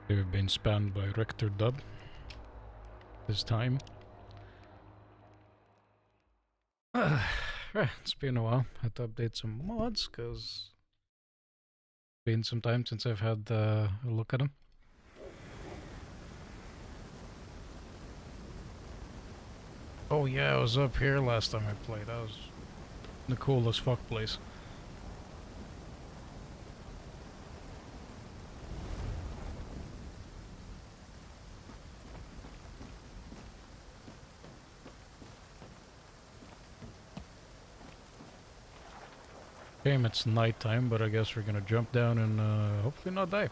They've been spammed by Rector Dub this time. It's been a while. Had to update some mods because it's been some time since I've had a look at them. Oh yeah, I was up here last time I played. That was the coolest fuck place. Shame it's nighttime, but I guess we're gonna jump down and hopefully not die.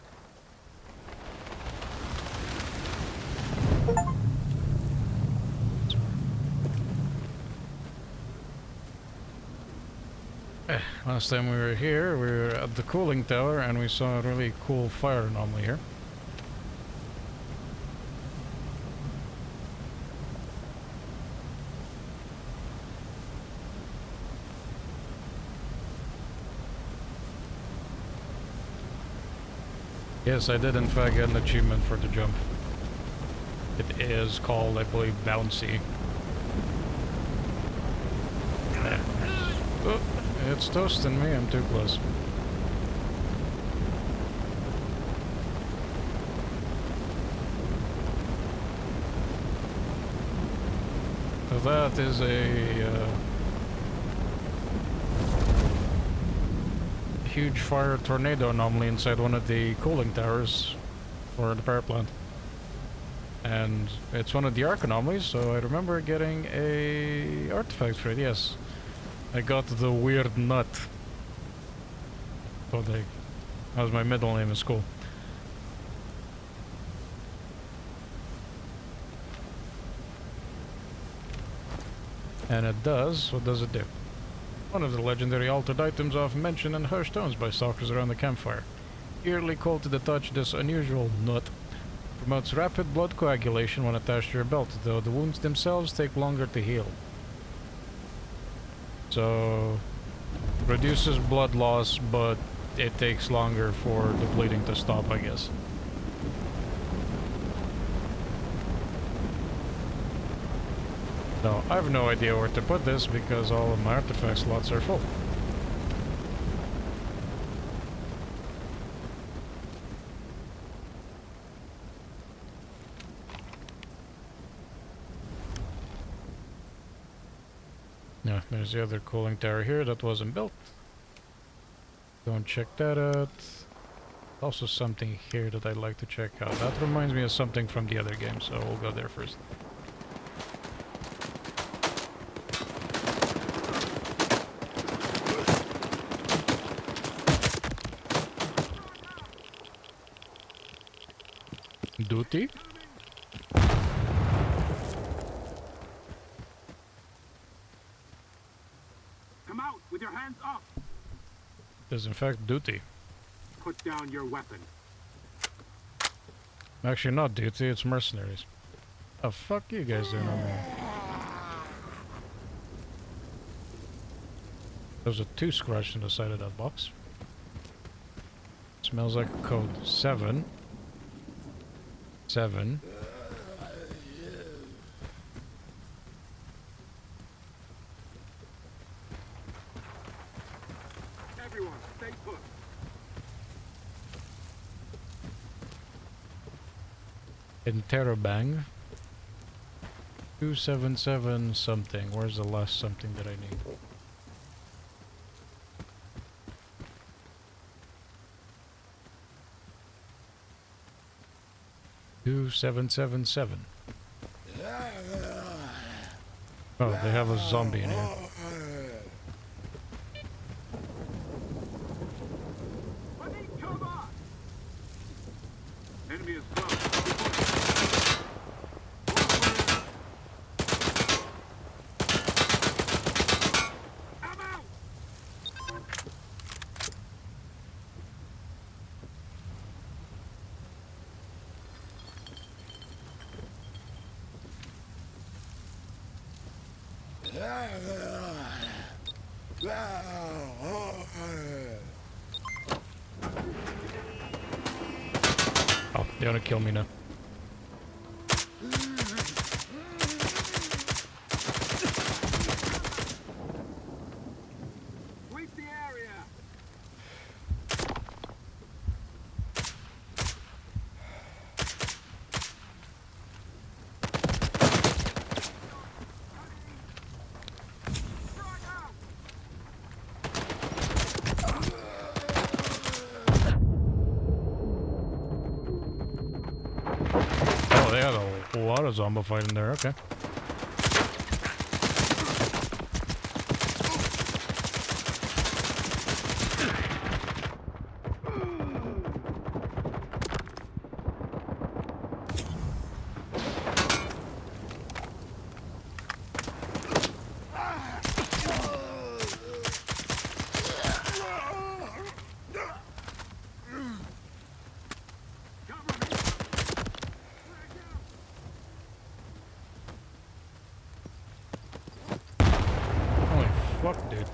Last time we were here, we were at the cooling tower and we saw a really cool fire anomaly here. Yes, I did in fact get an achievement for the jump. It is called, I believe, Bouncy. Oh, it's toasting me, I'm too close. So that is a huge fire tornado anomaly inside one of the cooling towers for the power plant. And it's one of the ARC anomalies, so I remember getting a artifact for it, yes. I got the weird nut. So that was my middle name in school. And it does, what does it do? One of the legendary altered items often mentioned in hushed tones by stalkers around the campfire. Eerily cold to the touch, this unusual nut promotes rapid blood coagulation when attached to your belt, though the wounds themselves take longer to heal. So, reduces blood loss, but it takes longer for the bleeding to stop, I guess. No, I have no idea where to put this because all of my artifact slots are full. Yeah, there's the other cooling tower here that wasn't built. Go and check that out. Also something here that I'd like to check out. That reminds me of something from the other game, so we'll go there first. Duty? Come out with your hands up. It is in fact duty. Put down your weapon. Actually not duty, it's mercenaries. Oh fuck you guys doing over here? There's a 2 scratched on the side of that box. Smells like a code. 7. 7. Everyone, stay put. Interrobang. 277 something. Where's the last something that I need? Two 777. Oh, they have a zombie in here. Enemy is close. I'm out. Oh, they wanna kill me now. Sweep the area. Oh, they had a lot of zombified in there, okay. Holy fuck, dude.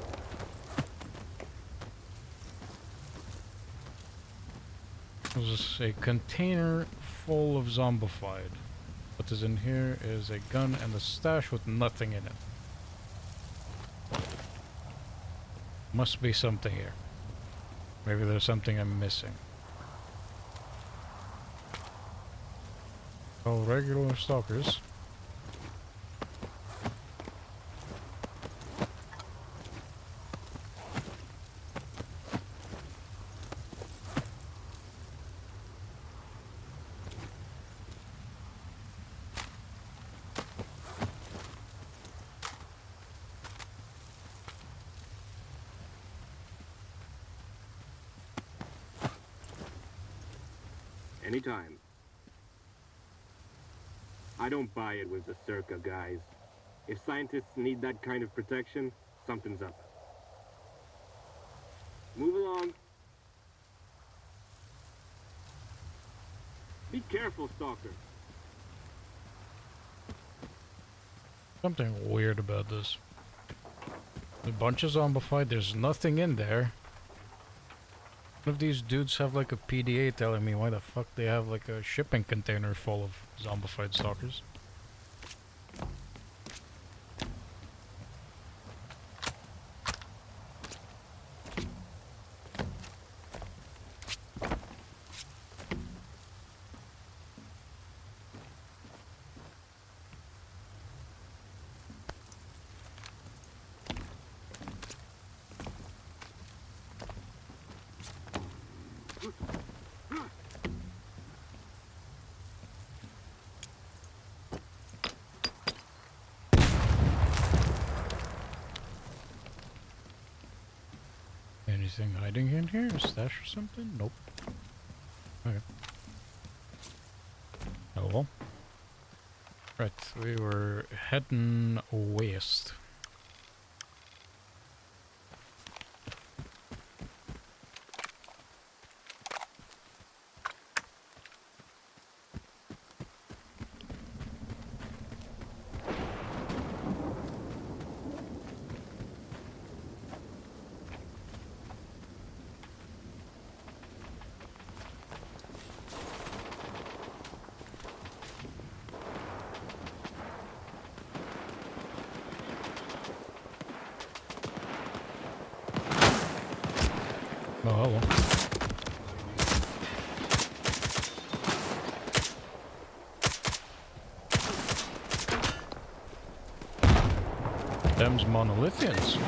This is a container full of zombified. What is in here is a gun and a stash with nothing in it. Must be something here. Maybe there's something I'm missing. Oh, regular stalkers. Anytime. I don't buy it with the Circa guys. If scientists need that kind of protection, something's up. Move along. Be careful, Stalker. Something weird about this. A bunch of zombified, there's nothing in there. One of these dudes have like a PDA telling me why the fuck they have like a shipping container full of zombified stalkers. Anything hiding in here? A stash or something? Nope. Okay. Oh well. Right, we were heading west. Oh, hello. Them's monolithians.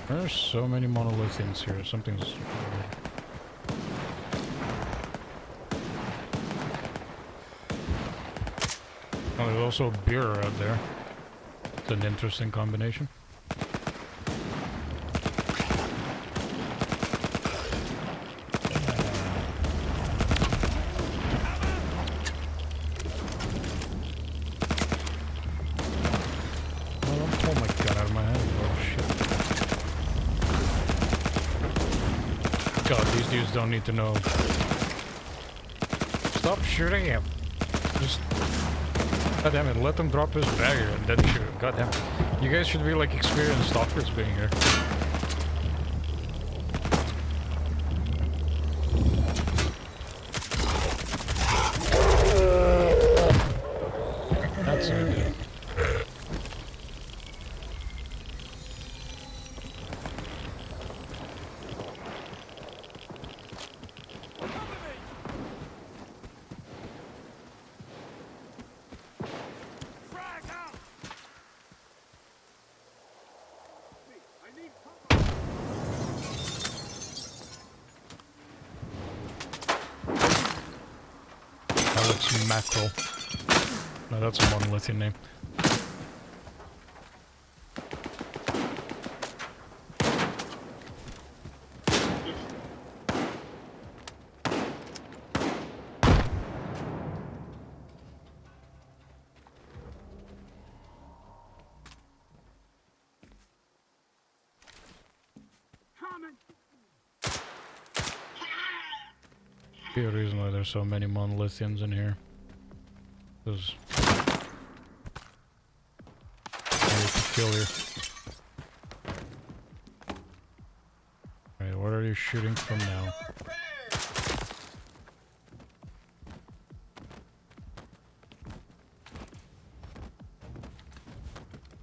There's so many monolithians here. Something's weird. Oh, there's also a beer out there. It's an interesting combination. Oh my god, out of my hand. Oh shit. God, these dudes don't need to know. Stop shooting him. Just... God damn it, let them drop his bagger and then shoot him. God damn it. You guys should be like experienced stalkers being here. That's an idea. Alex Mackerel. No, that's a monolithian name. Be a reason why there's so many monolithians in here. Because I need to kill you. Alright, what are you shooting from now?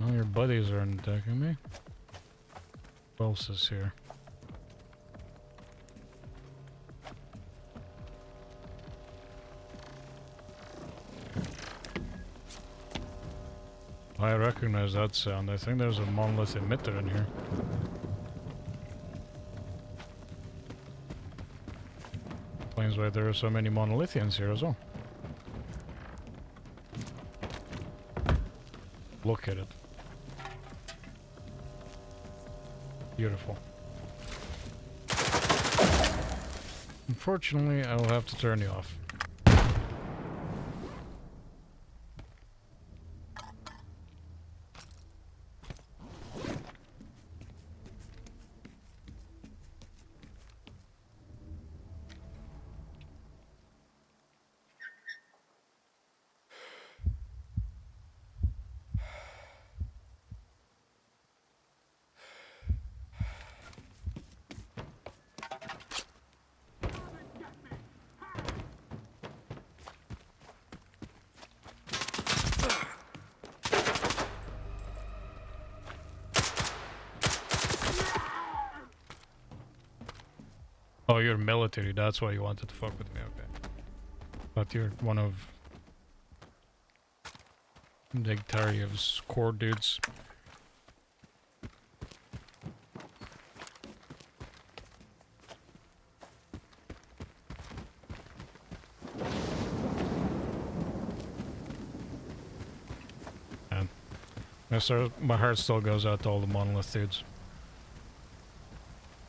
Oh, your buddies aren't attacking me. Who else is here? I recognize that sound. I think there's a monolith emitter in here. Explains why there are so many monolithians here as well. Look at it. Beautiful. Unfortunately, I will have to turn you off. Oh, you're military, that's why you wanted to fuck with me, okay. But you're one of Degtariev's core dudes. Man, my heart still goes out to all the monolith dudes.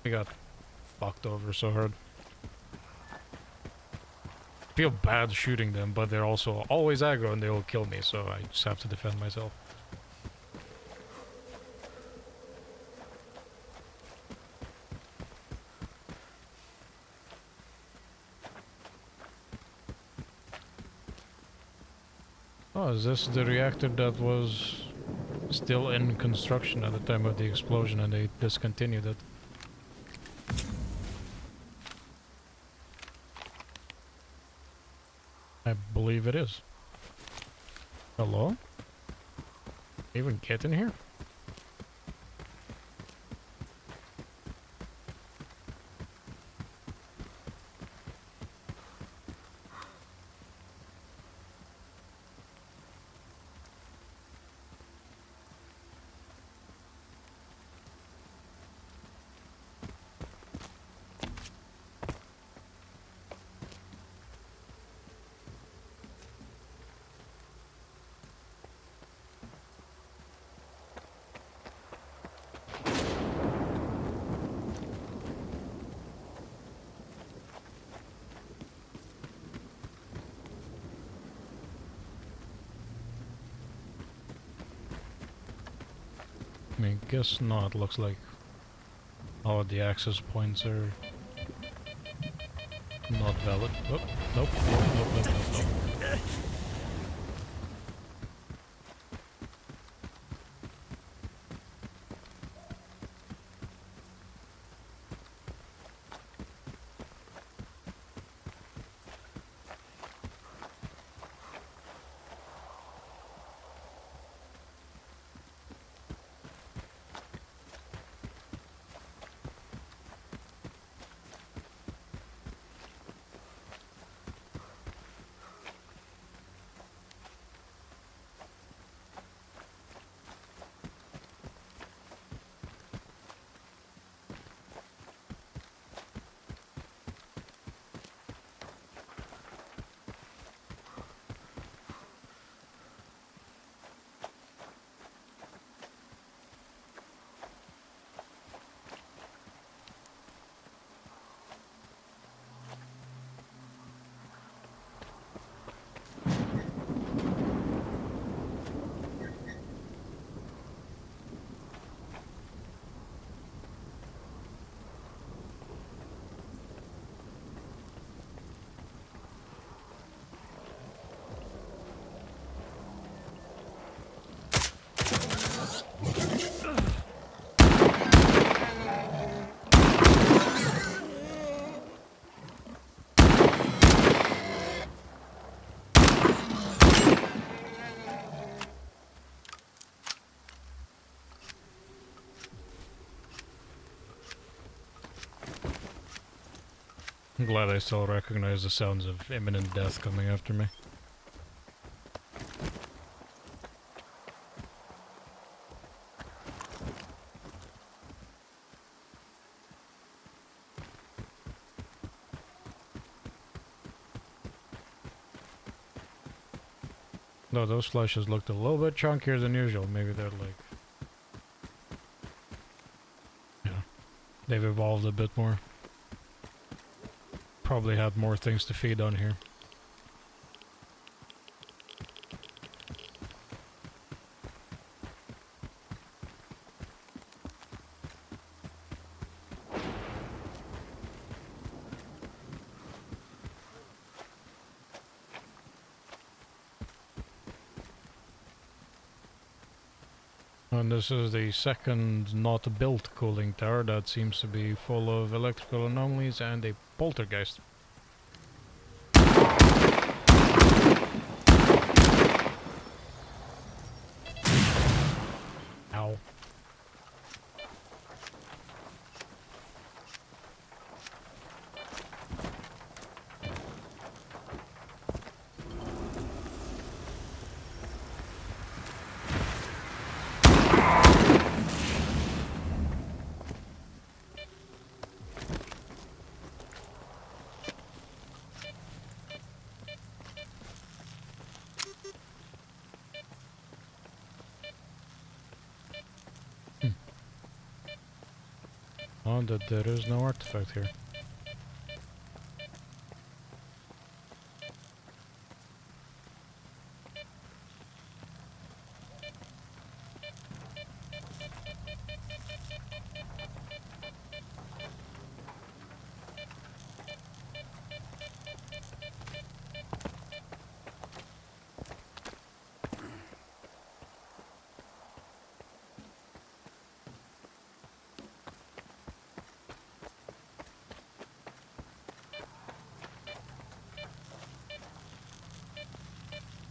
We got fucked over so hard. Feel bad shooting them, but they're also always aggro and they will kill me, so I just have to defend myself. Oh, is this the reactor that was still in construction at the time of the explosion and they discontinued it? I believe it is. Hello? Even get in here? mean, guess not. Looks like all the access points are not valid. Oh, nope, nope. I'm glad I still recognize the sounds of imminent death coming after me. No, those flashes looked a little bit chunkier than usual. Maybe they're like... yeah, they've evolved a bit more. Probably had more things to feed on here. And this is the second not built cooling tower that seems to be full of electrical anomalies and a poltergeist. Ow. Oh, that there is no artifact here.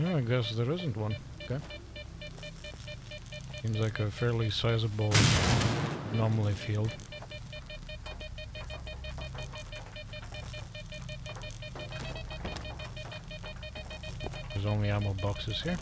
Oh, I guess there isn't one. Okay. Seems like a fairly sizable anomaly field. There's only ammo boxes here.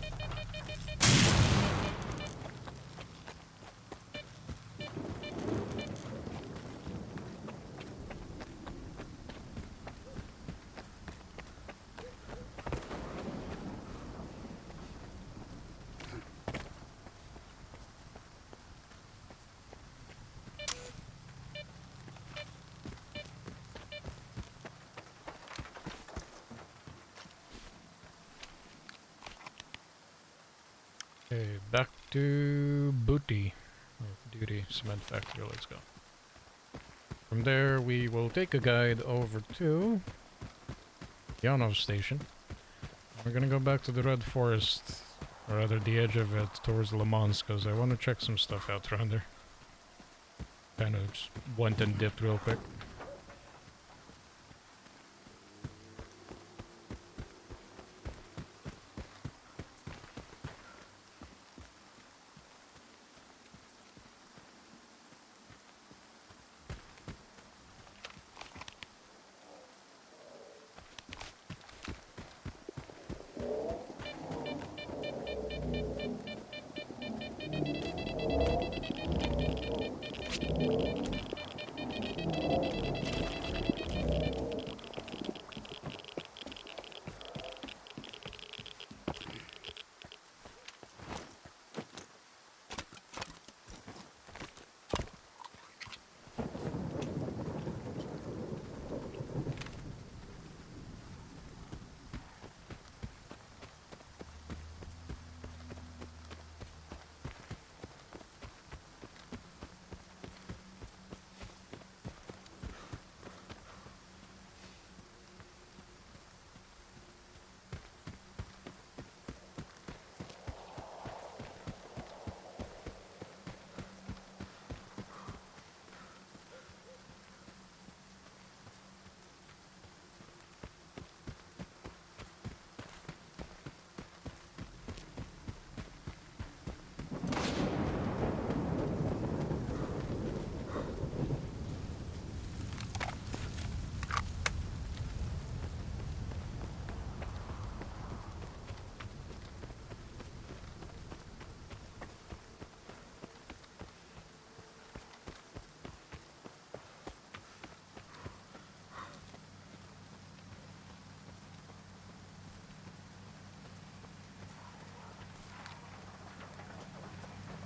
Okay, back to booty. Or duty cement factory. Let's go. From there, we will take a guide over to Yanov station. We're gonna go back to the Red Forest, or rather the edge of it, towards Le Mans, because I want to check some stuff out around there. Kind of just went and dipped real quick.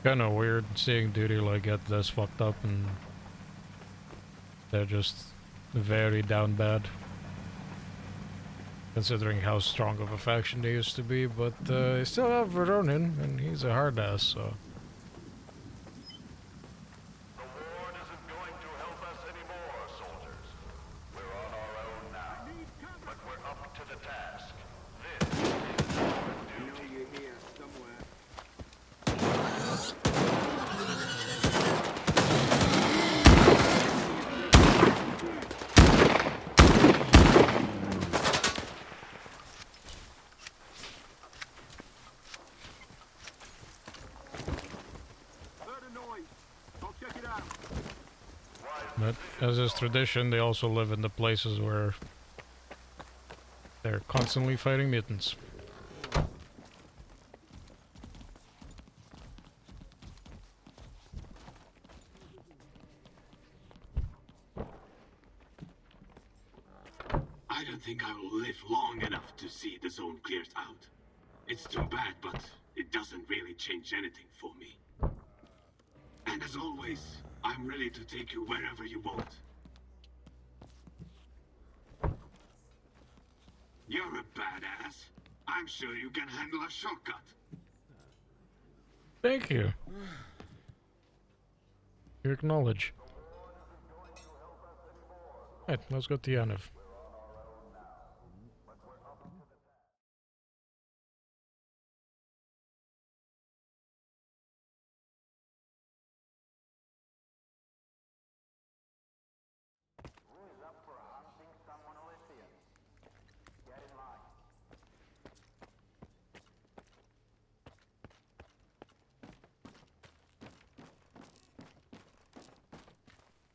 Kinda weird seeing duty like get this fucked up and they're just very down bad. Considering how strong of a faction they used to be, but I still have Veronin and he's a hard ass, so. The war isn't going to help us anymore, soldiers. We're on our own now, but we're up to the task. This is our duty. You're here somewhere. But as is tradition, they also live in the places where they're constantly fighting mutants. I don't think I will live long enough to see the zone cleared out. It's too bad, but it doesn't really change anything for me. And as always, I'm ready to take you wherever you want. You're a badass. I'm sure you can handle a shortcut. Thank you. You acknowledge. Right, let's go to Yanov.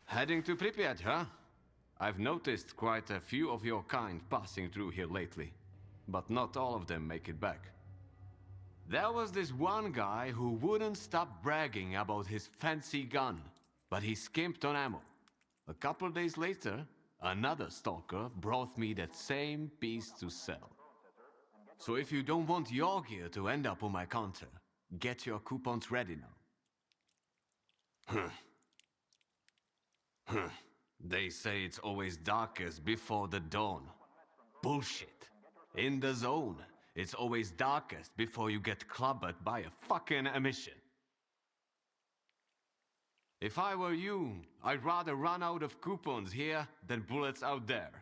Heading to Pripyat, huh? I've noticed quite a few of your kind passing through here lately, but not all of them make it back. There was this one guy who wouldn't stop bragging about his fancy gun, but he skimped on ammo. A couple days later, another stalker brought me that same piece to sell. So if you don't want your gear to end up on my counter, get your coupons ready now. They say it's always darkest before the dawn. Bullshit. In the zone, it's always darkest before you get clobbered by a fucking emission. If I were you, I'd rather run out of coupons here than bullets out there.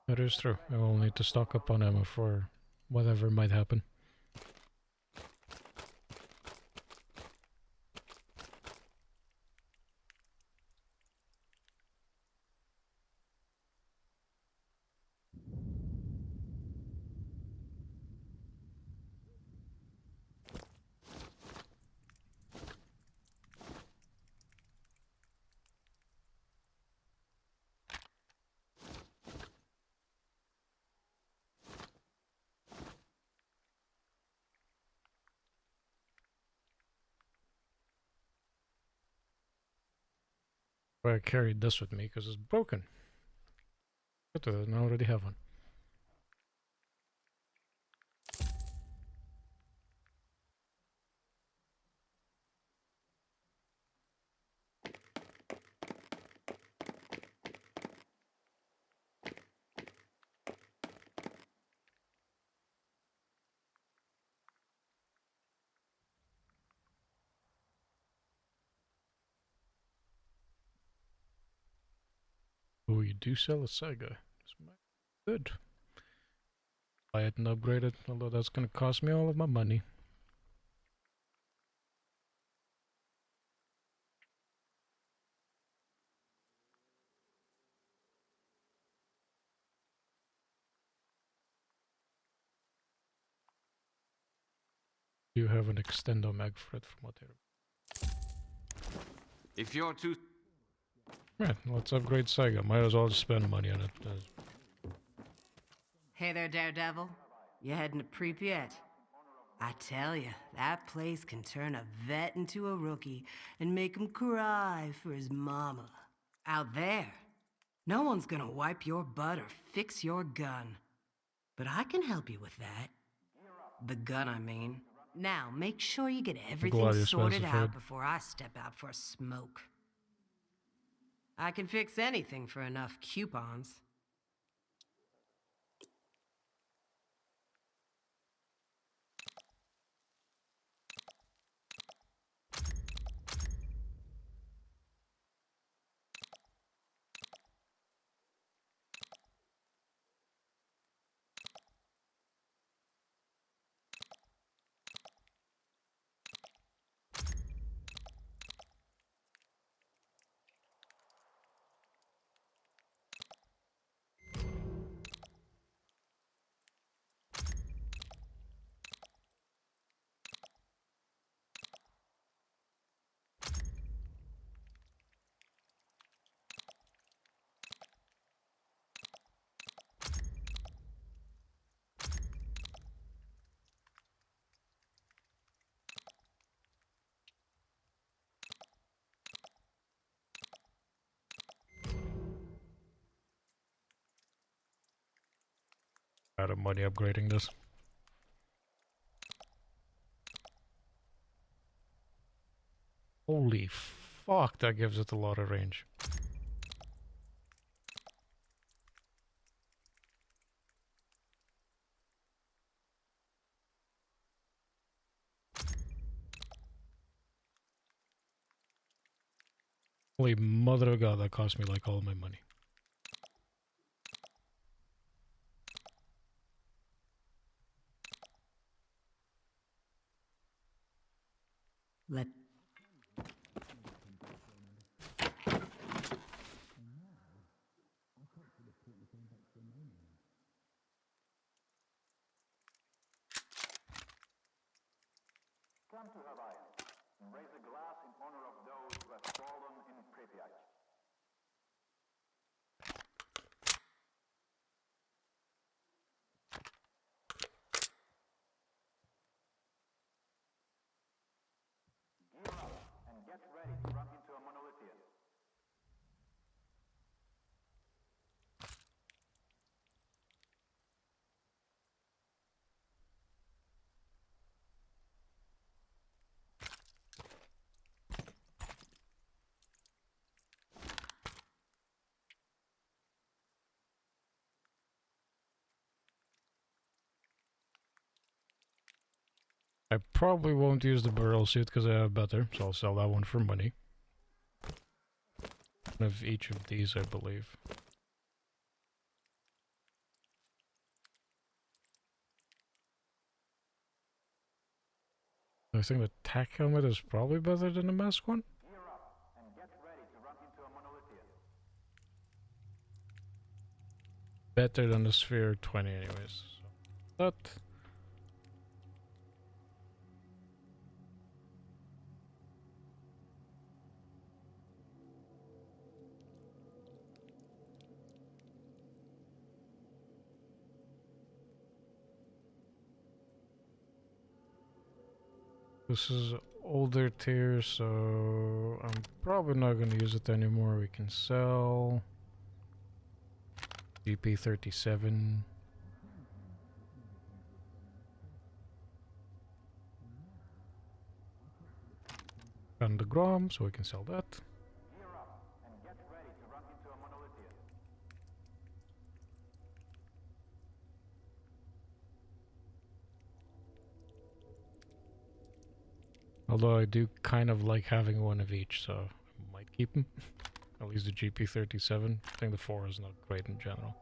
That is true. I will need to stock up on ammo for whatever might happen. I carried this with me because it's broken. But I already have one. Oh, you do sell a Sega. This might be good. Buy it and upgrade it, although that's gonna cost me all of my money. You have an extendo mag for it from what I If you're too... Yeah, let's upgrade Sega. Might as well just spend money on it. Hey there, Daredevil. You heading to Pripyat? I tell ya, that place can turn a vet into a rookie and make him cry for his mama. Out there, no one's gonna wipe your butt or fix your gun. But I can help you with that. The gun, I mean. Now, make sure you get everything Gladius sorted Massive Head. out before I step out for a smoke. I can fix anything for enough coupons. Out of money upgrading this. Holy fuck, that gives it a lot of range. Holy mother of God, that cost me like all my money. Let Come to Hawaii and raise a glass in honor of those who have fallen in Pripyat. I probably won't use the barrel suit because I have better, so I'll sell that one for money. One of each of these, I believe. I think the tack helmet is probably better than the mask one. Better than the Sphere 20 anyways. So that. This is older tier, so I'm probably not going to use it anymore. We can sell GP37. And the Grom, so we can sell that. Although I do kind of like having one of each, so I might keep them. At least the GP37. I think the 4 is not great in general.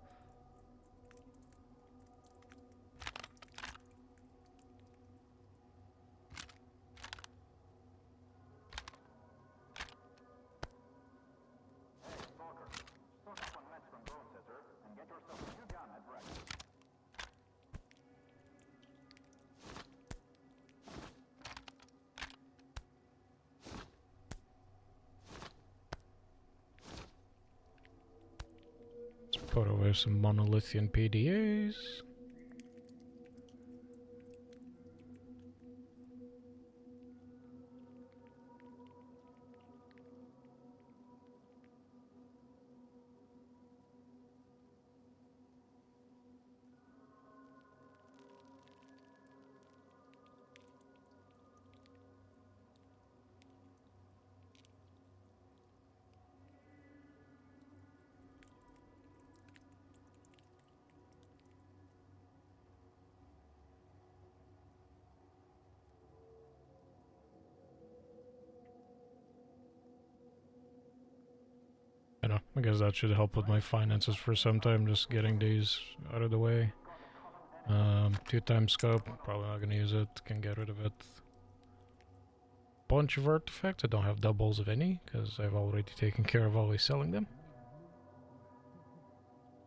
Put away some monolithian PDAs. I know, I guess that should help with my finances for some time, just getting these out of the way. 2x scope, probably not gonna use it, can get rid of it. Bunch of artifacts, I don't have doubles of any, because I've already taken care of always selling them.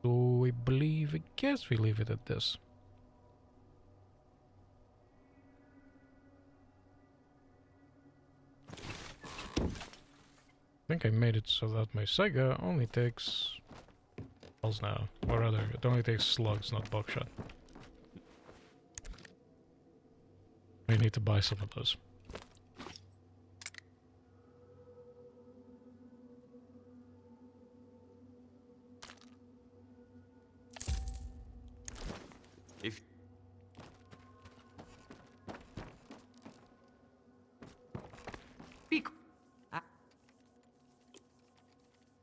So I guess we leave it at this. I think I made it so that my Sega only takes shells now, or rather, it only takes slugs, not buckshot. I need to buy some of those. If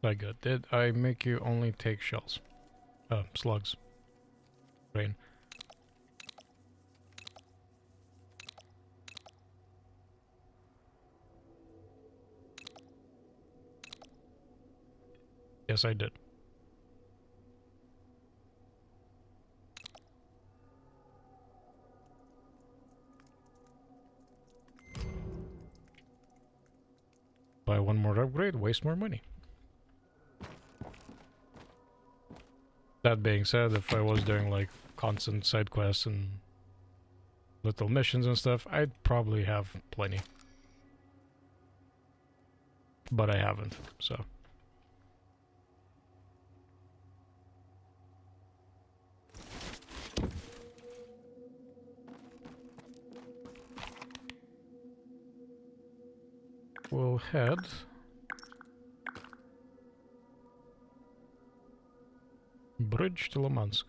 I got. Did I make you only take shells? Slugs. Rain. Yes, I did. Buy one more upgrade, waste more money. That being said, if I was doing like constant side quests and little missions and stuff, I'd probably have plenty. But I haven't, so. We'll head bridge to Lamansk.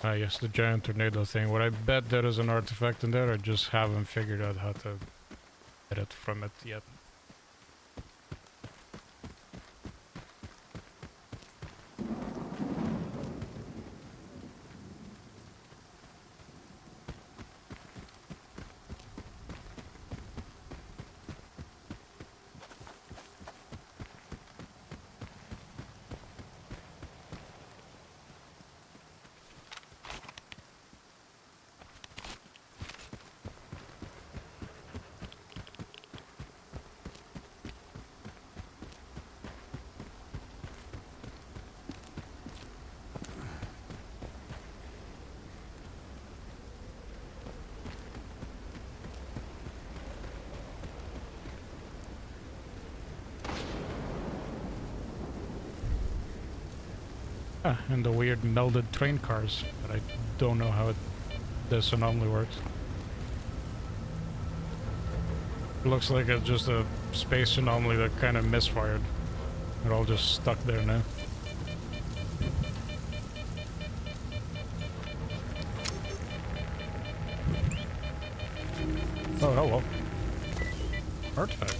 Ah, yes, the giant tornado thing. What I bet there is an artifact in there, I just haven't figured out how to get it from it yet. Ah, and the weird melded train cars, but I don't know how this anomaly works. It looks like it's just a space anomaly that kind of misfired. They're all just stuck there now. Oh, hello. Artifact.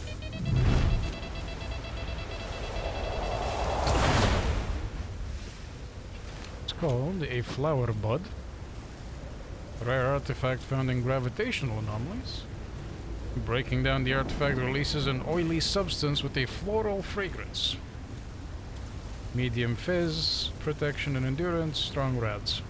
Called a flower bud. Rare artifact found in gravitational anomalies. Breaking down the artifact releases an oily substance with a floral fragrance. Medium fizz, protection and endurance, strong rads.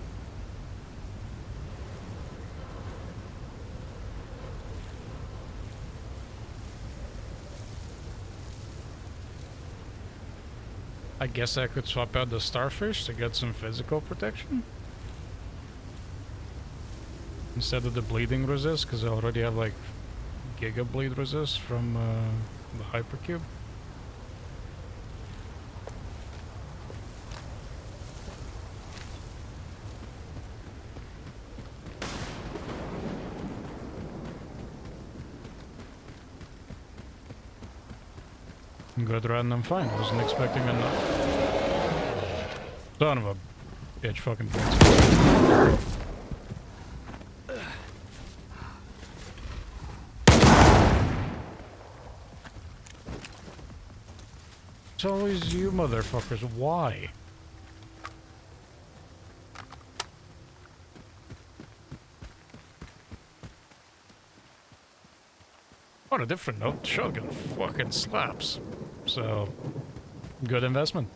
I guess I could swap out the starfish to get some physical protection. Instead of the bleeding resist, because I already have like Gigabyte resist from the hypercube. Good random find. Wasn't expecting enough. Son of a bitch fucking things. It's always you motherfuckers. Why? On a different note, shotgun fucking slaps. So, good investment.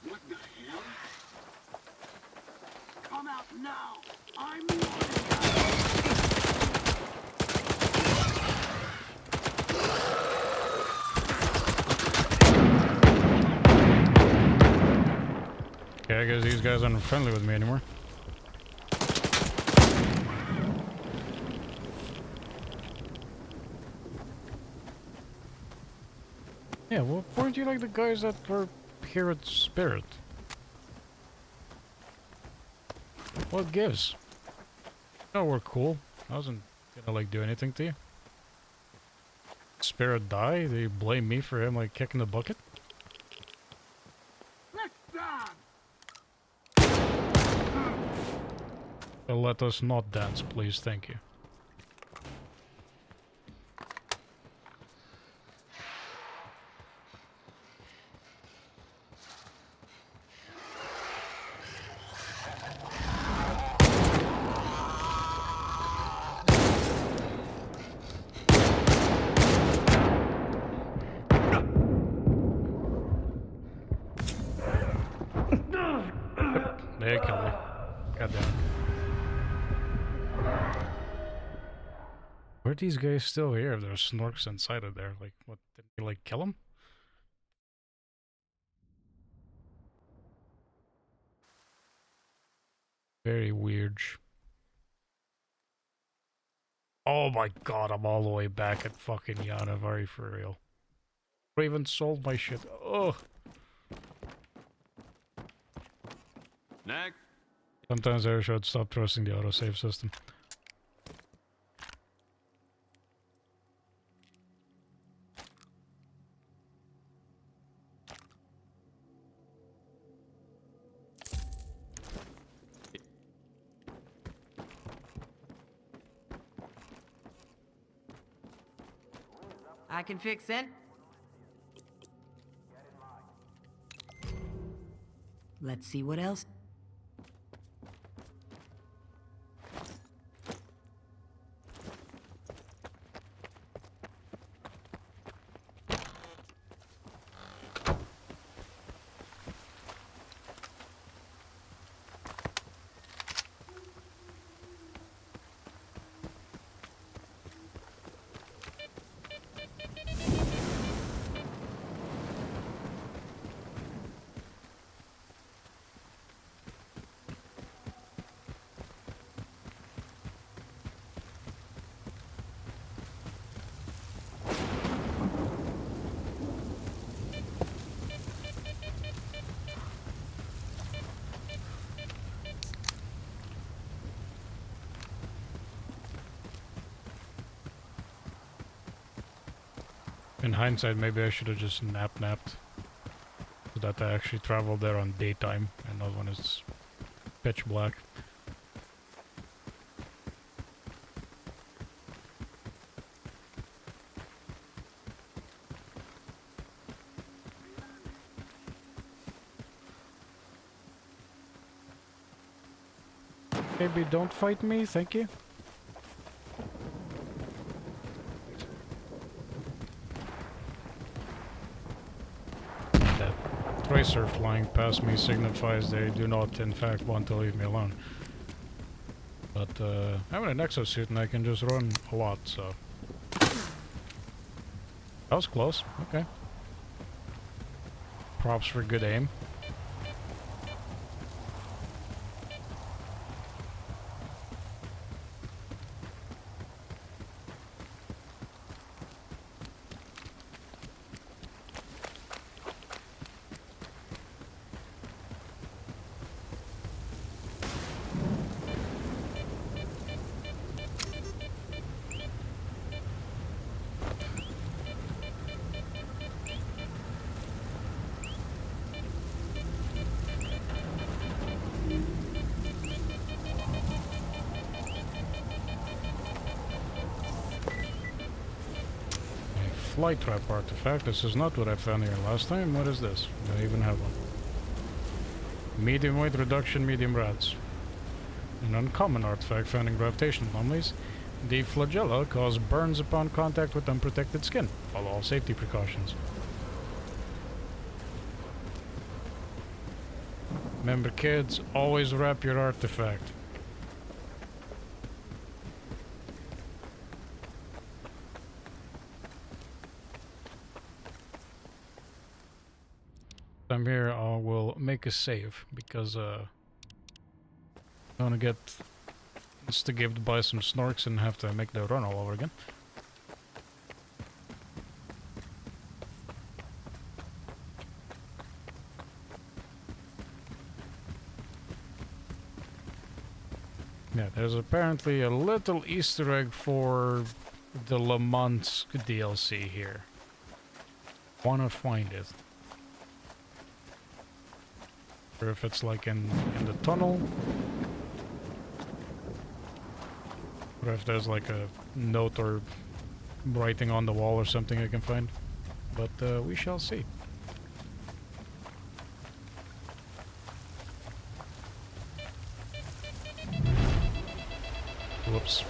What the hell? Come out now! I'm warning Yeah, I guess these guys aren't friendly with me anymore. Yeah, well, weren't you like the guys that were here at Spirit? What gives? Oh, we're cool. I wasn't gonna like do anything to you. Spirit die? They blame me for him like kicking the bucket? Let us not dance, please, thank you. God damn it. Were these guys still here if there's snorks inside of there? Like, what, did we, like, kill them? Very weird. Oh my god, I'm all the way back at fucking Yanavari for real. Raven sold my shit. Oh. Next. Sometimes I should stop trusting the autosave system. I can fix it. Let's see what else. In hindsight, maybe I should have just napped. So that I actually traveled there on daytime and not when it's pitch black. Maybe don't fight me, thank you. That tracer flying past me signifies they do not in fact want to leave me alone. But I'm in an exosuit and I can just run a lot, so... That was close, okay. Props for good aim. Flight trap artifact. This is not what I found here last time. What is this? I even have one. Medium weight reduction, medium rads. An uncommon artifact found in gravitational anomalies. The flagella cause burns upon contact with unprotected skin. Follow all safety precautions. Remember kids, always wrap your artifact. I'm here, I will make a save because I want to get instigated by some snorks and have to make the run all over again. Yeah, there's apparently a little Easter egg for the Le Mans DLC here. Wanna find it. Or if it's like in the tunnel. Or if there's like a note or writing on the wall or something I can find. But we shall see. Whoops.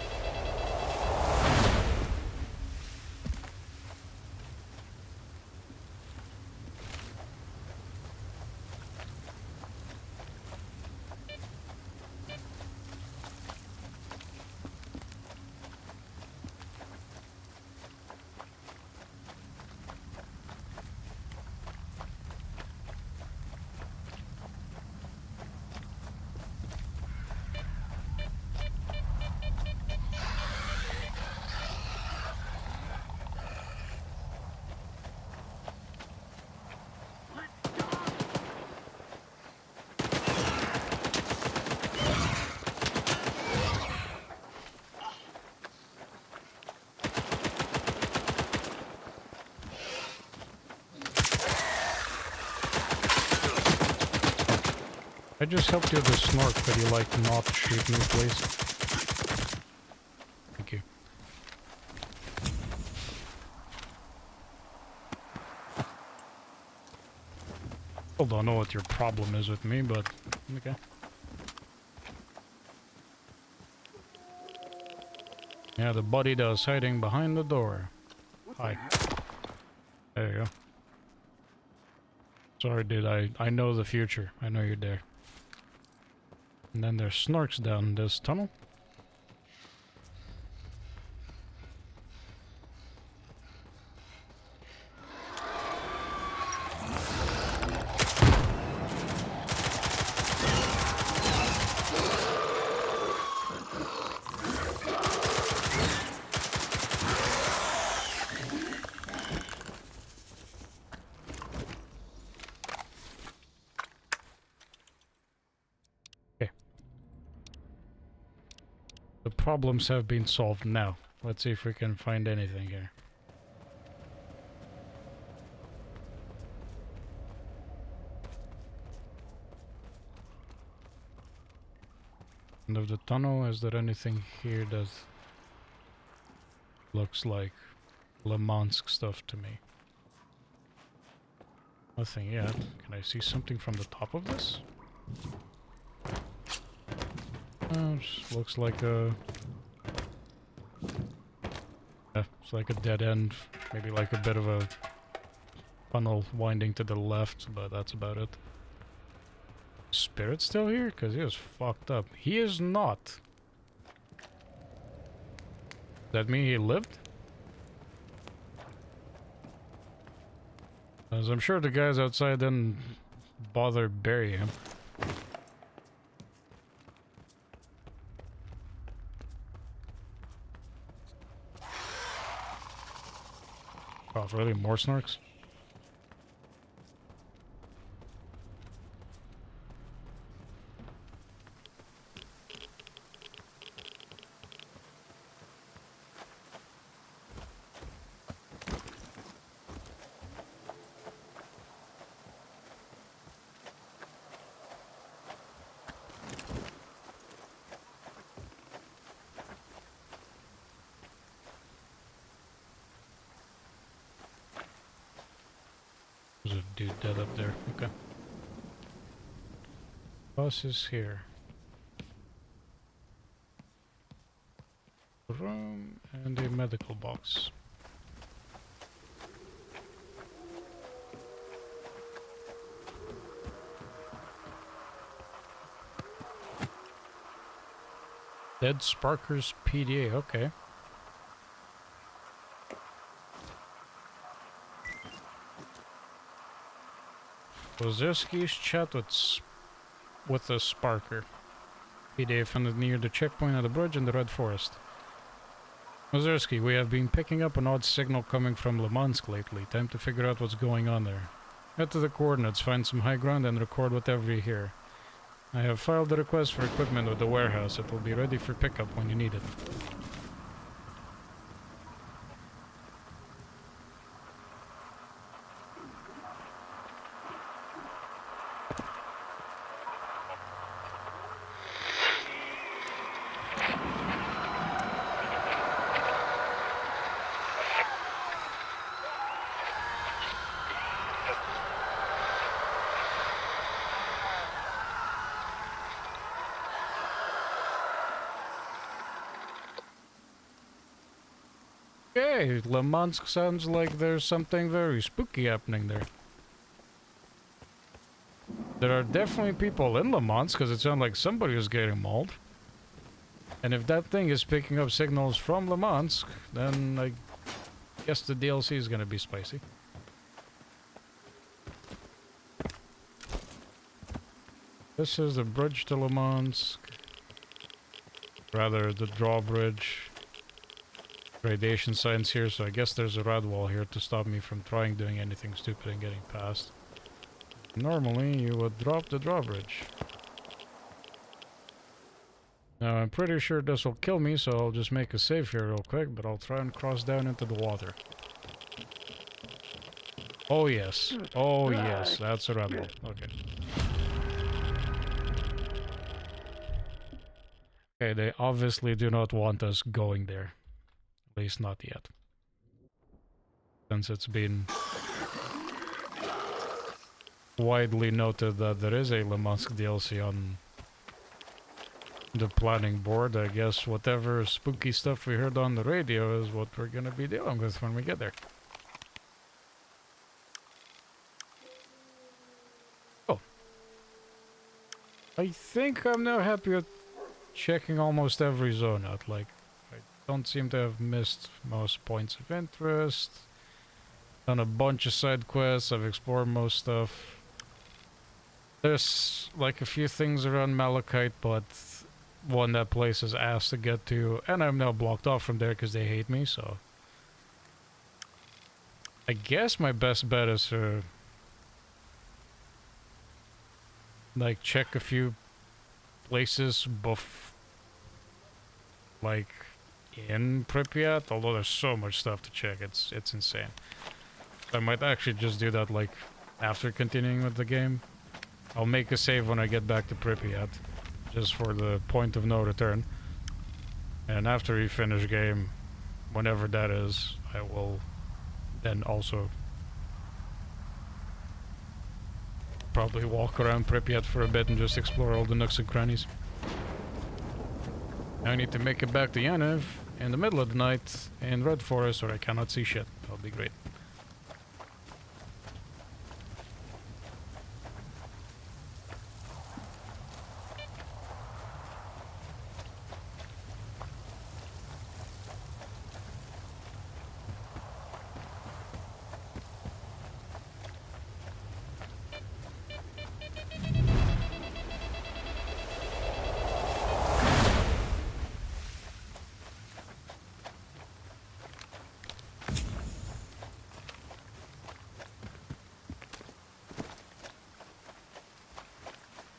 just helped you with the snork. Could you, like, not shoot me, please? Thank you. Still don't know what your problem is with me, but okay. Yeah, the buddy does hiding behind the door. Hi. There you go. Sorry, dude. I know the future. I know you're there. And then there's snorks down this tunnel. The problems have been solved now. Let's see if we can find anything here. End of the tunnel, is there anything here that looks like Le Mans stuff to me? Nothing yet. Can I see something from the top of this? Just looks like a... Yeah, it's like a dead end. Maybe like a bit of a funnel winding to the left, but that's about it. Spirit still here? Because he is fucked up. He is not. Does that mean he lived? As I'm sure the guys outside didn't bother burying him. Oh, really? More snorks? There's a dude dead up there. Okay. Bus is here. Room and a medical box. Dead Sparker's PDA, okay. Kozerski's chat with the Sparker. PDA found near the checkpoint at the bridge in the Red Forest. Kozerski, we have been picking up an odd signal coming from Le Mans lately. Time to figure out what's going on there. Head to the coordinates, find some high ground and record whatever you hear. I have filed the request for equipment with the warehouse. It will be ready for pickup when you need it. Okay, Le Mans sounds like there's something very spooky happening there. There are definitely people in Le Mans, because it sounds like somebody is getting mauled. And if that thing is picking up signals from Le Mans, then I guess the DLC is gonna be spicy. This is the bridge to Le Mans. Rather, the drawbridge. Radiation signs here, so I guess there's a rad wall here to stop me from doing anything stupid and getting past. Normally, you would drop the drawbridge. Now, I'm pretty sure this will kill me, so I'll just make a save here real quick, but I'll try and cross down into the water. Oh yes. Oh yes, that's a rad wall. Okay. Okay, they obviously do not want us going there. At least not yet. Since it's been widely noted that there is a Lemansk DLC on the planning board, I guess whatever spooky stuff we heard on the radio is what we're gonna be dealing with when we get there. Oh. I think I'm now happy with checking almost every zone out. Like, I don't seem to have missed most points of interest. Done a bunch of side quests, I've explored most stuff. There's like a few things around Malachite, but one that place is asked to get to, and I'm now blocked off from there because they hate me, so... I guess my best bet is to... like, check a few places like, in Pripyat, although there's so much stuff to check, it's insane. I might actually just do that, like, after continuing with the game. I'll make a save when I get back to Pripyat, just for the point of no return. And after we finish game, whenever that is, I will then also probably walk around Pripyat for a bit and just explore all the nooks and crannies. I need to make it back to Yanev in the middle of the night in Red Forest, or I cannot see shit. That'll be great.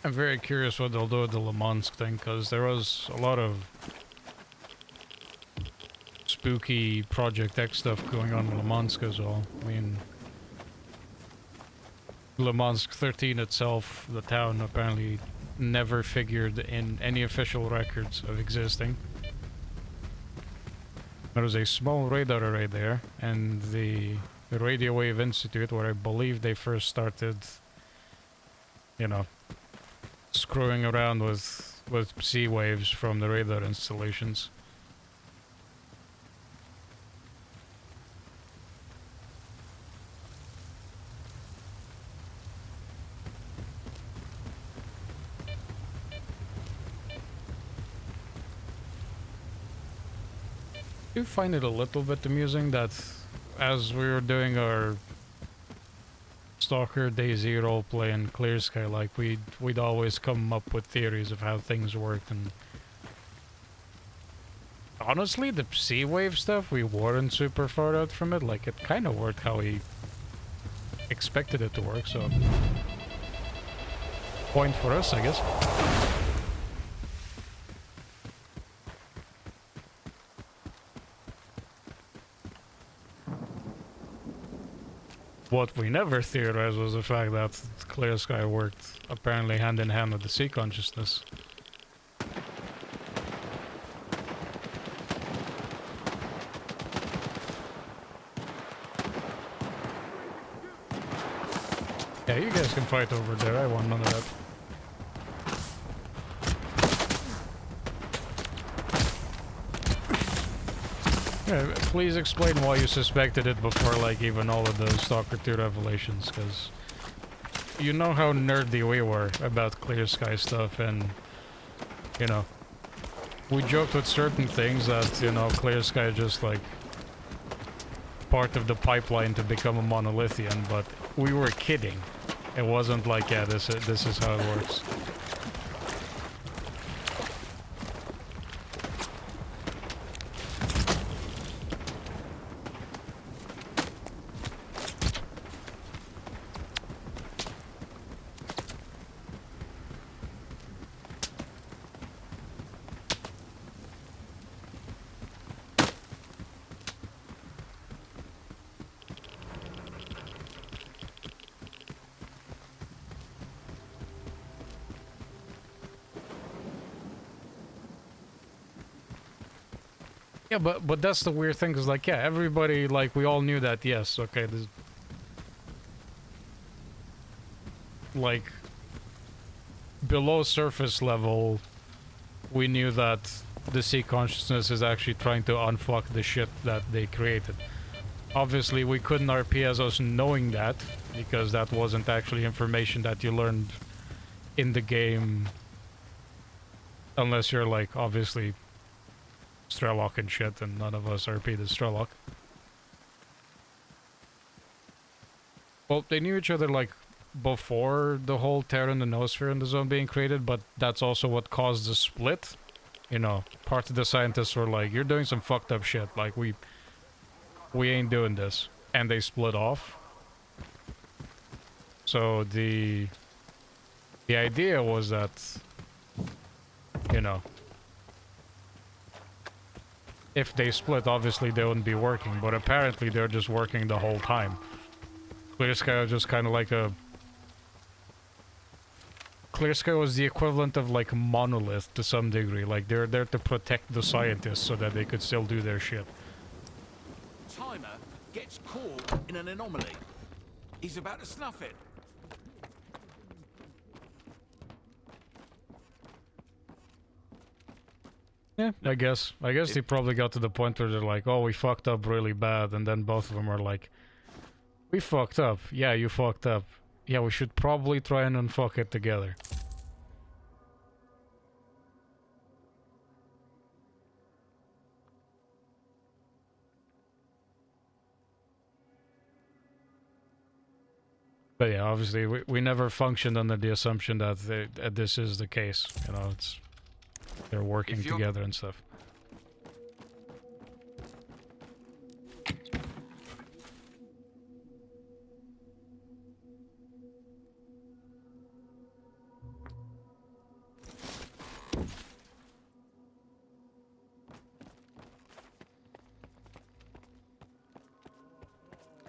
I'm very curious what they'll do with the Lemansk thing, because there was a lot of spooky Project X stuff going on in Lemansk as well. I mean, Lemansk 13 itself, the town, apparently never figured in any official records of existing. There was a small radar array there, and the Radio Wave Institute, where I believe they first started, you know, screwing around with sea waves from the radar installations. I do find it a little bit amusing that as we were doing our Stalker DayZ roleplay in Clear Sky, like we'd always come up with theories of how things worked, and honestly the sea wave stuff, we weren't super far out from it. Like, it kind of worked how we expected it to work, so point for us, I guess. What we never theorized was the fact that Clear Sky worked apparently hand in hand with the sea consciousness. Yeah, you guys can fight over there, I want none of that. Yeah, please explain why you suspected it before, like, even all of the Stalker 2 revelations, because you know how nerdy we were about Clear Sky stuff, and, you know, we joked with certain things that, you know, Clear Sky just, like, part of the pipeline to become a monolithian, but we were kidding. It wasn't like, yeah, this is how it works. Yeah, but that's the weird thing, cause like, yeah, everybody, like, we all knew that, yes, okay, this, like, below surface level, we knew that the sea consciousness is actually trying to unfuck the shit that they created. Obviously, we couldn't RP as us knowing that, because that wasn't actually information that you learned in the game, unless you're, like, obviously S.T.A.L.K.E.R and shit, and none of us RP the S.T.A.L.K.E.R. Well, they knew each other, like, before the whole Terra and the Noosphere in the zone being created, but that's also what caused the split. You know, part of the scientists were like, you're doing some fucked up shit, like, we ain't doing this. And they split off. So the idea was that, you know, if they split, obviously they wouldn't be working, but apparently they're just working the whole time. Clear Sky was just kind of like a... Clear Sky was the equivalent of, like, Monolith to some degree. Like, they're there to protect the scientists so that they could still do their shit. Timer gets caught in an anomaly. He's about to snuff it. Yeah, I guess. I guess they probably got to the point where they're like, oh, we fucked up really bad, and then both of them are like, we fucked up. Yeah, you fucked up. Yeah, we should probably try and unfuck it together. But yeah, obviously, we never functioned under the assumption that this is the case. You know, it's... They're working together and stuff.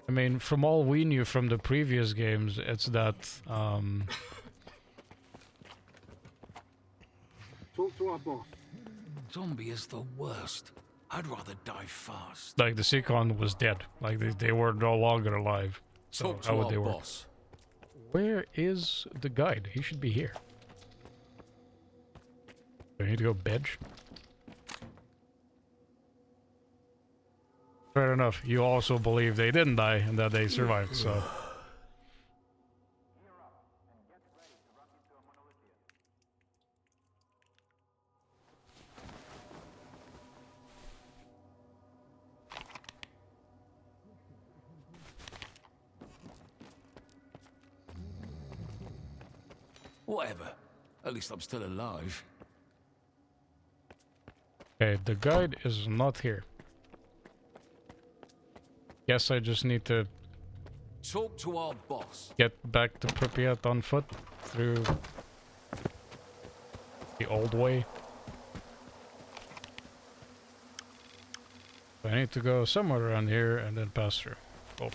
I mean, from all we knew from the previous games, it's that, Talk to our boss. Zombie is the worst. I'd rather die fast. like, the Seacon was dead. Like, they were no longer alive. So, Talk to how would our they work? boss. Where is the guide? He should be here. Do I need to go bedge? Fair enough. You also believe they didn't die and that they survived, so... Whatever. At least I'm still alive. Okay, the guide is not here. Guess I just need to Talk to our boss. get back to Pripyat on foot through the old way. I need to go somewhere around here and then pass through. Oh.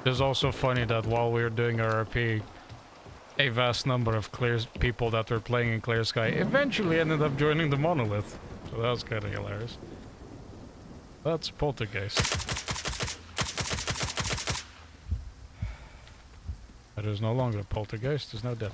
It's also funny that while we were doing our RP, a vast number of people that were playing in Clear Sky eventually ended up joining the Monolith. So that was kind of hilarious. That's Poltergeist. That is no longer a Poltergeist, is now dead.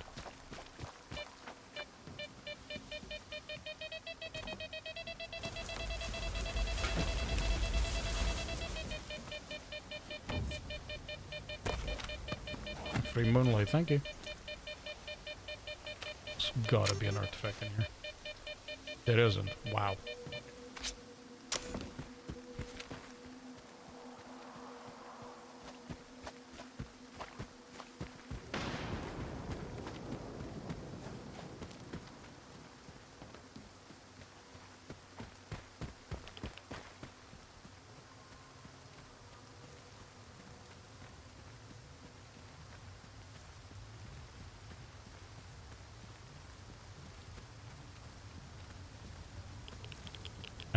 Free moonlight, thank you. There's gotta be an artifact in here. There isn't. Wow.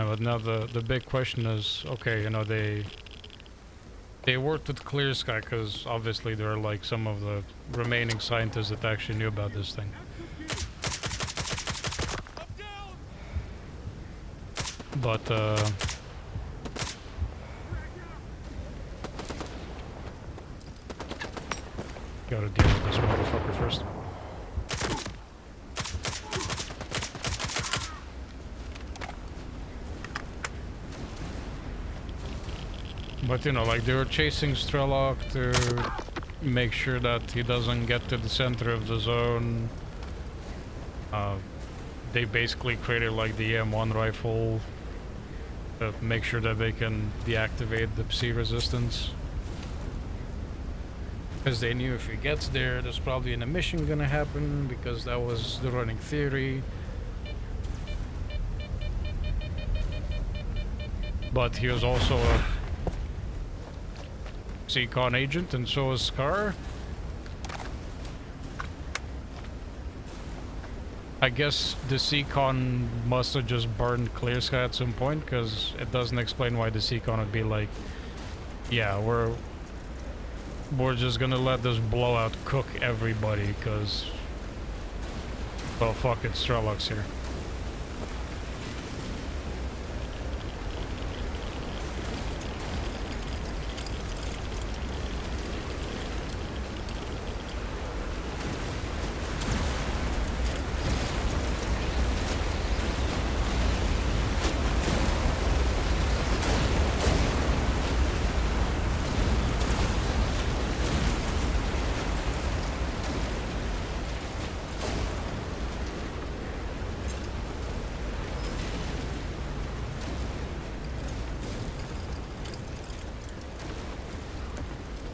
Yeah, but now the big question is, okay, you know, they worked with Clear Sky because obviously they're like some of the remaining scientists that actually knew about this thing. But gotta deal with this motherfucker first. But you know, like they were chasing S.T.A.L.K.E.R to make sure that he doesn't get to the center of the zone. They basically created like the M1 rifle to make sure that they can deactivate the Psi resistance. Because they knew if he gets there, there's probably an emission gonna happen, because that was the running theory. But he was also a Kone agent, and so is S.T.A.L.K.E.R. I guess the Kone must have just burned Clear Sky at some point, because it doesn't explain why the Kone would be like, yeah, we're just gonna let this blowout cook everybody, because, well, fuck it, S.T.A.L.K.E.'s here.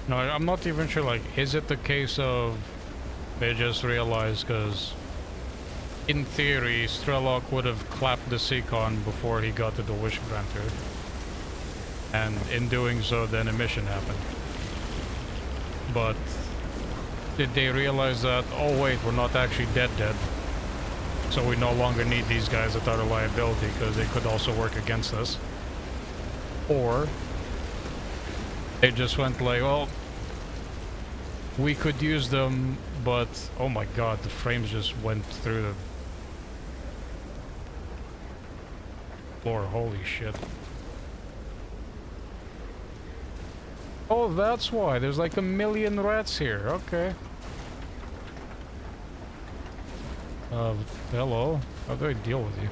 No, I'm not even sure, like, is it the case of they just realized, because in theory, S.T.A.L.K.E.R would have clapped the Kone before he got to the Wish Granter. And in doing so, then emission happened. But did they realize that, oh wait, we're not actually dead, so we no longer need these guys that are a liability, because they could also work against us? Or they just went like, well, we could use them, but oh my god, the frames just went through the floor, holy shit. Oh, that's why, there's like 1 million rats here, okay. Hello, how do I deal with you?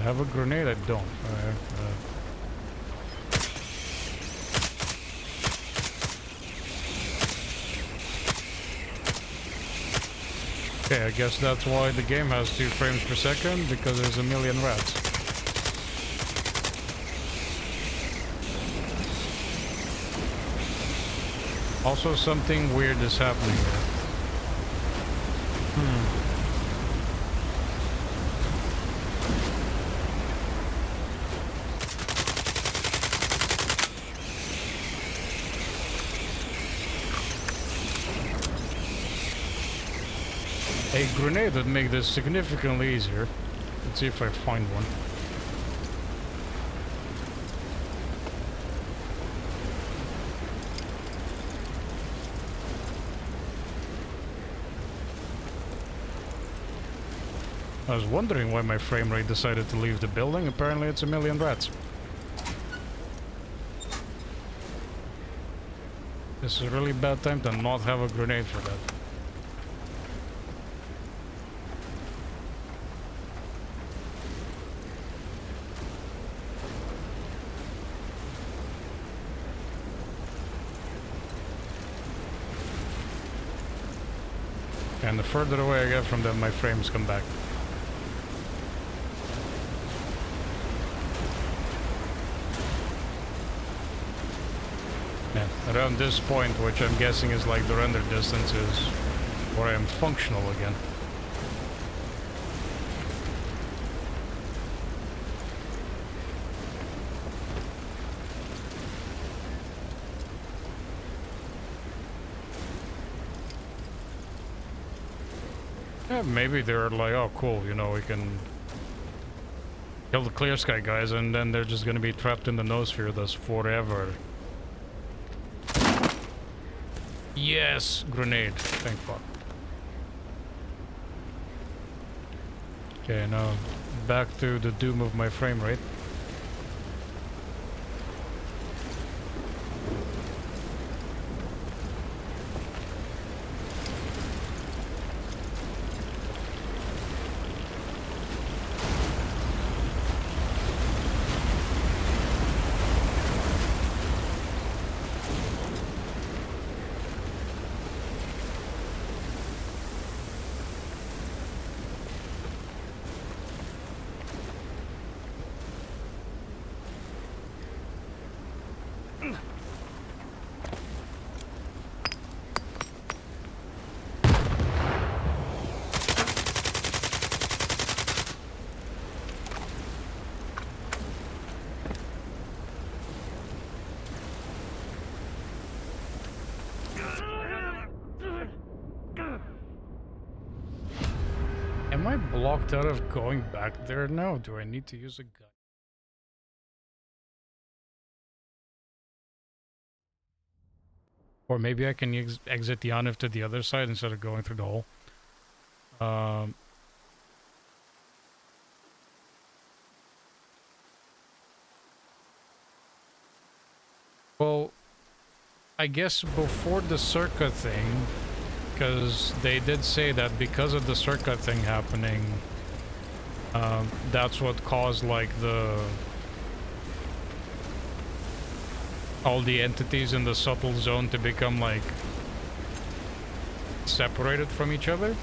I have a grenade? I don't. Okay, I guess that's why the game has 2 frames per second, because there's 1 million rats. Also, something weird is happening here. A grenade would make this significantly easier. Let's see if I find one. I was wondering why my frame rate decided to leave the building. Apparently it's 1 million rats. This is a really bad time to not have a grenade for that. And the further away I get from them, my frames come back. Yeah, around this point, which I'm guessing is like the render distance, is where I am functional again. Yeah, maybe they're like, oh cool, you know, we can kill the clear sky guys and then they're just gonna be trapped in the noosphere thus forever. Yes! Grenade. Thank fuck. Okay, now back to the doom of my frame rate. Am I blocked out of going back there now? Do I need to use a gun? Or maybe I can exit the Yaniv to the other side instead of going through the hole. Well, I guess before the Circa thing, because they did say that because of the Circa thing happening, that's what caused like all the entities in the subtle zone to become like separated from each other.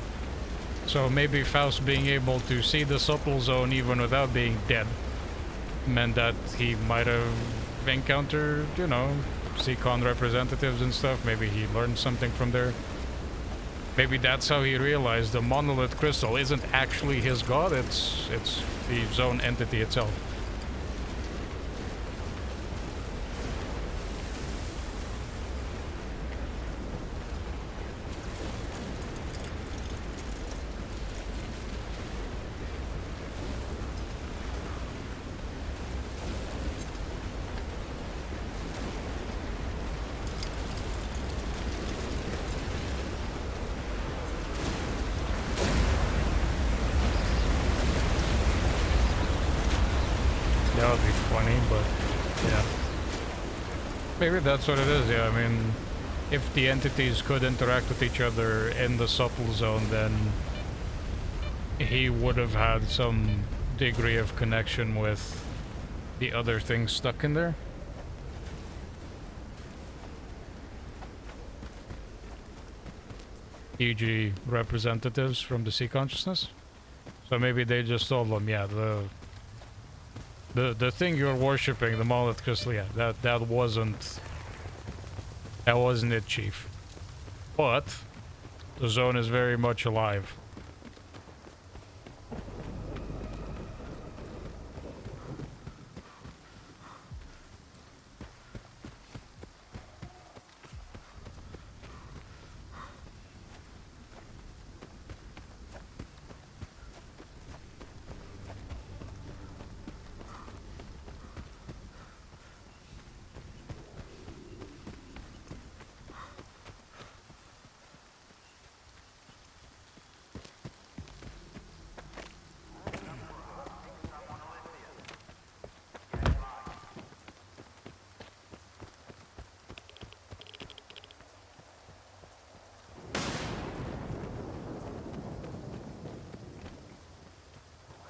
So maybe Faust being able to see the subtle zone even without being dead meant that he might have encountered, you know, Seacon representatives and stuff. Maybe he learned something from there. Maybe that's how he realized the monolith crystal isn't actually his god, it's the zone entity itself. That would be funny, but yeah. Maybe that's what it is, yeah. I mean, if the entities could interact with each other in the subtle zone, then he would have had some degree of connection with the other things stuck in there. E.g. representatives from the sea consciousness. So maybe they just told them, yeah, the thing you're worshipping, the monolith crystal, yeah, that wasn't it, chief. But the zone is very much alive.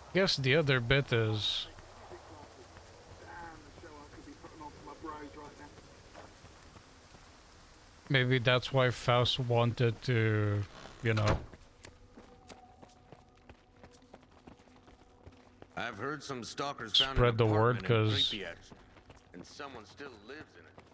I guess the other bit is maybe that's why Faust wanted to, you know. I've heard some stalkers found Spread an the word, apartment in 'cause Pripyat, and someone still lives in it.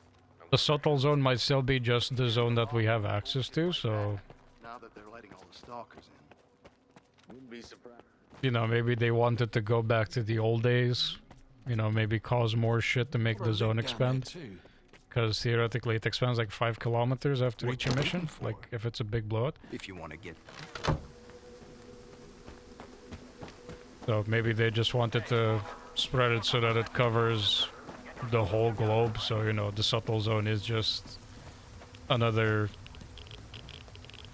The subtle zone might still be just the zone that we have access to, so Now that they're letting all the stalkers in. Wouldn't be surprised. you know, maybe they wanted to go back to the old days. You know, maybe cause more shit to make the zone expand. Because theoretically it expands like 5 kilometers after each emission, like if it's a big blowout. If you want to get... So maybe they just wanted to spread it so that it covers the whole globe. So, you know, the subtle zone is just another,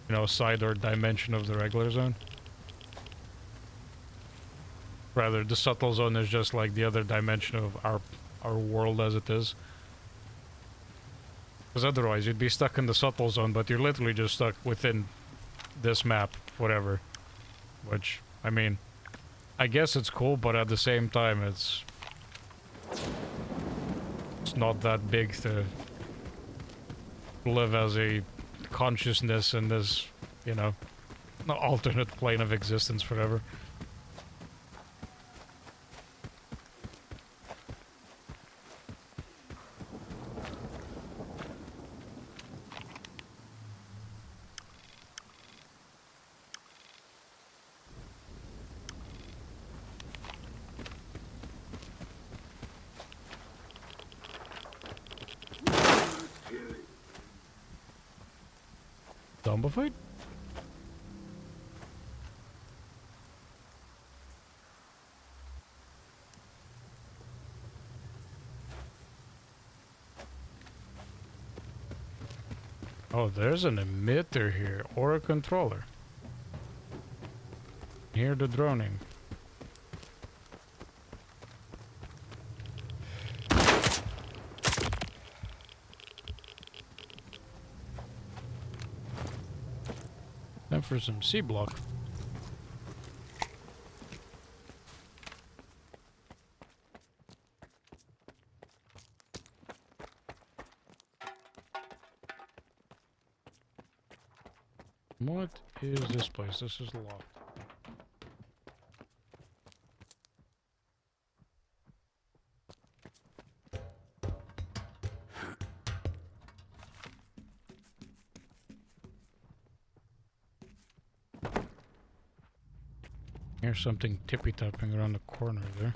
you know, side or dimension of the regular zone. Rather, the subtle zone is just like the other dimension of our world as it is. Because otherwise you'd be stuck in the subtle zone, but you're literally just stuck within this map, whatever. Which, I mean, I guess it's cool, but at the same time it's not that big to live as a consciousness in this, you know, alternate plane of existence forever. Zombified? Oh, there's an emitter here, or a controller. Hear the droning. Time for some C-block. What is this place? This is locked. Here's something tippy-tapping around the corner there.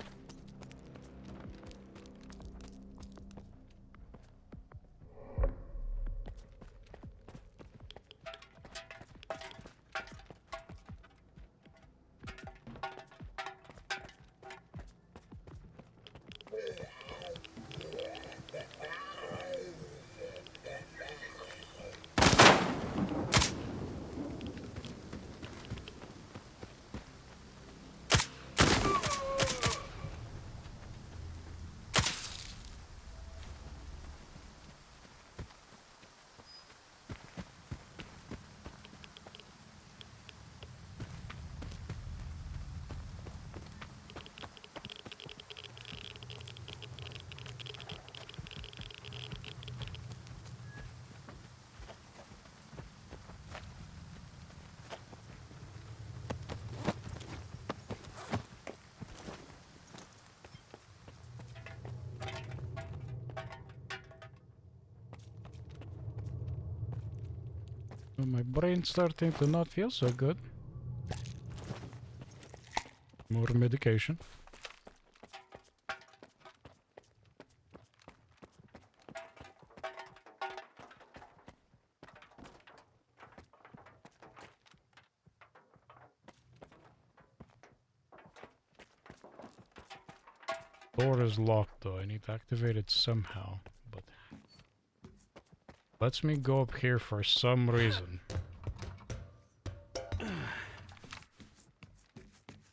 My brain's starting to not feel so good. More medication. Door is locked though, I need to activate it somehow, but lets me go up here for some reason.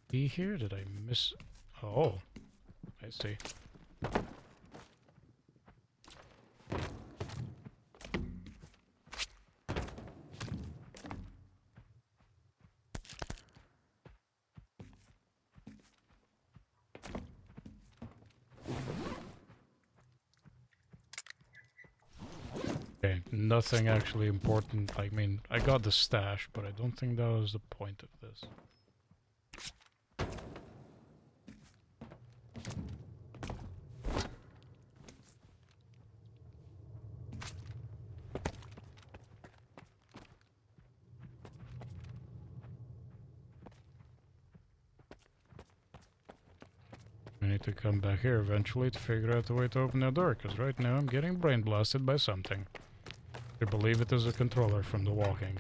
Be here? Did I miss? Oh, I see. Okay, nothing actually important. I mean, I got the stash, but I don't think that was the point of this. I need to come back here eventually to figure out a way to open that door, because right now I'm getting brain blasted by something. I believe it is a controller from the walking.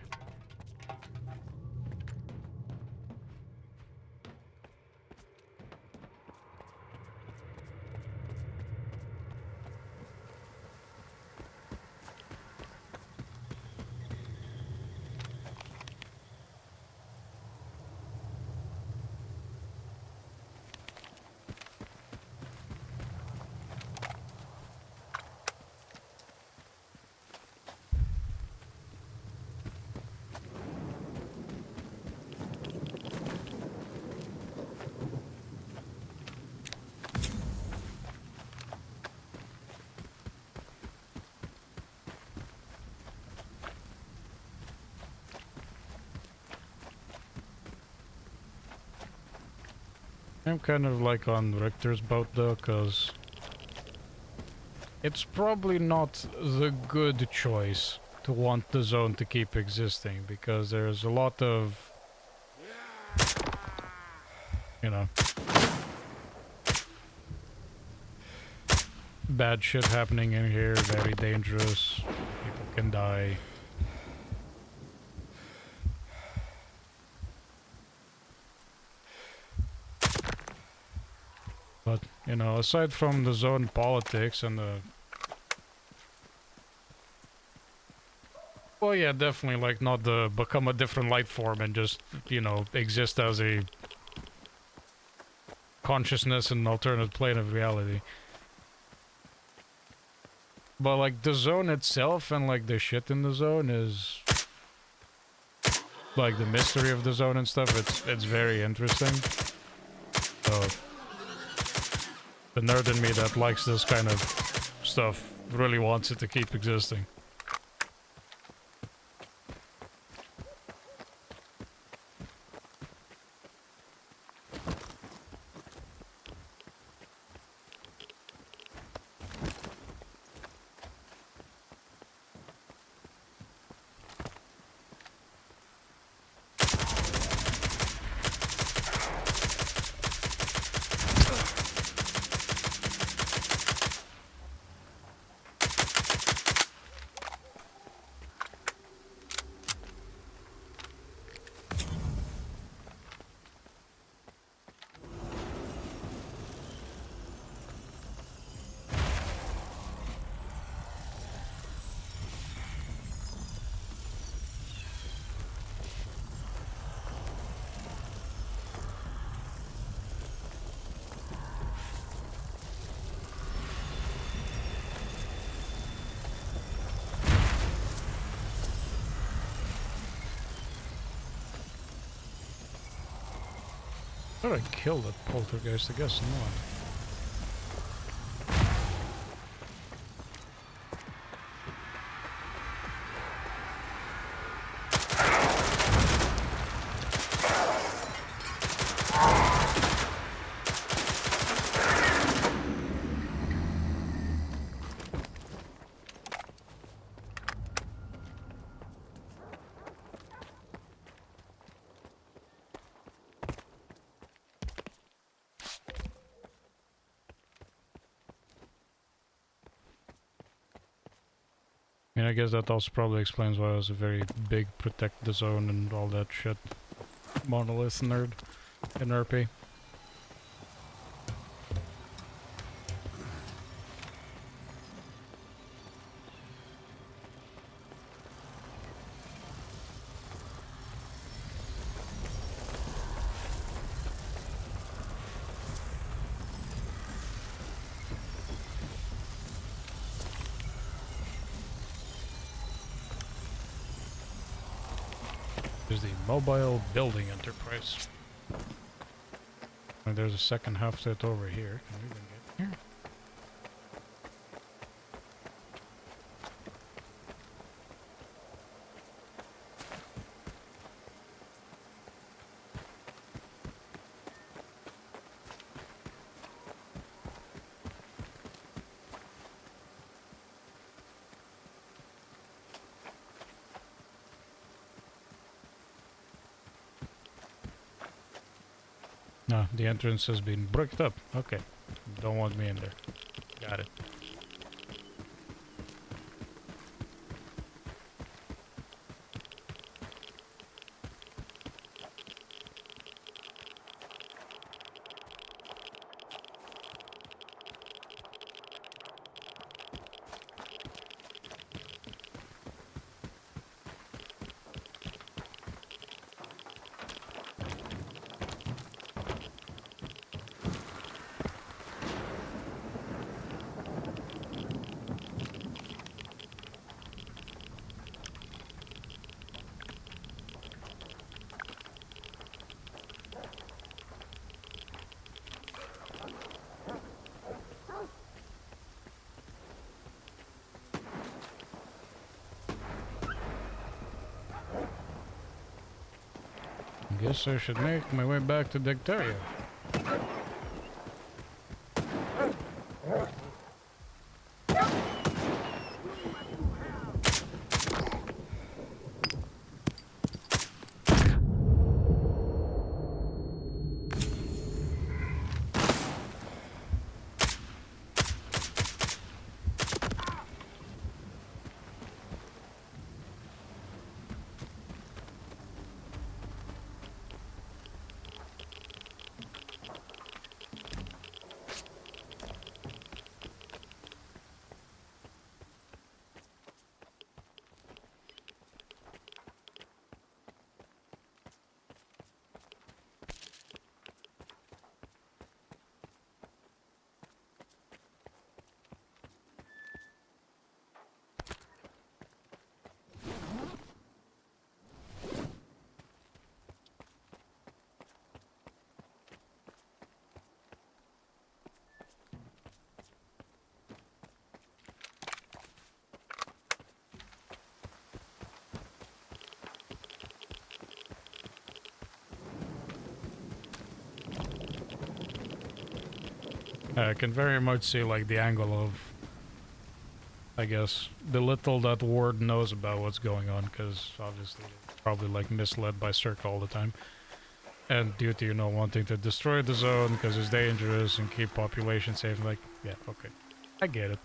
I'm kind of like on Richter's boat though, because it's probably not the good choice to want the zone to keep existing, because there's a lot of, you know, bad shit happening in here, very dangerous, people can die. But, you know, aside from the zone politics and the... Well, yeah, definitely, like, not the become a different life form and just, you know, exist as a consciousness in an alternate plane of reality. But, like, the zone itself and, like, the shit in the zone is... Like, the mystery of the zone and stuff, it's very interesting. So... The nerd in me that likes this kind of stuff really wants it to keep existing. How did I kill that poltergeist? I guess not. I mean, I guess that also probably explains why I was a very big protect the zone and all that shit monolith nerd in RP. There's the mobile building enterprise. And there's a second half to it over here. Can we even get here? No, the entrance has been bricked up. Okay. Don't want me in there. Got it. Guess I should make my way back to Dicteria. I can very much see like the angle of, I guess, the little that Ward knows about what's going on, because obviously they're probably like misled by S.T.A.L.K.E.R all the time. And due to, you know, wanting to destroy the zone because it's dangerous and keep population safe, like, yeah, okay. I get it.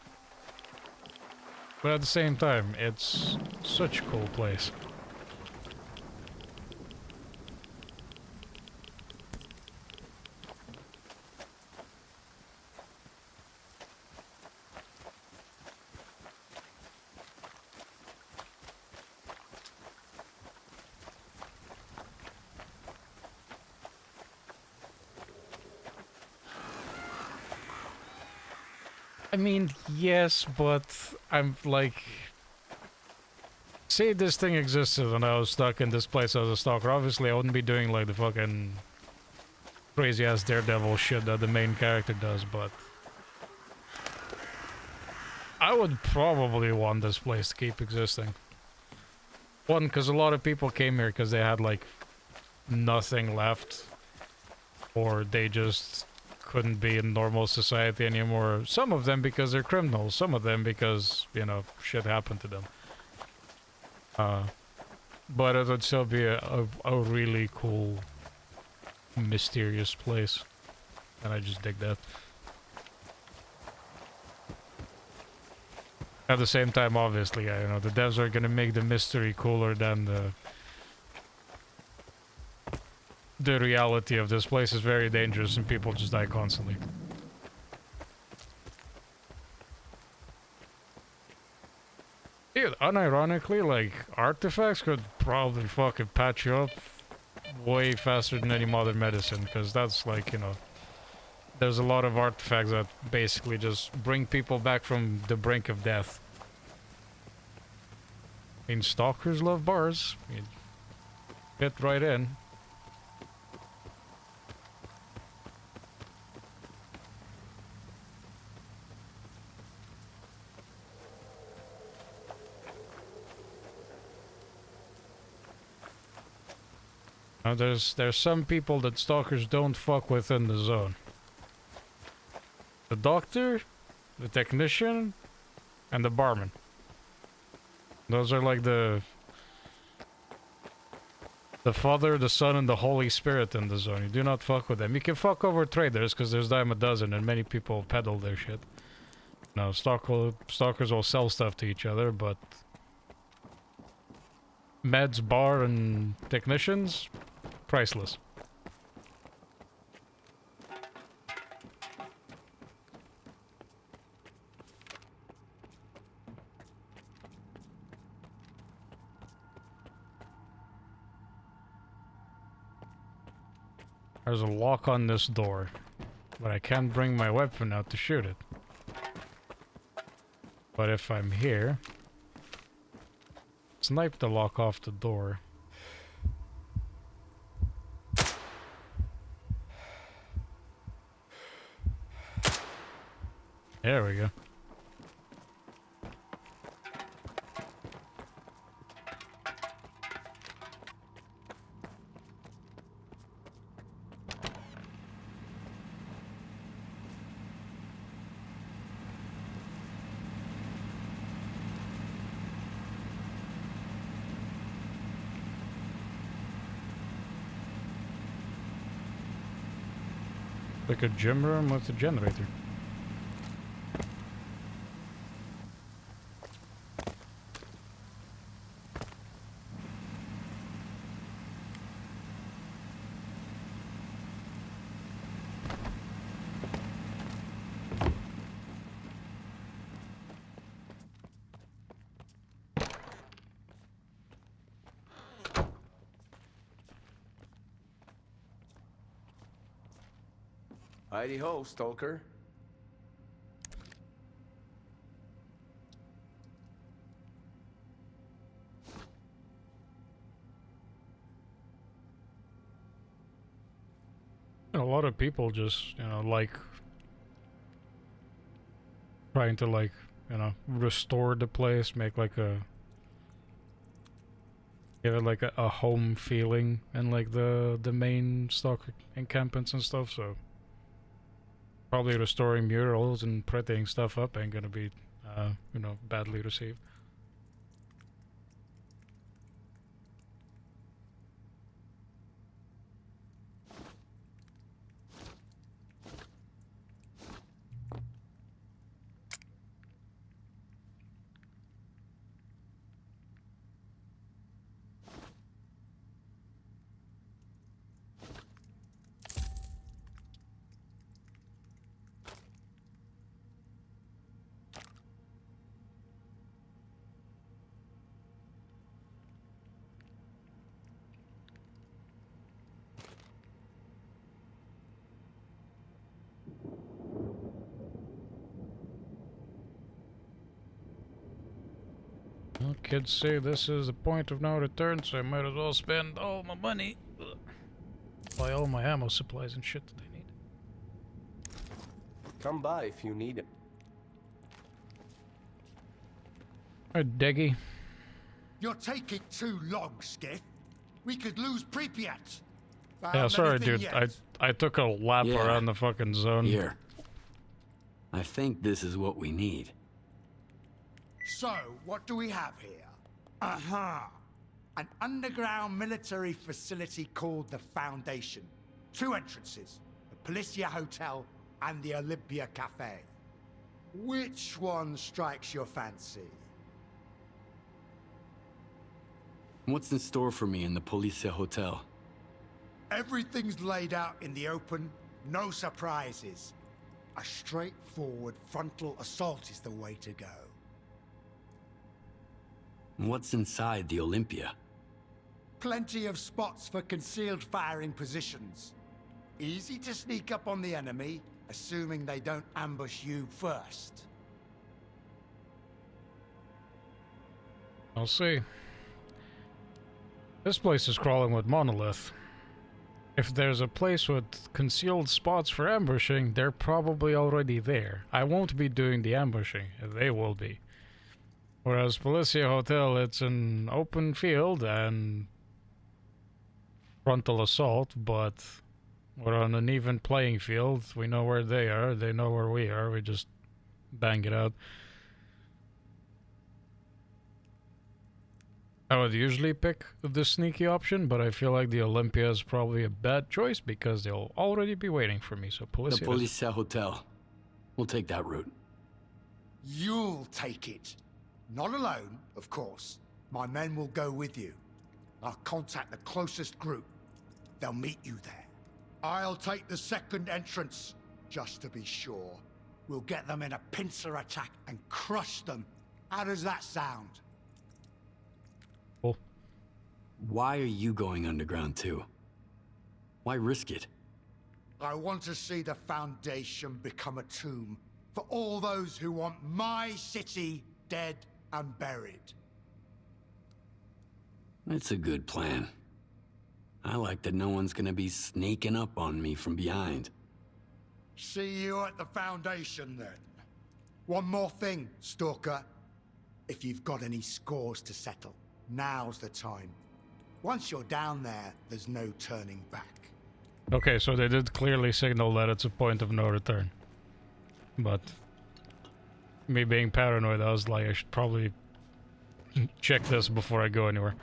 But at the same time, it's such a cool place. I mean, yes, but I'm like... Say this thing existed and I was stuck in this place as a stalker. Obviously, I wouldn't be doing like the fucking crazy-ass daredevil shit that the main character does, but... I would probably want this place to keep existing. One, because a lot of people came here because they had like nothing left. Or they just couldn't be in normal society anymore. Some of them because they're criminals, some of them because, you know, shit happened to them. But it would still be a really cool, mysterious place. And I just dig that. At the same time, obviously, you know, the devs are gonna make the mystery cooler than the reality of this place is very dangerous and people just die constantly. Dude, unironically, like, artifacts could probably fucking patch you up way faster than any modern medicine, because that's like, you know, there's a lot of artifacts that basically just bring people back from the brink of death. I mean, stalkers love bars. You fit right in. Now there's some people that stalkers don't fuck with in the zone. The doctor, the technician, and the barman. Those are like the Father, the Son, and the Holy Spirit in the zone. You do not fuck with them. You can fuck over traders because there's dime a dozen and many people peddle their shit. Now, stalkers will sell stuff to each other, but meds, bar, and technicians, priceless. There's a lock on this door, but I can't bring my weapon out to shoot it. But if I'm here, snipe the lock off the door. There we go. Like a gym room with a generator. Heidi ho, Stalker. A lot of people just, you know, like trying to, like, you know, restore the place, make like a, give it like a home feeling and like the main stock encampments and stuff, so Probably restoring murals and prettying stuff up ain't gonna be, you know, badly received. Well, kids say this is the point of no return, so I might as well spend all my money. Buy all my ammo supplies and shit that I need. Come by if you need it. Alright, Deggy. You're taking too long, Skiff. We could lose Pripyat. Yeah, sorry, dude. I took a lap around the fucking zone. Here. I think this is what we need. So, what do we have here? An underground military facility called the Foundation. 2 entrances, the Policia Hotel and the Olympia Cafe. Which one strikes your fancy? What's in store for me in the Policia Hotel? Everything's laid out in the open, no surprises. A straightforward frontal assault is the way to go. What's inside the Olympia? Plenty of spots for concealed firing positions. Easy to sneak up on the enemy, assuming they don't ambush you first. I'll see. This place is crawling with monolith. If there's a place with concealed spots for ambushing, they're probably already there. I won't be doing the ambushing. They will be. Whereas Policia Hotel, it's an open field and frontal assault, but we're on an even playing field. We know where they are. They know where we are. We just bang it out. I would usually pick the sneaky option, but I feel like the Olympia is probably a bad choice because they'll already be waiting for me. So Policia. The Policia Hotel. We'll take that route. You'll take it. Not alone, of course. My men will go with you. I'll contact the closest group. They'll meet you there. I'll take the second entrance, just to be sure. We'll get them in a pincer attack and crush them. How does that sound? Cool. Why are you going underground too? Why risk it? I want to see the Foundation become a tomb for all those who want my city dead and buried. That's a good plan. I like that no one's gonna be sneaking up on me from behind. See you at the Foundation, then. One more thing, Stalker. If you've got any scores to settle, now's the time. Once you're down there, there's no turning back. Okay, so they did clearly signal that it's a point of no return. But me being paranoid, I was like, I should probably check this before I go anywhere.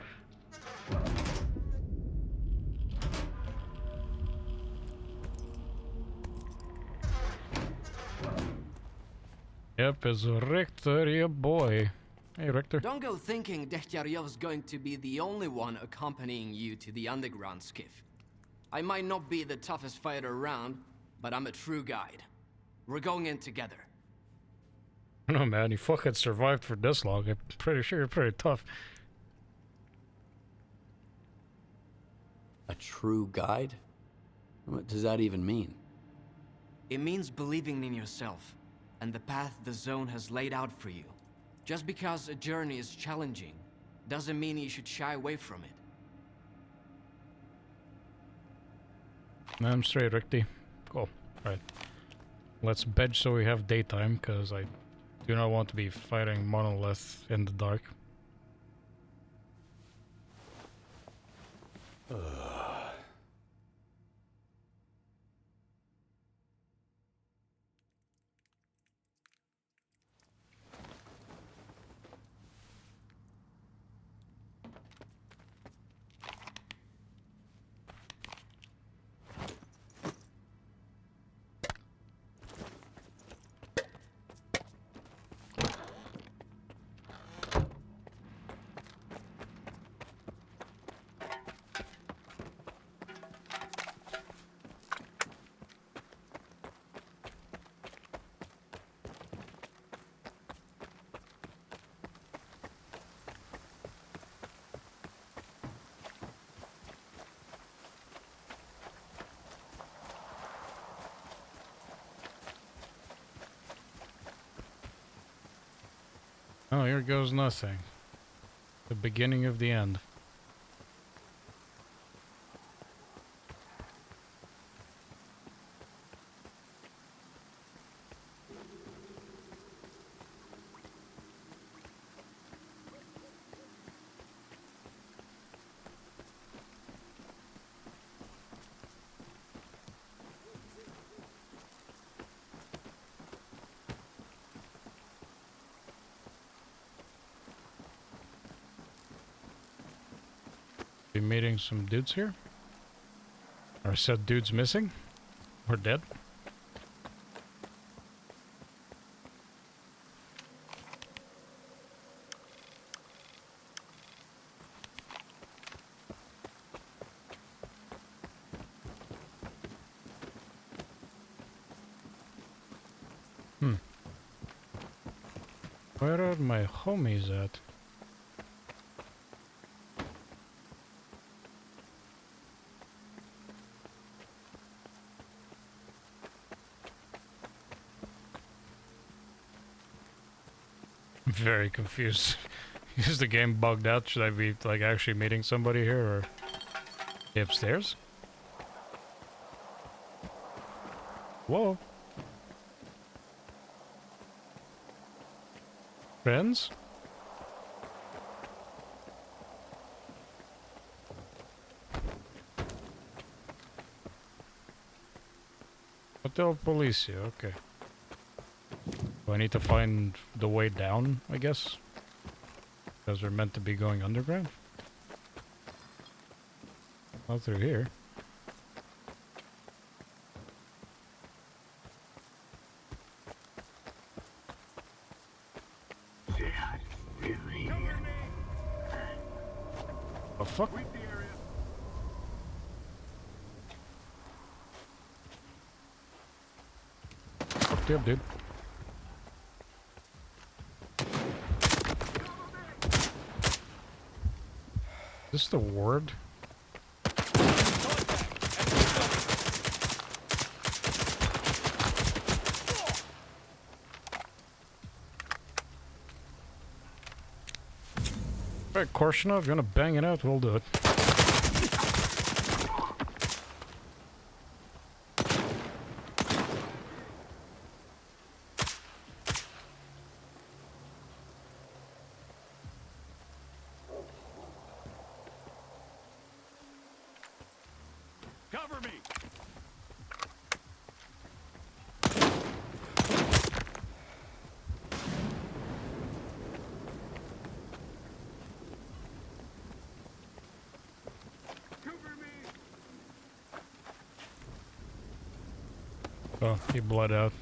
Yep, it's Richter, your boy. Hey, Richter. Don't go thinking Dechtyarev's going to be the only one accompanying you to the underground, Skiff. I might not be the toughest fighter around, but I'm a true guide. We're going in together. I don't know, man. You fucking survived for this long. I'm pretty sure you're pretty tough. A true guide? What does that even mean? It means believing in yourself, and the path the zone has laid out for you. Just because a journey is challenging, doesn't mean you should shy away from it. I'm straight, Ricky. Cool. Alright. Let's bed so we have daytime, because I do not want to be fighting monolith in the dark. Oh, here goes nothing. The beginning of the end. Be meeting some dudes here? Or said dudes missing? Or dead? Where are my homies at? I'm very confused. Is the game bugged out? Should I be like actually meeting somebody here or upstairs? Whoa. Friends? Hotel Policia, okay. Do I need to find the way down, I guess? Because we're meant to be going underground? Not through here. The fuck? Fucked you up, dude. Is this the ward? Alright, Korshunov, if you wanna bang it out, we'll do it. Cover me! Oh, he bled out.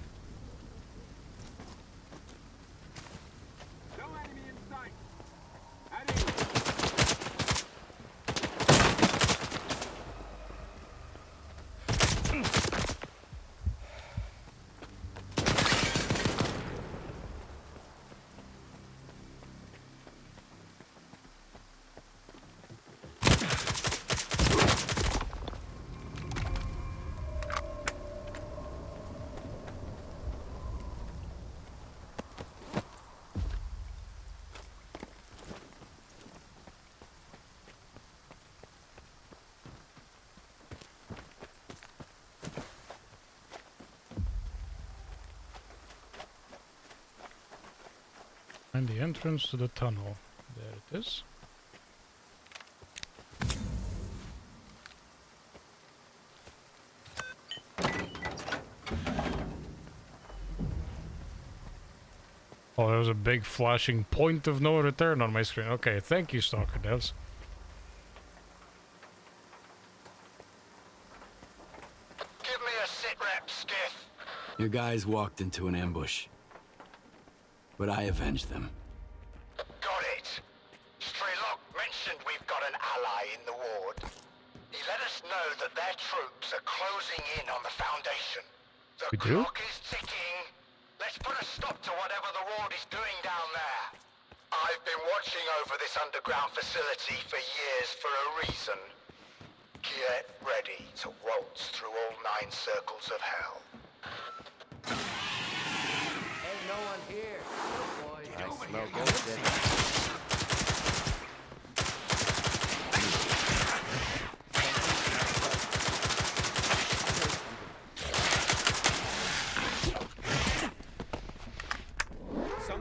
No enemy in sight. Heading. Find the entrance to the tunnel. There it is. Oh, there was a big flashing point of no return on my screen. Okay, thank you, Stalker devs. Give me a sit rep, Skiff. Your guys walked into an ambush, but I avenged them. Got it. Strelok mentioned we've got an ally in the ward. He let us know that their troops are closing in on the Foundation. The We do? clock is ticking. Let's put a stop to whatever the ward is doing down there. I've been watching over this underground facility for years for a reason. Get ready to waltz through all 9 circles of hell. Ain't no one here, boy. No bullshit.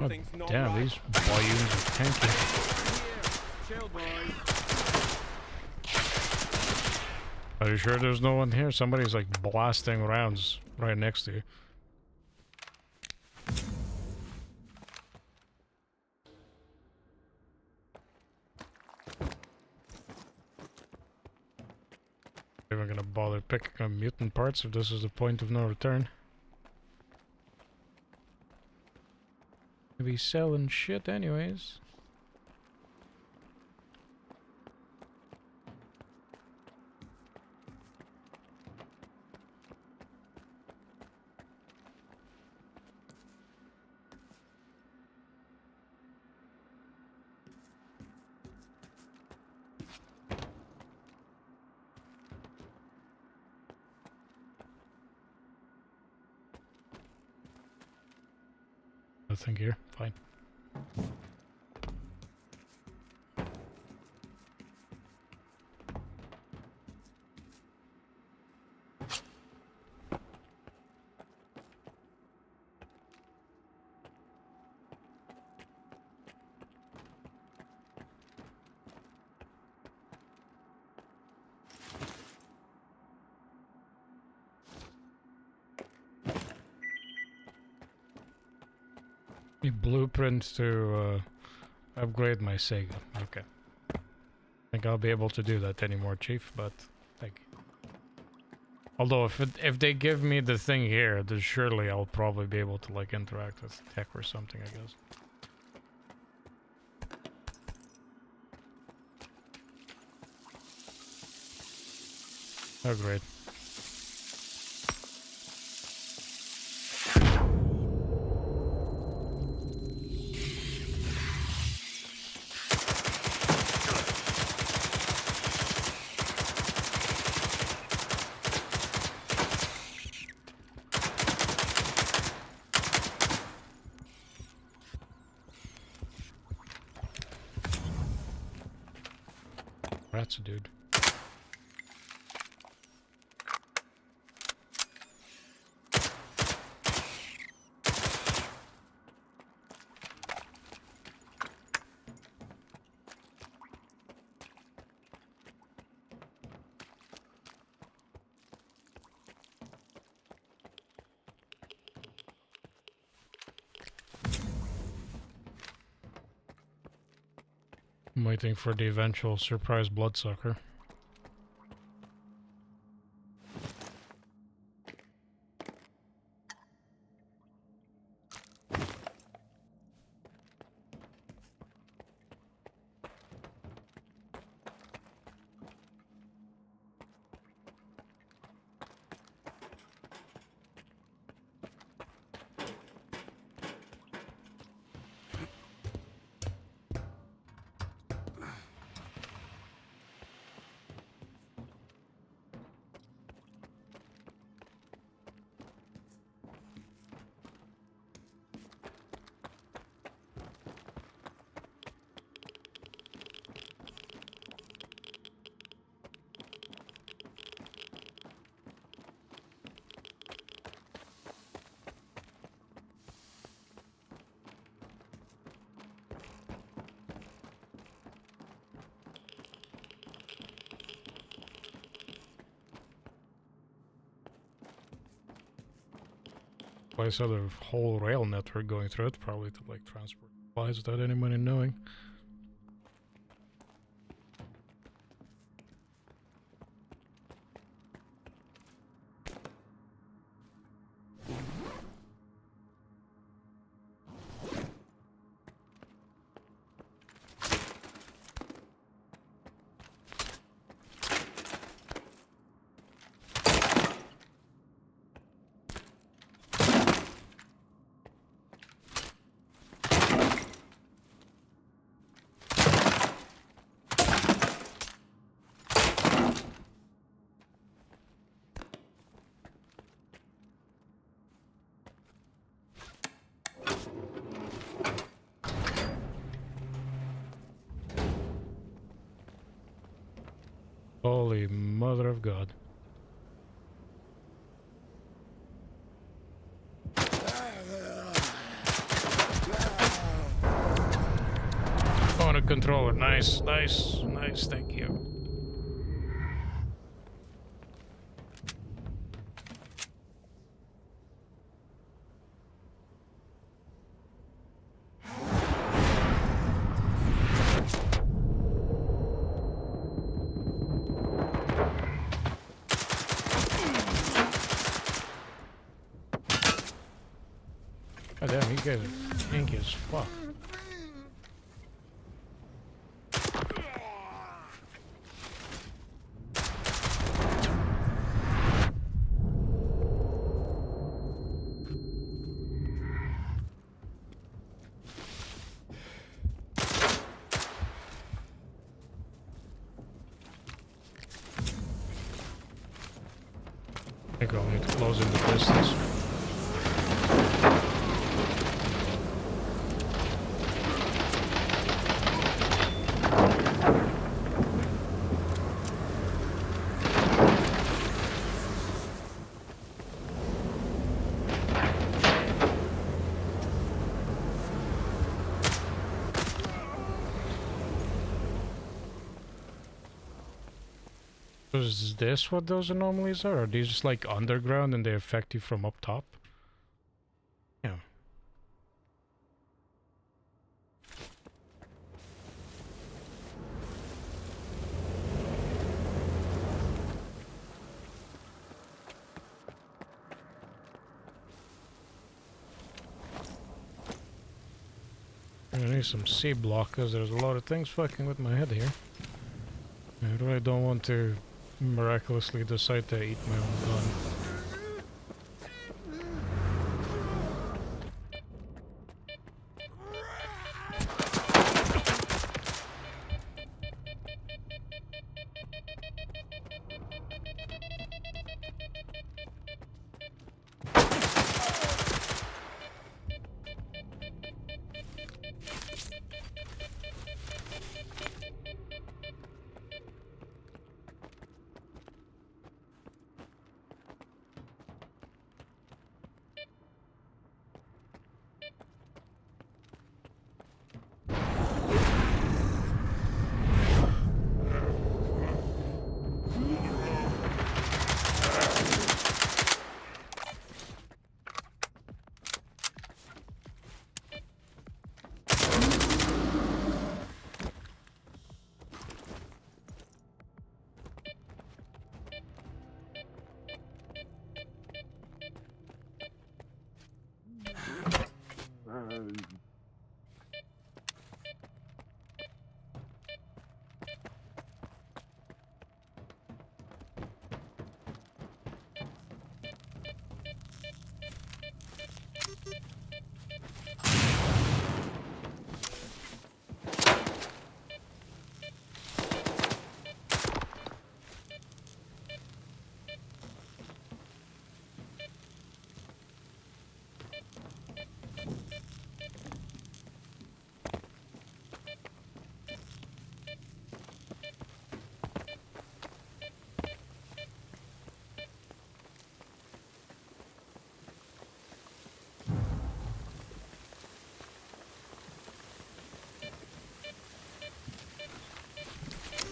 Oh, damn, these volumes are tanky. Chill, boys. Are you sure there's no one here? Somebody's like blasting rounds right next to you. Even gonna bother picking up mutant parts if this is the point of no return. Be selling shit anyways. Nothing here. Fine. Blueprint to upgrade my Sega. Okay. I think I'll be able to do that anymore, Chief, but thank you. Although if they give me the thing here, then surely I'll probably be able to like interact with tech or something, I guess. Oh great. That's a dude. I'm waiting for the eventual surprise bloodsucker. Place had a whole rail network going through it, probably to like transport supplies without anybody knowing. Holy mother of God. On a controller. Nice, nice, nice, thank you. God damn, you guys are tanky as fuck. I think I'll need to close in the distance. Is this what those anomalies are? Are these just like underground and they affect you from up top? Yeah. I need some C blockers. There's a lot of things fucking with my head here. I really don't want to miraculously decide to eat my own gun.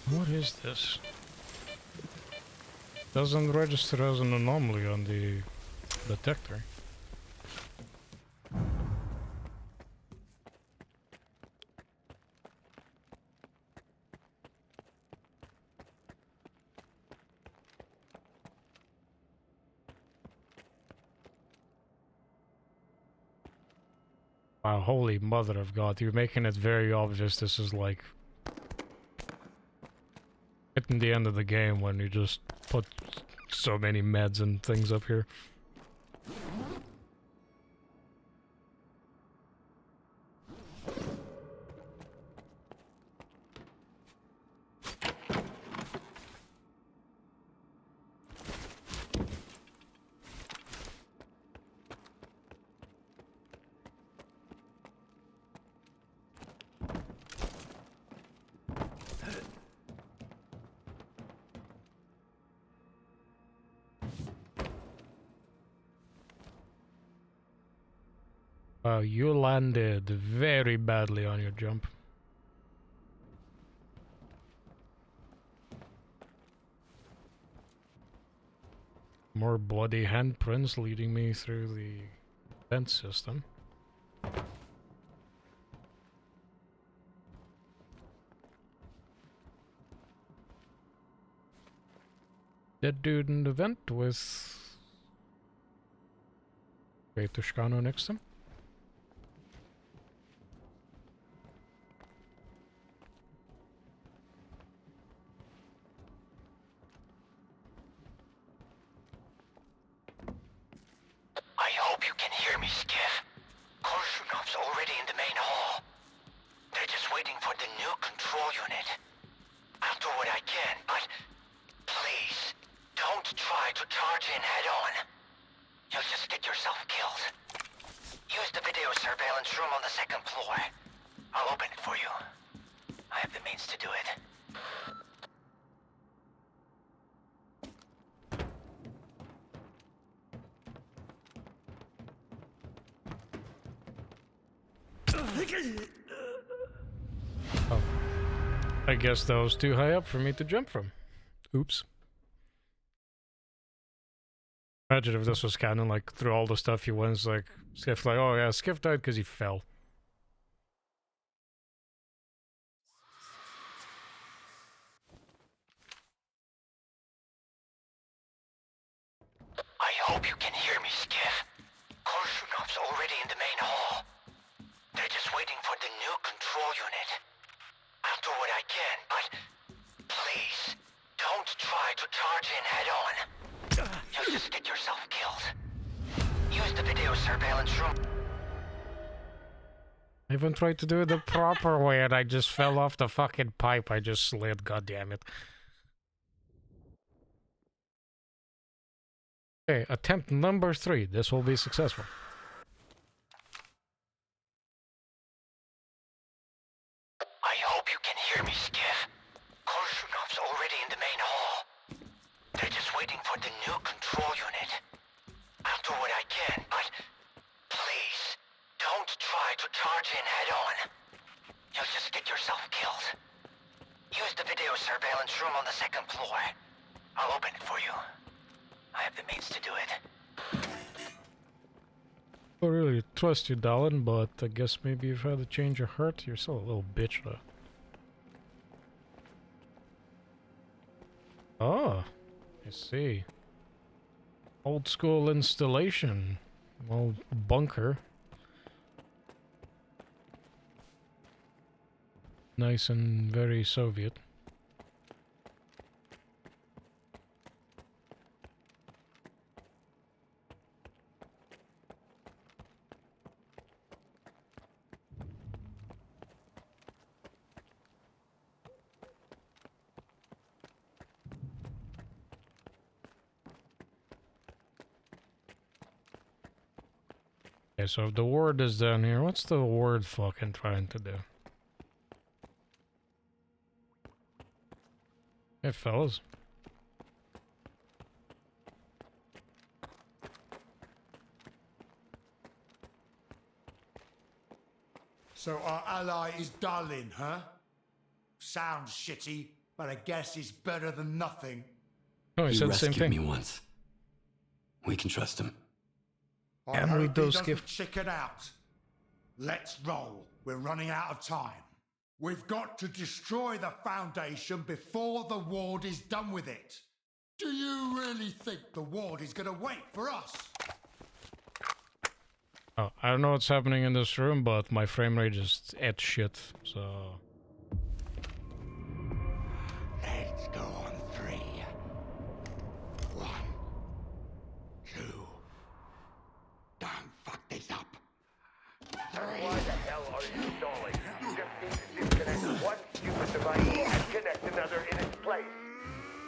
What is this? Doesn't register as an anomaly on the detector. Wow, holy mother of God, you're making it very obvious this is like hitting the end of the game when you just put so many meds and things up here. Wow, you landed very badly on your jump. More bloody handprints leading me through the vent system. Dead dude in the vent with Toscano next to him. I hope you can hear me, Skiff. Korsunov's already in the main hall. They're just waiting for the new control unit. I'll do what I can, but please, don't try to charge in head-on. You'll just get yourself killed. Use the video surveillance room on the second floor. I'll open it for you. I have the means to do it. Oh. I guess that was too high up for me to jump from. Oops. Imagine if this was canon, like, through all the stuff he wins, like, Skiff, like, oh yeah, Skiff died because he fell. I hope you can hear me, Skiff. Korsunov's already in the main hall. They're just waiting for the new control unit. I'll do what I can, but please, don't try to charge in head-on. You'll just get yourself killed. Use the video surveillance room. I even tried to do it the proper way and I just fell off the fucking pipe I just slid, goddammit. Okay, attempt number 3. This will be successful. I hope you can hear me, Skiff. Korsunov's already in the main hall. They're just waiting for the new control unit. I'll do what I can, but please, don't try to charge in head-on. You'll just get yourself killed. Use the video surveillance room on the second floor. I'll open it for you. I have the means to do it. I don't really trust you, Dallin, but I guess maybe you've had a change of heart. You're still a little bitch, though. Oh, I see. Old school installation. Well, bunker. Nice and very Soviet. Okay, so if the ward is down here, what's the ward fucking trying to do? Hey, fellas. So our ally is Darlin, huh? Sounds shitty, but I guess it's better than nothing. Oh, he said the same rescued thing. me once. We can trust him. I And we hope do, he doesn't Skiff. chicken out. Let's roll. We're running out of time. We've got to destroy the Foundation before the Ward is done with it. Do you really think the Ward is gonna wait for us? Oh, I don't know what's happening in this room, but my frame rate is at shit, so... Let's go on 3. 1, 2. Don't fuck this up. 3. Why the hell are you stalling? You just need to disconnect one stupid device and connect another in its place.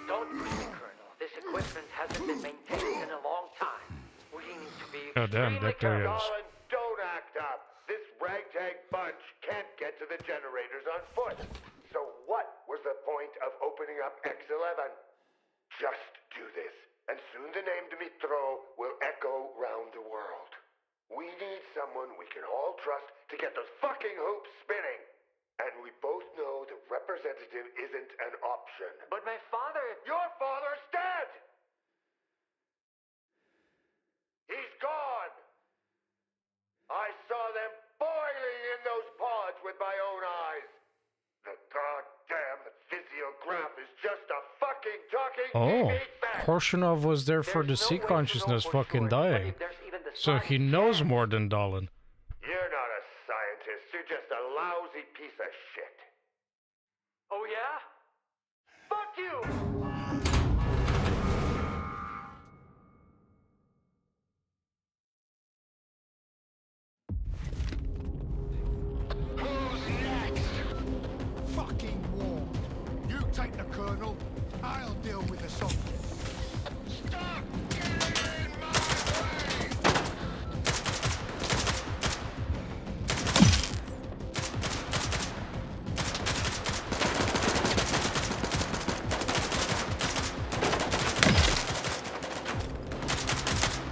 Don't worry, Colonel. This equipment hasn't been maintained in a long time. We need to be Oh damn, extremely there he is. Darling, don't act up. This ragtag bunch can't get to the generators on foot. So what was the point of opening up X11? Just do this, and soon the name Dmitro will echo round the world. We need someone we can all trust to get those fucking hoops spinning. And we both know the representative isn't an option. But my father... Your father's dead! He's gone! I saw them boiling in those pods with my own eyes. The goddamn physiograph is just a fucking talking TV fact. Korshunov was there for the sea consciousness fucking dying. So he knows more than Dahlin. You're not a scientist, you're just a lousy piece of shit. Oh yeah? Fuck you! Fucking war. You take the colonel, I'll deal with the soldiers. Stop getting in my way!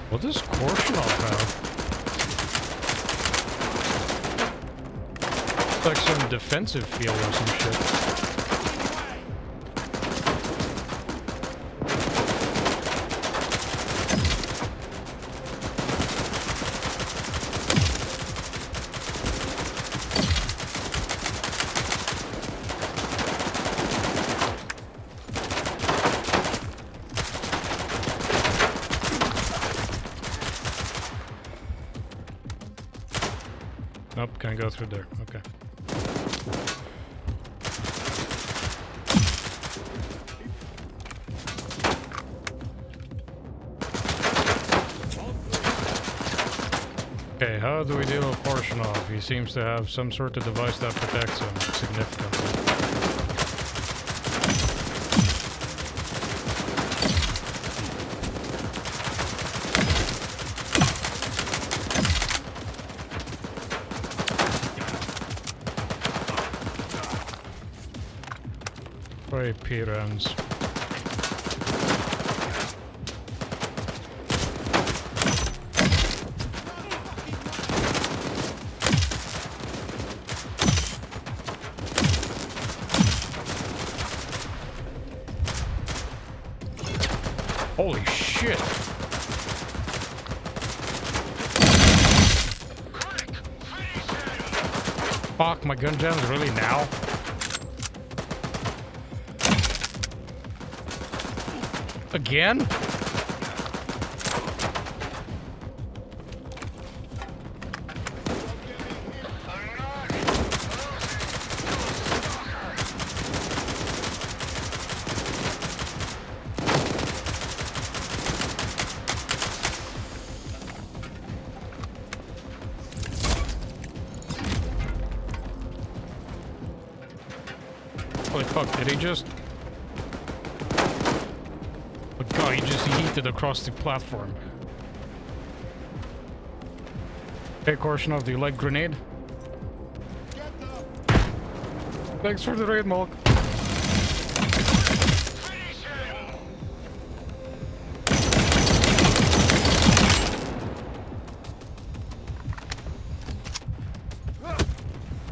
What does Korshunov have? It's like some defensive field or some shit. Nope, can't go through there. Okay. Okay, how do we deal with Korshunov? He seems to have some sort of device that protects him significantly. P-rounds. Holy shit! Fuck, my gun jam's really now? Again? Holy fuck, did he just... Oh, he just yeeted across the platform. Hey, Korshunov, do you like grenade? Thanks for the raid, Mulk.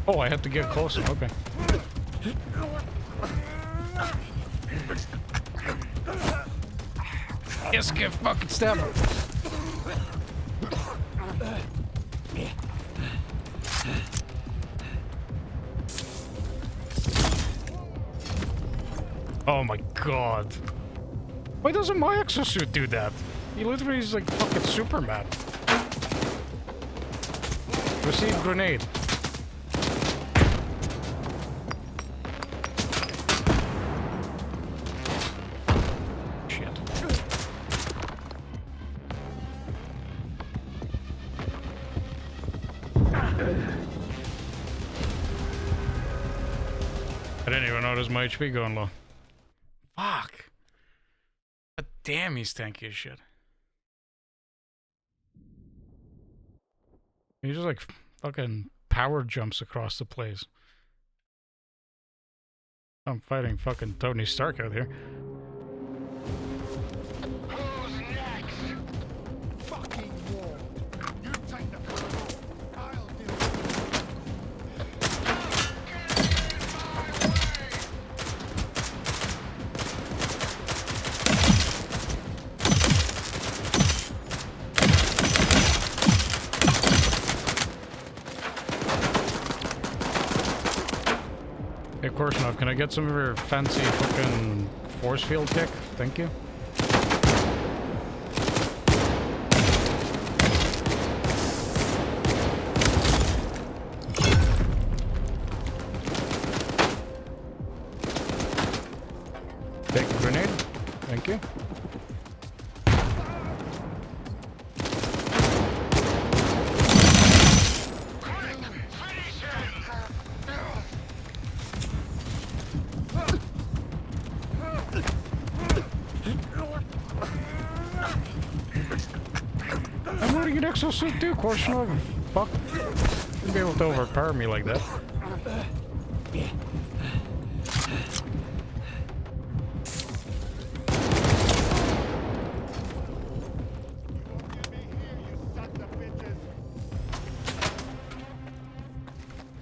Oh, I have to get closer, okay. Yes, get fucking stabbed. Oh my god. Why doesn't my exosuit do that? He literally is like fucking Superman. Receive grenade. I didn't even notice my HP going low. Fuck. But damn, he's tanky as shit. He just like fucking power jumps across the place. I'm fighting fucking Tony Stark out here. Who's next? Fucking war. You take the Hey, Korshunov, can I get some of your fancy fucking force field kick? Thank you. Take a grenade. Thank you. I'm wearing an exosuit too, Korshunov. Fuck. You'll be able to overpower me like that.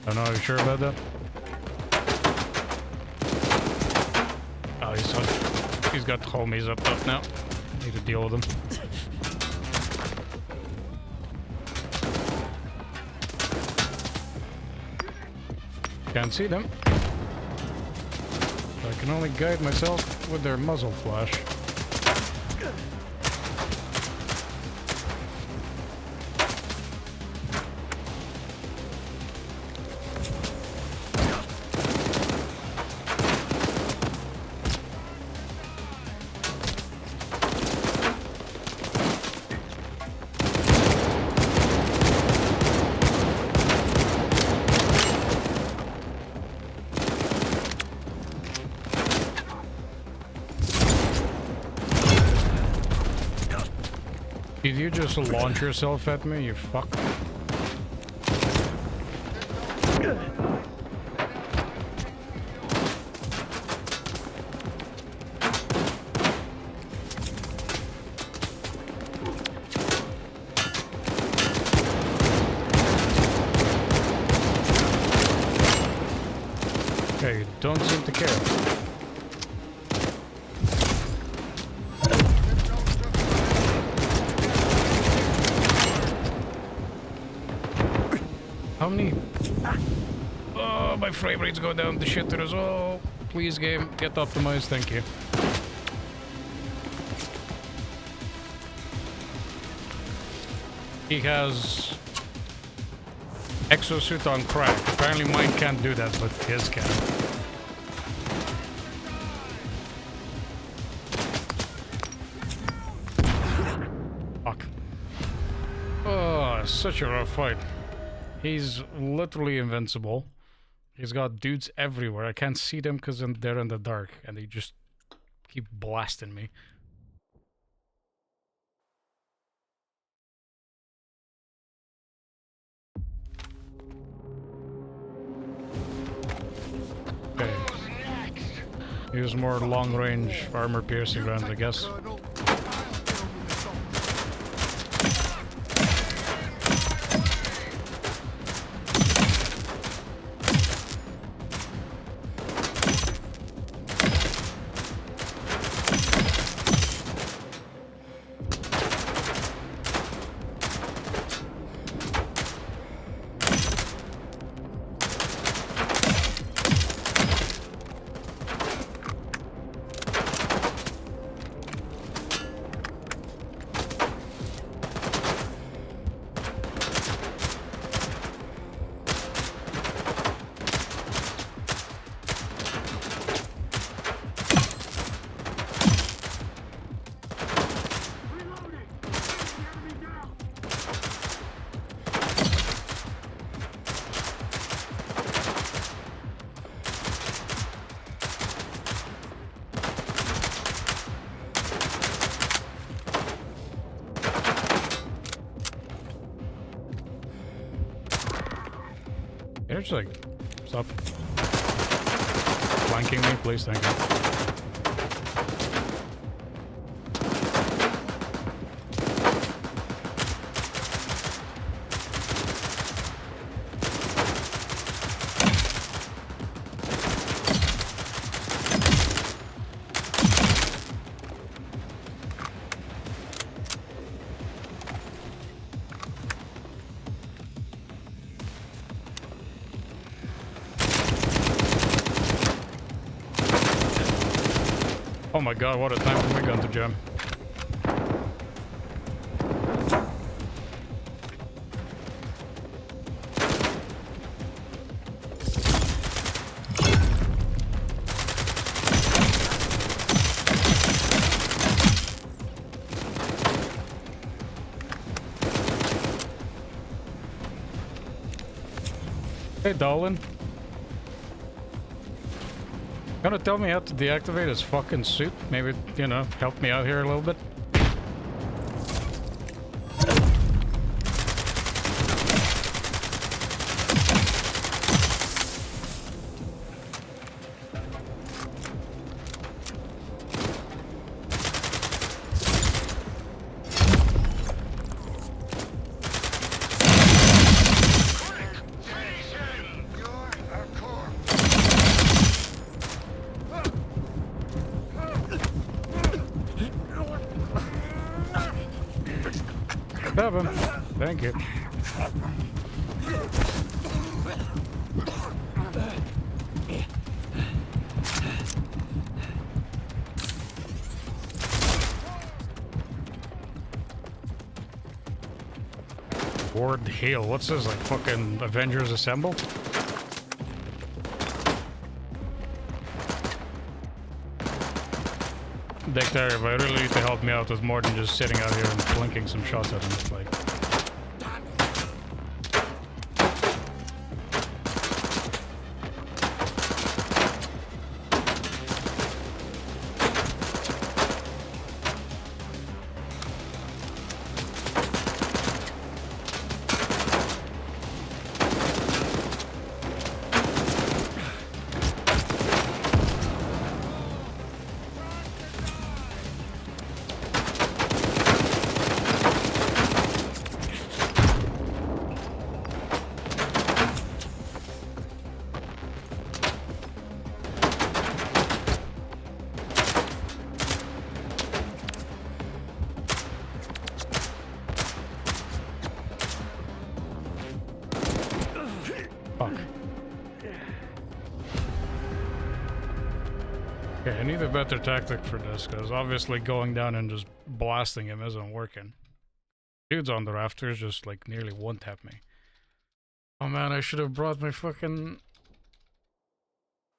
I don't know, are you sure about that? Oh, he's got homies up top now. Need to deal with them. Can't see them. I can only guide myself with their muzzle flash. Did you just launch yourself at me, you fuck? Okay, you don't seem to care. How many? Oh, my frame rate's going down the shitter as well. Please, game, get optimized, thank you. He has exosuit on crack. Apparently mine can't do that, but his can. Fuck. Oh, such a rough fight. He's literally invincible. He's got dudes everywhere. I can't see them because they're in the dark and they just keep blasting me. Okay. Use more long-range armor-piercing rounds, I guess. Can you just like stop flanking me, please? Thank you. my god, what a time for my gun to jam. Hey, Dolan. Gonna tell me how to deactivate his fucking suit? Maybe, you know, help me out here a little bit? Have him. Thank you. Ward Hail. What's this, like fucking Avengers Assemble? Dexter, if I really need to help me out with more than just sitting out here and blinking some shots at him, like... Okay, I need a better tactic for this, because obviously going down and just blasting him isn't working. Dude's on the rafters just like nearly one-tap me. Oh man, I should have brought my fucking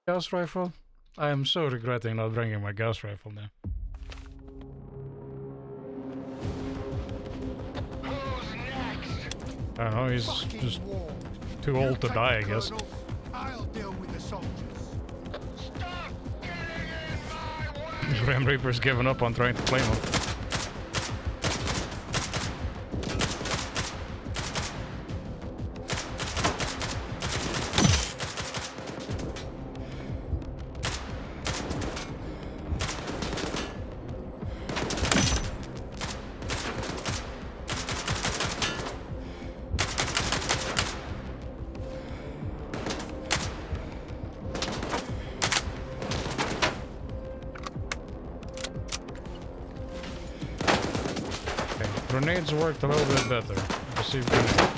Gauss rifle. I am so regretting not bringing my Gauss rifle now. I don't know, he's just too old to die, I guess. I'll deal with the soldiers. Grim Reaper's given up on trying to claim him. Grenades worked a little bit better. Receive grenade.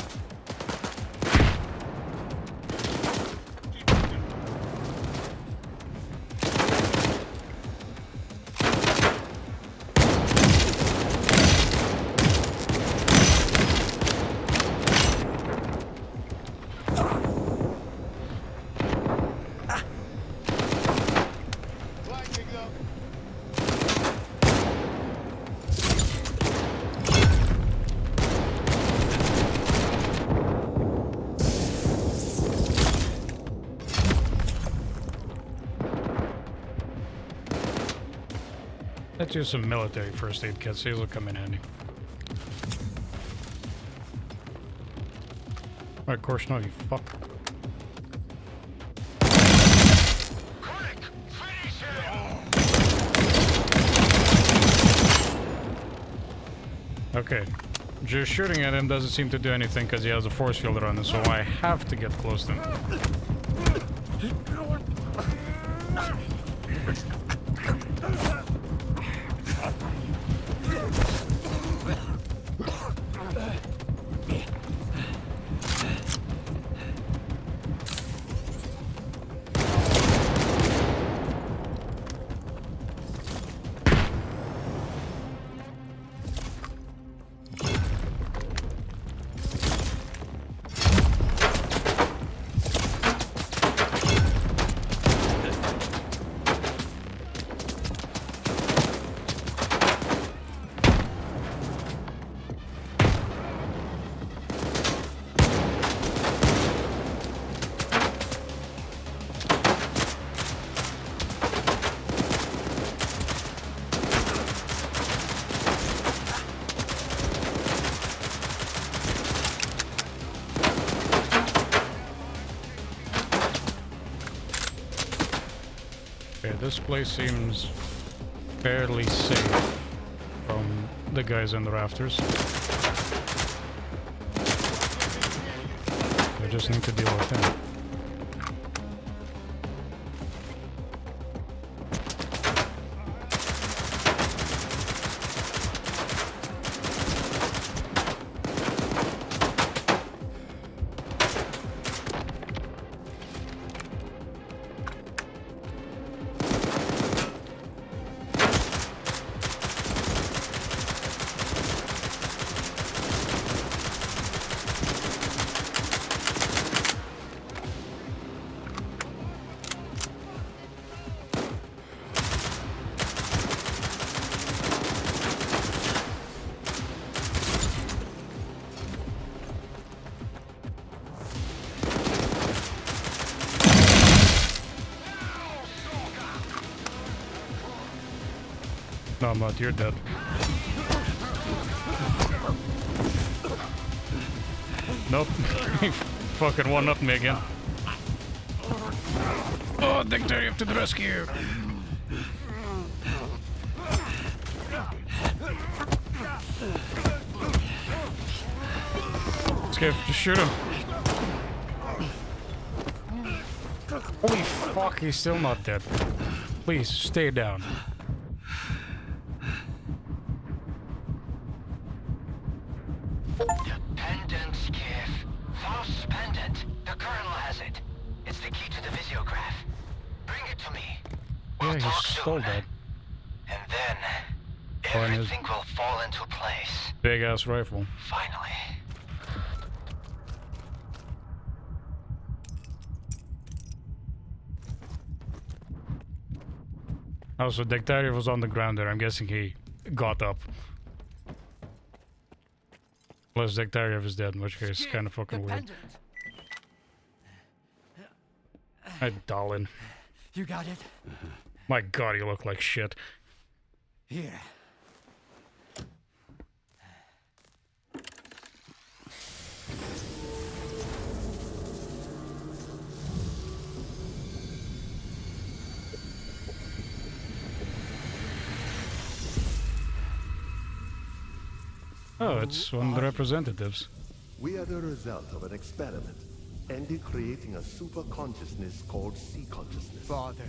Let's use some military first aid kits. These will come in handy. Alright, course no, you fuck. Okay. Just shooting at him doesn't seem to do anything because he has a force field around him, so I have to get close to him. Okay, this place seems fairly safe from the guys in the rafters. I just need to deal with him. No, Matt, you're dead. Nope. He fucking one-upped me again. Oh, Dictator to the rescue! Skip, just shoot him. Holy fuck, he's still not dead. Please, stay down. Pendant, Skiff. False pendant. The Colonel has it. It's the key to the visiograph. Bring it to me. Yeah, he stole that. And then, everything will fall into place. Big ass rifle. Finally. Oh, so Dictator was on the ground there. I'm guessing he got up. Unless Dictator is dead, in which case it's kind of fucking weird. Hey, darling. You got it? My god, you look like shit. Here. Oh, it's one of the representatives. We are the result of an experiment, ended creating a super consciousness called sea consciousness. Father.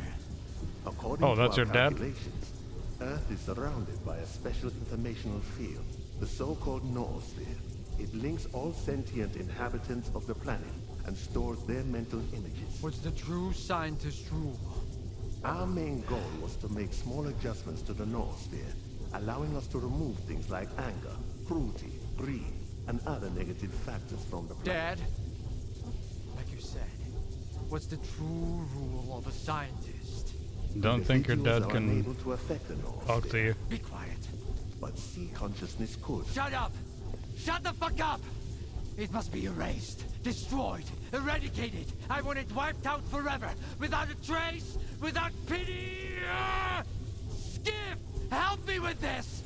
According that's to your our dad? calculations, Earth is surrounded by a special informational field, the so-called noosphere. It links all sentient inhabitants of the planet and stores their mental images. What's the true scientist rule? Our main goal was to make small adjustments to the noosphere, allowing us to remove things like anger, cruelty, greed, and other negative factors from the planet. Dad, like you said, what's the true rule of a scientist? Don't think your dad can unable to affect the talk to you. Be quiet. But sea consciousness could. Shut up! Shut the fuck up! It must be erased, destroyed, eradicated. I want it wiped out forever, without a trace, without pity! Skip! Help me with this!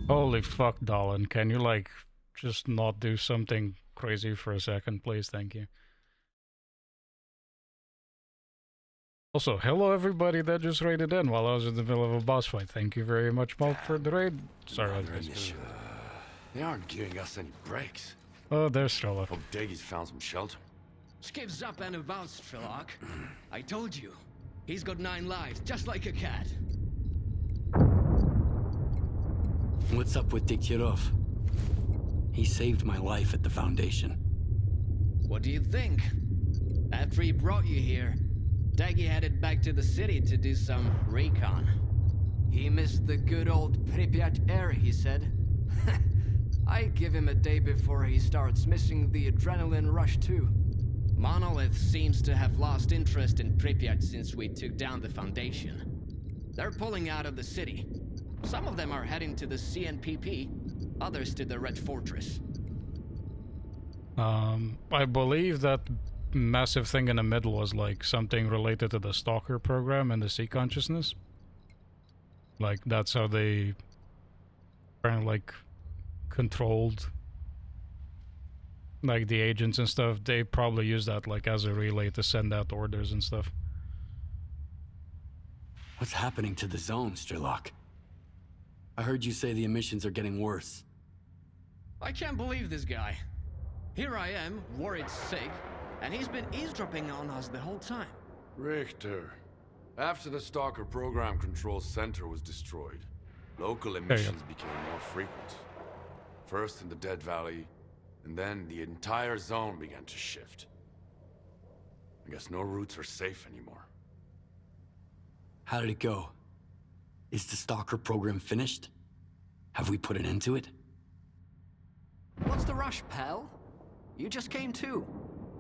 Holy fuck, Dolan. Can you, like, just not do something crazy for a second, please? Thank you. Also, hello everybody that just raided in while I was in the middle of a boss fight. Thank you very much, Malk, for the raid. Sorry, I was They aren't giving us any breaks. Oh, there's Strela. Hope Daggy's found some shelter. Skip's up and about, S.T.A.L.K.E.R. I told you. He's got 9 lives, just like a cat. What's up with Diktirov? He saved my life at the Foundation. What do you think? After he brought you here, Daggy headed back to the city to do some recon. He missed the good old Pripyat air, he said. I give him a day before he starts missing the adrenaline rush too. Monolith seems to have lost interest in Pripyat since we took down the Foundation. They're pulling out of the city. Some of them are heading to the CNPP, others to the Red Fortress. I believe that massive thing in the middle was like something related to the S.T.A.L.K.E.R program and the sea consciousness. Like that's how they kind of like controlled like the agents and stuff. They probably use that like as a relay to send out orders and stuff. What's happening to the zone, S.T.A.L.K.E.R? I heard you say the emissions are getting worse. I can't believe this guy. Here I am, worried sick, and he's been eavesdropping on us the whole time. Richter, after the S.T.A.L.K.E.R program control center was destroyed, local emissions became more frequent. First in the Dead Valley, and then the entire zone began to shift. I guess no routes are safe anymore. How did it go? Is the S.T.A.L.K.E.R program finished? Have we put an end to it? What's the rush, pal? You just came too.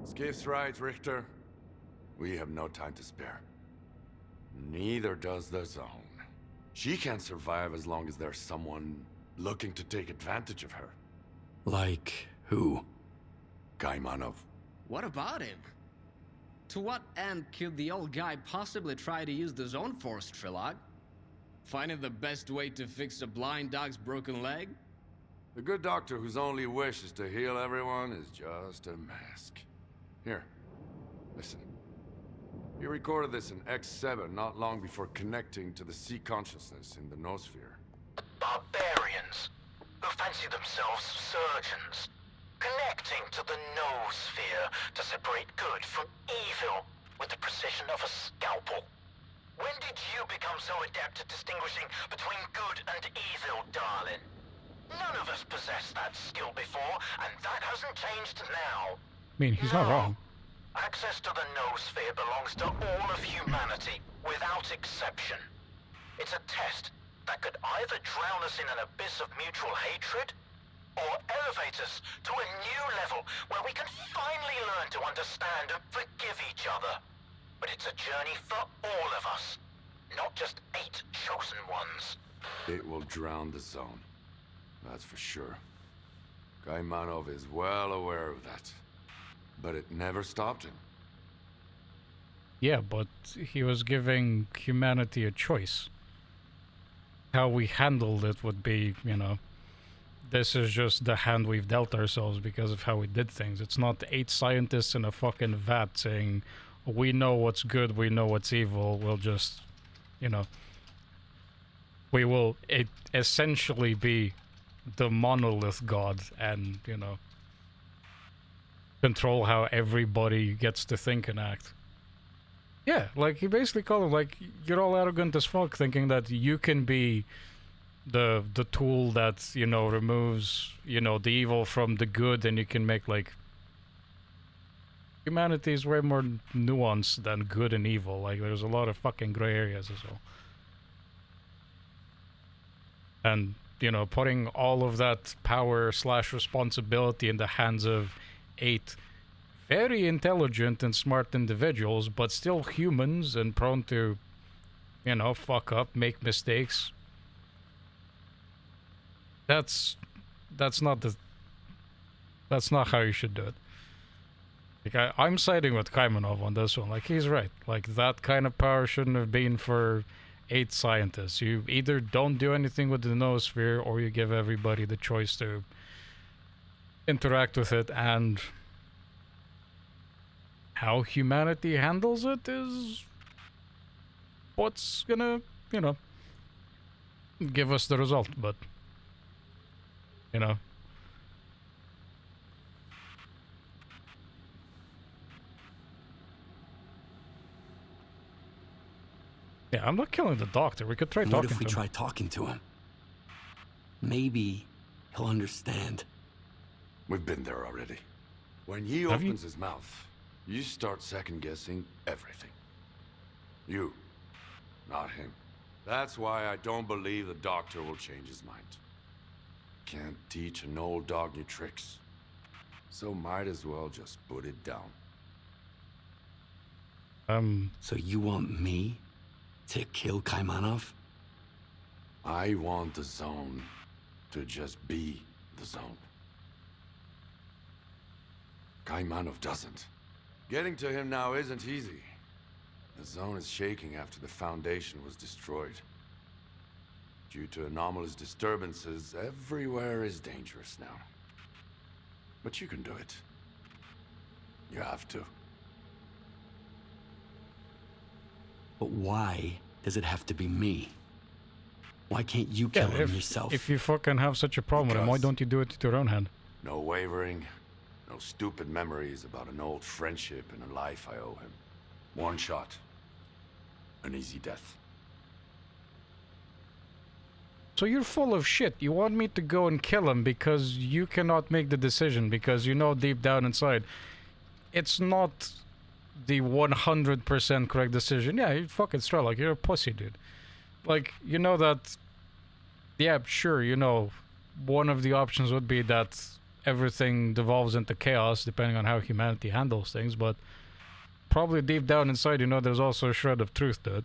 Skiff's right, Richter. We have no time to spare. Neither does the zone. She can't survive as long as there's someone looking to take advantage of her. Like who? Gaimanov. What about him? To what end could the old guy possibly try to use the zone force, S.T.A.L.K.E.R? Finding the best way to fix a blind dog's broken leg? The good doctor whose only wish is to heal everyone is just a mask. Here, listen. He recorded this in X7 not long before connecting to the sea consciousness in the noosphere. Barbarians who fancy themselves surgeons, connecting to the noosphere to separate good from evil with the precision of a scalpel. When did you become so adept at distinguishing between good and evil, darling? None of us possessed that skill before, and that hasn't changed now. I mean, he's not wrong. Access to the noosphere belongs to all of humanity, without exception. It's a test that could either drown us in an abyss of mutual hatred, or elevate us to a new level where we can finally learn to understand and forgive each other. But it's a journey for all of us, not just 8 chosen ones. It will drown the zone. That's for sure. Gaimanov is well aware of that. But it never stopped him. Yeah, but he was giving humanity a choice. How we handled it would be, you know, this is just the hand we've dealt ourselves because of how we did things. It's not 8 scientists in a fucking vat saying, we know what's good, we know what's evil, we'll just, you know, we will essentially be the monolith god and, you know, control how everybody gets to think and act. Yeah, like he basically called him like, you're all arrogant as fuck thinking that you can be the tool that, you know, removes, you know, the evil from the good, and you can make like humanity is way more nuanced than good and evil. Like there's a lot of fucking gray areas as well. And, you know, putting all of that power / responsibility in the hands of 8 very intelligent and smart individuals, but still humans and prone to, you know, fuck up, make mistakes. That's not how you should do it. Like I'm siding with Kaimanov on this one. Like he's right. Like that kind of power shouldn't have been for 8 scientists. You either don't do anything with the noosphere, or you give everybody the choice to interact with it, and how humanity handles it is what's gonna, you know, give us the result. But, you know, yeah, I'm not killing the doctor. We could try talking to him. What if we try talking to him? Maybe he'll understand. We've been there already. When he opens his mouth, you start second-guessing everything. You, not him. That's why I don't believe the doctor will change his mind. can't teach an old dog new tricks. So might as well just put it down. So you want me to kill Kaimanov? I want the zone to just be the zone. Kaimanov doesn't. Getting to him now isn't easy. The zone is shaking after the Foundation was destroyed. Due to anomalous disturbances, everywhere is dangerous now. But you can do it. You have to. But why does it have to be me? Why can't you kill him yourself? If you fucking have such a problem with him, why don't you do it with your own hand? No wavering, no stupid memories about an old friendship and a life I owe him. One shot. An easy death. So you're full of shit. You want me to go and kill him because you cannot make the decision, because you know deep down inside it's not the 100% correct decision. Yeah, you fucking Strelok, you're a pussy, dude. Like, you know that, yeah, sure, you know, one of the options would be that everything devolves into chaos depending on how humanity handles things, but probably deep down inside, you know, there's also a shred of truth, dude.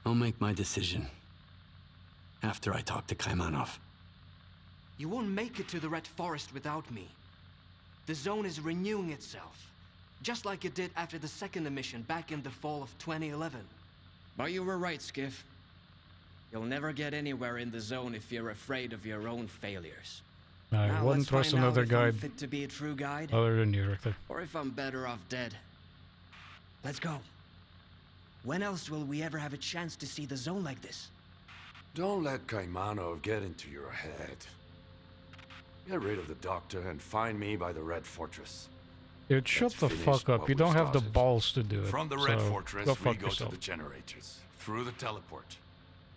I'll make my decision after I talk to Kaimanov. You won't make it to the Red Forest without me. The zone is renewing itself, just like it did after the second emission back in the fall of 2011. But you were right, Skiff. You'll never get anywhere in the zone if you're afraid of your own failures. I wouldn't trust another guide fit to be a true guide, other than you, Richter. or if I'm better off dead. Let's go. When else will we ever have a chance to see the zone like this? Don't let Kaimanov get into your head. Get rid of the doctor and find me by the Red Fortress. Dude, shut the fuck up. You don't have the balls to do it. From the Red so Fortress, we go to the generators. Through the teleport.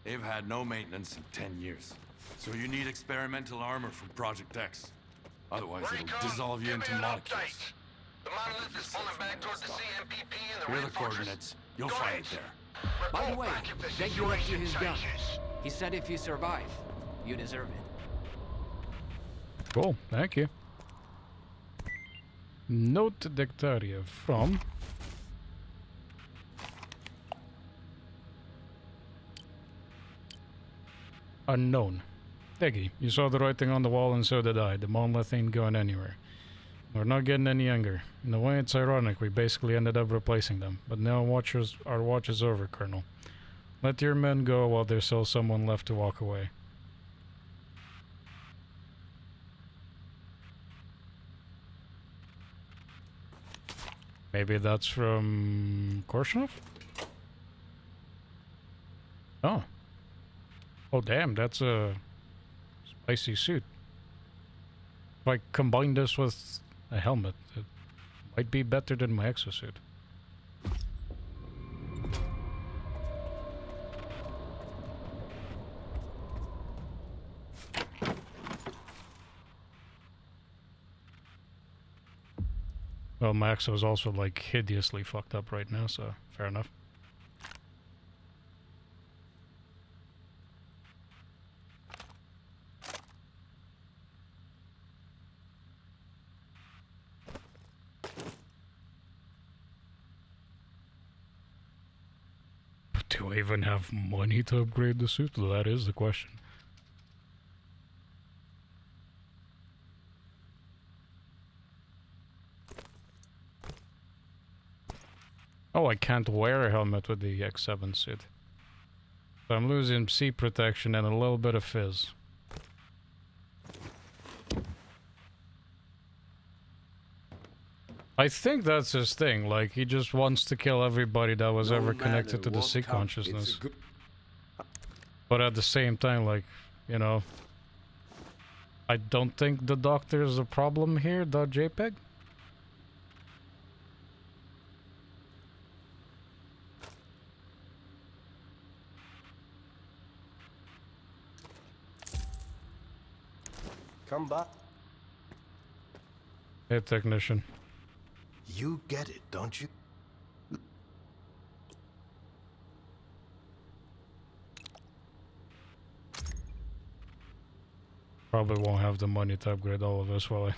They've had no maintenance in 10 years. So you need experimental armor from Project X. Otherwise it'll dissolve you into molecules. The monolith is pulling back towards the CMPP and the Here are Red the Fortress. coordinates. You'll find it there. By the way, thank you to his gun. He said if you survive, you deserve it. Cool, thank you. Note Dectaria from... Unknown. Diggy, you saw the writing on the wall and so did I. The monolith ain't going anywhere. We're not getting any younger. In a way, it's ironic. We basically ended up replacing them. But now our watch is over, Colonel. Let your men go while there's still someone left to walk away. Maybe that's from Korshunov? Oh. Oh damn, that's a spicy suit. If I combine this with a helmet, it might be better than my exosuit. Well, my exo is also like hideously fucked up right now, so fair enough. Do I even have money to upgrade the suit? That is the question. Oh, I can't wear a helmet with the X7 suit. So I'm losing C protection and a little bit of fizz. I think that's his thing, like he just wants to kill everybody that was ever connected to the C consciousness. But at the same time, like, you know, I don't think the doctor is a problem here, .jpg. Come back. Hey, technician. You get it, don't you? Probably won't have the money to upgrade all of us, will I?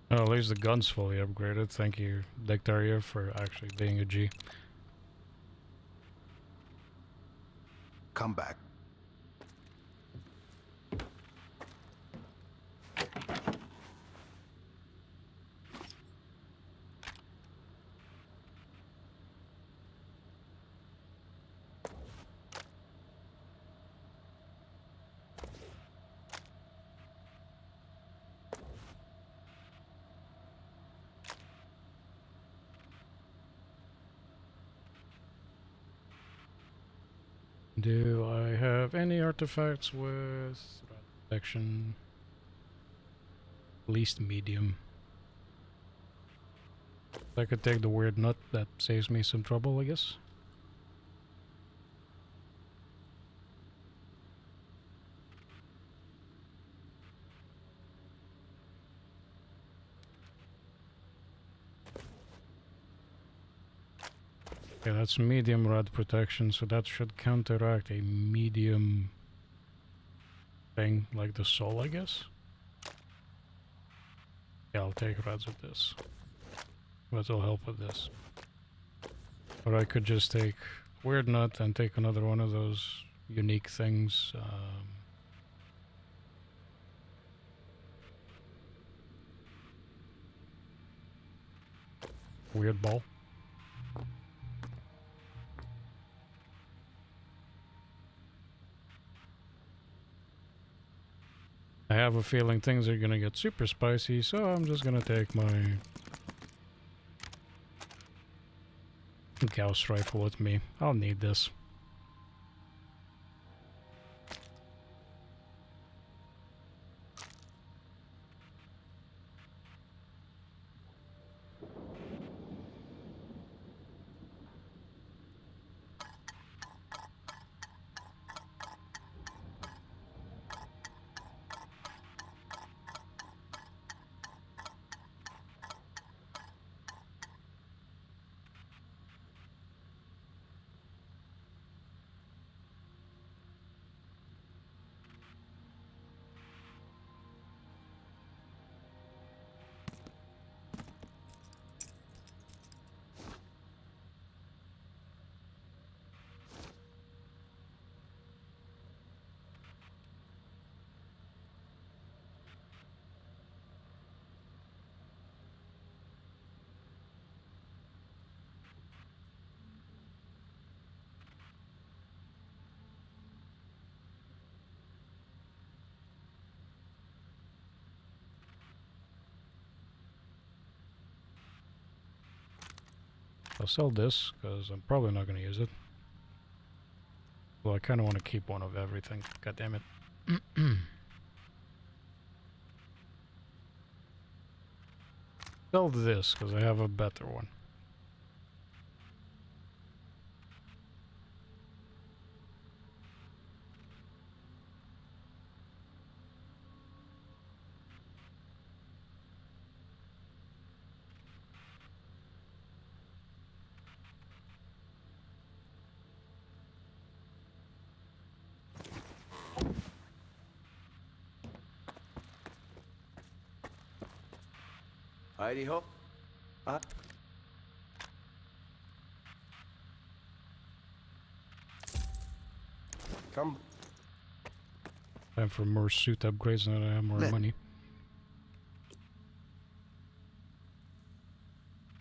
Oh, at least the gun's fully upgraded. Thank you, Dictaria, for actually being a G. Come back. Do I have any artifacts with protection? Least medium. I could take the weird nut, that saves me some trouble, I guess. Okay, that's medium rod protection, so that should counteract a medium thing like the soul, I guess. Yeah, I'll take rods with this. That'll help with this. Or I could just take weird nut and take another one of those unique things. Weird ball. I have a feeling things are gonna get super spicy, so I'm just gonna take my Gauss rifle with me. I'll need this. I'll sell this, because I'm probably not going to use it. Well, I kind of want to keep one of everything. God damn it. Sell this, because I have a better one. Heidi ho. Come. Time for more suit upgrades now that I have more money.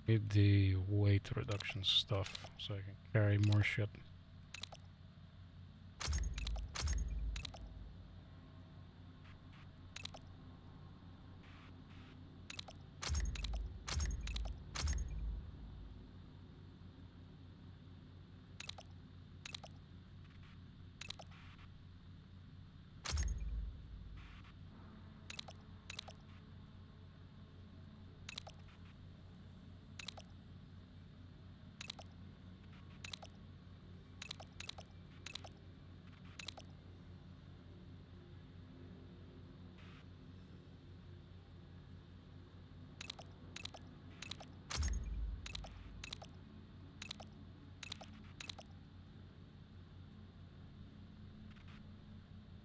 Need the weight reduction stuff so I can carry more shit.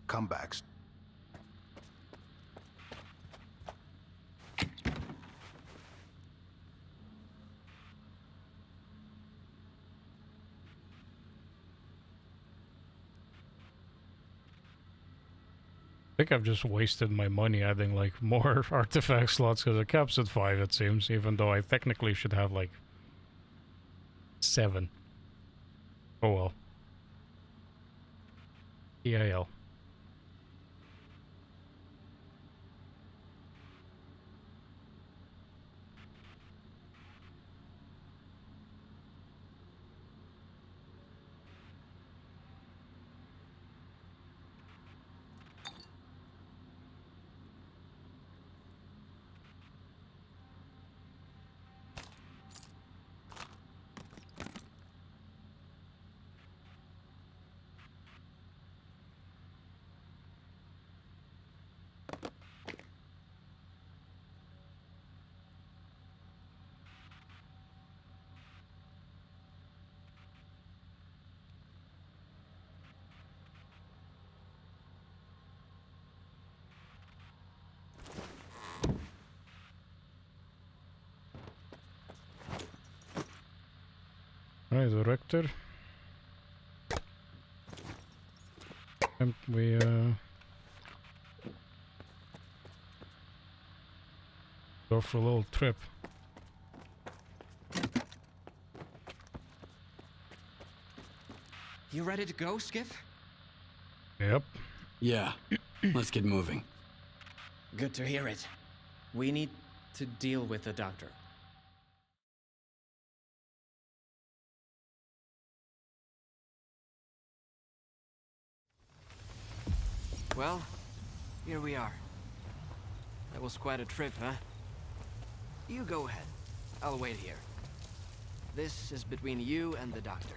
Comebacks. I think I've just wasted my money adding like more artifact slots because it caps at 5 it seems, even though I technically should have like 7. Oh well. EIL. Right, the rector. And we go for a little trip. You ready to go, Skiff? Yep. Yeah. Let's get moving. Good to hear it. We need to deal with the doctor. Well, here we are. That was quite a trip, huh? You go ahead. I'll wait here. This is between you and the doctor.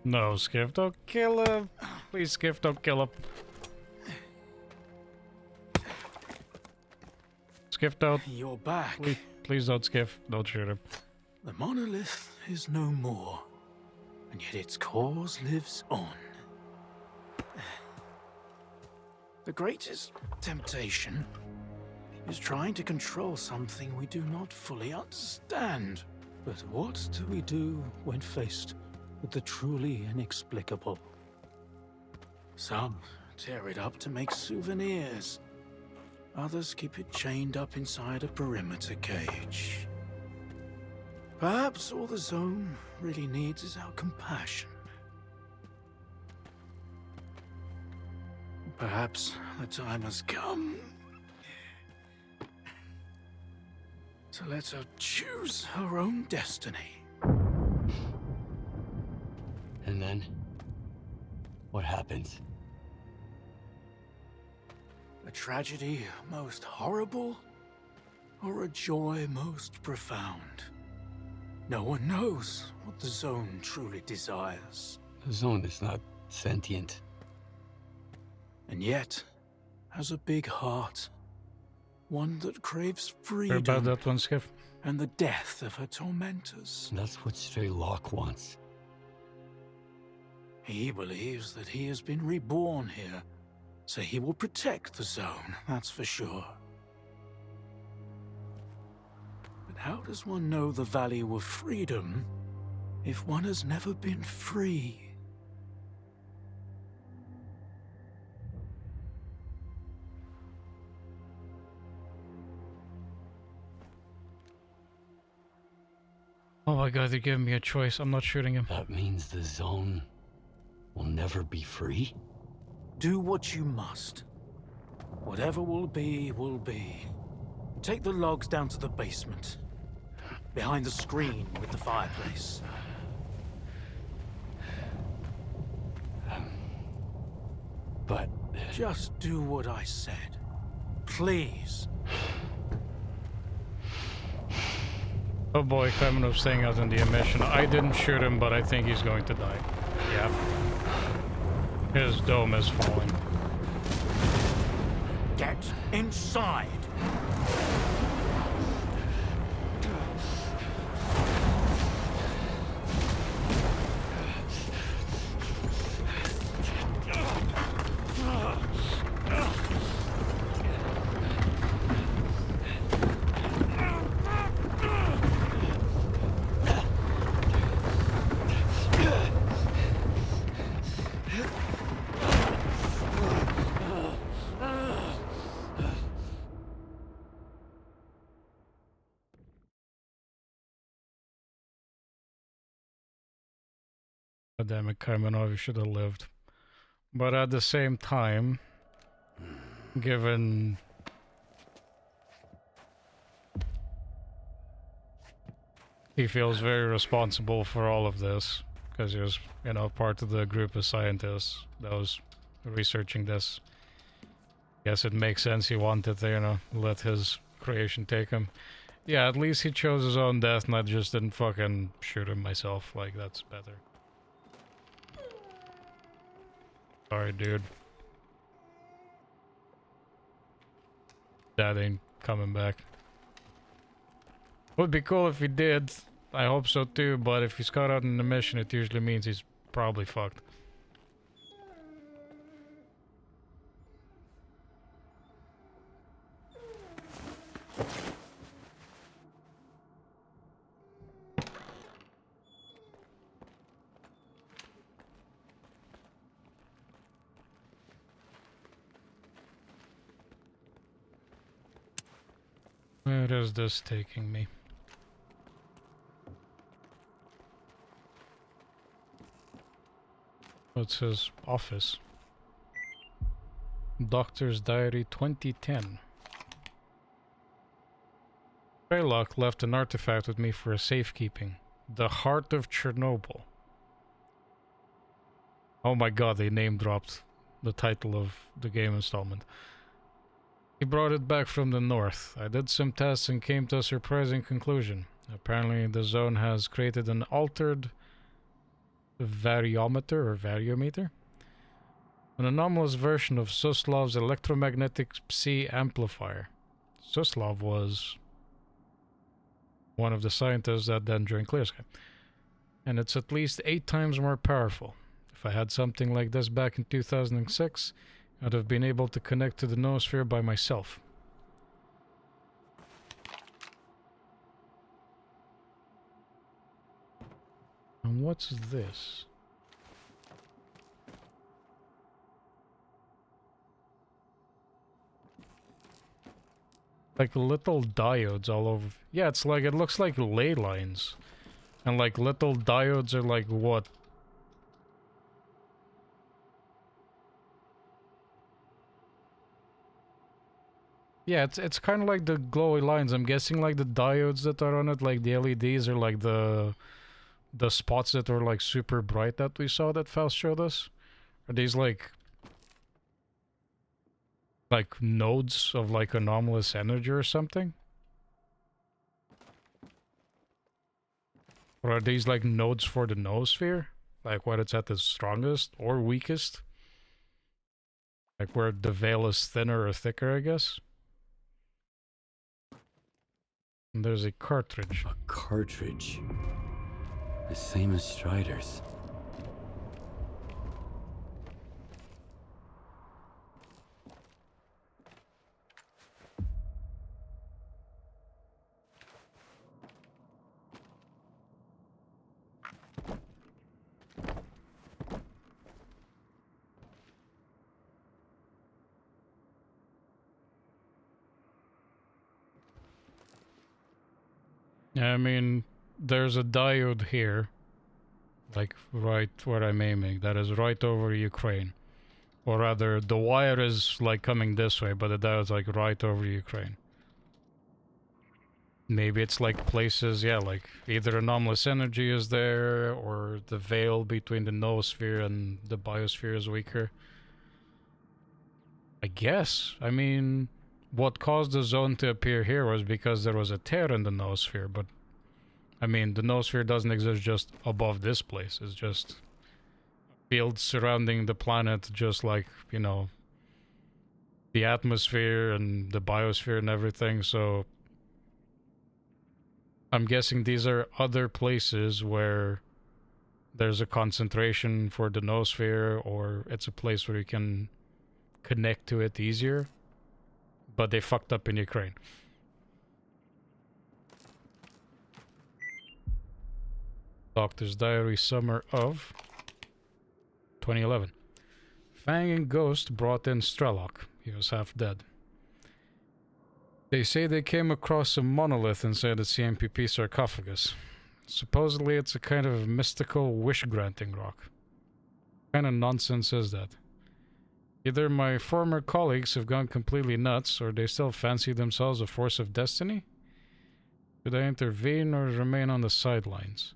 No, Skiff, don't kill him. Please, Skiff, don't kill him. Skiff, don't. You're back. Please don't, Skiff. Don't shoot him. The monolith is no more, and yet its cause lives on. The greatest temptation is trying to control something we do not fully understand. But what do we do when faced with the truly inexplicable? Some tear it up to make souvenirs. Others keep it chained up inside a perimeter cage. Perhaps all the zone really needs is our compassion. Perhaps the time has come to let her choose her own destiny. And then, what happens? A tragedy most horrible, or a joy most profound? No one knows what the Zone truly desires. The Zone is not sentient. And yet, has a big heart. One that craves Heard freedom. about that one, Skiff? And the death of her tormentors. That's what S.T.A.L.K.E.R wants. He believes that he has been reborn here, so he will protect the Zone, that's for sure. But how does one know the value of freedom if one has never been free? Oh my god, they're giving me a choice. I'm not shooting him. That means the Zone will never be free? Do what you must. Whatever will be, will be. Take the logs down to the basement. Behind the screen with the fireplace. But... Just do what I said. Please. Oh boy, Kamenov's staying out in the emission. I didn't shoot him, but I think he's going to die. Yeah. His dome is falling. Get inside! God damn it, Kamenov, you should have lived. But at the same time, given he feels very responsible for all of this, because he was, you know, part of the group of scientists that was researching this. Guess it makes sense he wanted to, you know, let his creation take him. Yeah, at least he chose his own death and I just didn't fucking shoot him myself. Like, that's better. Sorry, dude. That ain't coming back. Would be cool if he did. I hope so too, but if he's caught out in the mission, it usually means he's probably fucked. Where is this taking me? What's his office? Doctor's Diary 2010. S.T.A.L.K.E.R left an artifact with me for safekeeping. The Heart of Chernobyl. Oh my god, they name dropped the title of the game installment. He brought it back from the north. I did some tests and came to a surprising conclusion. Apparently the Zone has created an altered variometer, an anomalous version of Suslov's electromagnetic psi amplifier. Suslov was one of the scientists that then joined Clear-Sky. And it's at least 8 times more powerful. If I had something like this back in 2006, I'd have been able to connect to the noosphere by myself. And what's this? Like little diodes all over. Yeah, it's like, it looks like ley lines. And like little diodes are like what? Yeah, it's kind of like the glowy lines. I'm guessing like the diodes that are on it, like the LEDs, are like the spots that were like super bright that we saw that Faust showed us. Are these like like nodes of like anomalous energy or something? Or are these like nodes for the noosphere? Like when it's at the strongest or weakest? Like where the veil is thinner or thicker, I guess? And there's a cartridge. A cartridge. The same as Strider's. I mean, there's a diode here, like right where I'm aiming, that is right over Ukraine. Or rather, the wire is like coming this way, but the diode's like right over Ukraine. Maybe it's like places, yeah, like either anomalous energy is there, or the veil between the noosphere and the biosphere is weaker. I guess. I mean, what caused the zone to appear here was because there was a tear in the noosphere, but I mean, the noosphere doesn't exist just above this place. It's just fields surrounding the planet, just like, you know, the atmosphere and the biosphere and everything. So I'm guessing these are other places where there's a concentration for the noosphere, or it's a place where you can connect to it easier. But they fucked up in Ukraine. Doctor's Diary, summer of 2011. Fang and Ghost brought in S.T.A.L.K.E.R. He was half dead. They say they came across a monolith inside the CMPP sarcophagus. Supposedly it's a kind of mystical wish-granting rock. What kind of nonsense is that? Either my former colleagues have gone completely nuts, or they still fancy themselves a force of destiny? Should I intervene or remain on the sidelines?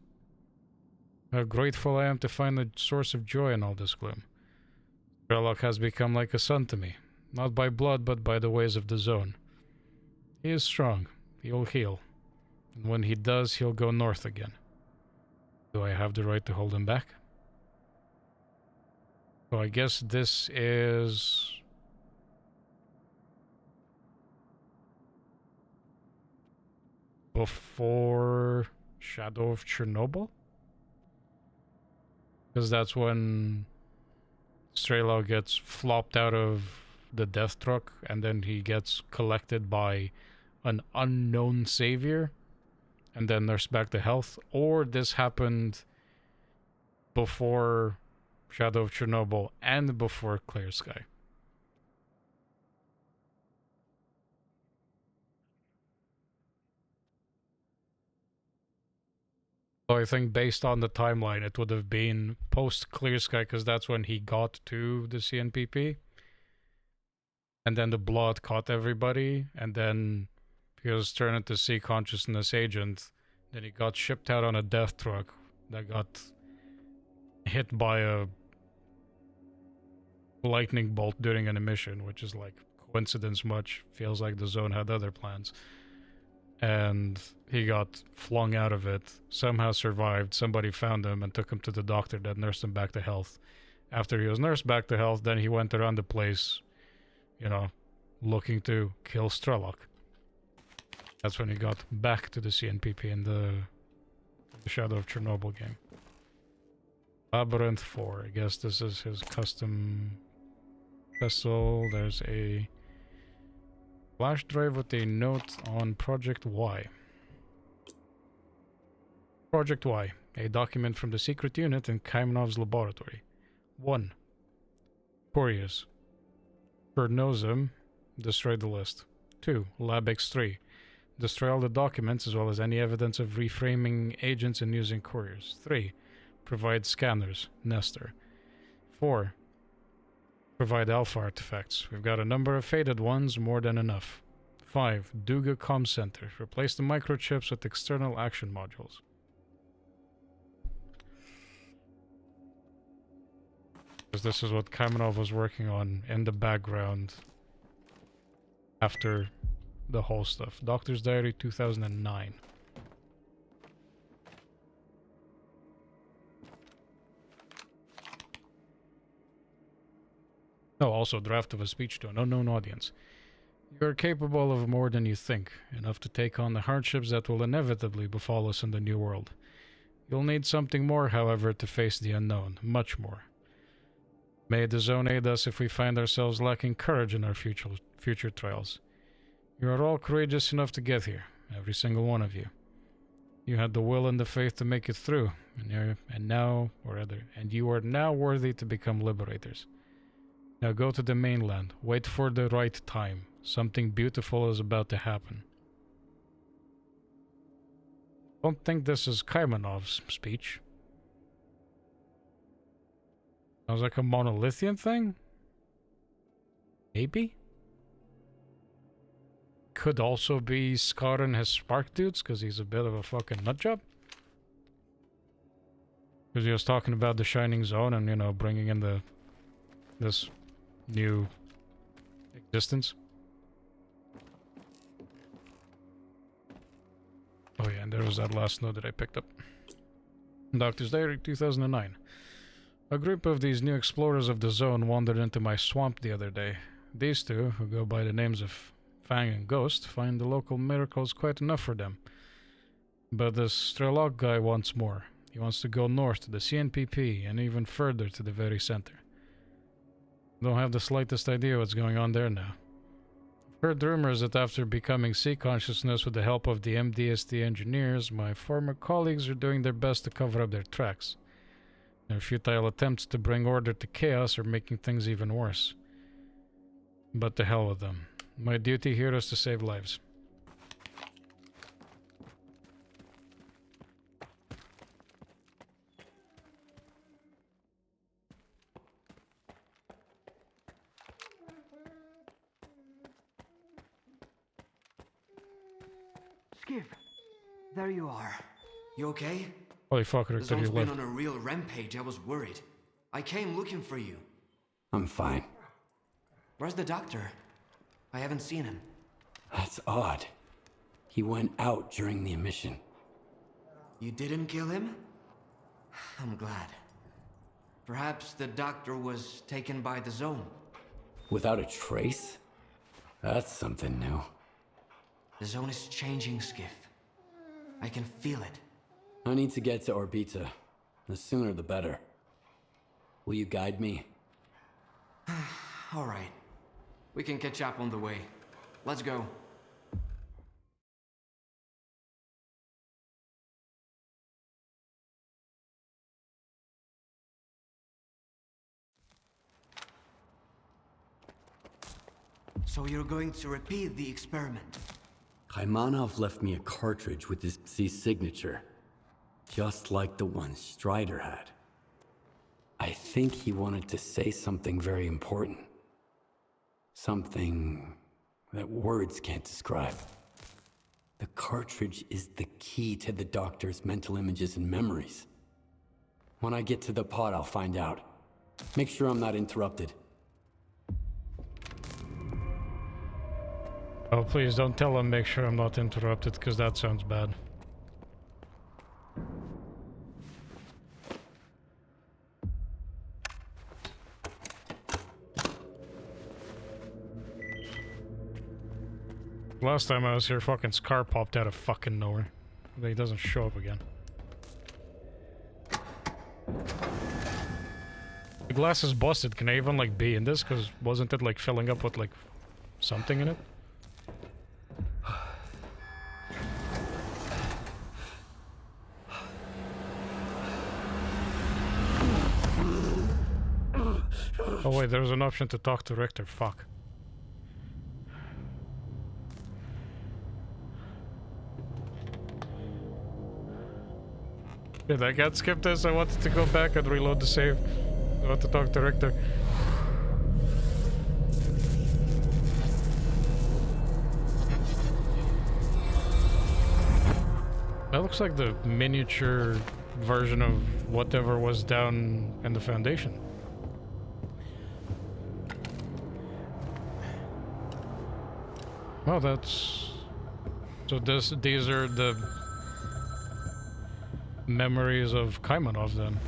How grateful I am to find the source of joy in all this gloom. S.T.A.L.K.E.R. has become like a son to me, not by blood but by the ways of the zone. He is strong, he'll heal, and when he does, he'll go north again. Do I have the right to hold him back? So I guess this is... before Shadow of Chernobyl? Because that's when S.T.A.L.K.E.R. gets flopped out of the death truck, and then he gets collected by an unknown savior, and then nursed back to health. Or this happened before Shadow of Chernobyl and before Clear Sky. So I think based on the timeline, it would have been post Clear Sky, because that's when he got to the CNPP. And then the blood caught everybody, and then he was turned into Sea Consciousness agent. Then he got shipped out on a death truck that got hit by a lightning bolt during an emission, which is like coincidence much. Feels like the zone had other plans. And he got flung out of it, somehow survived. Somebody found him and took him to the doctor that nursed him back to health. After he was nursed back to health, then he went around the place, you know, looking to kill S.T.A.L.K.E.R. That's when he got back to the CNPP in the Shadow of Chernobyl game. Labyrinth 4. I guess this is his custom vessel. There's a flash drive with a note on Project Y. Project Y. A document from the secret unit in Kamenov's laboratory. 1. Curious. Virtuoso. Destroy the list. 2. Lab X3. Destroy all the documents as well as any evidence of reframing agents and using couriers. 3. Provide scanners. Nestor. 4. Provide alpha artifacts. We've got a number of faded ones, more than enough. 5. Duga Com Center. Replace the microchips with external action modules. Because this is what Kamenov was working on in the background after the whole stuff. Doctor's Diary 2009. Oh, also draft of a speech to an unknown audience. You are capable of more than you think, enough to take on the hardships that will inevitably befall us in the new world. You'll need something more, however, to face the unknown, much more. May the zone aid us if we find ourselves lacking courage in our future trials. You are all courageous enough to get here, every single one of you. You had the will and the faith to make it through, and you are now worthy to become liberators. Now go to the mainland. Wait for the right time. Something beautiful is about to happen. Don't think this is Kaimanov's speech. Sounds like a monolithian thing? Maybe? Could also be S.T.A.L.K.E.R and his Spark dudes, because he's a bit of a fucking nutjob. Because he was talking about the Shining Zone and, you know, bringing in this new existence. Oh yeah, and there was that last note that I picked up. Doctor's Diary 2009. A group of these new explorers of the zone wandered into my swamp the other day. These two, who go by the names of Fang and Ghost, find the local miracles quite enough for them. But this Strelok guy wants more. He wants to go north to the CNPP and even further to the very center. Don't have the slightest idea what's going on there now. I've heard rumors that after becoming sea consciousness with the help of the MDST engineers, my former colleagues are doing their best to cover up their tracks. Their futile attempts to bring order to chaos are making things even worse. But to hell with them. My duty here is to save lives. Skiv, there you are. You okay? Holy fuck, Rick, The zone's been on a real rampage. I was worried. I came looking for you. I'm fine. Where's the doctor? I haven't seen him. That's odd. He went out during the emission. You didn't kill him? I'm glad. Perhaps the doctor was taken by the zone. Without a trace? That's something new. The zone is changing, Skiff. I can feel it. I need to get to Orbita. The sooner the better. Will you guide me? All right. We can catch up on the way. Let's go. So you're going to repeat the experiment? Kaimanov left me a cartridge with his signature. Just like the one Strider had. I think he wanted to say something very important. Something that words can't describe. The cartridge is the key to the doctor's mental images and memories. When I get to the pod, I'll find out. Make sure I'm not interrupted. Oh, please don't tell him, make sure I'm not interrupted, because that sounds bad. Last time I was here, fucking S.T.A.L.K.E.R popped out of fucking nowhere. But he doesn't show up again. The glass is busted. Can I even, like, be in this? Because wasn't it, like, filling up with, like, something in it? Oh wait, there's an option to talk to Richter. Fuck. Did I get skipped this? I wanted to go back and reload the save. I want to talk to Richter. That looks like the miniature version of whatever was down in the Foundation. Oh, that's... So these are the memories of Kaimanov then.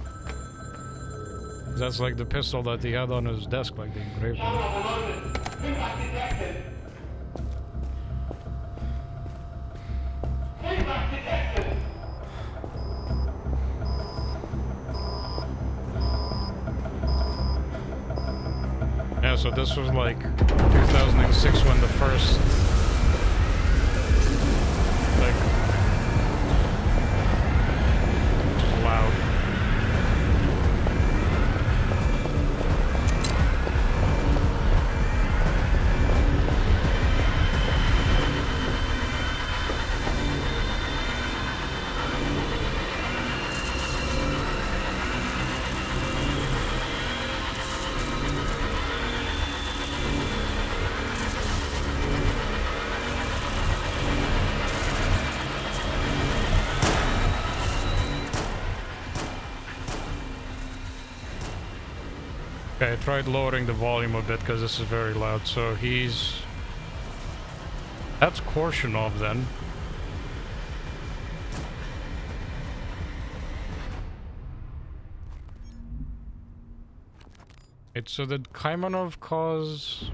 That's like the pistol that he had on his desk, like the engraved one. Yeah, so this was like 2006 when the first like loud. Okay, I tried lowering the volume a bit because this is very loud, so he's... That's Korshinov then. Wait, so did Kaimanov cause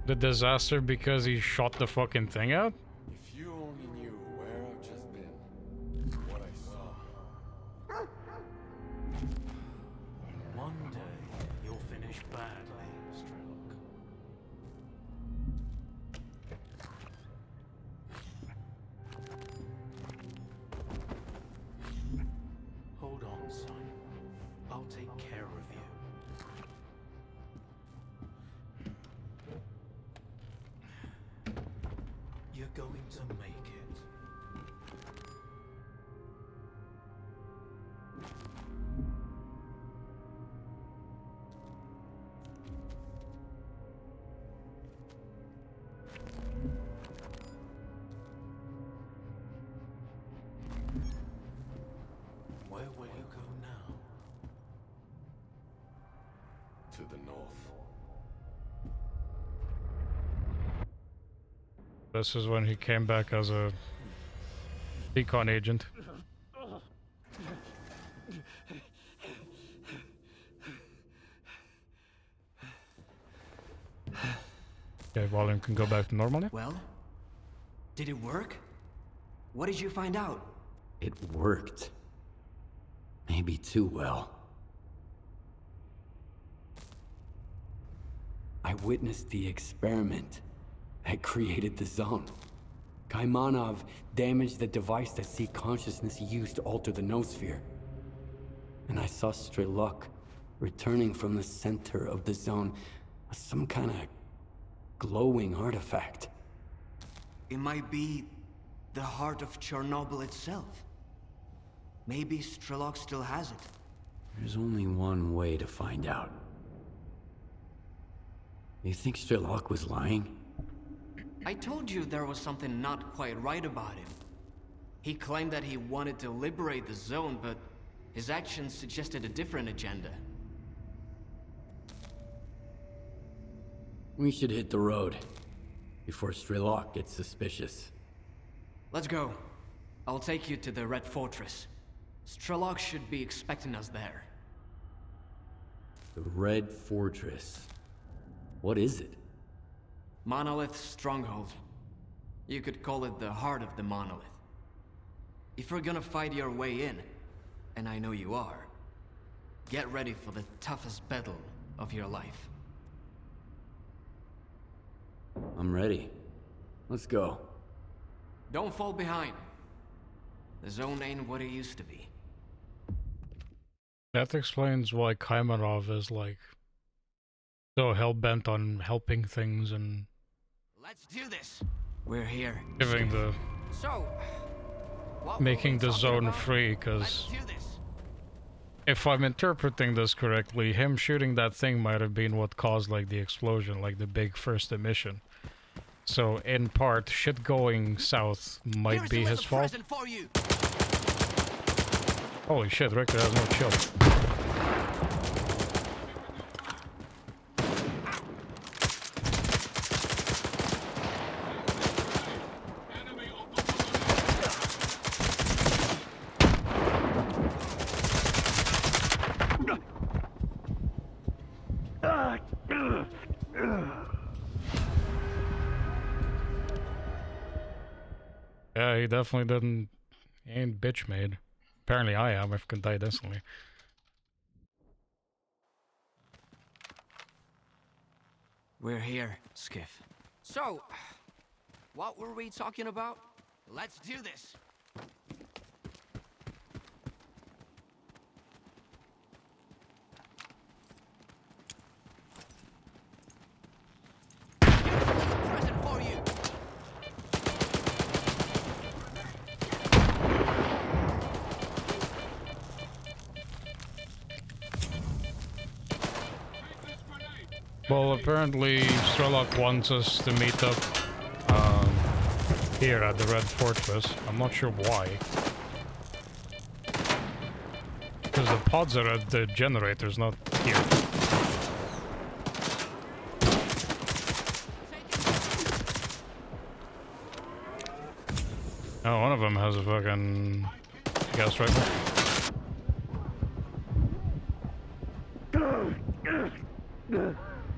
the disaster because he shot the fucking thing out? If you only knew where I've just been, what I saw. One day, you'll finish badly, S.T.A.L.K.E.R. Hold on, son. I'll take care of you. You're going to make it. Where will you go now? To the north. This is when he came back as a recon agent. Okay, volume can go back to normal now. Well, did it work? What did you find out? It worked. Maybe too well. I witnessed the experiment that created the zone. Kaimanov damaged the device that C consciousness used to alter the noosphere. And I saw S.T.A.L.K.E.R. returning from the center of the zone as some kind of glowing artifact. It might be the heart of Chernobyl itself. Maybe S.T.A.L.K.E.R. still has it. There's only one way to find out. You think S.T.A.L.K.E.R. was lying? I told you there was something not quite right about him. He claimed that he wanted to liberate the zone, but his actions suggested a different agenda. We should hit the road before S.T.A.L.K.E.R. gets suspicious. Let's go. I'll take you to the Red Fortress. S.T.A.L.K.E.R. should be expecting us there. The Red Fortress. What is it? Monolith Stronghold. You could call it the heart of the monolith. If you're gonna fight your way in, and I know you are, get ready for the toughest battle of your life. I'm ready. Let's go. Don't fall behind. The zone ain't what it used to be. That explains why Kaimanov is like so hell-bent on helping things and Let's do this. We're here. giving the So, making the zone free, because if I'm interpreting this correctly, him shooting that thing might have been what caused like the explosion, like the big first emission. So in part, shit going south might be his fault. Holy shit, Richter has no chill. Yeah, he definitely didn't. He ain't bitch made. Apparently I am, I can die instantly. We're here, Skiff. So, what were we talking about? Let's do this. Present for you. Well, apparently S.T.A.L.K.E.R wants us to meet up here at the Red Fortress. I'm not sure why. Because the pods are at the generators, not here. Oh, one of them has a fucking gas rifle.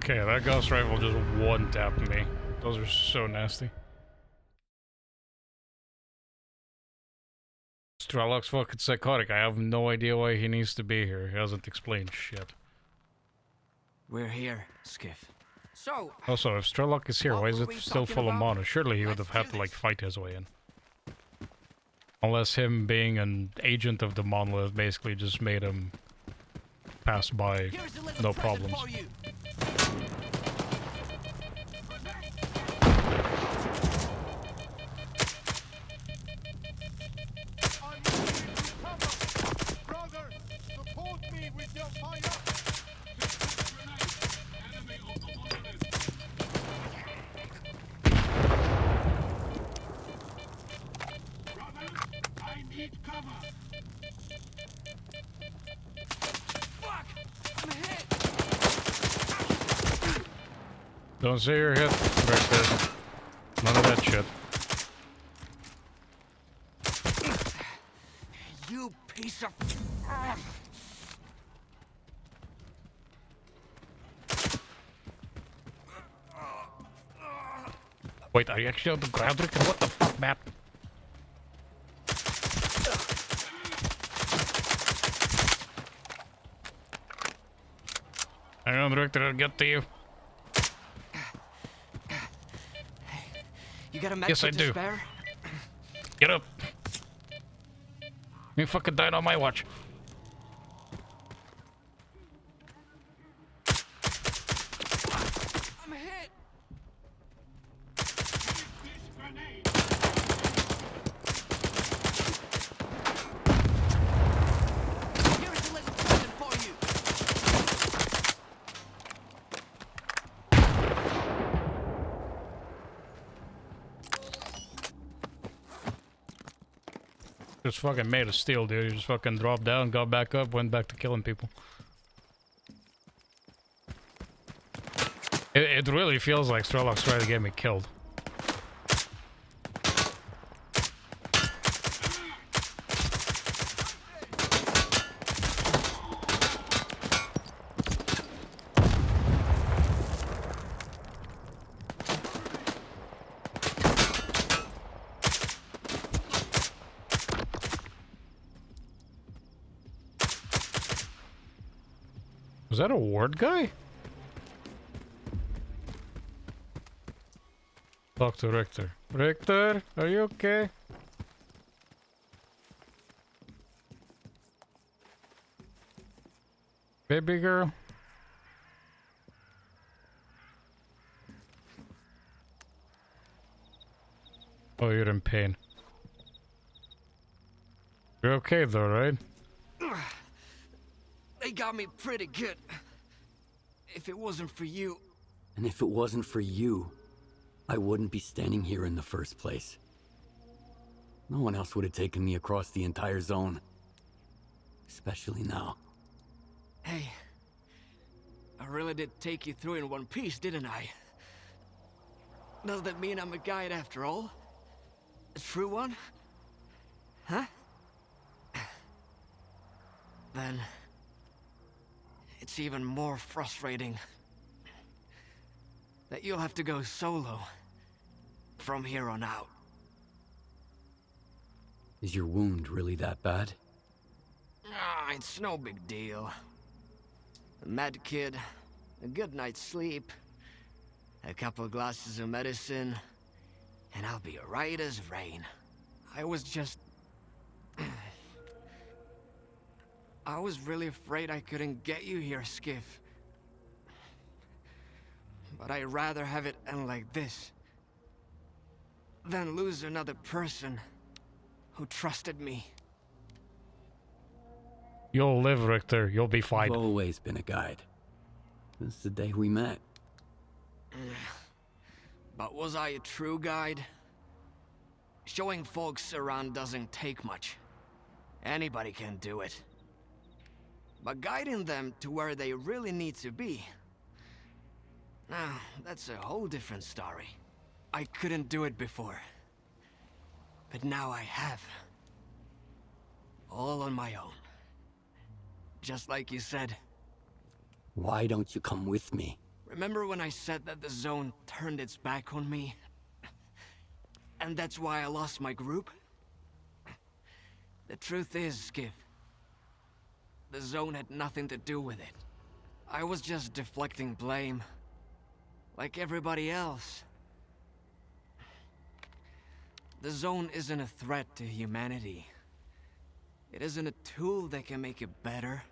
Okay, that gas rifle just one-tapped me. Those are so nasty. S.T.A.L.K.E.'s fucking psychotic. I have no idea why he needs to be here. He hasn't explained shit. We're here, Skiff. So, also, if S.T.A.L.K.E. is here, why is it still full of mana? Surely he would have had to, like, fight his way in. Unless him being an agent of the monolith basically just made him pass by, no problems. Don't say you're hit, Victor. None of that shit. You piece of... Wait, are you actually on the ground, Richter? What the fuck, man? Hang on, Richter, I'll get to you. You got a mech Yes, I to do. spare? Get up. You fucking died on my watch. I'm hit. Here's a little present for you. Just fucking made of steel, dude. You just fucking dropped down, got back up, went back to killing people. It really feels like S.T.A.L.K.E.'s trying to get me killed. Was that a ward guy? Talk to Richter. Richter, are you okay? Baby girl? Oh, you're in pain. You're okay though, right? They got me pretty good. If it wasn't for you... And if it wasn't for you, I wouldn't be standing here in the first place. No one else would have taken me across the entire zone. Especially now. Hey, I really did take you through in one piece, didn't I? Does that mean I'm a guide after all? A true one? Huh? Then... it's even more frustrating that you'll have to go solo from here on out. Is your wound really that bad? Ah, it's no big deal. A med kit, a good night's sleep, a couple glasses of medicine, and I'll be right as rain. I was just... I was really afraid I couldn't get you here, Skiff. But I'd rather have it end like this than lose another person who trusted me. You'll live, Richter. You'll be fine. I've always been a guide. Since the day we met. But was I a true guide? Showing folks around doesn't take much. Anybody can do it. But guiding them to where they really need to be... now, that's a whole different story. I couldn't do it before. But now I have. All on my own. Just like you said. Why don't you come with me? Remember when I said that the Zone turned its back on me? And that's why I lost my group? The truth is, Skiff, the Zone had nothing to do with it. I was just deflecting blame, like everybody else. The Zone isn't a threat to humanity. It isn't a tool that can make it better.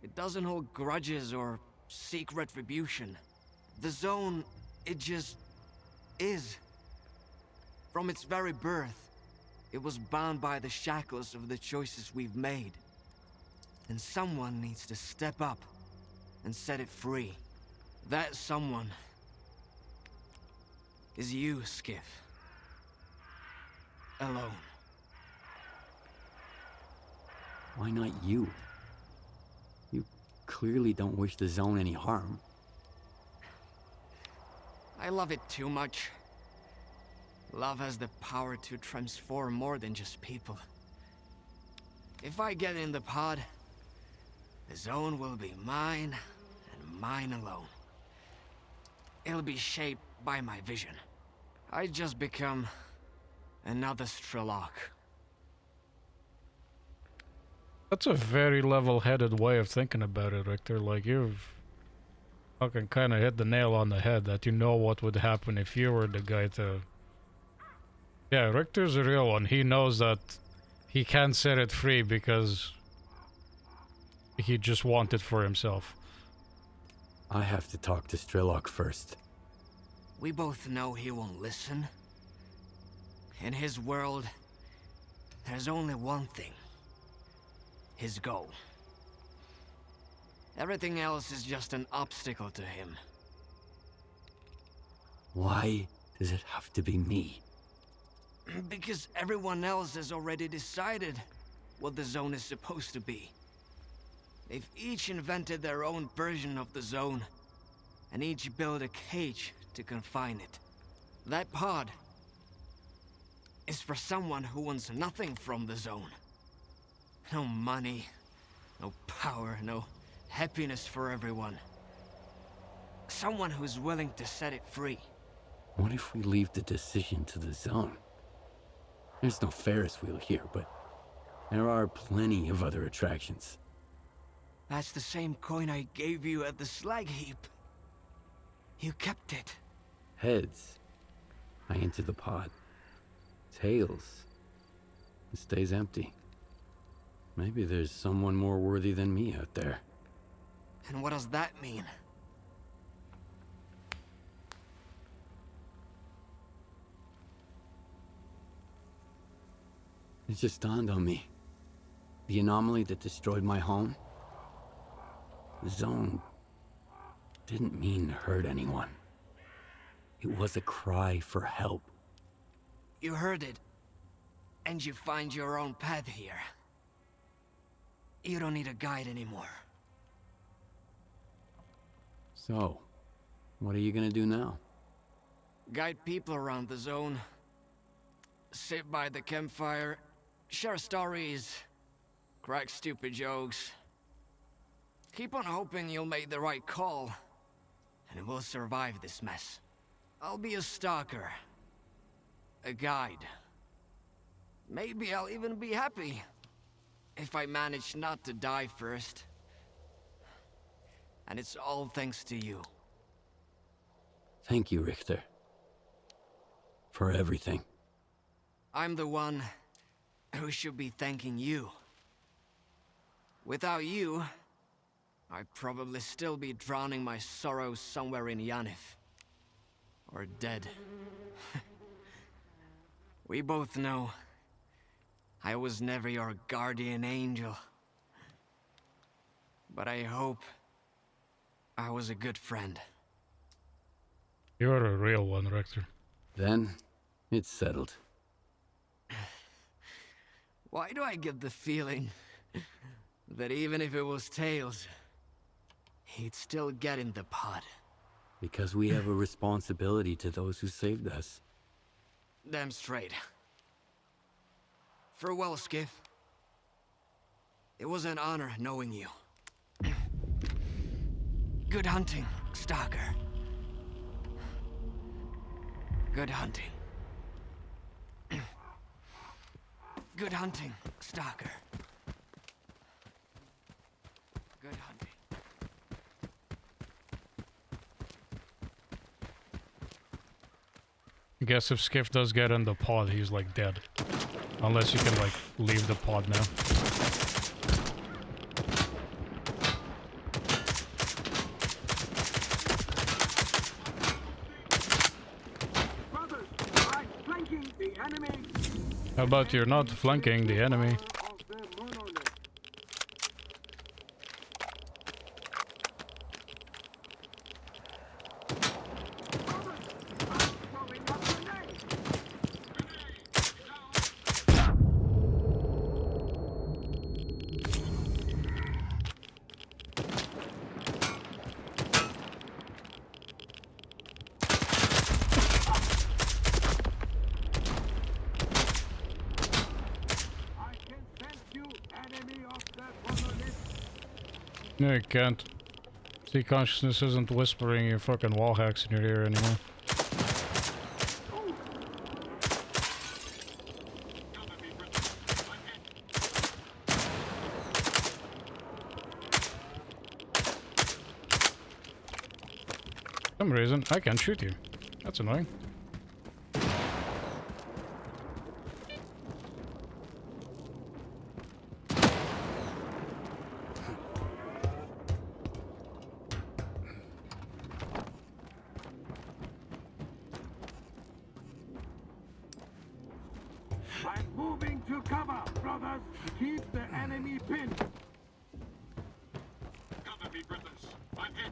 It doesn't hold grudges or seek retribution. The Zone, it just is. From its very birth, it was bound by the shackles of the choices we've made. And someone needs to step up and set it free. That someone is you, Skiff. Alone. Why not you? You clearly don't wish the Zone any harm. I love it too much. Love has the power to transform more than just people. If I get in the pod, the Zone will be mine, and mine alone. It'll be shaped by my vision. I just become another S.T.A.L.K.E.R. That's a very level-headed way of thinking about it, Richter. Like, you've fucking kind of hit the nail on the head, that you know what would happen if you were the guy to... Yeah, Richter's a real one. He knows that he can't set it free because he just wants it for himself. I have to talk to S.T.A.L.K.E.R. first. We both know he won't listen. In his world, there's only one thing. His goal. Everything else is just an obstacle to him. Why does it have to be me? Because everyone else has already decided what the Zone is supposed to be. They've each invented their own version of the Zone, and each built a cage to confine it. That pod is for someone who wants nothing from the Zone. No money, no power, no happiness for everyone. Someone who's willing to set it free. What if we leave the decision to the Zone? There's no Ferris wheel here, but there are plenty of other attractions. That's the same coin I gave you at the slag heap. You kept it. Heads, I enter the pod. Tails, it stays empty. Maybe there's someone more worthy than me out there. And what does that mean? It just dawned on me. The anomaly that destroyed my home, the Zone didn't mean to hurt anyone. It was a cry for help. You heard it, and you find your own path here. You don't need a guide anymore. So, what are you gonna do now? Guide people around the Zone. Sit by the campfire, share stories, crack stupid jokes. Keep on hoping you'll make the right call, and we'll survive this mess. I'll be a stalker. A guide. Maybe I'll even be happy if I manage not to die first. And it's all thanks to you. Thank you, Richter. For everything. I'm the one who should be thanking you. Without you, I'd probably still be drowning my sorrows somewhere in Yanif. Or dead. We both know I was never your guardian angel. But I hope I was a good friend. You're a real one, Richter. Then, it's settled. Why do I get the feeling that even if it was Tails, he'd still get in the pod? Because we have a responsibility to those who saved us. Damn straight. Farewell, Skiff. It was an honor knowing you. Good hunting, Stalker. Good hunting. Good hunting, Stalker. Good hunting. I guess if Skiff does get in the pod, he's like dead. Unless you can like leave the pod now. Brothers, I'm flanking the enemy. How about you're not flanking the enemy? No, you can't. See, consciousness isn't whispering your fucking wall hacks in your ear anymore. For some reason, I can't shoot you. That's annoying. I'm moving to cover, brothers. Keep the enemy pinned. Cover me, brothers. I'm hit.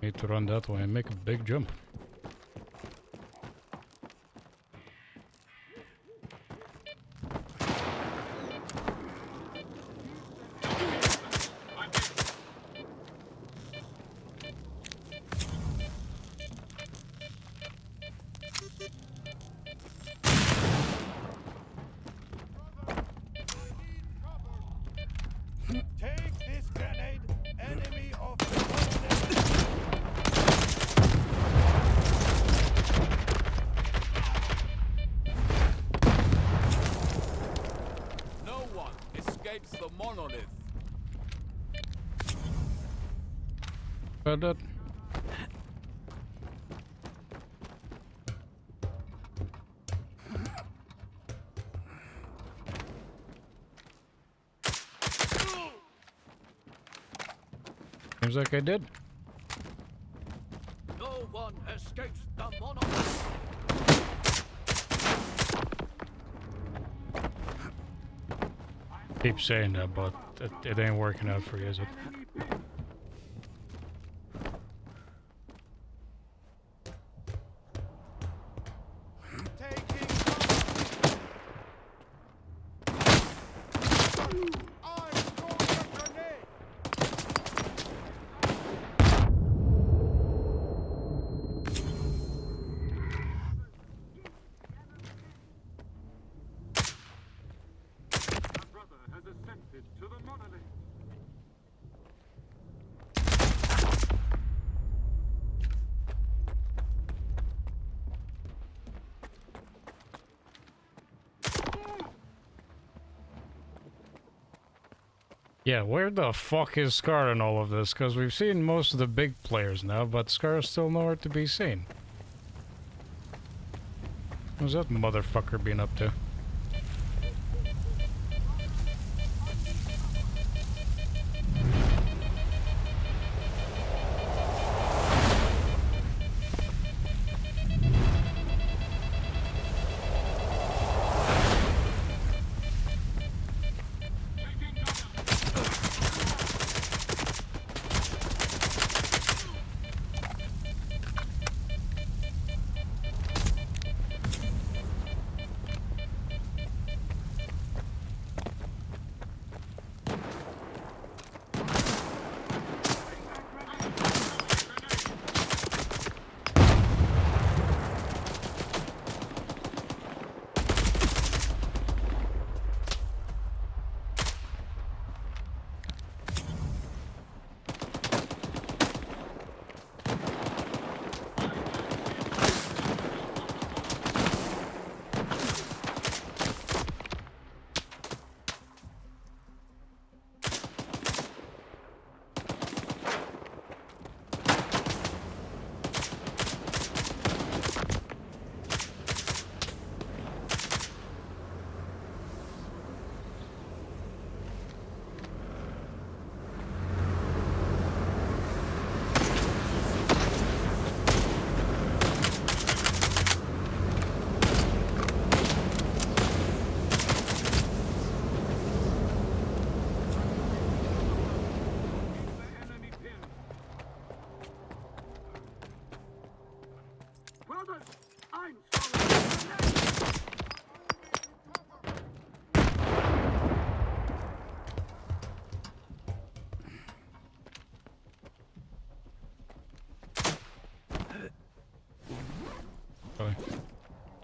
Need to run that way and make a big jump. Take this grenade, enemy of the No one escapes the monolith. That. Seems like I did. No one escapes the monolith. Keep saying that, but it ain't working out for you, is it? Yeah, where the fuck is Scar in all of this? Because we've seen most of the big players now, but Scar's still nowhere to be seen. What's that motherfucker been up to?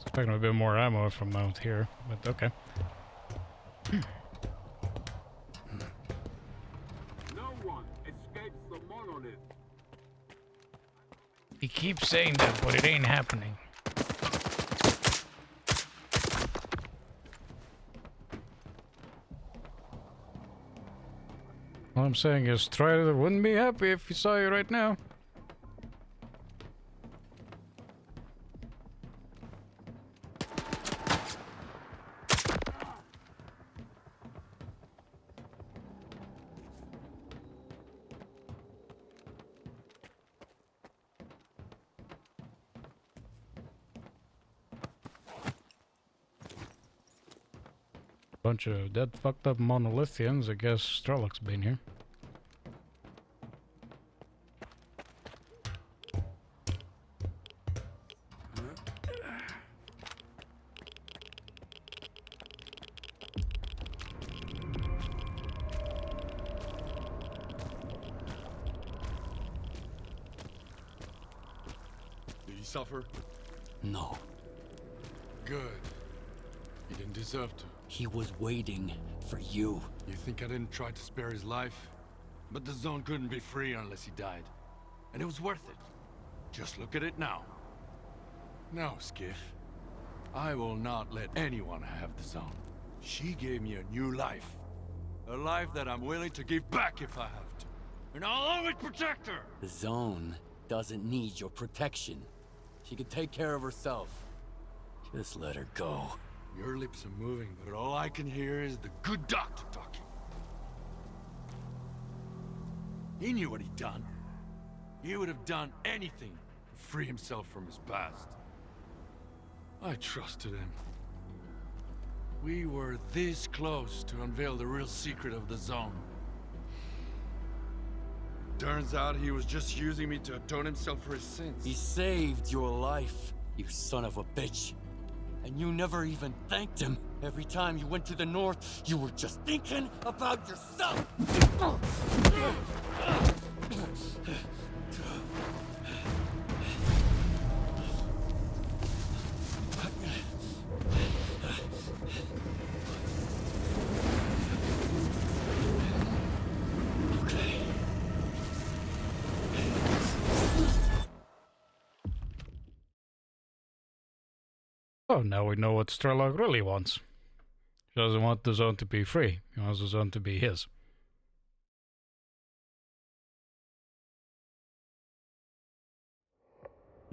Expecting a bit more ammo from out here, but okay. No one escapes the monolith. He keeps saying that, but it ain't happening. All I'm saying is, Strider wouldn't be happy if he saw you right now. Bunch of dead fucked up monolithians. I guess S.T.A.L.K.E.R.'s been here. Did he suffer? No. Good. He didn't deserve to. He was waiting for you. You think I didn't try to spare his life? But the zone couldn't be free unless he died. And it was worth it. Just look at it now. No, Skiff. I will not let anyone have the zone. She gave me a new life. A life that I'm willing to give back if I have to. And I'll always protect her! The zone doesn't need your protection. She can take care of herself. Just let her go. Your lips are moving, but all I can hear is the good doctor talking. He knew what he'd done. He would have done anything to free himself from his past. I trusted him. We were this close to unveil the real secret of the zone. Turns out he was just using me to atone himself for his sins. He saved your life, you son of a bitch. And you never even thanked him. Every time you went to the north, you were just thinking about yourself. Oh, now we know what S.T.A.L.K.E.R. really wants. He doesn't want the zone to be free. He wants the zone to be his.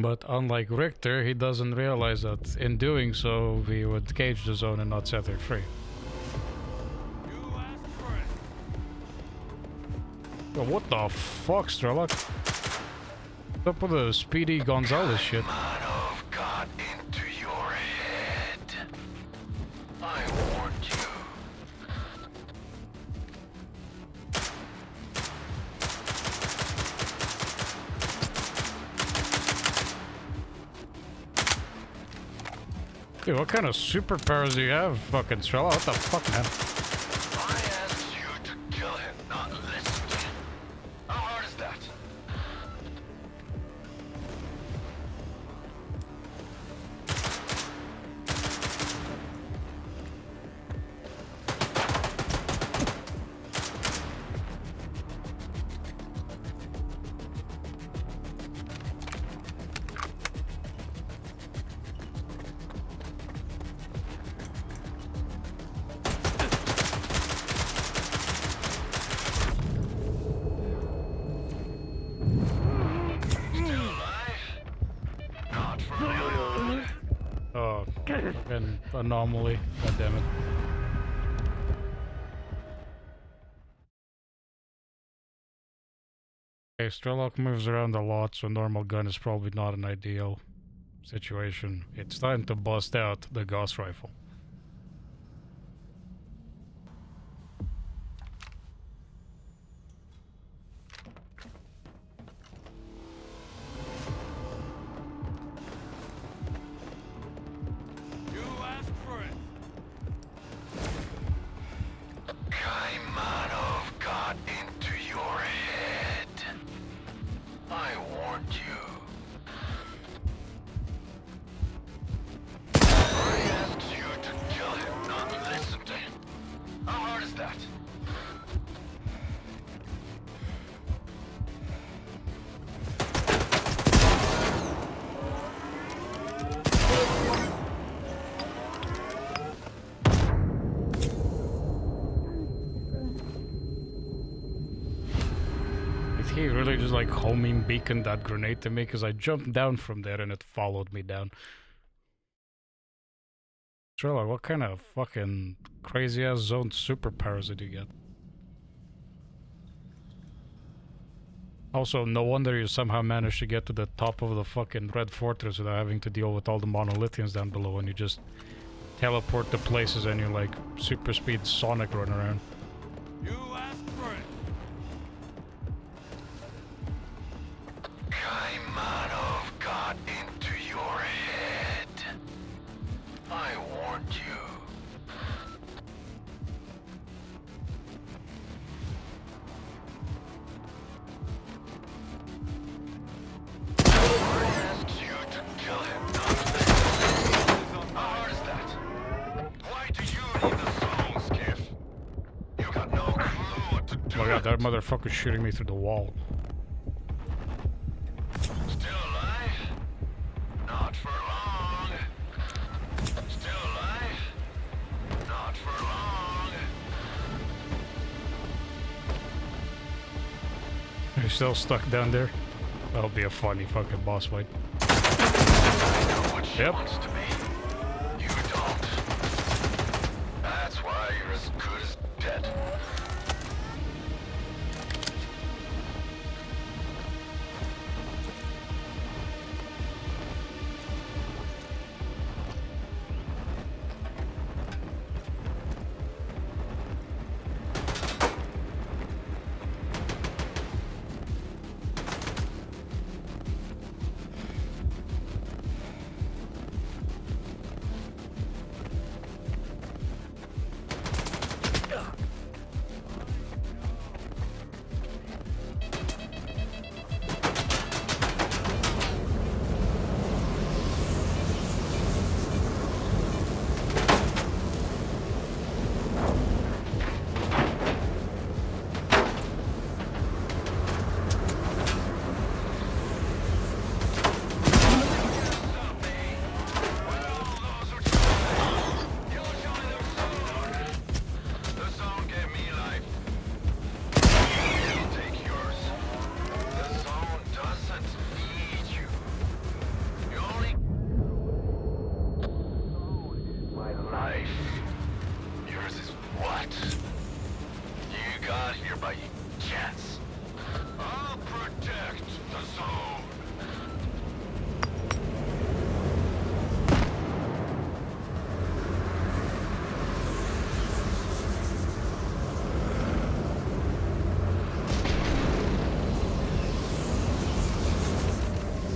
But unlike Richter, he doesn't realize that in doing so, we would cage the zone and not set her free. Yo, what the fuck, Strelok? What's up with the Speedy Gonzalez shit? Dude, what kind of superpowers do you have, fucking Strela? What the fuck, man? I asked you to kill him, not listen to him. How hard is that? Oh, fucking anomaly. God damn it. Okay, Strelok moves around a lot, so normal gun is probably not an ideal situation. It's time to bust out the Gauss rifle. Kaimanov got into your head. I warned you. I asked you to kill him, not listen to him. How hard is that? He really just like homing beaconed that grenade to me because I jumped down from there and it followed me down. Trilla, what kind of fucking crazy ass zone superpowers did you get? Also, no wonder you somehow managed to get to the top of the fucking Red Fortress without having to deal with all the monolithians down below and you just teleport to places and you like super speed Sonic run around. You asked for it. Kaimanov got into your head. I warned you. I asked you to kill him, not me. How hard is that? Why do you need the soul, Skiff? You got no clue what to do. Oh my god, that motherfucker's shooting me through the wall. Still alive? Not for long. Still alive? Not for long. You're still stuck down there? That'll be a funny fucking boss fight. I know what she Yep. wants to be. You don't. That's why you're as good as dead.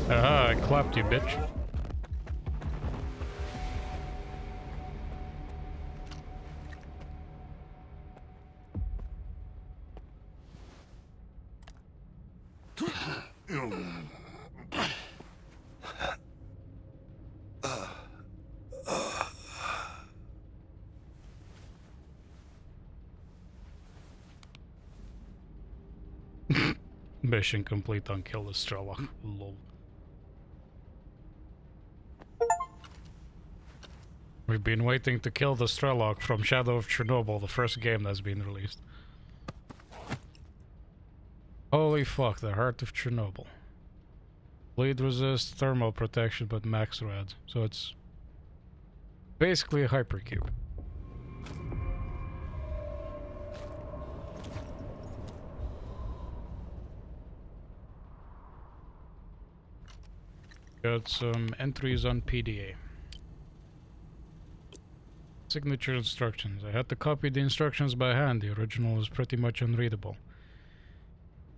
Aha, I clapped you, bitch. Mission complete on kill the S.T.A.L.K.E.R. Lol. We've been waiting to kill the S.T.A.L.K.E.R. from Shadow of Chernobyl, the first game that's been released. Holy fuck, the heart of Chernobyl. Bleed resist, thermal protection, but max rad. So it's basically a hypercube. Got some entries on PDA. Signature instructions. I had to copy the instructions by hand. The original was pretty much unreadable.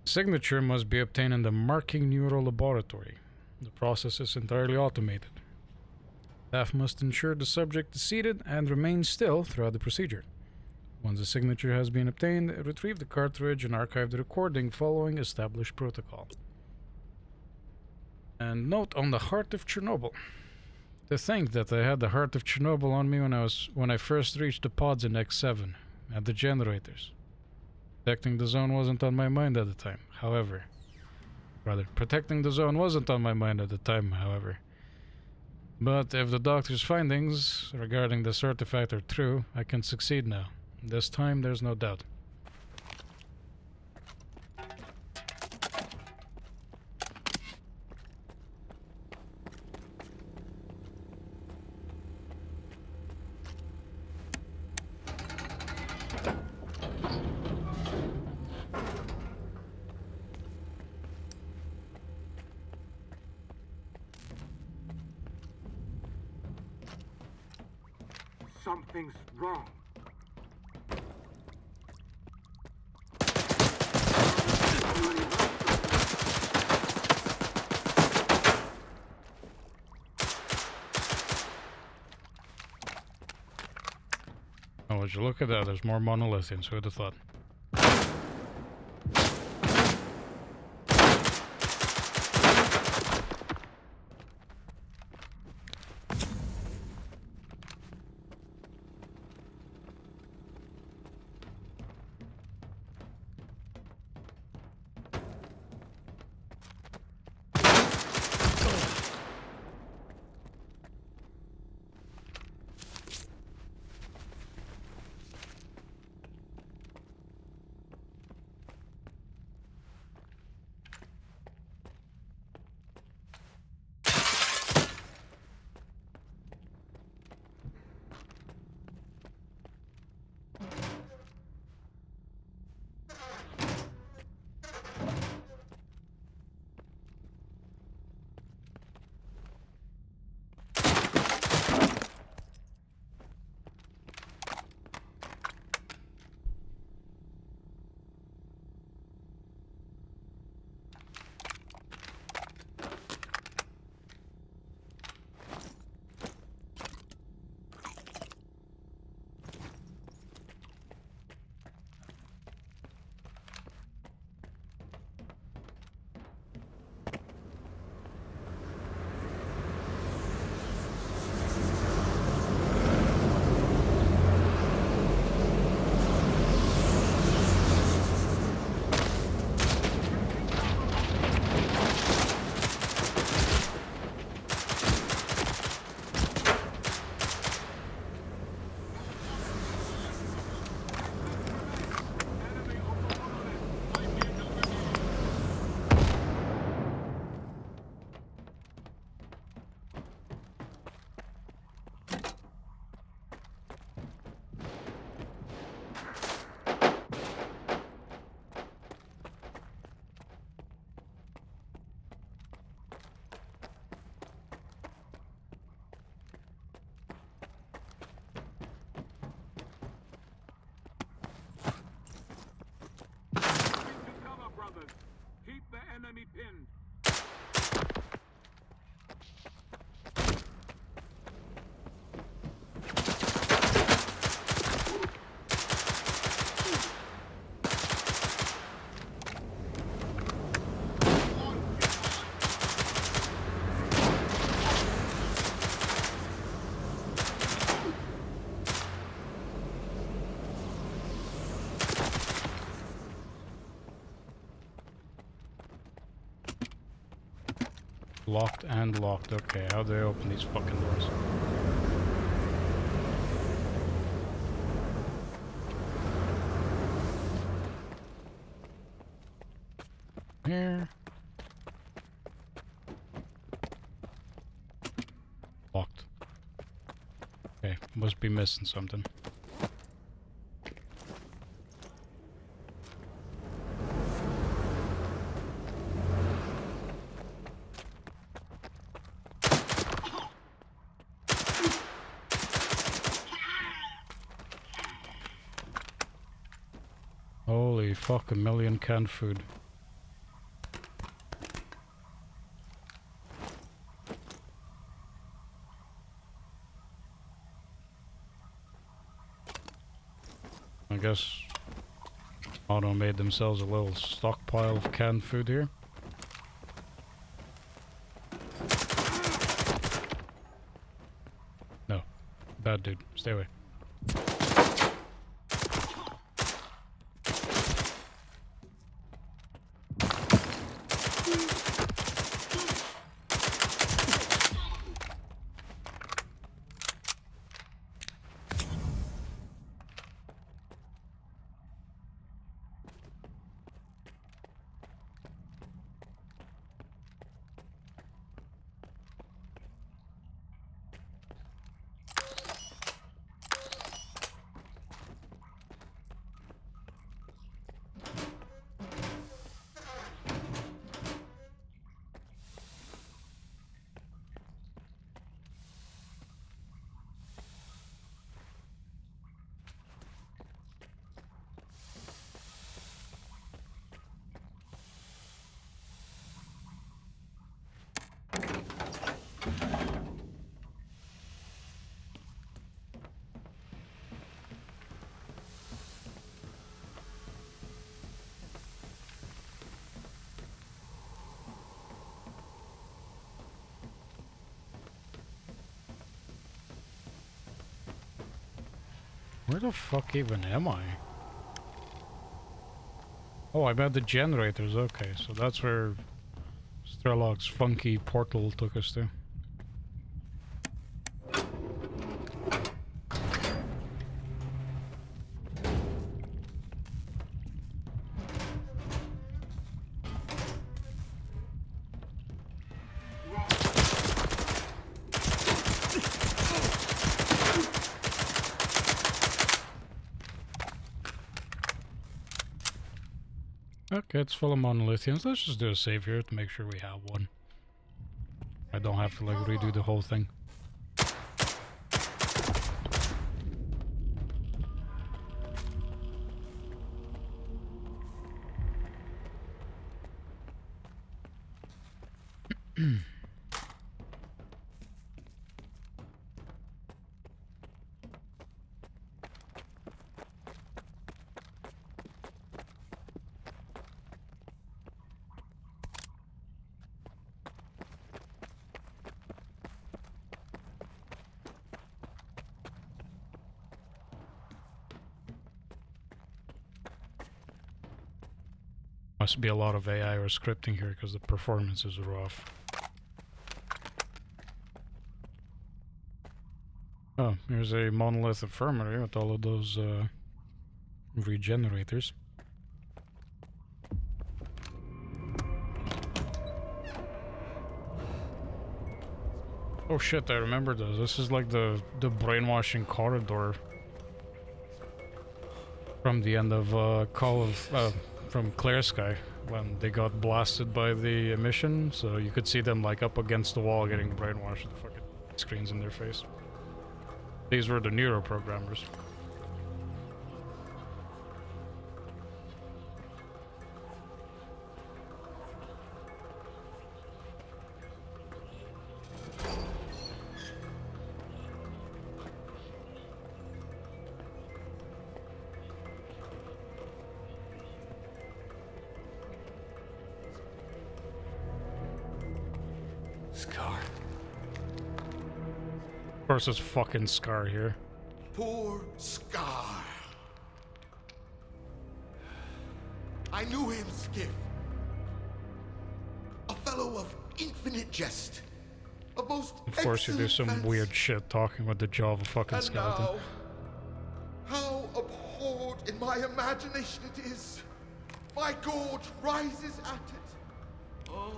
Signature must be obtained in the marking neuro laboratory. The process is entirely automated. Staff must ensure the subject is seated and remain still throughout the procedure. Once the signature has been obtained, retrieve the cartridge and archive the recording following established protocol. And note on the heart of Chernobyl. To think that I had the heart of Chernobyl on me when I first reached the pods in X7 at the generators. Protecting the zone wasn't on my mind at the time, however. Protecting the zone wasn't on my mind at the time, however. But if the doctor's findings regarding this artifact are true, I can succeed now. This time, there's no doubt. Something's wrong. Oh, would you look at that? There's more monolithians. Who would have thought? Keep the enemy pinned. Locked and locked. Okay, how do I open these fucking doors? Here. Locked. Okay, must be missing something. Holy fuck, 1,000,000 canned food. I guess Auto made themselves a little stockpile of canned food here. No. Bad dude. Stay away. Where the fuck even am I? Oh, I'm at the generators. Okay, so that's where S.T.A.L.K.E.R's funky portal took us to. Okay, it's full of monolithians. Let's just do a save here to make sure we have one. I don't have to like redo the whole thing. Must be a lot of AI or scripting here because the performance is rough. Oh, here's a monolith infirmary with all of those regenerators. Oh shit, I remember those. This is like the brainwashing corridor from the end of from Clear Sky when they got blasted by the emission, so you could see them like up against the wall getting brainwashed with the fucking screens in their face. These were the neuro programmers. Scar. Of course, it's fucking Scar here. Poor Scar. I knew him, Skiff. A fellow of infinite jest. A most Of course you do some excellent weird fancy. shit talking with the jaw of a fucking And skeleton. now, how abhorred in my imagination it is. My gorge rises at it. Oh.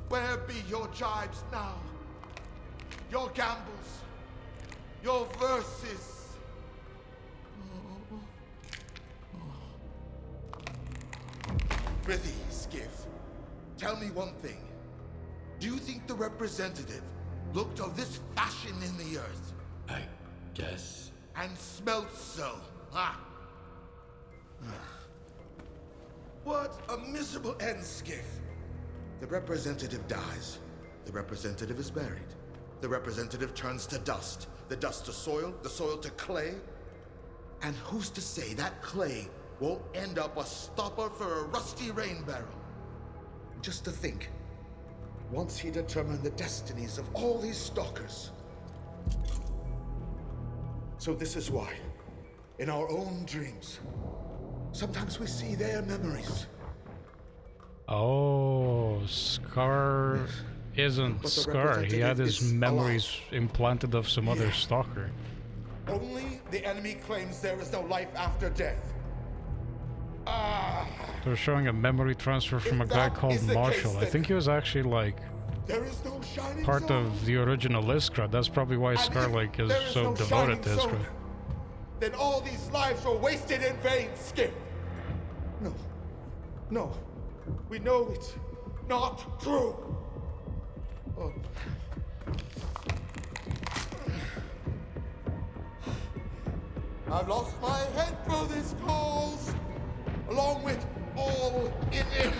Where be your jibes now? Your gambles? Your verses? Prithee, Skiff, tell me one thing. Do you think the representative looked of this fashion in the earth? I guess. And smelt so, huh? What a miserable end, Skiff. The representative dies. The representative is buried. The representative turns to dust. The dust to soil, the soil to clay. And who's to say that clay won't end up a stopper for a rusty rain barrel? Just to think, once he determined the destinies of all these stalkers. So this is why, in our own dreams, sometimes we see their memories. Oh, S.T.A.L.K.E.R. isn't But the S.T.A.L.K.E.R. He had his representative is memories implanted of some other stalker. Only the enemy claims there is no life after death. Ah, They're showing a memory transfer from a guy that called is the Marshall. case, I think he was actually like there is no shining part zone. of the original Iskra. That's probably why S.T.A.L.K.E.R. And if there is is so no devoted to shining Iskra. zone, then all these lives were wasted in vain, Skip. No. No. We know it's not true. Oh. I've lost my head for this cause, along with all in it.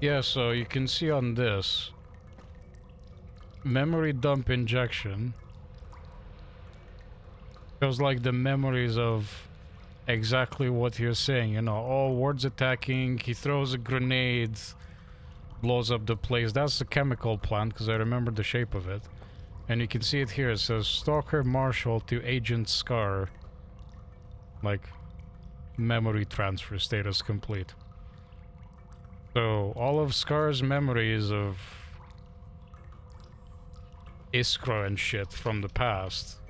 Yeah, so you can see on this memory dump injection shows like the memories of exactly what you're saying, you know, all wards attacking, he throws a grenade, blows up the place. That's the chemical plant because I remember the shape of it. And you can see it here, it says Stalker Marshall to Agent S.T.A.L.K.E.R. Like, memory transfer status complete. So, all of S.T.A.L.K.E.R.'s memories of Iskra and shit from the past,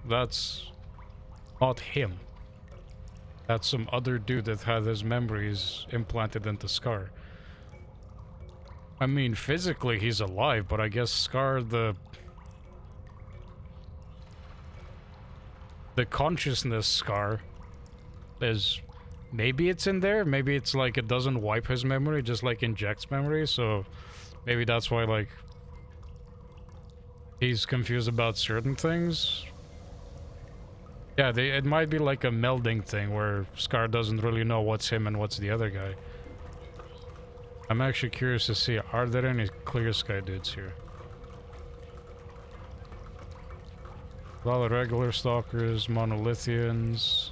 that's not him. That's some other dude that had his memories implanted into S.T.A.L.K.E.R. I mean, physically he's alive, but I guess S.T.A.L.K.E.R, the consciousness S.T.A.L.K.E.R is... Maybe it's in there, maybe it's like it doesn't wipe his memory, just like injects memory, so maybe that's why like he's confused about certain things. Yeah, it might be like a melding thing where S.T.A.L.K.E.R doesn't really know what's him and what's the other guy. I'm actually curious to see, are there any clear sky dudes here? A lot of regular stalkers, monolithians.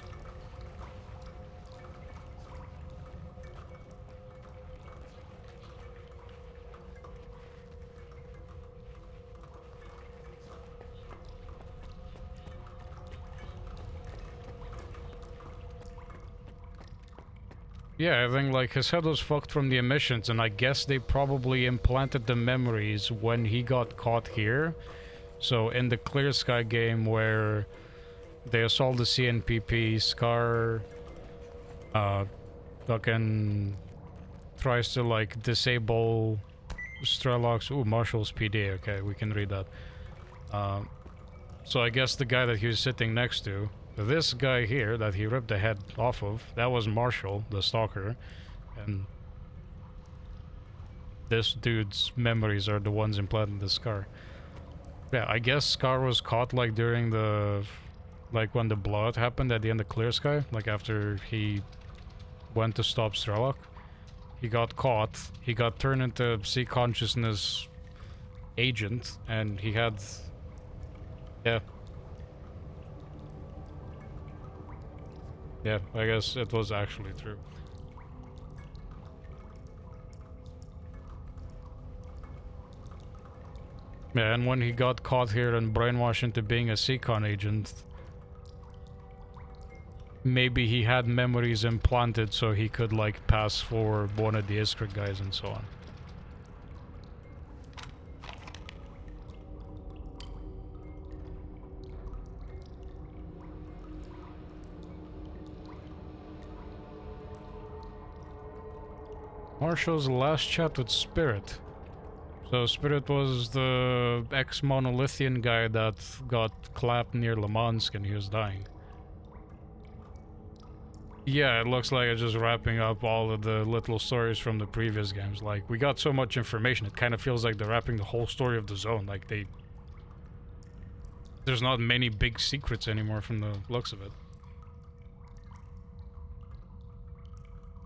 Yeah, I think like his head was fucked from the emissions, and I guess they probably implanted the memories when he got caught here. So in the Clear Sky game where they assault the CNPP, S.T.A.L.K.E.R fucking tries to like disable Strelok's... Ooh, Marshall's PD, okay, we can read that. So I guess the guy that he was sitting next to, this guy here that he ripped the head off of, that was Marshall, the stalker, and this dude's memories are the ones implanted in the S.T.A.L.K.E.R. Yeah, I guess S.T.A.L.K.E.R was caught like during the... like when the blowout happened at the end of Clear Sky, like after he went to stop S.T.A.L.K.E.R. He got caught, he got turned into sea consciousness agent, and he had... yeah. Yeah, I guess it was actually true. Yeah, and when he got caught here and brainwashed into being a Seacon agent, maybe he had memories implanted so he could, like, pass for one of the Iskra guys and so on. Marshall's last chat with Spirit. So Spirit was the ex-Monolithian guy that got clapped near Lemansk and he was dying. Yeah, it looks like it's just wrapping up all of the little stories from the previous games. Like, we got so much information, it kind of feels like they're wrapping the whole story of the zone. Like, there's not many big secrets anymore from the looks of it.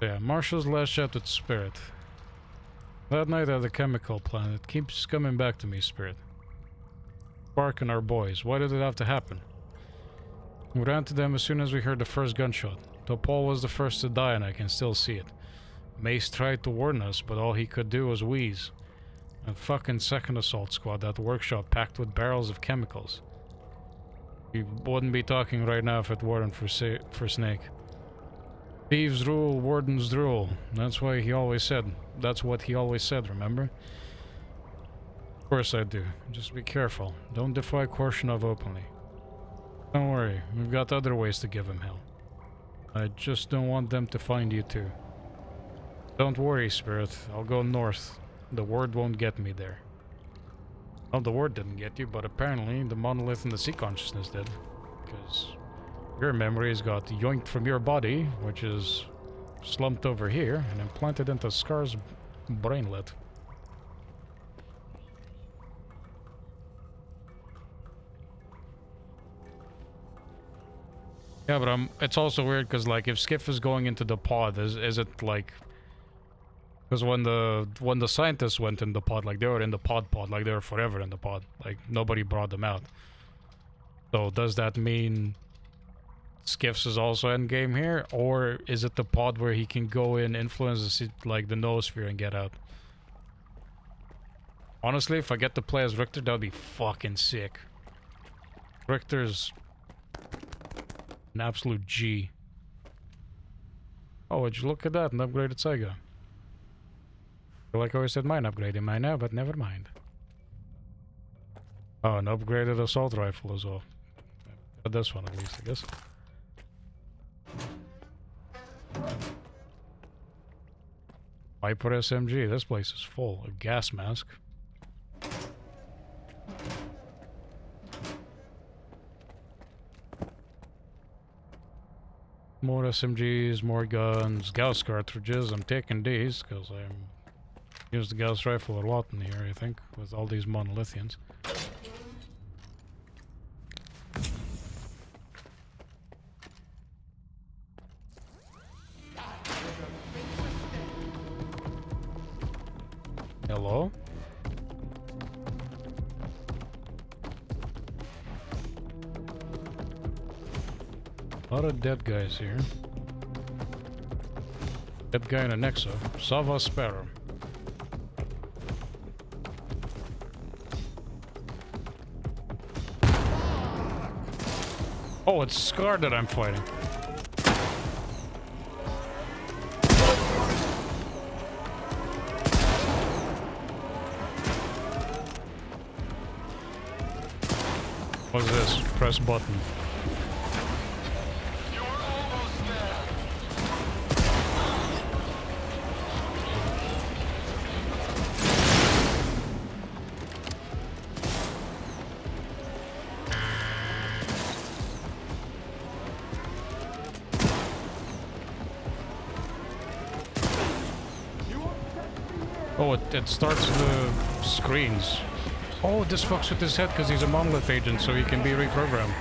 Yeah, Marshall's last chat with Spirit. That night at the chemical plant, it keeps coming back to me, Spirit. Spark and our boys, why did it have to happen? We ran to them as soon as we heard the first gunshot. Topol was the first to die and I can still see it. Mace tried to warn us, but all he could do was wheeze. A fucking second assault squad at the workshop packed with barrels of chemicals. We wouldn't be talking right now if it weren't for Snake. Thieves rule, wardens drool. That's what he always said, remember? Of course I do. Just be careful. Don't defy Korshinov openly. Don't worry, we've got other ways to give him hell. I just don't want them to find you too. Don't worry, Spirit. I'll go north. The word won't get me there. Well, the word didn't get you, but apparently the monolith and the sea consciousness did. Because your memories got yoinked from your body, which is slumped over here, and implanted into Scar's brainlet. Yeah, but it's also weird because, like, if Skiff is going into the pod, is it like? Because when the scientists went in the pod, like, they were in the pod, like, they were forever in the pod, like, nobody brought them out. So does that mean Skiffs is also endgame here, or is it the pod where he can go in, influence the, like, the noosphere and get out? Honestly, if I get to play as Richter, that would be fucking sick. Richter's an absolute G. Oh, would you look at that? An upgraded Saiga. I feel like I always said mine upgraded mine now, but never mind. Oh, an upgraded assault rifle as well. But this one at least, I guess. Viper SMG, this place is full. A gas mask. More SMGs, more guns, Gauss cartridges. I'm taking these because I'm used the Gauss rifle a lot in here, I think, with all these monolithians. Hello? A lot of dead guys here. Dead guy in a Nexa. Sava Sparrow. Oh, it's Scar that I'm fighting. What's this? Press button. Oh, it starts the screens. Oh, this fucks with his head because he's a monolith agent, so he can be reprogrammed.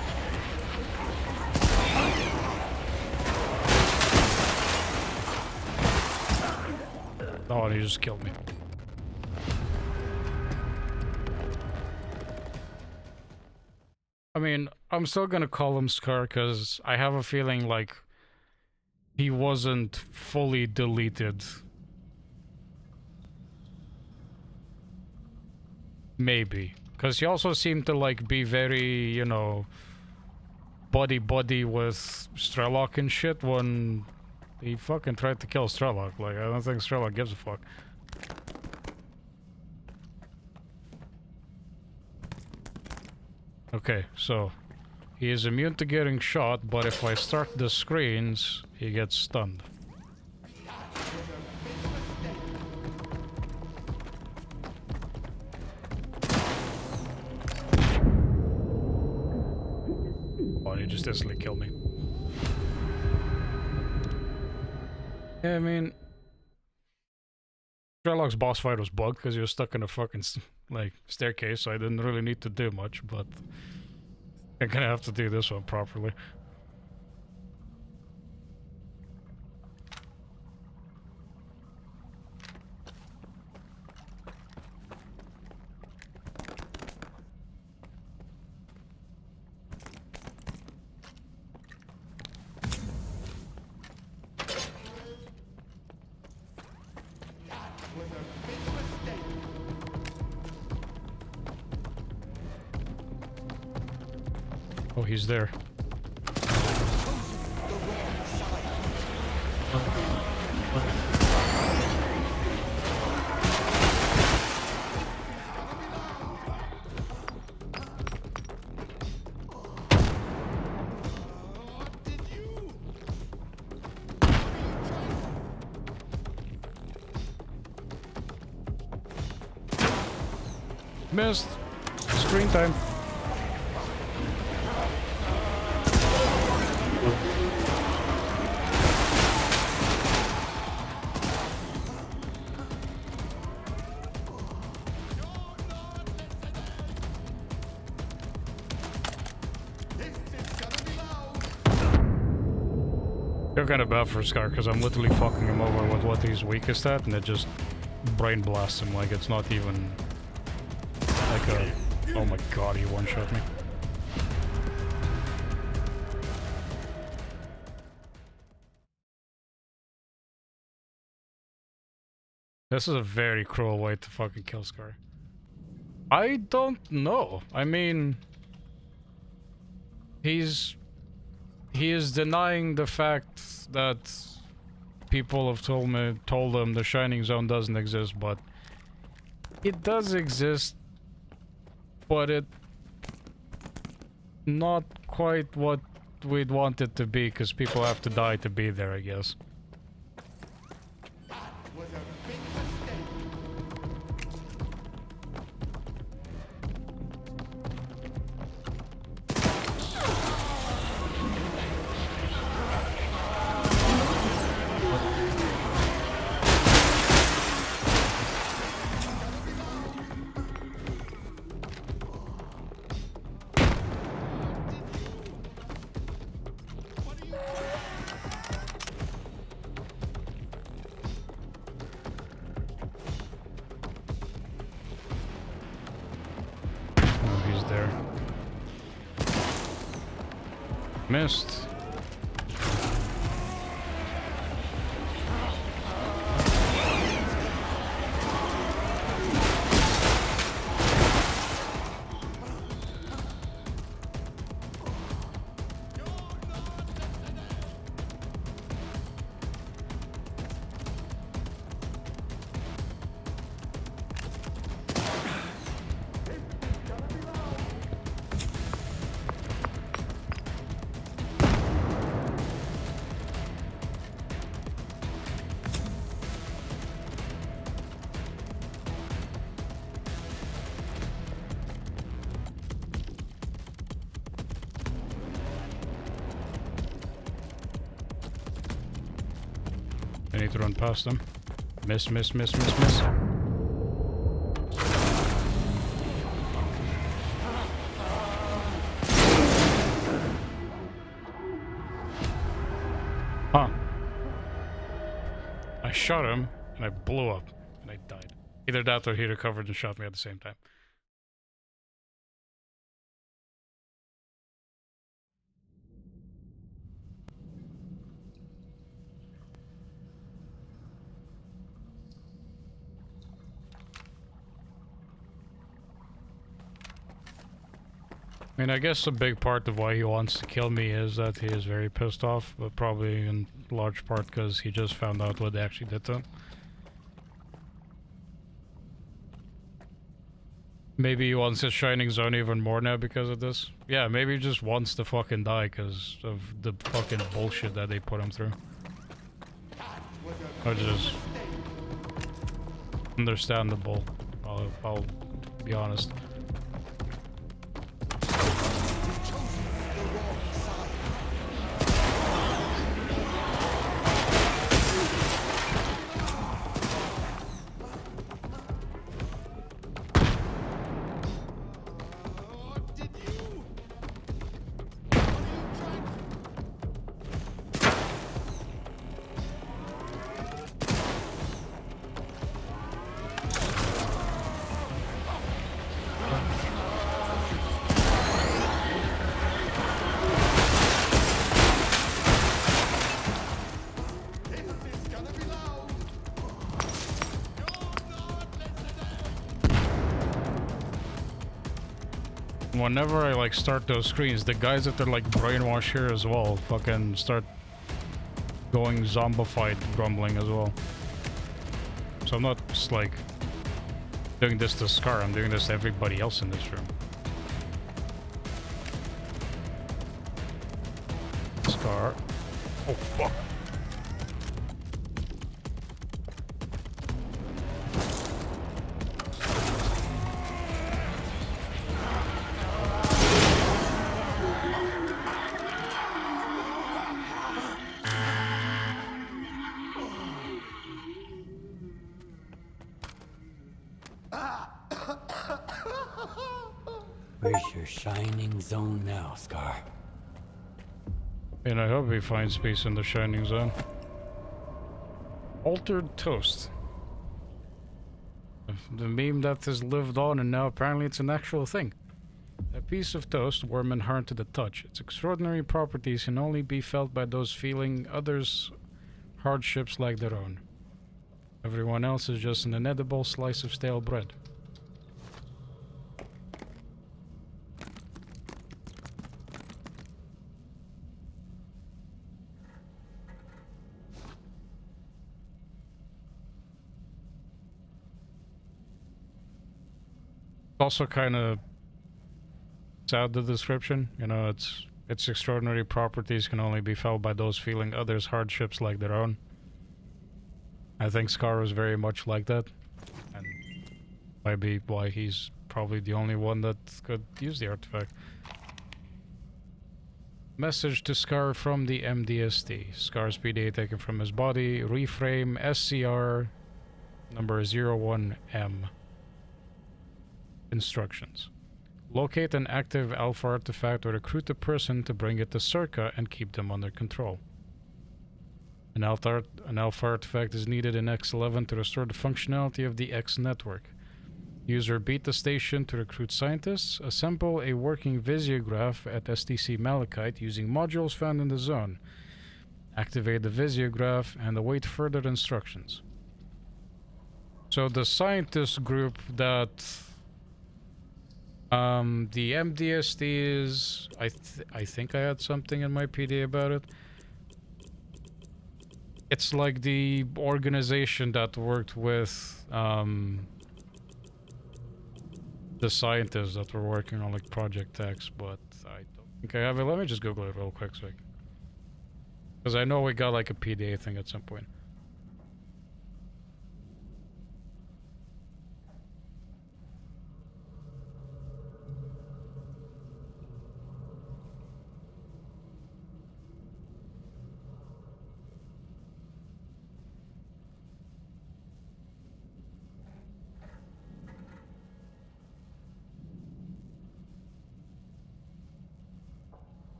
Oh, and he just killed me. I mean, I'm still gonna call him Scar because I have a feeling like he wasn't fully deleted. Maybe. Because he also seemed to, like, be very, you know, buddy-buddy with S.T.A.L.K.E.R and shit when he fucking tried to kill S.T.A.L.K.E.R. Like, I don't think S.T.A.L.K.E.R gives a fuck. Okay, so he is immune to getting shot, but if I start the screens, he gets stunned. Oh, he just instantly killed me. Yeah, I mean, S.T.A.L.K.E.R.'s boss fight was bugged because he was stuck in a fucking, like, staircase, so I didn't really need to do much, but I'm gonna have to do this one properly. Oh, he's there. Missed. Screen time. They're kind of bad for Scar because I'm literally fucking him over with what he's weakest at, and it just brain blasts him like it's not even like a. Oh my god, he one-shot me. This is a very cruel way to fucking kill Scar. I don't know. I mean, he is denying the fact that people have told him the Shining Zone doesn't exist, but it does exist, but it not quite what we'd want it to be, because people have to die to be there, I guess. Missed. I need to run past them. Miss, miss, miss, miss, miss. Huh. I shot him, and I blew up, and I died. Either that or he recovered and shot me at the same time. I mean, I guess a big part of why he wants to kill me is that he is very pissed off, but probably in large part because he just found out what they actually did to him. Maybe he wants his Shining Zone even more now because of this. Yeah, maybe he just wants to fucking die because of the fucking bullshit that they put him through. Which is understandable, I'll be honest. Whenever I like start those screens, the guys that are like brainwashed here as well fucking start going zombified grumbling as well. So I'm not just like doing this to S.T.A.L.K.E.R, I'm doing this to everybody else in this room. S.T.A.L.K.E.R. Oh fuck. Where's your Shining Zone now, S.T.A.L.K.E.R? And I hope he finds peace in the Shining Zone. Altered toast. The meme that has lived on and now apparently it's an actual thing. A piece of toast, warm and hard to the touch. Its extraordinary properties can only be felt by those feeling others' hardships like their own. Everyone else is just an inedible slice of stale bread. Also kind of sad, the description, you know, its extraordinary properties can only be felt by those feeling others' hardships like their own. I think S.T.A.L.K.E.R was very much like that, and might be why he's probably the only one that could use the artifact. Message to S.T.A.L.K.E.R from the MDST. S.T.A.L.K.E.R's PDA taken from his body. Reframe SCR number 01M. Instructions. Locate an active alpha artifact or recruit a person to bring it to S.T.A.L.K.E.R and keep them under control. An alpha artifact is needed in X11 to restore the functionality of the X network. User beat the station to recruit scientists. Assemble a working visiograph at STC Malachite using modules found in the zone. Activate the visiograph and await further instructions. So the scientist group that the MDST is, I think I had something in my PD about it. It's like the organization that worked with the scientists that were working on like Project X, but I don't think I have it. Let me just Google it real quick, so because I know we got like a PDA thing at some point.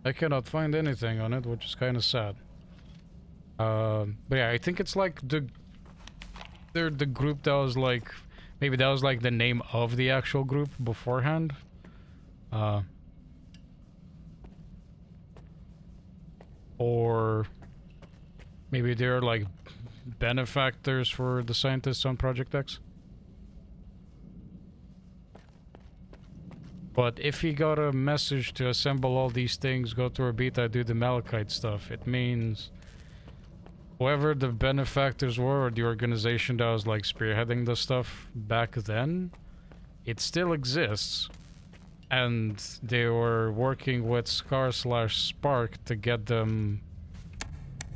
I cannot find anything on it, which is kind of sad. But yeah, I think it's like they're the group that was like, maybe that was like the name of the actual group beforehand. Or maybe they're like benefactors for the scientists on Project X. But if he got a message to assemble all these things, go to Orbita, do the Malachite stuff, it means whoever the benefactors were, or the organization that was like spearheading the stuff back then, it still exists. And they were working with S.T.A.L.K.E.R to get them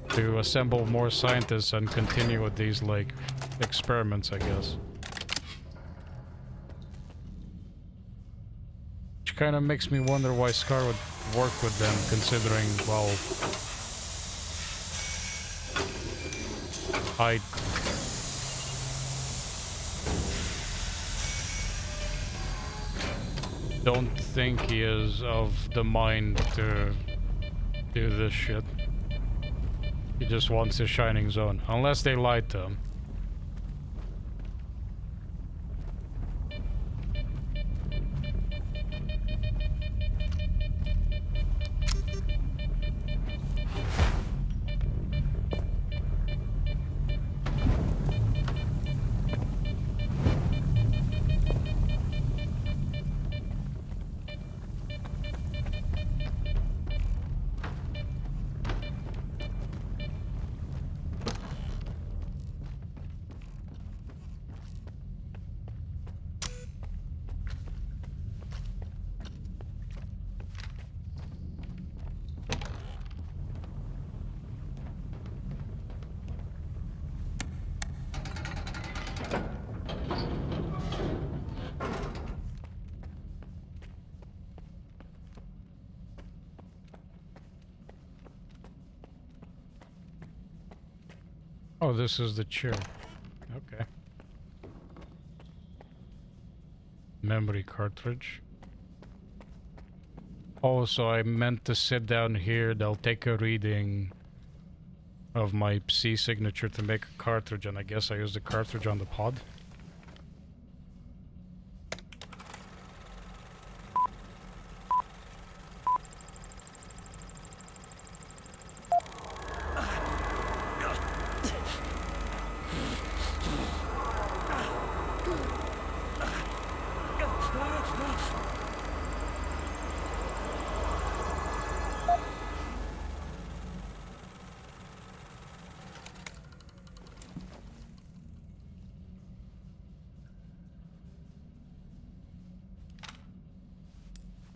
to assemble more scientists and continue with these, like, experiments, I guess. Which kind of makes me wonder why S.T.A.L.K.E.R would work with them, considering, well, I don't think he is of the mind to do this shit. He just wants his shining zone, unless they lied to him. Oh, this is the chair. Okay. Memory cartridge. Oh, so I meant to sit down here. They'll take a reading of my C signature to make a cartridge, and I guess I use the cartridge on the pod.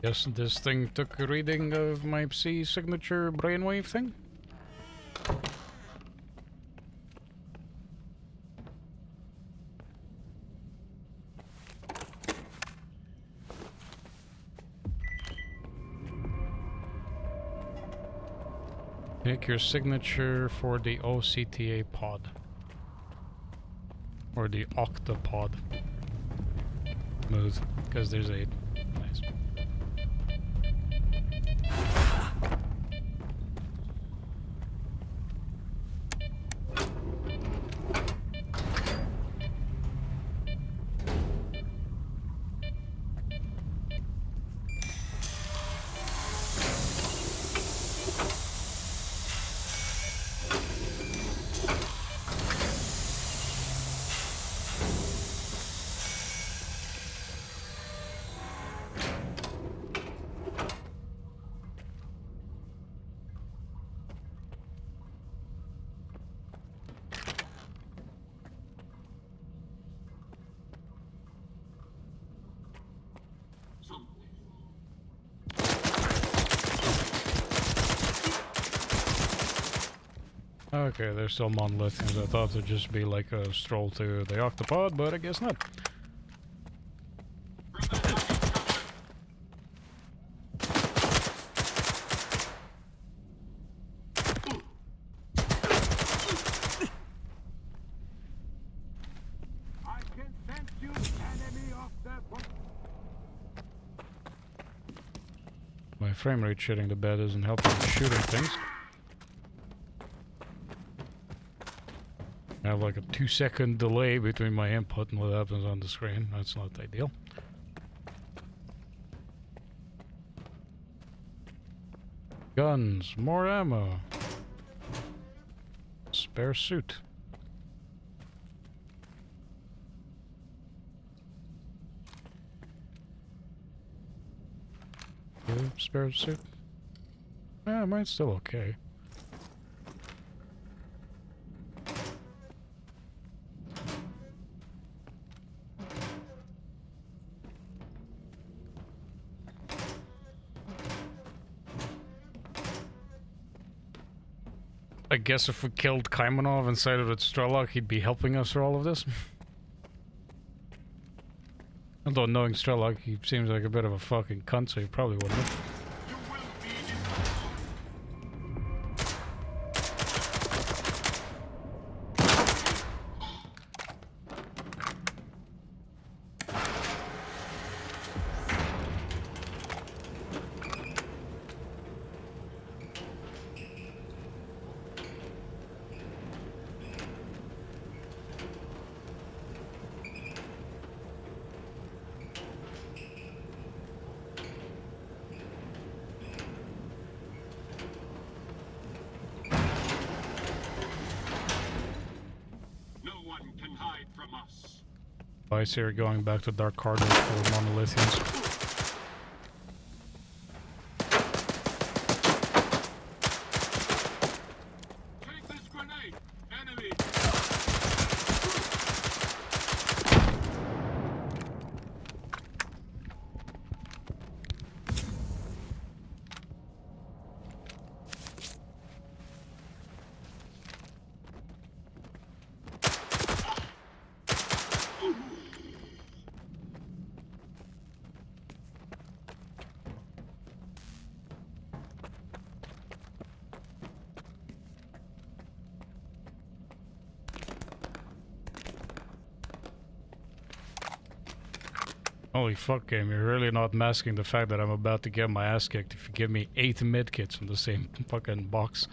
Guess this thing took a reading of my C signature brainwave thing? Pick your signature for the OCTA pod. Or the octapod. Smooth, because there's 8. Nice. Okay, they're still monolithians. I thought it'd just be like a stroll to the octopod, but I guess not. My frame rate shitting the bed isn't helping with shooting things. I have like a 2-second delay between my input and what happens on the screen. That's not ideal. Guns, more ammo. Spare suit. spare suit? Yeah, mine's still okay. I guess if we killed Kaimanov and sided with S.T.A.L.K.E.R, he'd be helping us through all of this. Although knowing S.T.A.L.K.E.R, he seems like a bit of a fucking cunt, so he probably wouldn't have. I see her going back to Dark Corridor for monolithians. Holy fuck, game, you're really not masking the fact that I'm about to get my ass kicked if you give me 8 medkits in the same fucking box.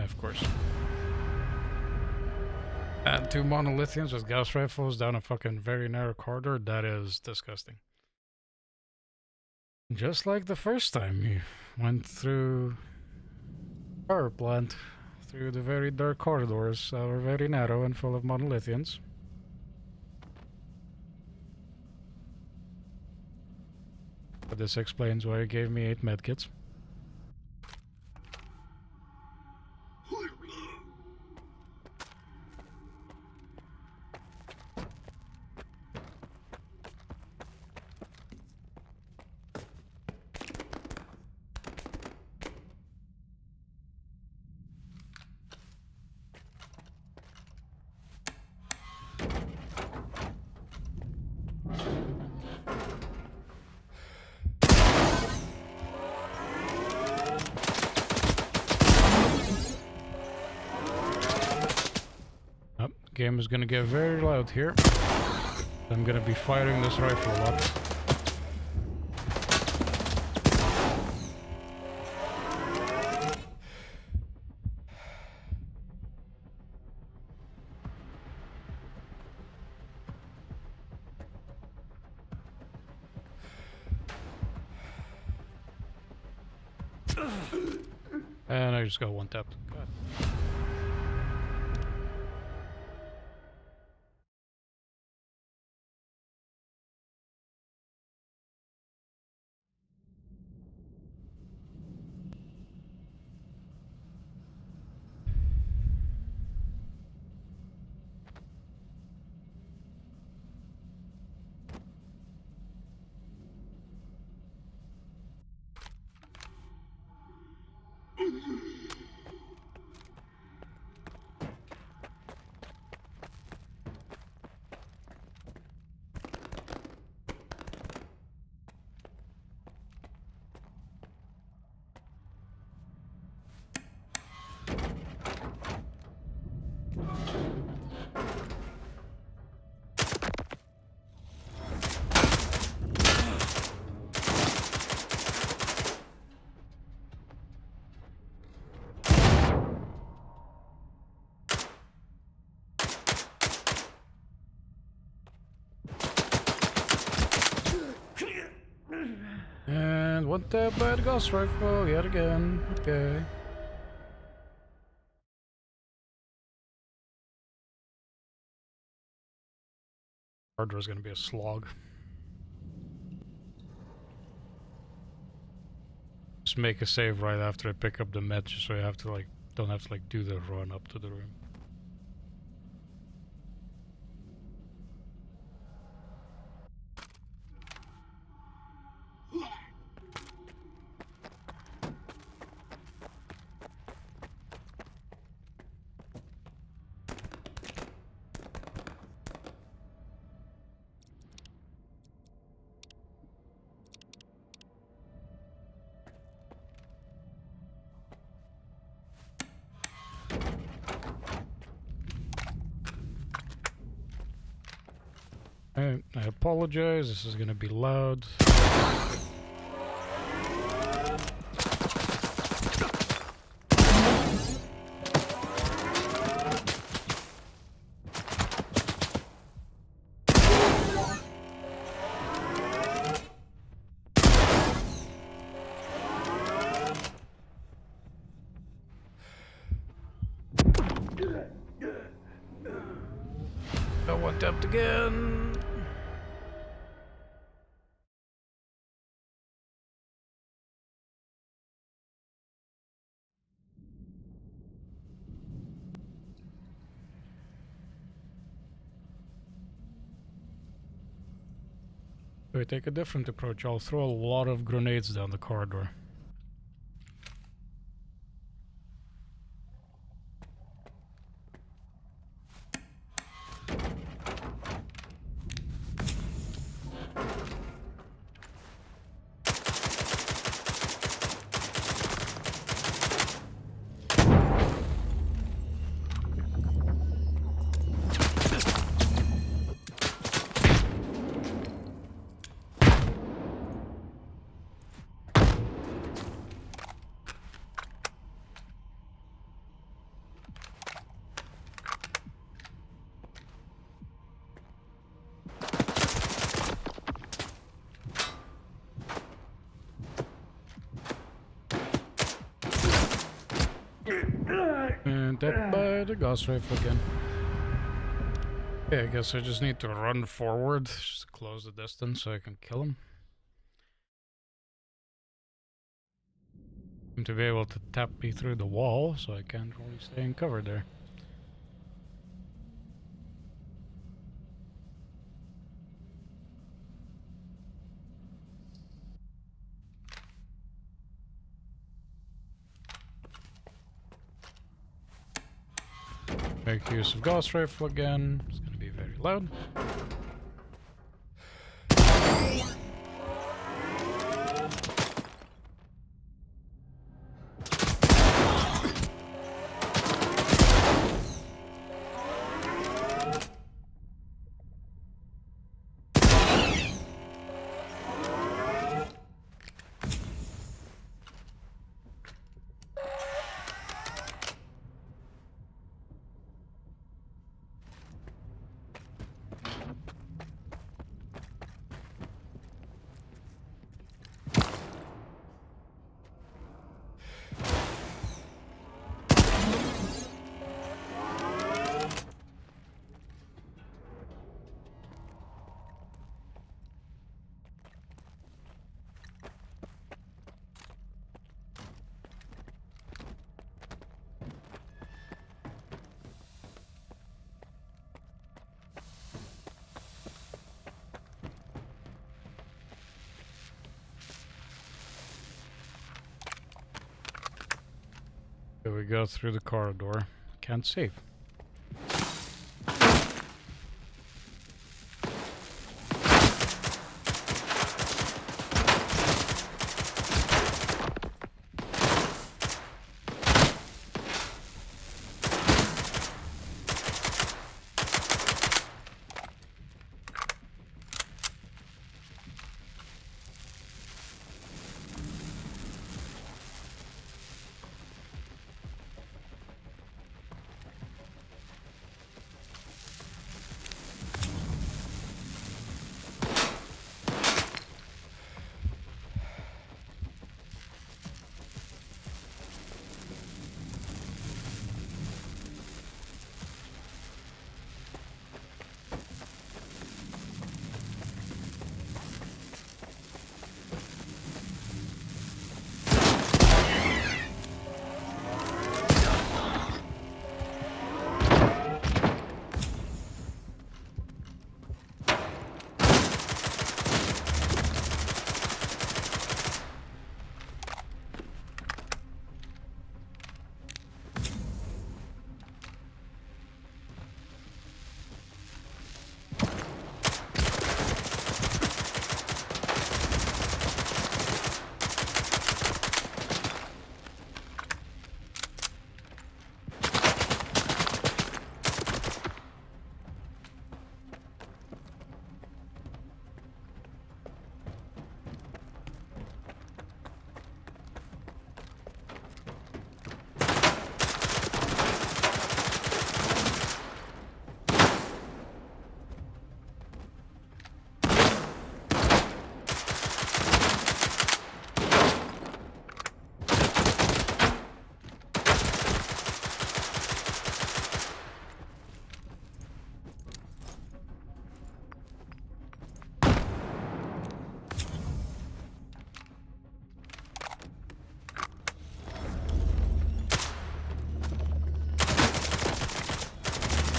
Of course. And 2 monolithians with gas rifles down a fucking very narrow corridor, that is disgusting. Just like the first time you went through power plant, through the very dark corridors that are very narrow and full of monolithians. But this explains why you gave me 8 medkits. Game is gonna get very loud here. I'm gonna be firing this rifle a lot. And I just got one tapped. God. And one tap by the ghost rifle yet again. Okay. Hardware is going to be a slog. Just make a save right after I pick up the med, just so you have to like don't have to like do the run up to the room. Alright, I apologize, this is gonna be loud. Got one tapped again. So I take a different approach. I'll throw a lot of grenades down the corridor. And that by the gauss rifle again. Okay, I guess I just need to run forward, just to close the distance so I can kill him. To be able to tap me through the wall, so I can't really stay in cover there. Make use of gauss rifle again. It's gonna be very loud. Here we go through the corridor. Can't save.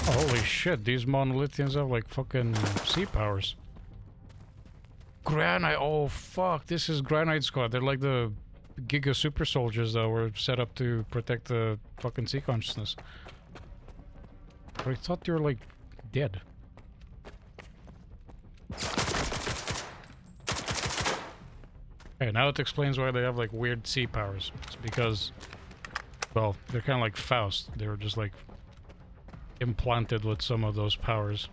Holy shit, these monolithians have like fucking sea powers. Granite, oh fuck, this is Granite Squad. They're like the Giga super soldiers that were set up to protect the fucking sea consciousness. But I thought they were like dead. Okay, now it explains why they have like weird sea powers. It's because, well, they're kind of like Faust. They were just like implanted with some of those powers.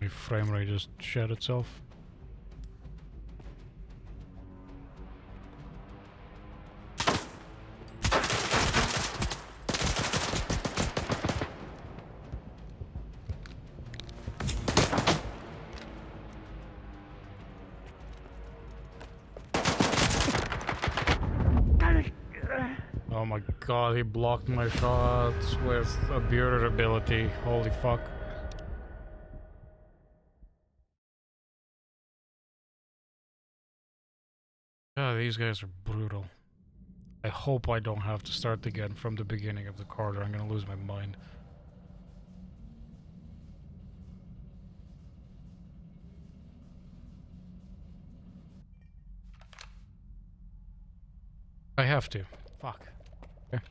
Frame rate just shed itself. Oh my god, he blocked my shots with a bearded ability. Holy fuck. God, these guys are brutal. I hope I don't have to start again from the beginning of the corridor. I'm gonna lose my mind. I have to. Fuck. Okay.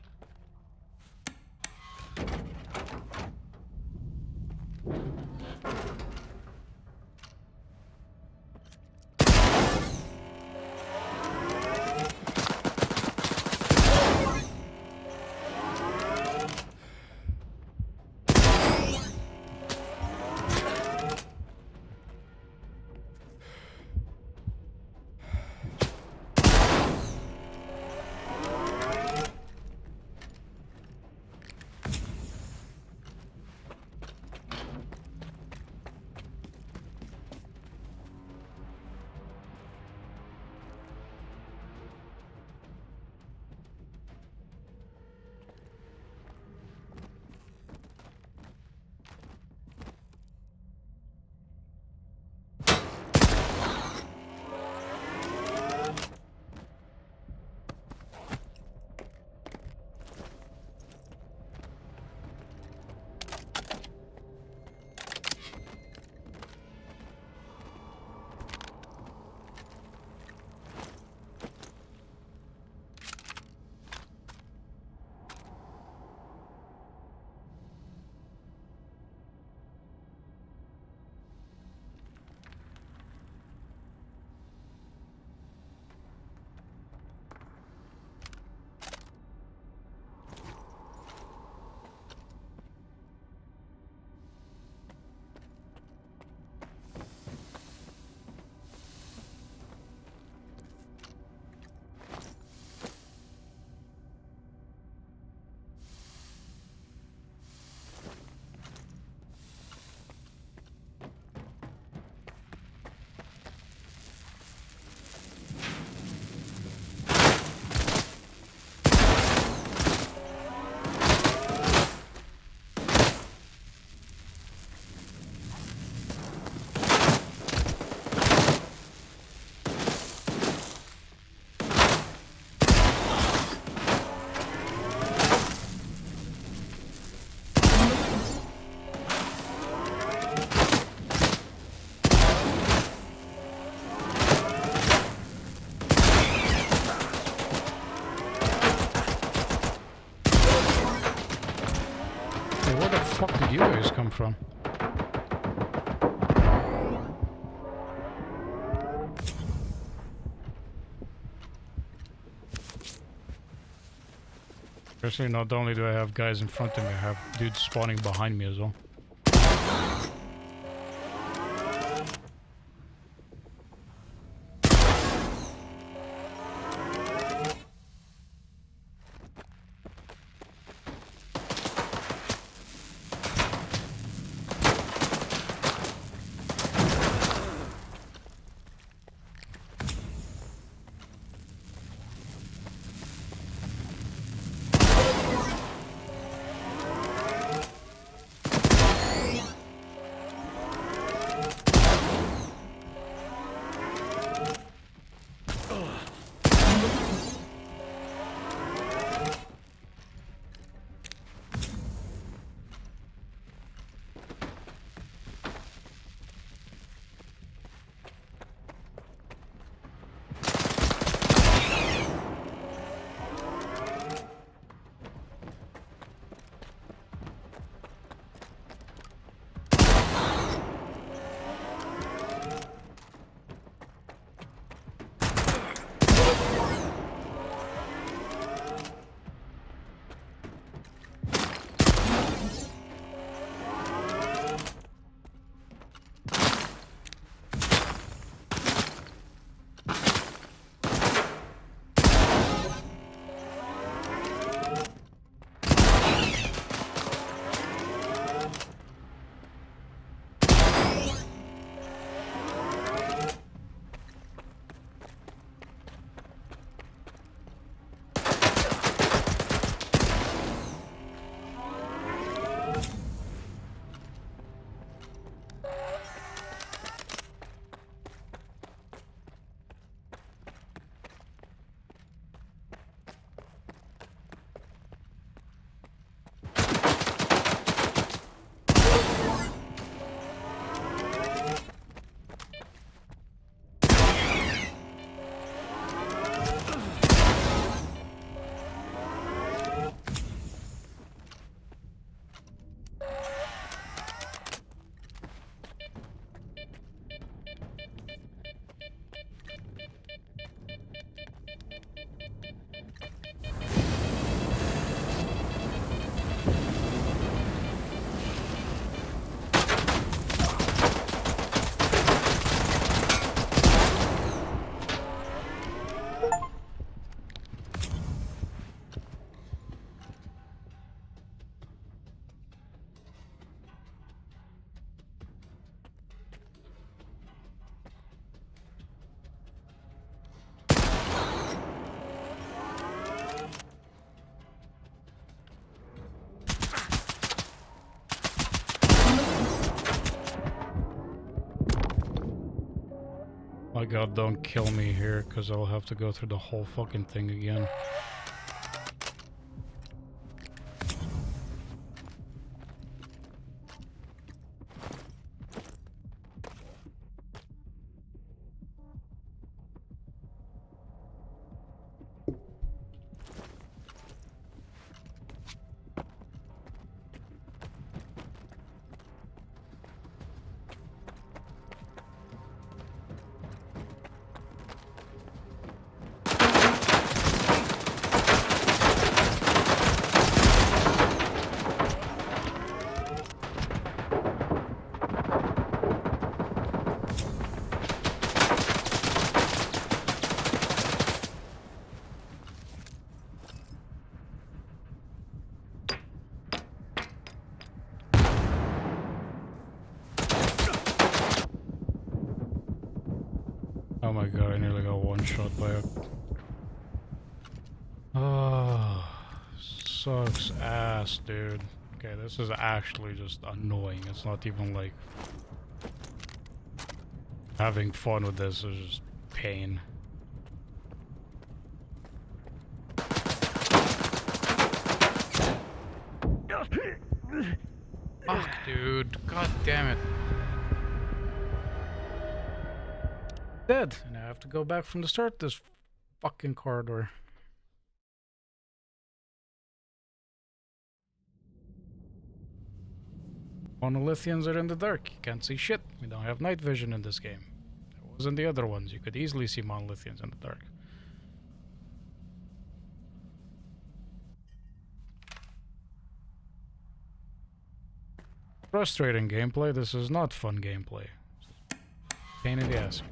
Where the fuck did you guys come from? Actually, not only do I have guys in front of me, I have dudes spawning behind me as well. My god, don't kill me here, because I'll have to go through the whole fucking thing again. Oh my god, I nearly got one shot by it. Oh, sucks ass, dude. Okay, this is actually just annoying. It's not even like having fun with this is just pain. Fuck, dude. God damn it. Dead, and I have to go back from the start this fucking corridor. Monolithians are in the dark. You can't see shit. We don't have night vision in this game. It was in the other ones. You could easily see monolithians in the dark. Frustrating gameplay. This is not fun gameplay. Pain in the ass.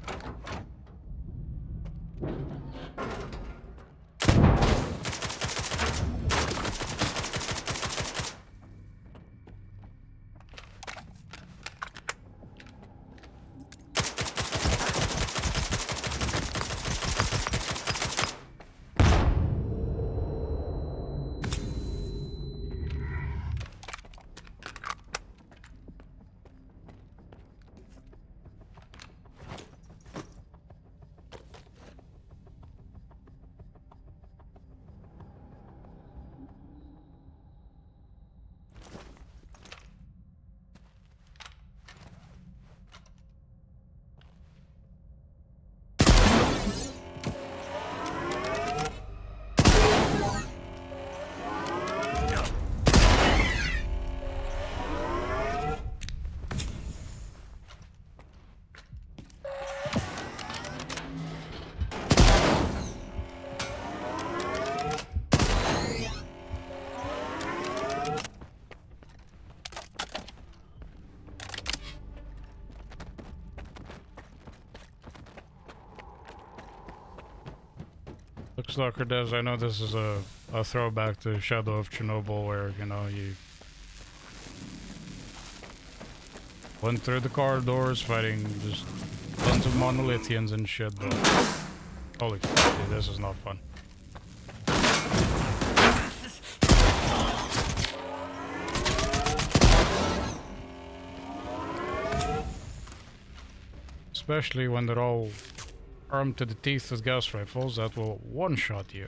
Stalker does. I know this is a throwback to Shadow of Chernobyl, where, you know, you went through the corridors fighting just tons of monolithians and shit, but holy fuck, dude, this is not fun. Especially when they're all armed to the teeth with gas rifles that will one-shot you.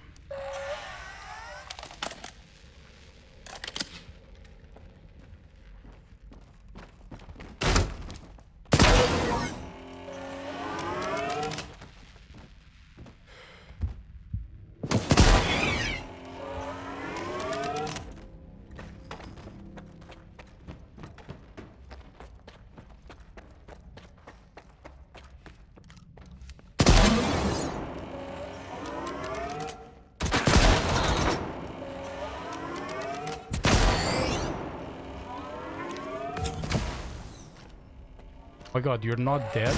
Oh my god, you're not dead?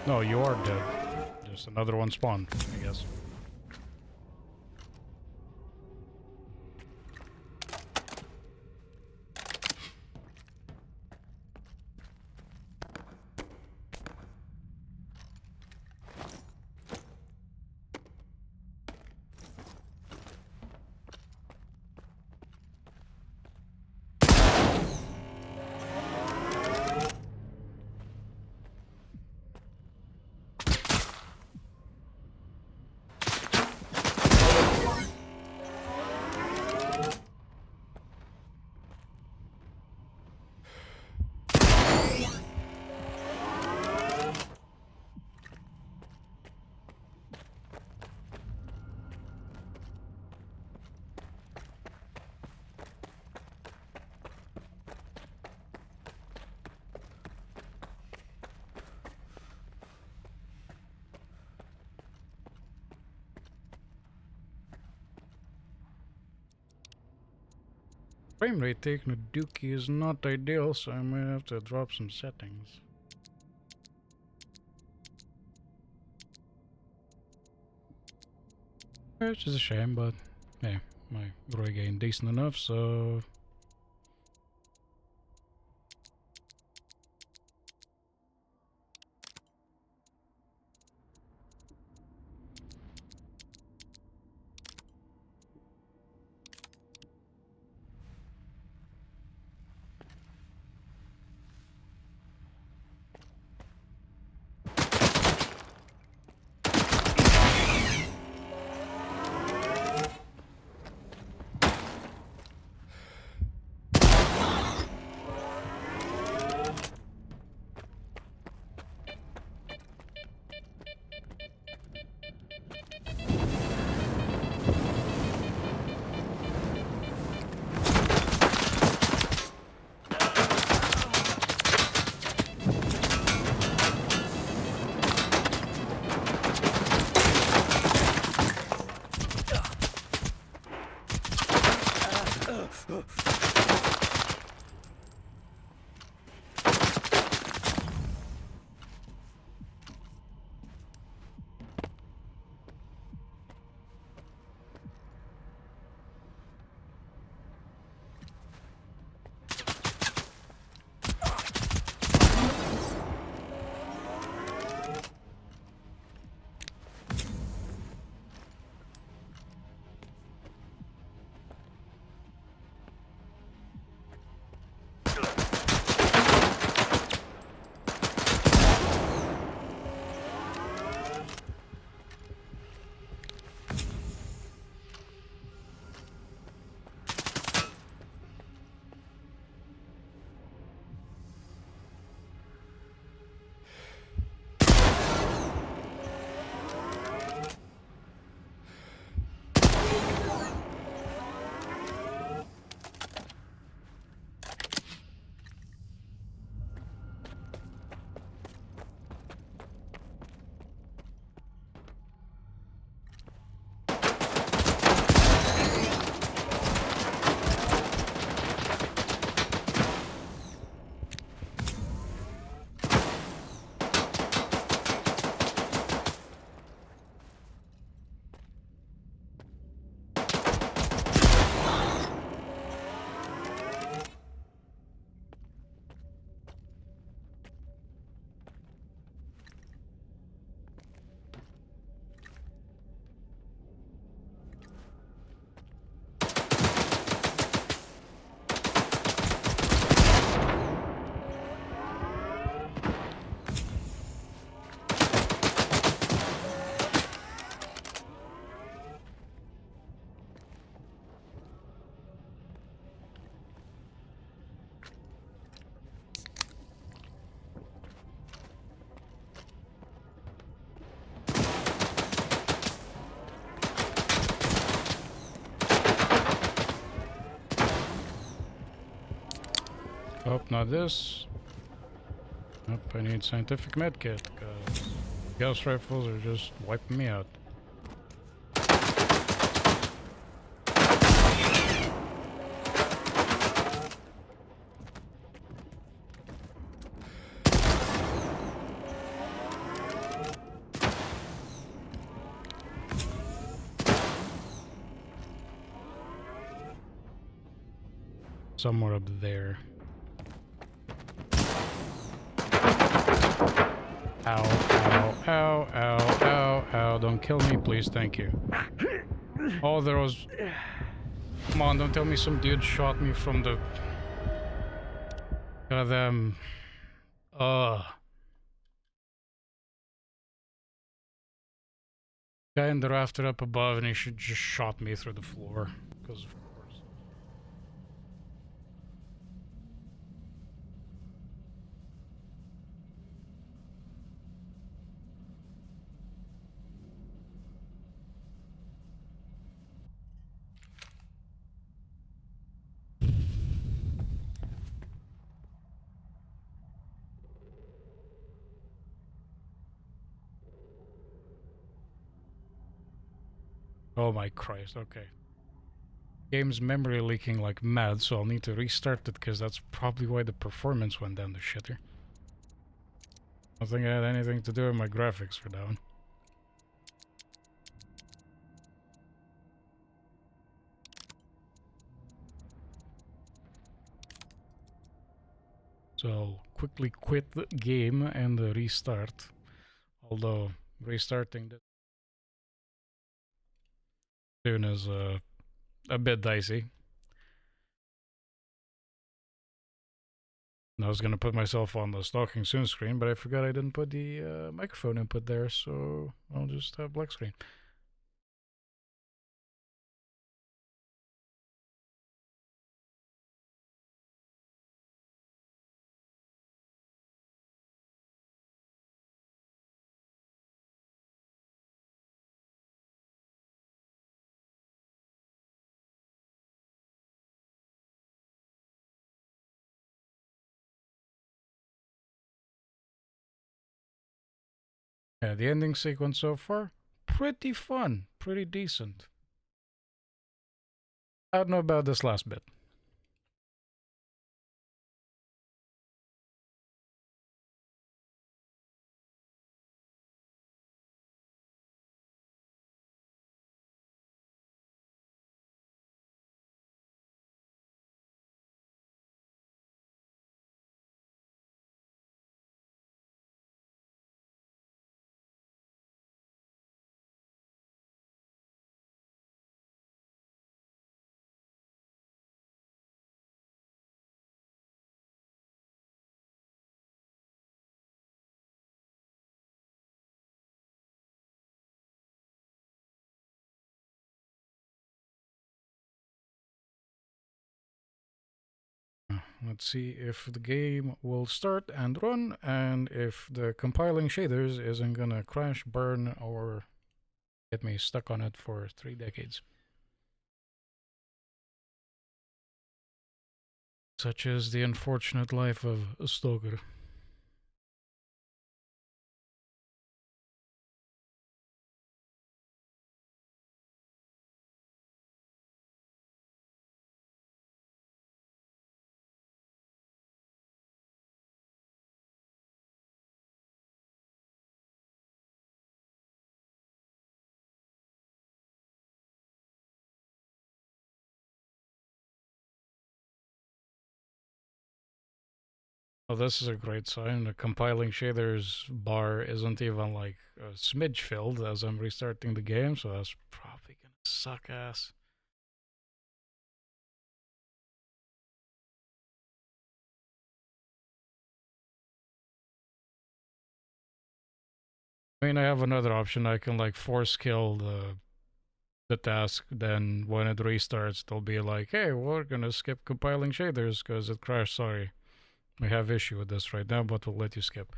No, you are dead. Just another one spawned, I guess. Frame rate taking a dookie is not ideal, so I might have to drop some settings. Which is a shame, but yeah, my ROI gain decent enough, so Oh, not this. Nope, I need scientific medkit, because gauss rifles are just wiping me out. Somewhere up there. Ow, ow, ow, ow, ow, ow. Don't kill me, please. Thank you. Oh, there was... Come on, don't tell me some dude shot me from the... Goddamn... Guy in the rafter up above, and he should just shot me through the floor. Because of course. Oh my Christ, okay. Game's memory leaking like mad, so I'll need to restart it because that's probably why the performance went down the shitter. I don't think I had anything to do with my graphics for that one. So I'll quickly quit the game and restart. Although restarting this soon is a bit dicey. I was gonna put myself on the stalking soon screen, but I forgot I didn't put the microphone input there, so I'll just have black screen. Yeah, the ending sequence so far, pretty fun, pretty decent. I don't know about this last bit. Let's see if the game will start and run, and if the compiling shaders isn't gonna crash, burn, or get me stuck on it for 3 decades. Such is the unfortunate life of a stalker. Well, this is a great sign. The compiling shaders bar isn't even like a smidge filled as I'm restarting the game, so that's probably gonna suck ass. I mean, I have another option. I can like force kill the task. Then when it restarts, they'll be like, "Hey, we're gonna skip compiling shaders because it crashed. Sorry, we have issue with this right now, but we'll let you skip."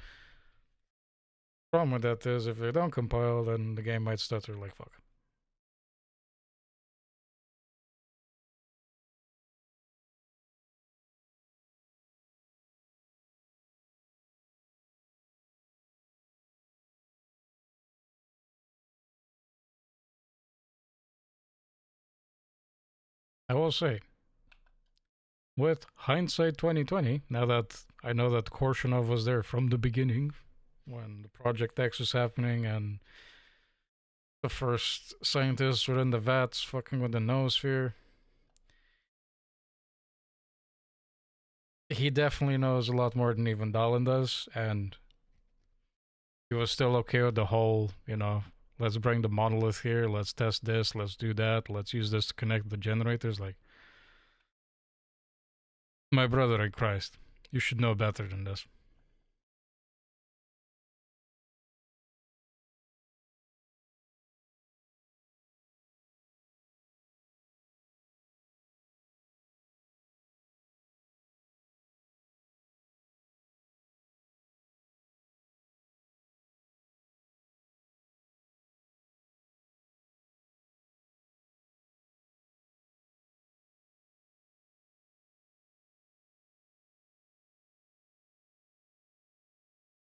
Problem with that is if they don't compile, then the game might stutter like fuck. I will say, with hindsight 2020, now that I know that Korshunov was there from the beginning, when the Project X was happening and the first scientists were in the vats fucking with the noosphere, he definitely knows a lot more than even Dallin does, and he was still okay with the whole, you know, let's bring the monolith here, let's test this, let's do that, let's use this to connect the generators. Like, my brother in Christ, you should know better than this.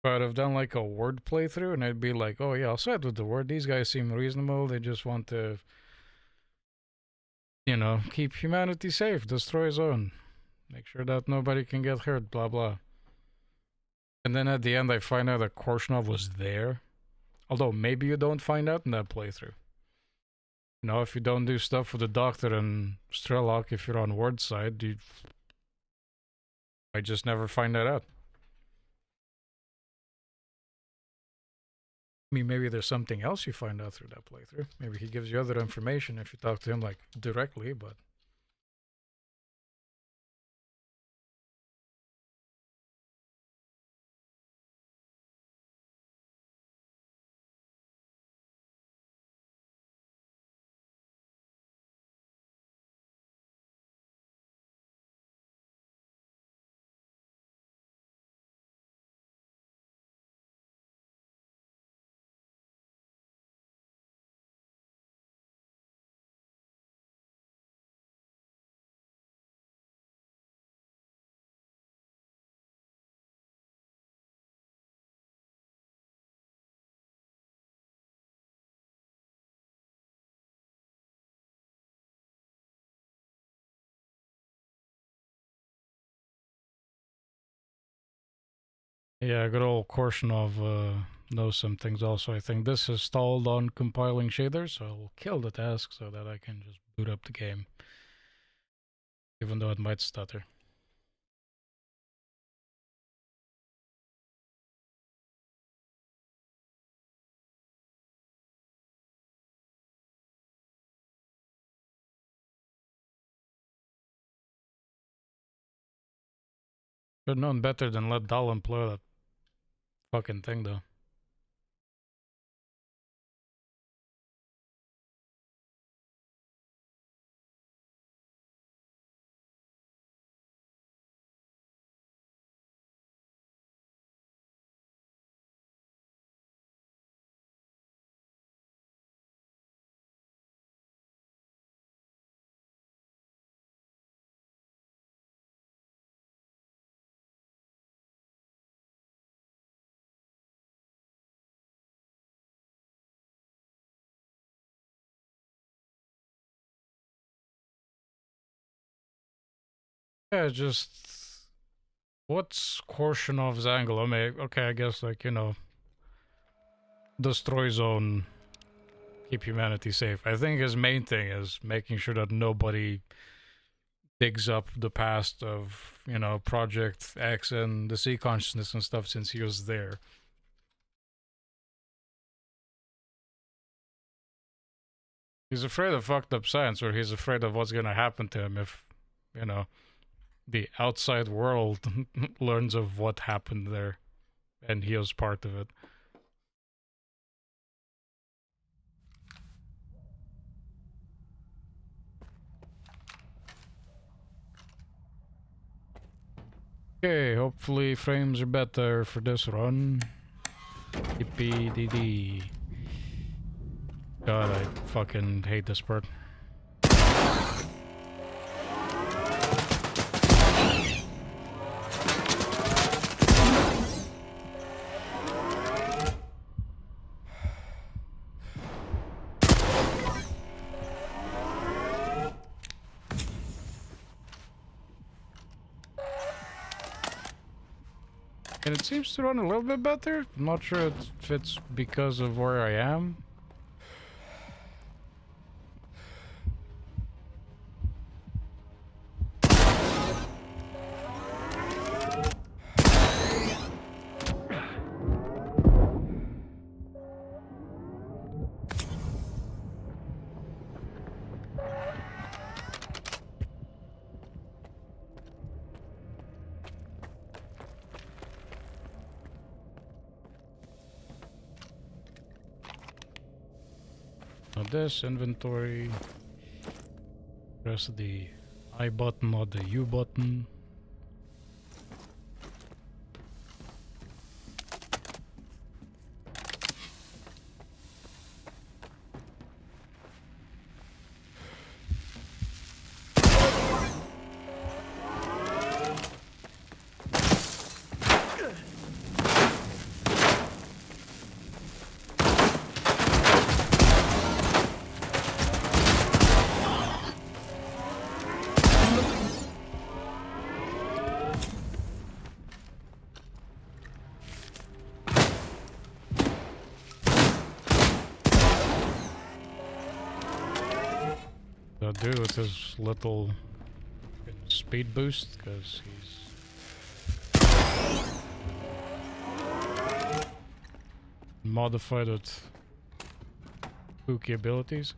But I've done like a word playthrough and I'd be like, oh yeah, I'll side with the word. These guys seem reasonable. They just want to, you know, keep humanity safe, destroy zone, make sure that nobody can get hurt, blah blah. And then at the end I find out that Korshunov was there. Although maybe you don't find out in that playthrough. You know, if you don't do stuff with the doctor and Strelok, if you're on word side, you might just never find that out. I mean, maybe there's something else you find out through that playthrough. Maybe he gives you other information if you talk to him, like, directly, but... Yeah, good old Korshunov knows some things also. I think this is stalled on compiling shaders, so I'll kill the task so that I can just boot up the game. Even though it might stutter. Should have known better than let Dallin play that fucking thing, though. Yeah, just... What's Korshunov's angle? I mean, okay, I guess, like, you know... Destroy zone... Keep humanity safe. I think his main thing is making sure that nobody... digs up the past of, you know, Project X and the sea consciousness and stuff since he was there. He's afraid of fucked up science, or he's afraid of what's gonna happen to him if, you know, the outside world learns of what happened there and he was part of it. Okay, hopefully frames are better for this run. Yippee-dee-dee. God, I fucking hate this part. And it seems to run a little bit better. I'm not sure if it's because of where I am. Now this inventory, press the I button or the U button. Do with his little speed boost, because he's modified with spooky abilities.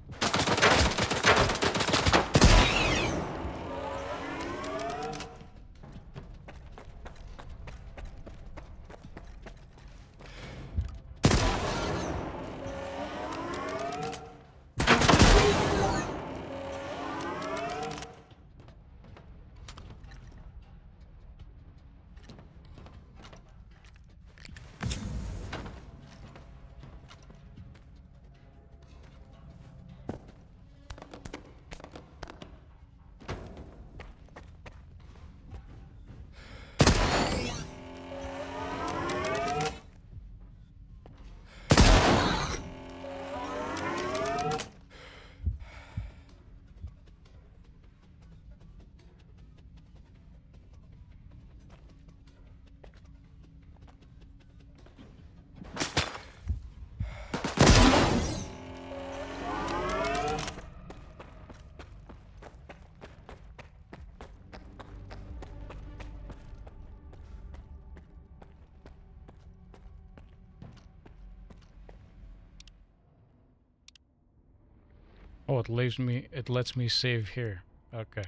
Oh, it lets me save here. Okay.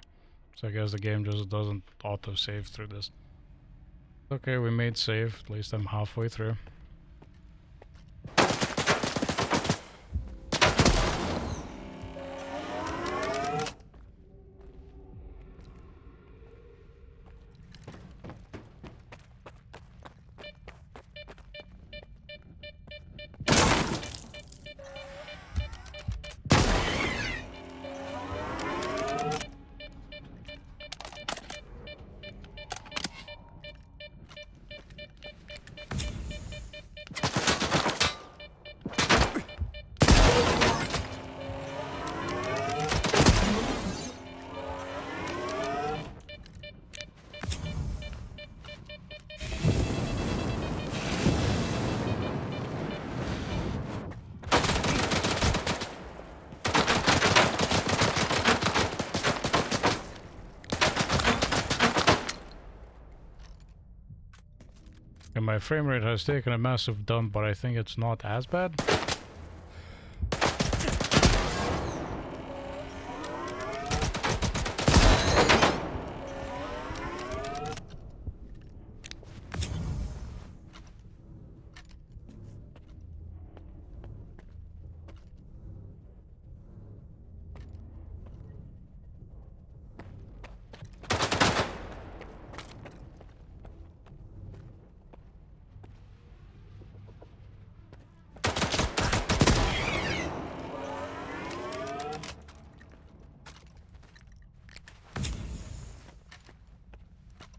So I guess the game just doesn't auto-save through this. Okay, we made save. At least I'm halfway through. And my frame rate has taken a massive dump, but I think it's not as bad.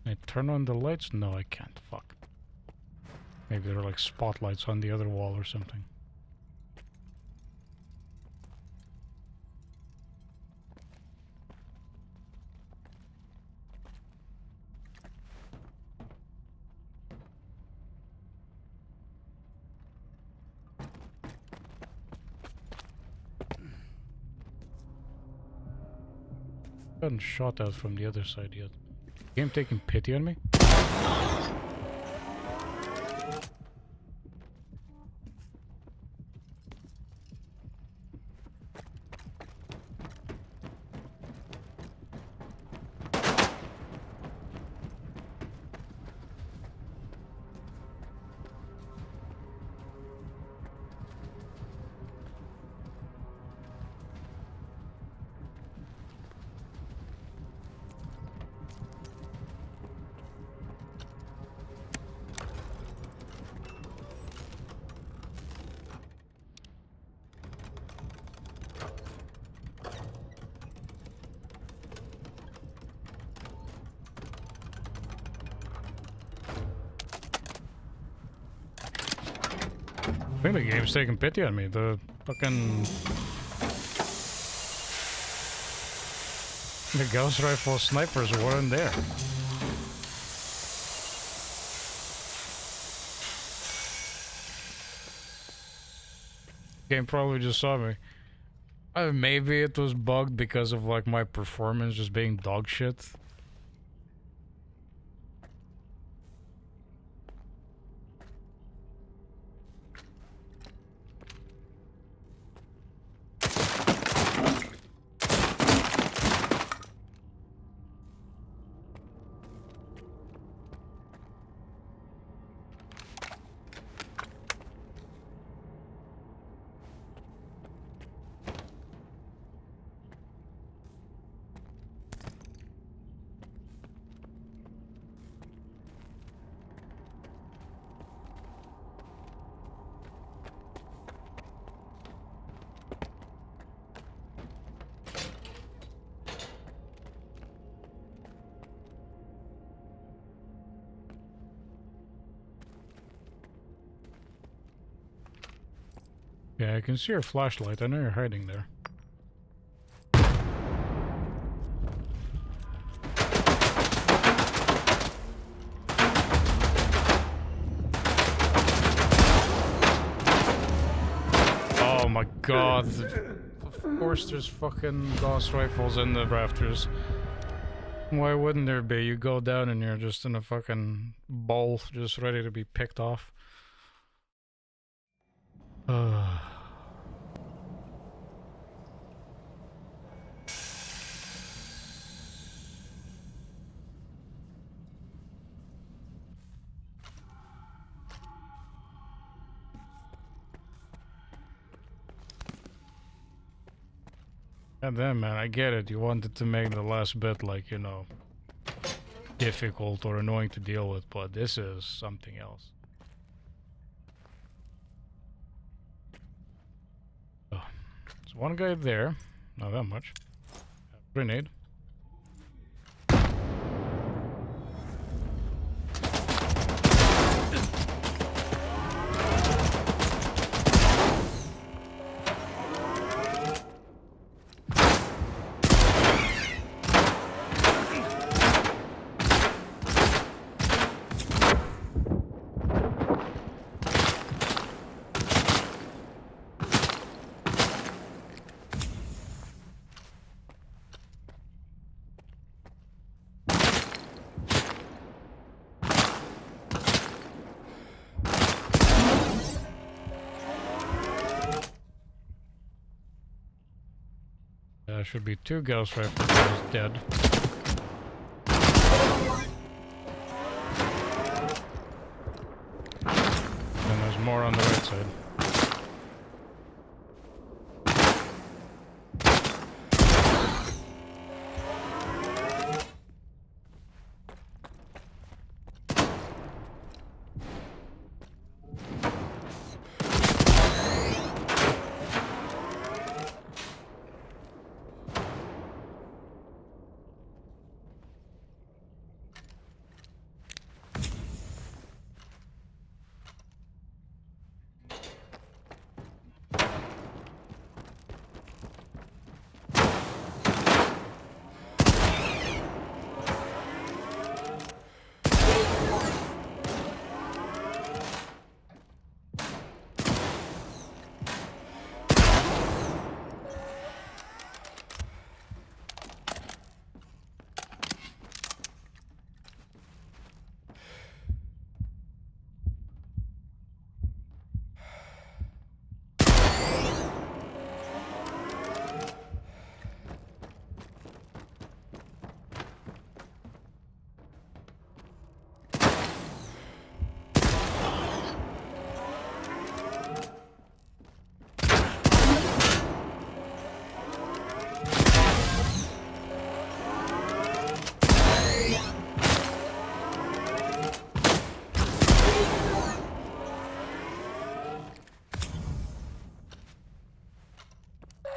Can I turn on the lights? No, I can't. Fuck. Maybe there are like spotlights on the other wall or something. Gotten shot at from the other side yet. Game taking pity on me? I think the game's taking pity on me. The fucking... The Gauss Rifle snipers weren't there. Game probably just saw me. Maybe it was bugged because of like my performance just being dog shit. Yeah, I can see your flashlight. I know you're hiding there. Oh my god. Of course there's fucking Gauss rifles in the rafters. Why wouldn't there be? You go down and you're just in a fucking ball, just ready to be picked off. God damn, man, I get it. You wanted to make the last bit, like, you know, difficult or annoying to deal with, but this is something else. Oh, there's one guy there. Not that much. Grenade. There should be 2 Gauss rifles dead. And there's more on the right side.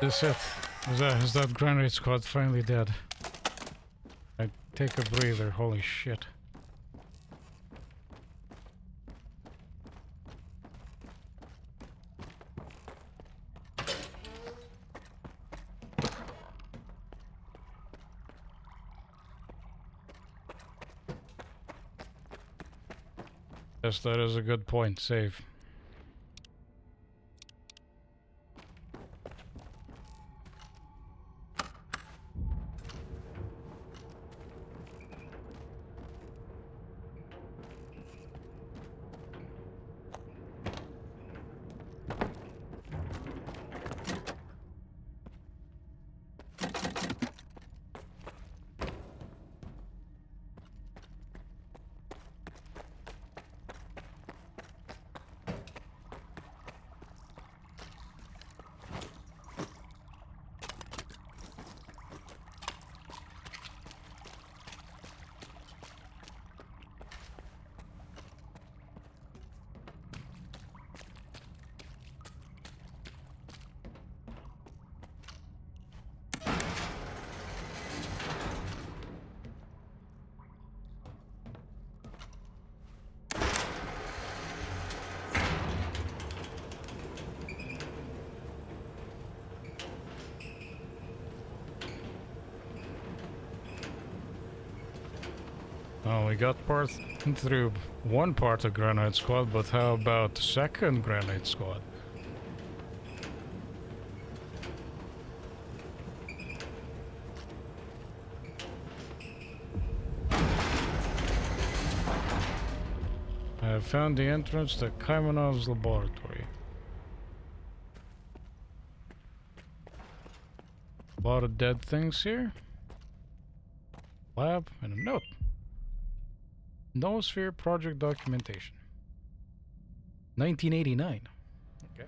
This it. Is that grenade squad finally dead? I take a breather, holy shit. Yes, that is a good point. Save. Oh, we got part through one part of Granite Squad, but how about the second Granite Squad? I have found the entrance to Kaimanov's laboratory. A lot of dead things here. Lab and a note. Noosphere project documentation. 1989. Okay.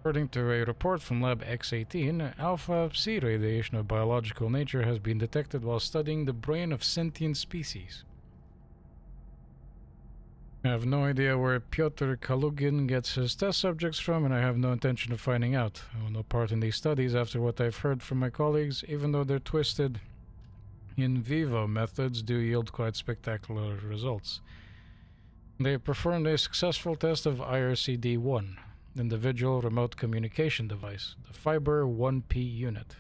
According to a report from Lab X18, alpha Psi radiation of biological nature has been detected while studying the brain of sentient species. I have no idea where Pyotr Kalugin gets his test subjects from, and I have no intention of finding out. I will no part in these studies after what I've heard from my colleagues, even though they're twisted in vivo methods do yield quite spectacular results. They performed a successful test of IRCD-1, Individual Remote Communication Device, the Fiber 1P unit,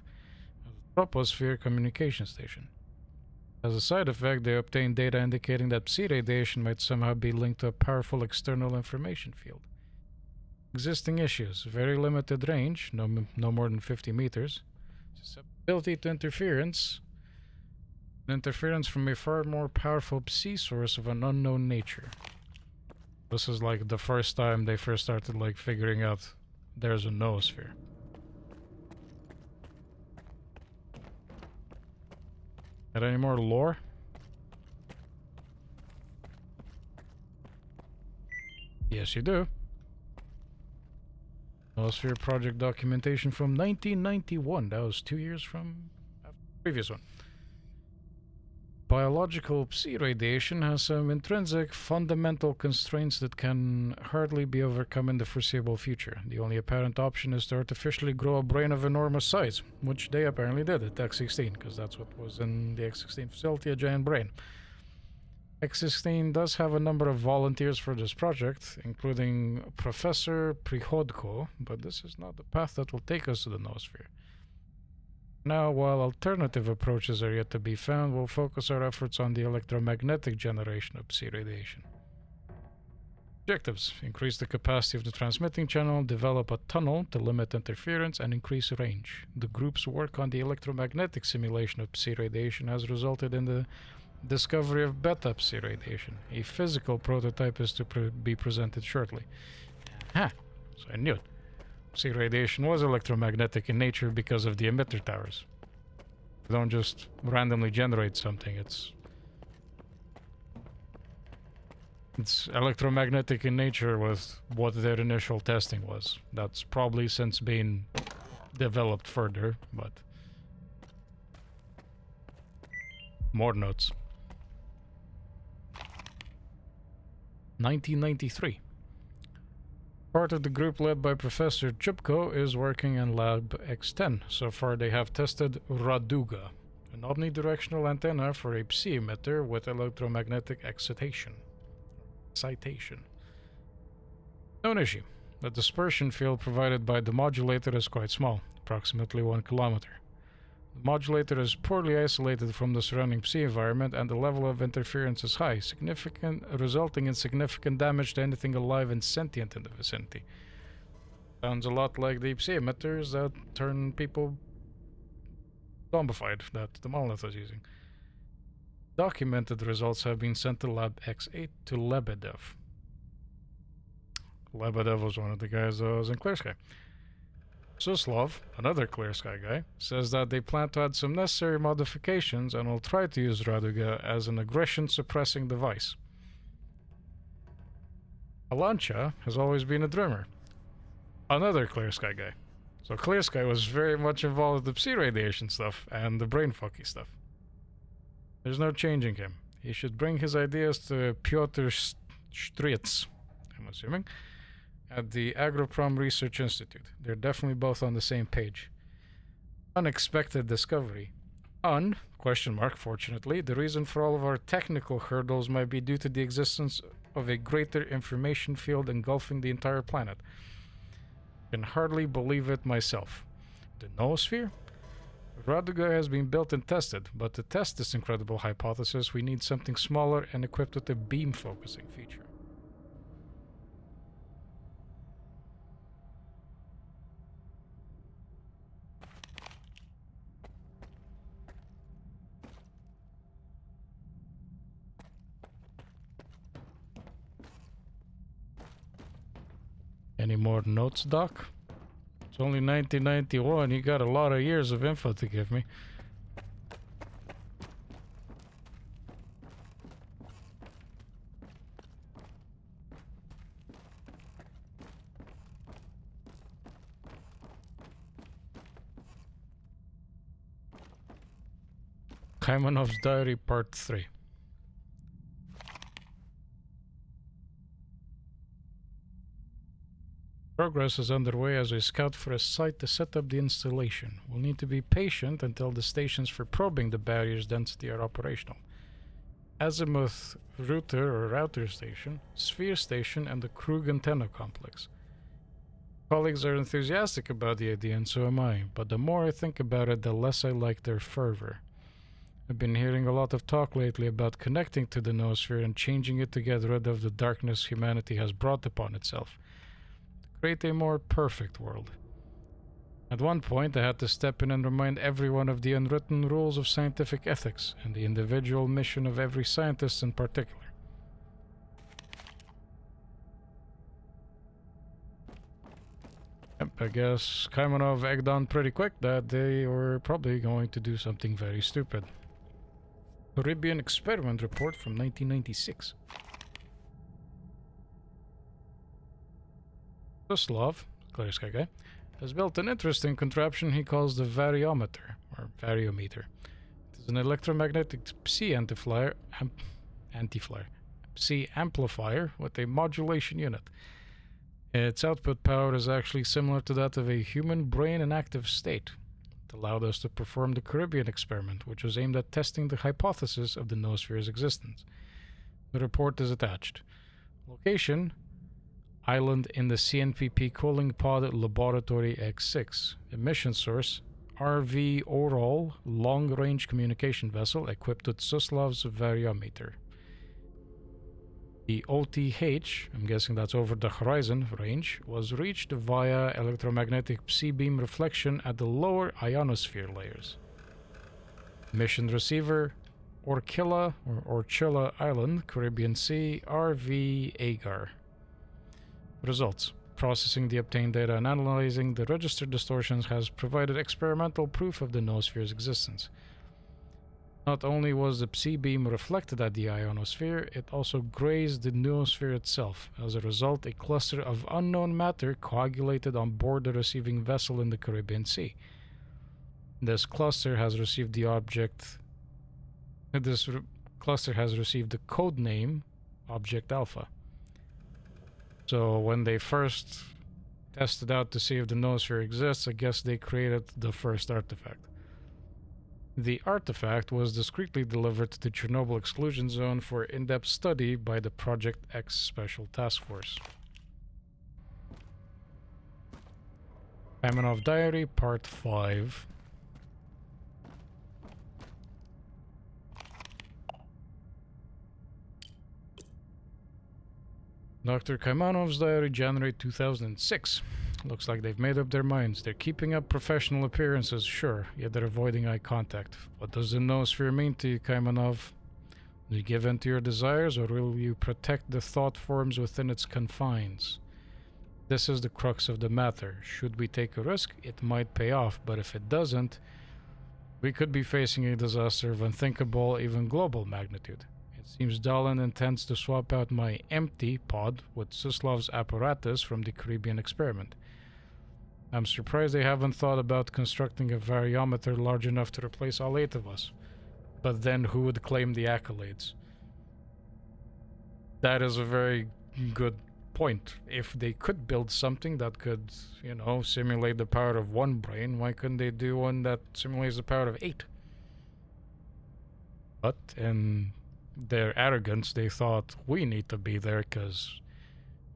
a troposphere communication station. As a side effect, they obtained data indicating that Psi radiation might somehow be linked to a powerful external information field. Existing issues: very limited range, no more than 50 meters, susceptibility to interference from a far more powerful Psi source of an unknown nature. This is like the first time they first started like figuring out there's a noosphere. Got any more lore? Yes, you do. Noosphere project documentation from 1991. That was 2 years from the previous one. Biological Psi radiation has some intrinsic, fundamental constraints that can hardly be overcome in the foreseeable future. The only apparent option is to artificially grow a brain of enormous size, which they apparently did at X16, because that's what was in the X16 facility, a giant brain. X16 does have a number of volunteers for this project, including Professor Prihodko, but this is not the path that will take us to the noosphere. Now, while alternative approaches are yet to be found, we'll focus our efforts on the electromagnetic generation of Psi radiation. Objectives: increase the capacity of the transmitting channel, develop a tunnel to limit interference, and increase range. The group's work on the electromagnetic simulation of Psi radiation has resulted in the discovery of beta Psi radiation. A physical prototype is to be presented shortly. Ha! So I knew it. Psi radiation was electromagnetic in nature because of the emitter towers. You don't just randomly generate something, it's electromagnetic in nature with what their initial testing was. That's probably since been developed further, but more notes. 1993. Part of the group led by Professor Chupko is working in Lab X10. So far they have tested Raduga, an omnidirectional antenna for a psi emitter with electromagnetic excitation. Known issue. The dispersion field provided by the modulator is quite small, approximately 1 kilometer. The modulator is poorly isolated from the surrounding psi environment and the level of interference is high, resulting in significant damage to anything alive and sentient in the vicinity. Sounds a lot like the psi emitters that turn people zombified that the monolith was using. Documented results have been sent to Lab X8 to Lebedev. Lebedev was one of the guys that was in Clear Sky. Suslov, another Clear Sky guy, says that they plan to add some necessary modifications and will try to use Raduga as an aggression-suppressing device. Alancha has always been a drummer. Another Clear Sky guy. So Clear Sky was very much involved with the psi radiation stuff and the brain-fucky stuff. There's no changing him. He should bring his ideas to Piotr Stritz, I'm assuming, at the Agroprom Research Institute. They're definitely both on the same page. Unexpected discovery. Fortunately, the reason for all of our technical hurdles might be due to the existence of a greater information field engulfing the entire planet. Can hardly believe it myself. The noosphere? Raduga has been built and tested, but to test this incredible hypothesis, we need something smaller and equipped with a beam focusing feature. Any more notes, Doc? It's only 1991. You got a lot of years of info to give me. Kaimanov's Diary Part 3. Progress is underway as we scout for a site to set up the installation. We'll need to be patient until the stations for probing the barrier's density are operational. Azimuth router station, Sphere station, and the Krug antenna complex. Colleagues are enthusiastic about the idea, and so am I, but the more I think about it, the less I like their fervor. I've been hearing a lot of talk lately about connecting to the noosphere and changing it to get rid of the darkness humanity has brought upon itself. Create a more perfect world. At one point, I had to step in and remind everyone of the unwritten rules of scientific ethics and the individual mission of every scientist in particular. Yep, I guess Kaimanov egged on pretty quick that they were probably going to do something very stupid. Caribbean experiment report from 1996. Suslov, Clear Sky guy, has built an interesting contraption he calls the variometer, or variometer. It is an electromagnetic psi psi amplifier with a modulation unit. Its output power is actually similar to that of a human brain in active state. It allowed us to perform the Caribbean experiment, which was aimed at testing the hypothesis of the noosphere's existence. The report is attached. Location: Island in the CNPP Cooling Pod Laboratory X6. Emission source: RV Oral long-range communication vessel equipped with Suslov's variometer. The OTH, I'm guessing that's over the horizon range, was reached via electromagnetic psi beam reflection at the lower ionosphere layers. Mission receiver: Orchilla Island, Caribbean Sea, RV Agar. Results: processing the obtained data and analyzing the registered distortions has provided experimental proof of the noosphere's existence. Not only was the psi beam reflected at the ionosphere, it also grazed the noosphere itself. As a result, a cluster of unknown matter coagulated on board the receiving vessel in the Caribbean Sea. This cluster has received the code name Object Alpha. So when they first tested out to see if the noosphere exists, I guess they created the first artifact. The artifact was discreetly delivered to the Chernobyl exclusion zone for in-depth study by the Project X Special Task Force. Kamenov Diary, Part 5. Dr. Kaimanov's diary, January 2006. Looks like they've made up their minds. They're keeping up professional appearances, sure, yet they're avoiding eye contact. What does the noosphere mean to you, Kaimanov? Do you give in to your desires, or will you protect the thought forms within its confines? This is the crux of the matter. Should we take a risk, it might pay off, but if it doesn't, we could be facing a disaster of unthinkable, even global magnitude. It seems Dahlin intends to swap out my empty pod with Suslov's apparatus from the Caribbean experiment. I'm surprised they haven't thought about constructing a variometer large enough to replace all 8 of us. But then who would claim the accolades? That is a very good point. If they could build something that could, you know, simulate the power of 1 brain, why couldn't they do one that simulates the power of 8? But in their arrogance, they thought we need to be there because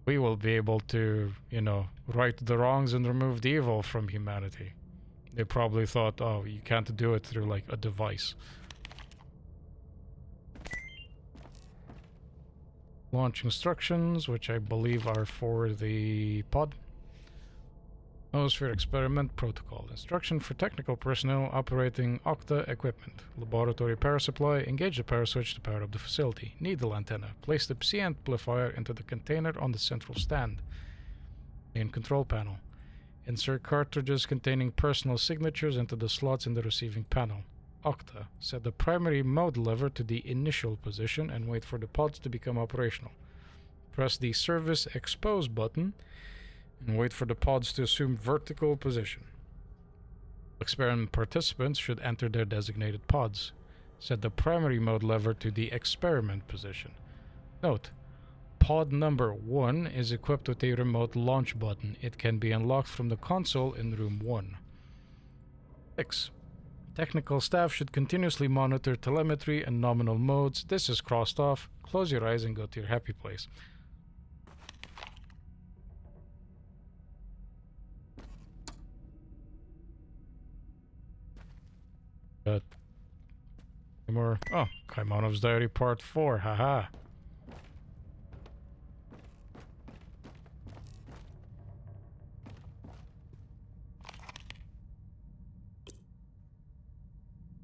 we will be able to, you know, right the wrongs and remove the evil from humanity. They probably thought, oh, you can't do it through like a device. Launch instructions, which I believe are for the pod. Noosphere Experiment Protocol. Instruction for technical personnel operating Octa equipment. Laboratory power supply. Engage the power switch to power up the facility. Needle antenna. Place the psi amplifier into the container on the central stand. Main control panel. Insert cartridges containing personal signatures into the slots in the receiving panel. Octa. Set the primary mode lever to the initial position and wait for the pods to become operational. Press the service expose button and wait for the pods to assume vertical position. Experiment participants should enter their designated pods. Set the primary mode lever to the experiment position. Note, pod number 1 is equipped with a remote launch button. It can be unlocked from the console in room 1. 6. Technical staff should continuously monitor telemetry and nominal modes. This is crossed off. Close your eyes and go to your happy place. But more. Oh, Kaimanov's Diary Part 4. Haha.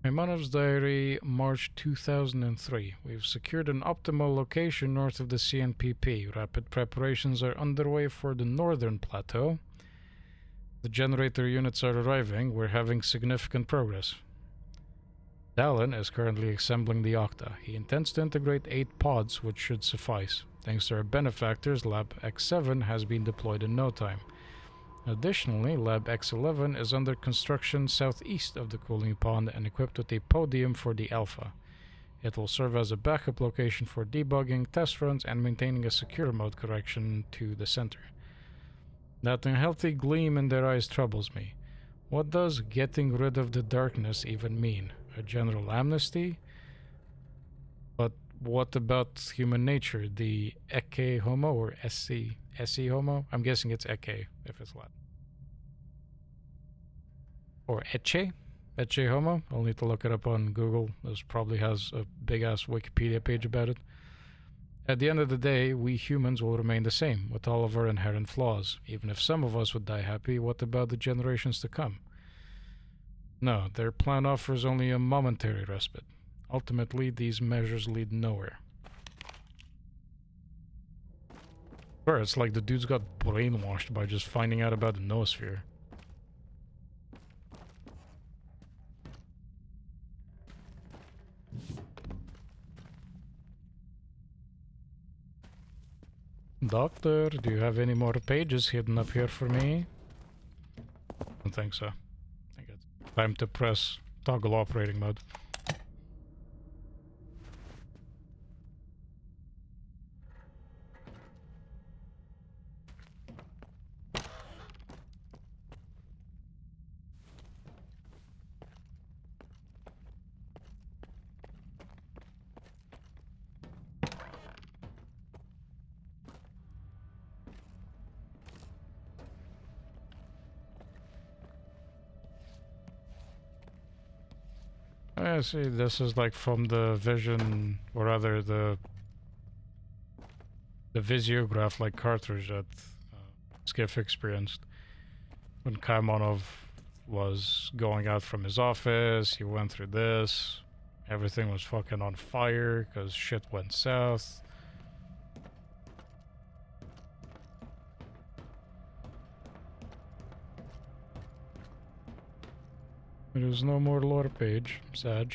Kaimanov's Diary, March 2003. We've secured an optimal location north of the CNPP. Rapid preparations are underway for the northern plateau. The generator units are arriving. We're having significant progress. Dahlin is currently assembling the Octa. He intends to integrate 8 pods, which should suffice. Thanks to our benefactors, Lab X7 has been deployed in no time. Additionally, Lab X11 is under construction southeast of the cooling pond and equipped with a podium for the Alpha. It will serve as a backup location for debugging, test runs, and maintaining a secure mode correction to the center. That unhealthy gleam in their eyes troubles me. What does getting rid of the darkness even mean? A general amnesty? But what about human nature? The Ecce Homo or SC Homo? I'm guessing it's Ecce if it's Latin. Or Ecce Homo? I'll need to look it up on Google. This probably has a big ass Wikipedia page about it. At the end of the day, we humans will remain the same, with all of our inherent flaws. Even if some of us would die happy, what about the generations to come? No, their plan offers only a momentary respite. Ultimately, these measures lead nowhere. Sure, it's like the dude's got brainwashed by just finding out about the noosphere. Doctor, do you have any more pages hidden up here for me? I don't think so. I think it's time to press toggle operating mode. Yeah, see, this is like from the vision, or rather the visiograph like cartridge that Skiff experienced when Kaimonov was going out from his office. He went through this. Everything was fucking on fire because shit went south. There's no more lore page. Sad.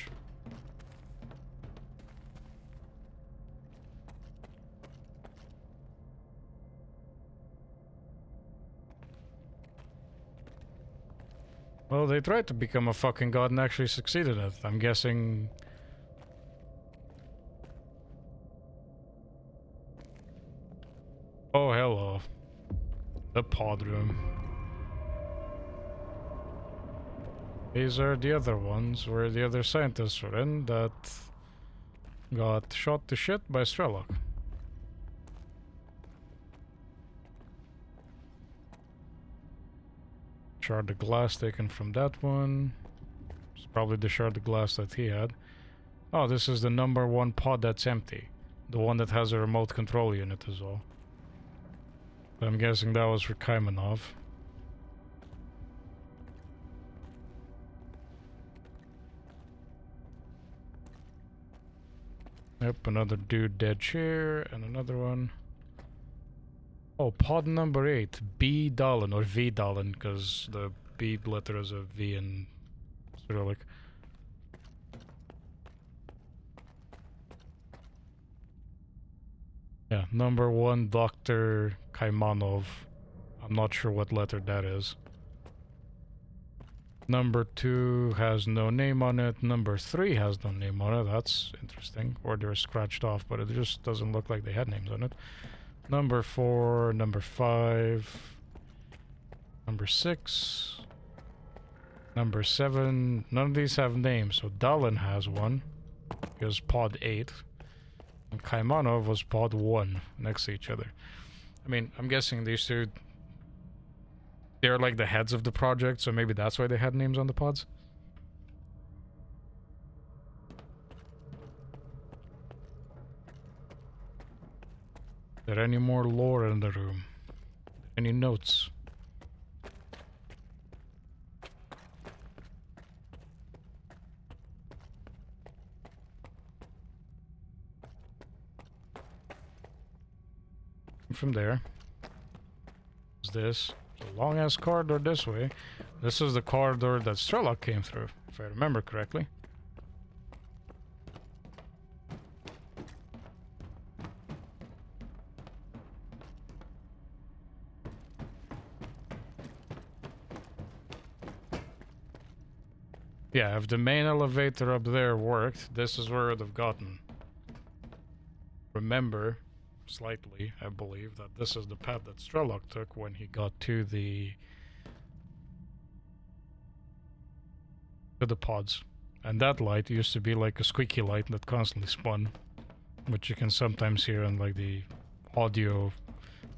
Well, they tried to become a fucking god and actually succeeded at it. I'm guessing... Oh, hello. The pod room. These are the other ones where the other scientists were in that got shot to shit by S.T.A.L.K.E.R. Shard of glass taken from that one. It's probably the shard of glass that he had. Oh, this is the number 1 pod that's empty. The one that has a remote control unit as well. But I'm guessing that was for Kaimonov. Yep, another dude dead here, and another one. Oh, pod number 8, B Dallin, or V Dallin, because the B letter is a V in Cyrillic. Yeah, number 1, Dr. Kaimonov. I'm not sure what letter that is. Number 2 has no name on it. Number 3 has no name on it. That's interesting. Or they're scratched off, but it just doesn't look like they had names on it. Number 4, number 5, number 6, number 7. None of these have names, so Dallin has one. He was pod 8. And Kaimonov was pod 1, next to each other. I mean, I'm guessing these two... They're like the heads of the project, so maybe that's why they had names on the pods. Is there any more lore in the room? Any notes? From there. What's this? A long ass corridor this way. This is the corridor that S.T.A.L.K.E.R came through, if I remember correctly. Yeah, if the main elevator up there worked, this is where it would have gotten. Remember, slightly, I believe, that this is the path that S.T.A.L.K.E.R took when he got to the pods. And that light used to be like a squeaky light that constantly spun, which you can sometimes hear in like the audio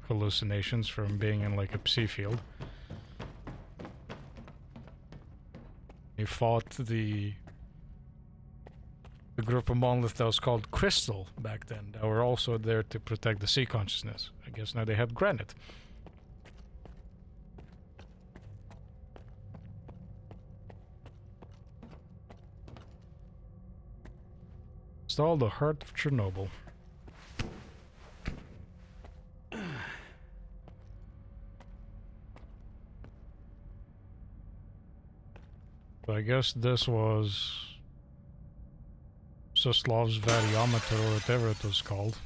hallucinations from being in like a psi field. He fought the group of monoliths that was called Crystal back then, that were also there to protect the sea consciousness. I guess now they have granite. Install the heart of Chernobyl. So I guess this was Soslav's variometer, or whatever it was called,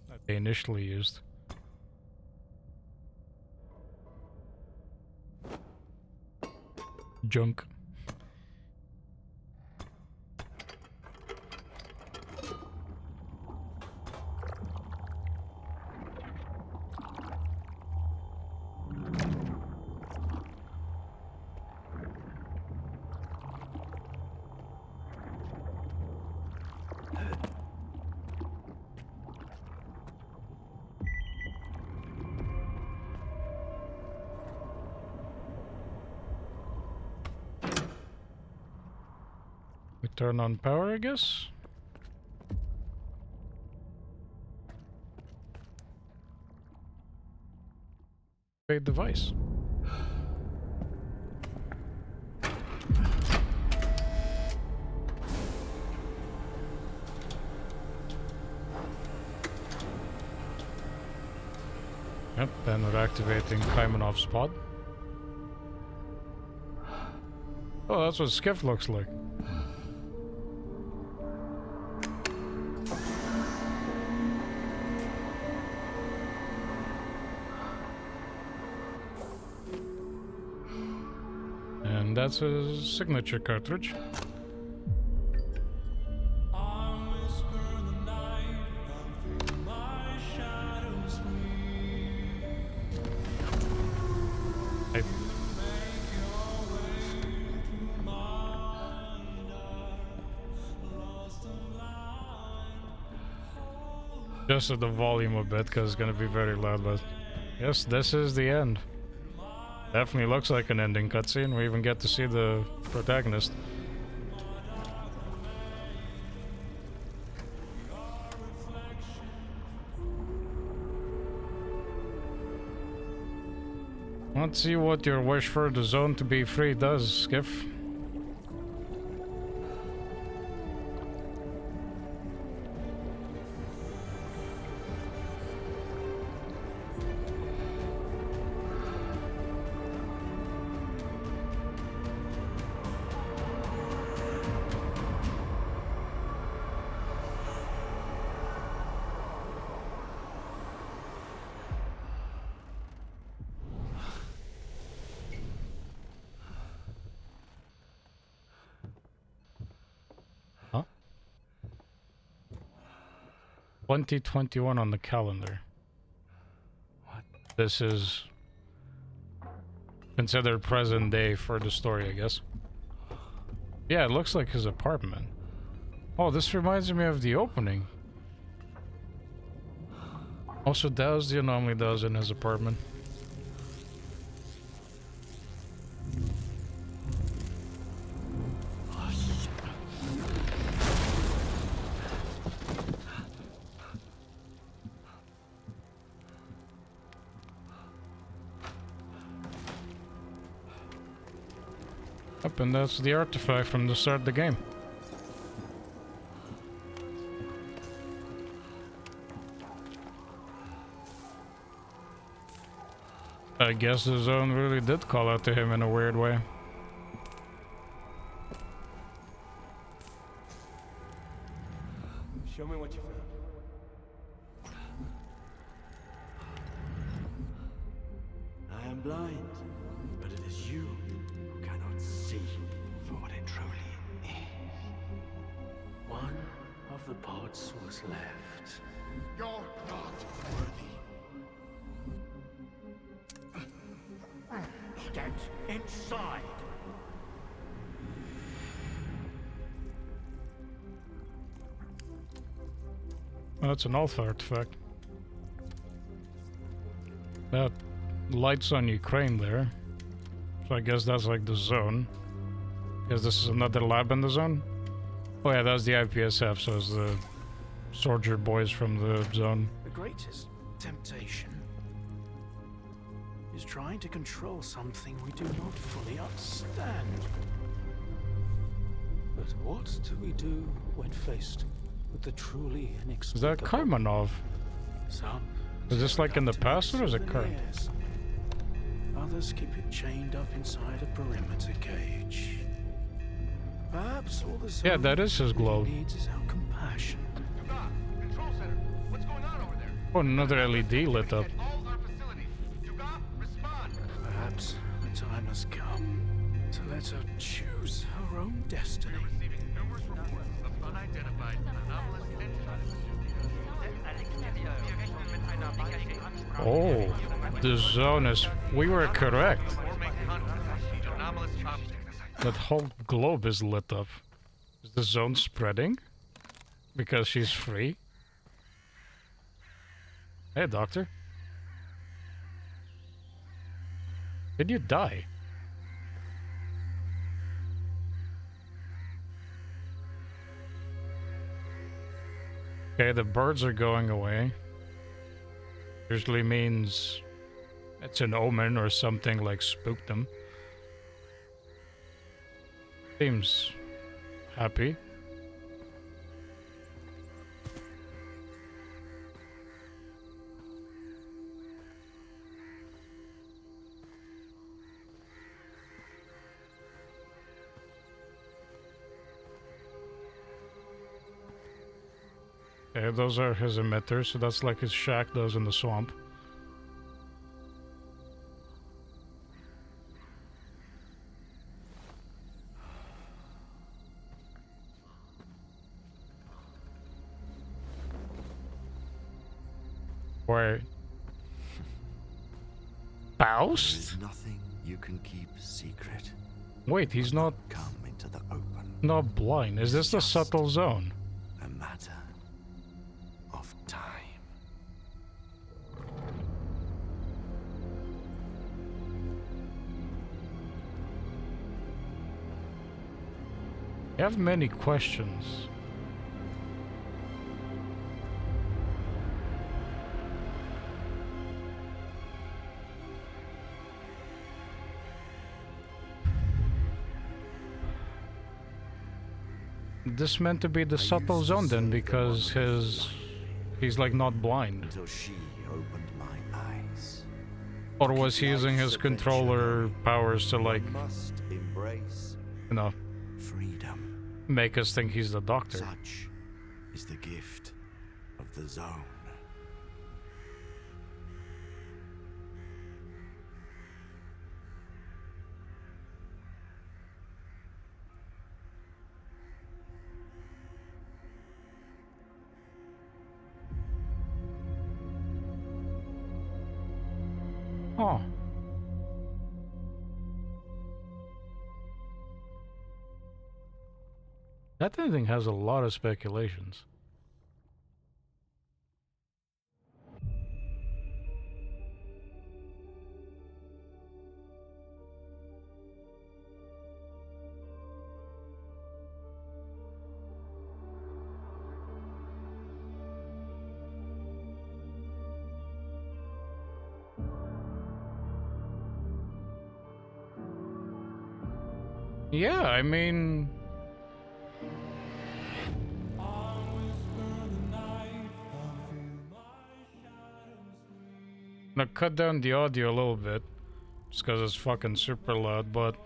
that they initially used. Junk. turn on power, I guess. Great device. Yep, and we're activating Kaimanov's pod. Oh, that's what Skiff looks like. And that's his signature cartridge. Adjusted the volume a bit because it's gonna be very loud, but yes, this is the end. Definitely looks like an ending cutscene. We even get to see the protagonist. Let's see what your wish for the zone to be free does, Skiff. Huh? 2021 on the calendar. What? This is considered present day for the story, I guess. Yeah, it looks like his apartment. Oh, this reminds me of the opening. Also, that was the anomaly that was in his apartment. Up, and that's the artifact from the start of the game. I guess the zone really did call out to him in a weird way. Show me what you found. I am blind, but it is you who cannot see for what it truly is. One of the pods was left. You're not worthy. Get inside! Oh, that's an alpha artifact. That lights on Ukraine there. So I guess that's like the zone. Guess this is another lab in the zone? Oh yeah, that's the IPSF, so it's the soldier boys from the zone. The greatest temptation is trying to control something we do not fully understand. But what do we do when faced with the truly inexplicable? Is that Kaimanov? Some Is this like in the past or is it current? souvenirs. Others keep it chained up inside a perimeter cage. Perhaps all the Yeah, that is his globe. really needs is our compassion. Control center, what's going on over there? Oh, another LED lit up. All our facilities. Respond. Perhaps the time has come to let her choose her own destiny. Receiving numerous reports of unidentified anomalous Oh, the zone is... We were correct. That whole globe is lit up. Is the zone spreading? Because she's free? Hey, doctor. Did you die? Okay, the birds are going away. Usually means it's an omen or something like spooked them. Seems happy. Okay, those are his emitters, so that's like his shack does in the swamp. Wait. Faust? There's nothing you can keep secret. Wait, he's not Come into the open. not blind. Is this the subtle zone? A matter of time. I have many questions. This meant to be the subtle zone then, because he's like not blind. Until she opened my eyes. Or was he using his controller powers to like, Must embrace you know, freedom. make us think he's the doctor? Such is the gift of the zone. Oh. That thing has a lot of speculations. Yeah, I mean... I'm gonna cut down the audio a little bit, just because it's fucking super loud, but...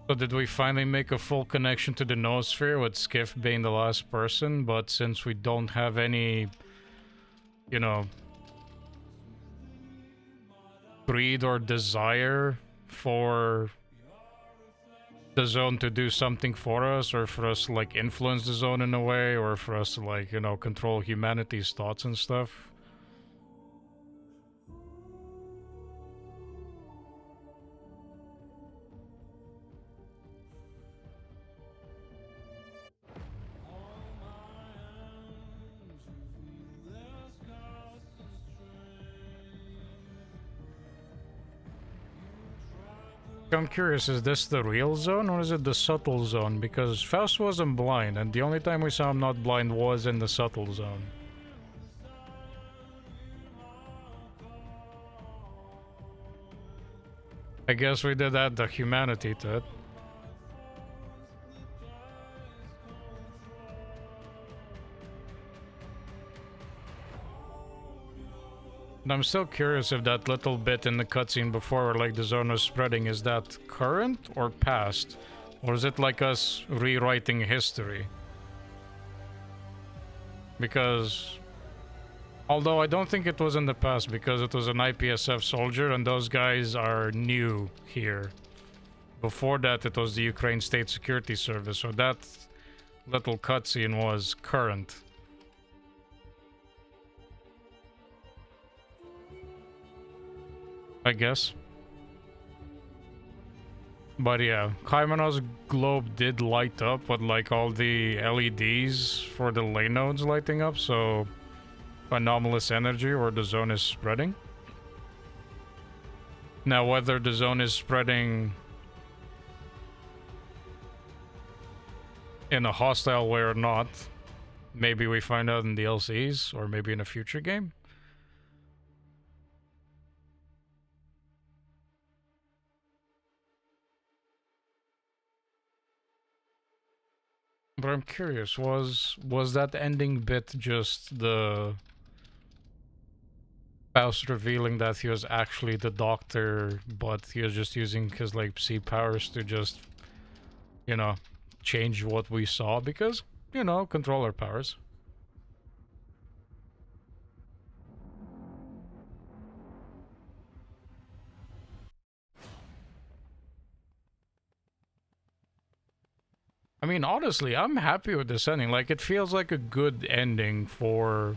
So did we finally make a full connection to the noosphere with Skiff being the last person, but since we don't have any, you know, greed or desire for the zone to do something for us, or for us to like influence the zone in a way, or for us to like, you know, control humanity's thoughts and stuff? I'm curious, is this the real zone or is it the subtle zone? Because Faust wasn't blind, and the only time we saw him not blind was in the subtle zone. I guess we did add the humanity to it. And I'm still curious if that little bit in the cutscene before where like the zone was spreading, is that current or past? Or is it like us rewriting history? Because... although I don't think it was in the past because it was an IPSF soldier and those guys are new here. Before that it was the Ukraine State Security Service, so that little cutscene was current. I guess. But yeah, Kaimanov's globe did light up with like all the LEDs for the lane nodes lighting up, so anomalous energy or the zone is spreading. Now whether the zone is spreading in a hostile way or not. Maybe we find out in DLCs, or maybe in a future game. But I'm curious, was that ending bit just the Faust revealing that he was actually the doctor, but he was just using his like psi powers to just, you know, change what we saw because, you know, controller powers. I mean, honestly, I'm happy with this ending. Like, it feels like a good ending for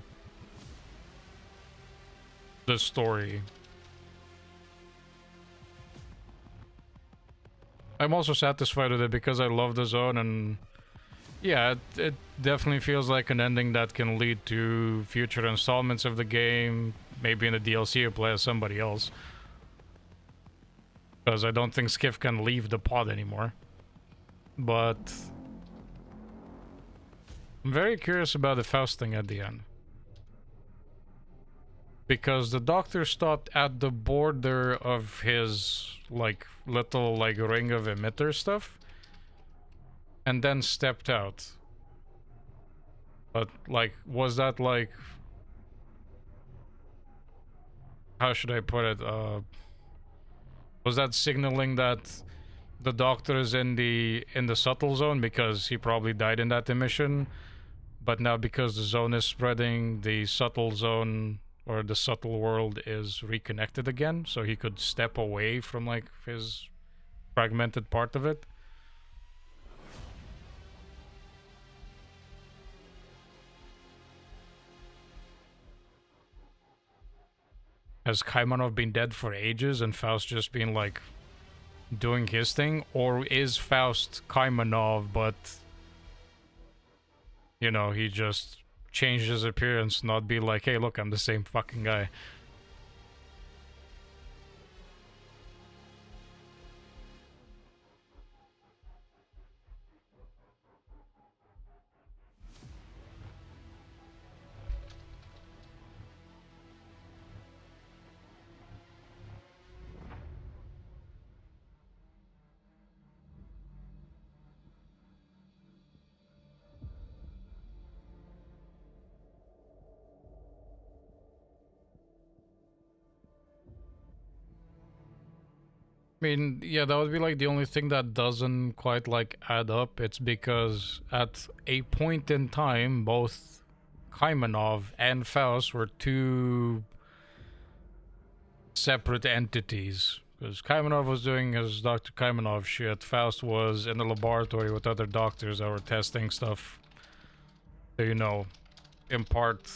the story. I'm also satisfied with it because I love the zone, and yeah, it definitely feels like an ending that can lead to future installments of the game. Maybe in the DLC you play as somebody else. Because I don't think Skiff can leave the pod anymore. But I'm very curious about the Faust thing at the end. Because the doctor stopped at the border of his, like, little, like, ring of emitter stuff. And then stepped out. But, like, was that, like... How should I put it? Was that signaling that the doctor is in the subtle zone because he probably died in that emission? But now because the zone is spreading, the subtle zone or the subtle world is reconnected again, so he could step away from like his fragmented part of it. Has Kaimanov been dead for ages and Faust just been like doing his thing? Or is Faust Kaimanov, but you know, he just changed his appearance, not be like, hey, look, I'm the same fucking guy. I mean, yeah, that would be like the only thing that doesn't quite like add up. It's because at a point in time, both Kaimanov and Faust were two separate entities. Because Kaimanov was doing his Dr. Kaimanov shit, Faust was in the laboratory with other doctors that were testing stuff to, you know, impart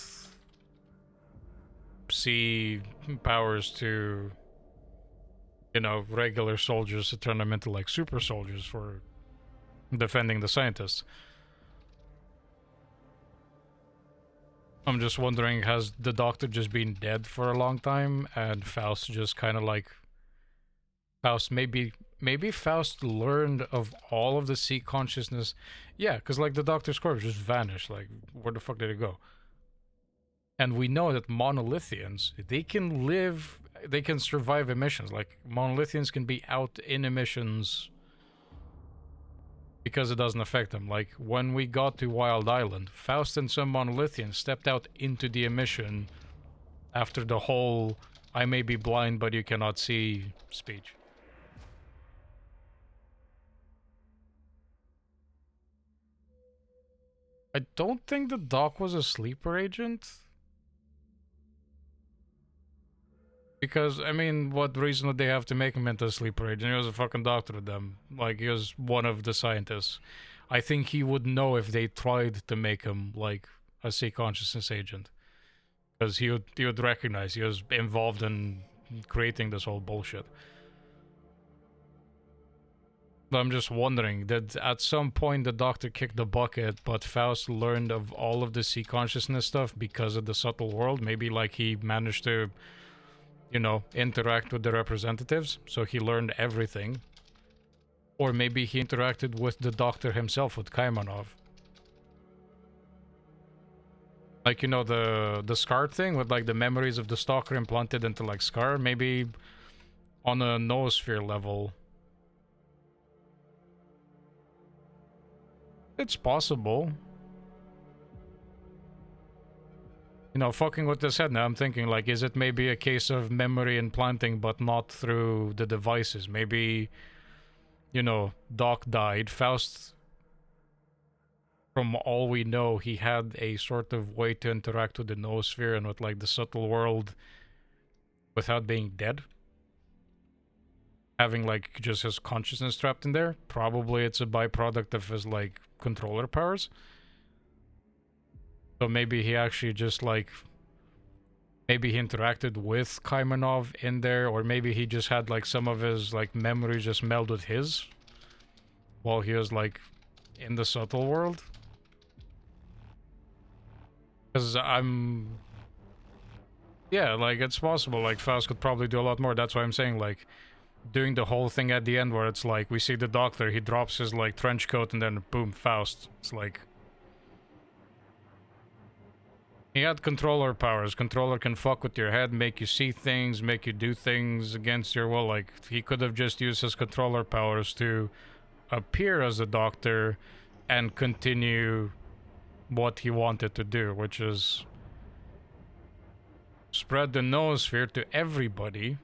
psi powers to, you know, regular soldiers to turn them into like super soldiers for defending the scientists. I'm just wondering, has the doctor just been dead for a long time and Faust just kind of like maybe Faust learned of all of the sea consciousness. Yeah, because like the doctor's corpse just vanished. Like, where the fuck did it go? And we know that monolithians, they can live, they can survive emissions. Like, monolithians can be out in emissions because it doesn't affect them. Like, when we got to Wild Island, Faust and some monolithians stepped out into the emission after the whole I may be blind but you cannot see speech. I don't think the doc was a sleeper agent. Because, I mean, what reason would they have to make him into a sleeper agent? He was a fucking doctor to them. Like, he was one of the scientists. I think he would know if they tried to make him, like, a sea consciousness agent. Because he would recognize he was involved in creating this whole bullshit. But I'm just wondering, did at some point the doctor kick the bucket, but Faust learned of all of the sea consciousness stuff because of the subtle world? Maybe, like, he managed to, you know, interact with the representatives, so he learned everything. Or maybe he interacted with the doctor himself, with Kaimanov. Like, you know, the S.T.A.L.K.E.R thing with like the memories of the stalker implanted into like S.T.A.L.K.E.R. Maybe on a noosphere level. It's possible. You know, fucking with this head now, I'm thinking like, is it maybe a case of memory implanting but not through the devices? Maybe, you know, Doc died. Faust, from all we know, he had a sort of way to interact with the noosphere and with like the subtle world without being dead. Having like just his consciousness trapped in there. Probably it's a byproduct of his like controller powers. So maybe he actually just like, maybe he interacted with Kaimanov in there, or maybe he just had like some of his like memories just meld with his while he was like in the subtle world. Because yeah, like it's possible, like Faust could probably do a lot more. That's why I'm saying like doing the whole thing at the end where it's like we see the doctor, he drops his like trench coat and then boom, Faust. It's like he had controller powers. Controller can fuck with your head, make you see things, make you do things against your will. Like, he could have just used his controller powers to appear as a doctor and continue what he wanted to do, which is spread the noosphere to everybody,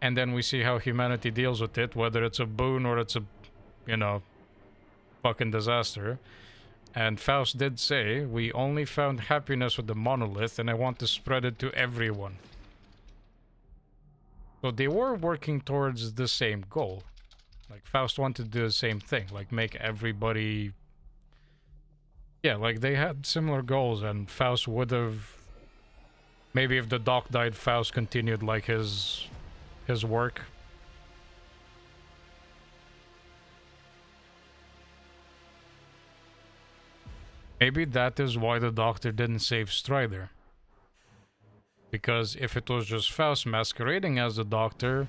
and then we see how humanity deals with it, whether it's a boon or it's a, you know, fucking disaster. And Faust did say, we only found happiness with the monolith and I want to spread it to everyone. So they were working towards the same goal. Like Faust wanted to do the same thing, like make everybody... Yeah, like they had similar goals, and Faust would have... Maybe if the doc died, Faust continued like his work. Maybe that is why the doctor didn't save Strider. Because if it was just Faust masquerading as the doctor,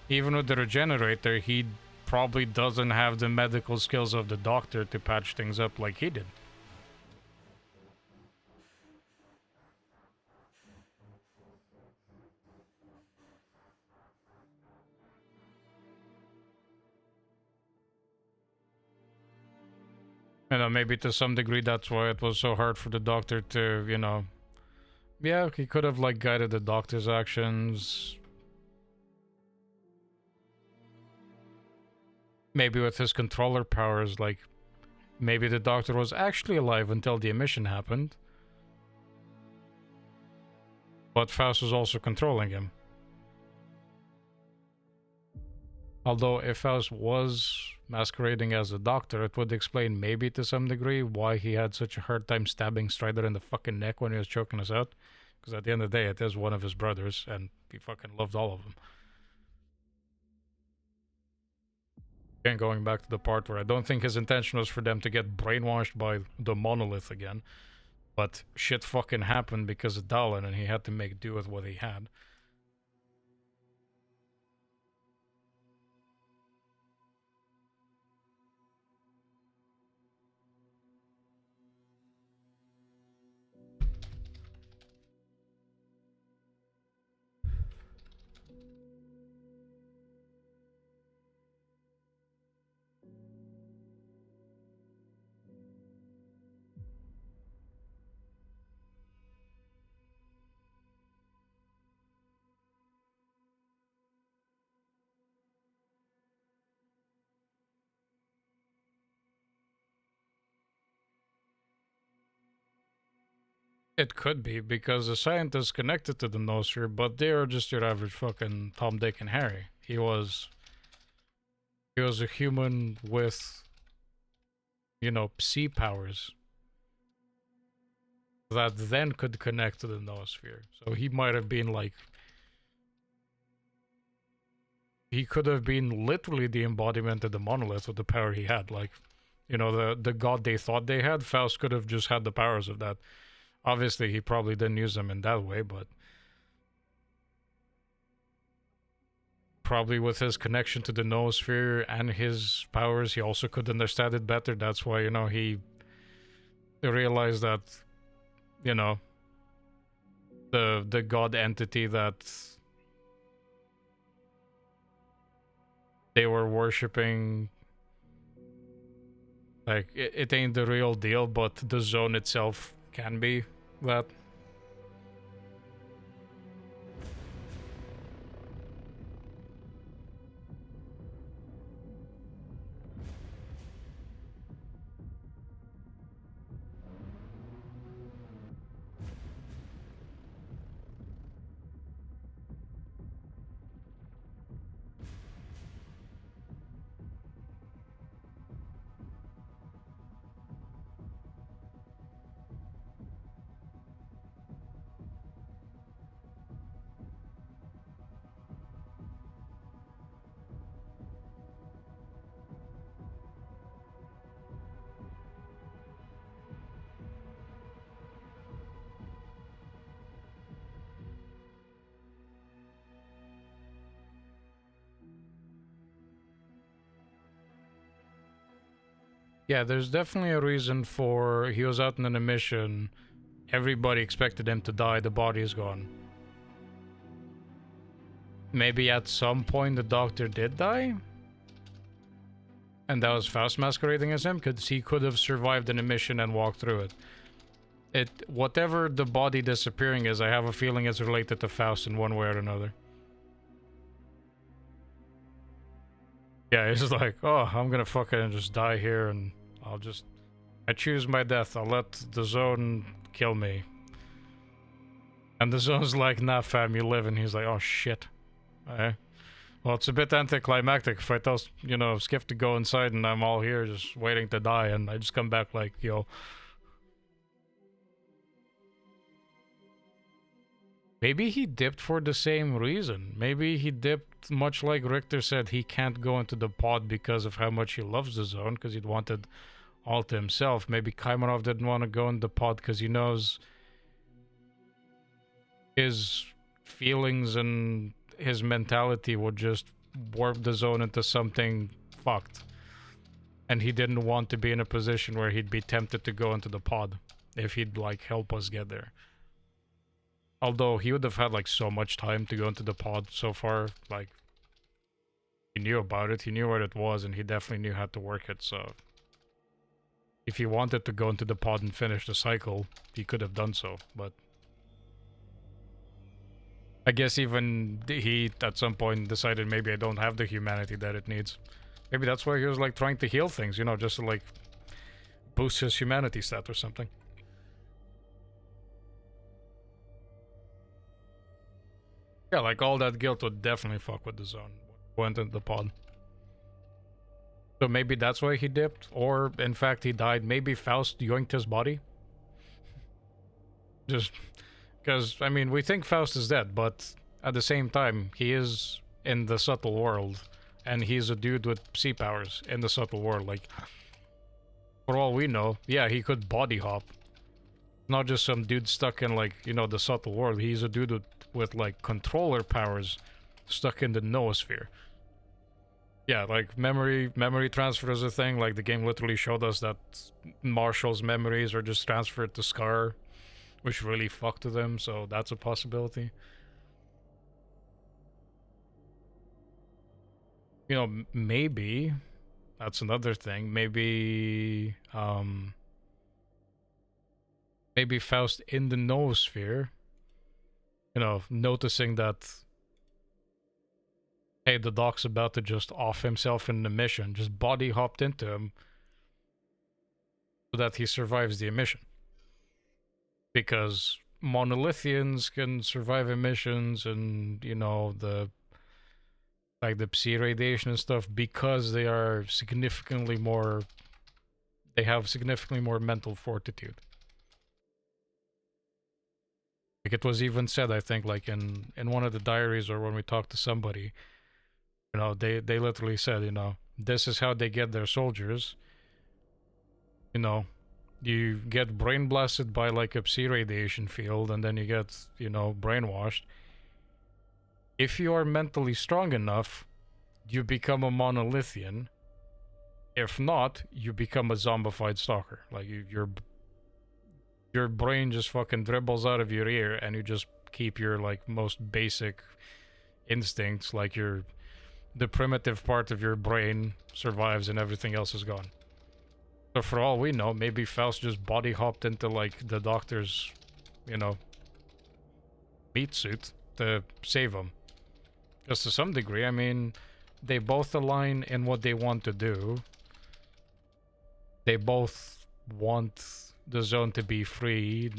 even with the regenerator, he probably doesn't have the medical skills of the doctor to patch things up like he did. You know, maybe to some degree that's why it was so hard for the doctor to, you know... Yeah, he could have, like, guided the doctor's actions. Maybe with his controller powers, like... Maybe the doctor was actually alive until the emission happened. But Faust was also controlling him. Although, if Faust was masquerading as a doctor, it would explain maybe to some degree why he had such a hard time stabbing Strider in the fucking neck when he was choking us out. Because at the end of the day, it is one of his brothers, and he fucking loved all of them. Again, going back to the part where I don't think his intention was for them to get brainwashed by the monolith again. But shit fucking happened because of Dallin, and he had to make do with what he had. It could be, because the scientist connected to the noosphere, but they are just your average fucking Tom, Dick, and Harry. He was a human with, you know, psi powers that then could connect to the noosphere. So he might have been like... He could have been literally the embodiment of the monolith with the power he had. Like, you know, the god they thought they had, Faust could have just had the powers of that. Obviously, he probably didn't use them in that way, but probably with his connection to the noosphere and his powers, he also could understand it better. That's why, you know, he realized that, you know, the god entity that they were worshipping, like, it ain't the real deal, but the zone itself can be that. Yeah, there's definitely a reason for he was out on a mission. Everybody expected him to die. The body is gone. Maybe at some point the doctor did die? And that was Faust masquerading as him? Because he could have survived in a mission and walked through it. Whatever the body disappearing is, I have a feeling it's related to Faust in one way or another. Yeah, he's like, oh, I'm gonna fucking just die here and I choose my death. I'll let the zone kill me. And the zone's like, nah fam, you live. And he's like, oh shit. Okay. Well, it's a bit anticlimactic if I tell, you know, Skiff to go inside and I'm all here just waiting to die and I just come back like, yo. Maybe he dipped for the same reason. Maybe he dipped, much like Richter said, he can't go into the pod because of how much he loves the zone, because he'd wanted all to himself. Maybe Kaimanov didn't want to go in the pod because he knows his feelings and his mentality would just warp the zone into something fucked. And he didn't want to be in a position where he'd be tempted to go into the pod if he'd, like, help us get there. Although he would have had, like, so much time to go into the pod so far. Like, he knew about it, he knew what it was, and he definitely knew how to work it, so if he wanted to go into the pod and finish the cycle, he could have done so, but I guess even he, at some point, decided maybe I don't have the humanity that it needs. Maybe that's why he was, like, trying to heal things, you know, just to, like, boost his humanity stat or something. Yeah, like, all that guilt would definitely fuck with the zone. Went into the pod. So maybe that's why he dipped, or in fact he died. Maybe Faust yoinked his body. Just because, I mean, we think Faust is dead, but at the same time, he is in the subtle world, and he's a dude with sea powers in the subtle world. Like, for all we know, yeah, he could body hop. Not just some dude stuck in, like, you know, the subtle world. He's a dude with like, controller powers stuck in the noosphere. Yeah, like, memory transfer is a thing. Like, the game literally showed us that Marshall's memories are just transferred to S.T.A.L.K.E.R, which really fucked with him, so that's a possibility. You know, maybe that's another thing. Maybe maybe Faust in the noosphere, you know, noticing that, hey, the doc's about to just off himself in the mission, just body hopped into him so that he survives the emission. Because monolithians can survive emissions and, you know, the psi radiation and stuff because they are significantly more, they have significantly more mental fortitude. Like, it was even said, I think, like in one of the diaries or when we talked to somebody, you know, they literally said, you know, this is how they get their soldiers. You know, you get brain blasted by like a psi radiation field and then you get, you know, brainwashed. If you are mentally strong enough, you become a monolithian. If not, you become a zombified stalker. Like your brain just fucking dribbles out of your ear, and you just keep your like most basic instincts, like the primitive part of your brain survives and everything else is gone. So for all we know, maybe Faust just body hopped into like the doctor's, you know, meat suit to save him. Just to some degree, I mean, they both align in what they want to do. They both want the zone to be free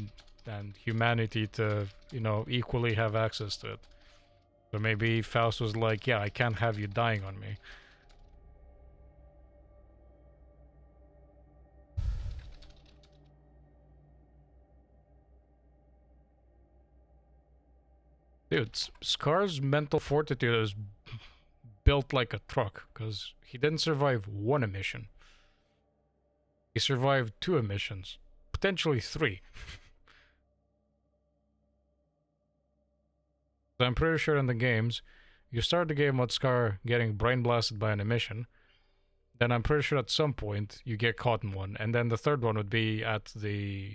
and humanity to, you know, equally have access to it. So maybe Faust was like, yeah, I can't have you dying on me. Dude, Scar's mental fortitude is built like a truck, because he didn't survive one emission. He survived 2 emissions. Potentially 3. So I'm pretty sure in the games, you start the game with Scar getting brain blasted by an emission. Then I'm pretty sure at some point you get caught in one. And then the third one would be at the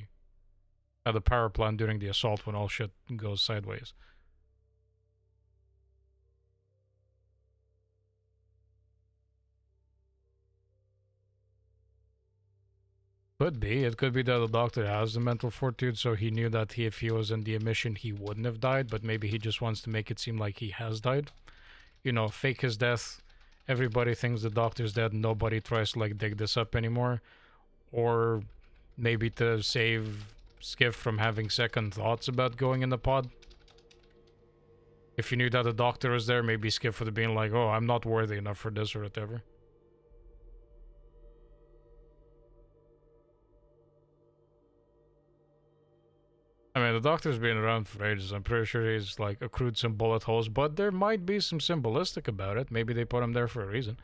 power plant during the assault when all shit goes sideways. Could be. It could be that the doctor has the mental fortitude, so he knew that if he was in the emission, he wouldn't have died, but maybe he just wants to make it seem like he has died. You know, fake his death. Everybody thinks the doctor's dead. Nobody tries to, like, dig this up anymore. Or maybe to save Skiff from having second thoughts about going in the pod. If you knew that the doctor was there, maybe Skiff would have been like, oh, I'm not worthy enough for this or whatever. I mean, the doctor's been around for ages. I'm pretty sure he's, like, accrued some bullet holes, but there might be some symbolistic about it. Maybe they put him there for a reason.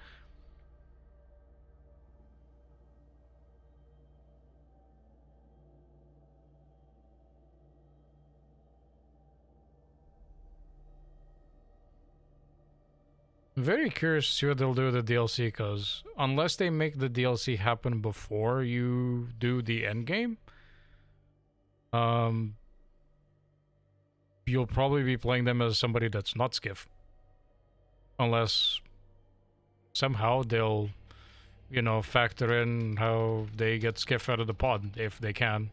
I'm very curious to see what they'll do with the DLC, because unless they make the DLC happen before you do the endgame, you'll probably be playing them as somebody that's not Skiff. Unless somehow they'll, you know, factor in how they get Skiff out of the pod, if they can.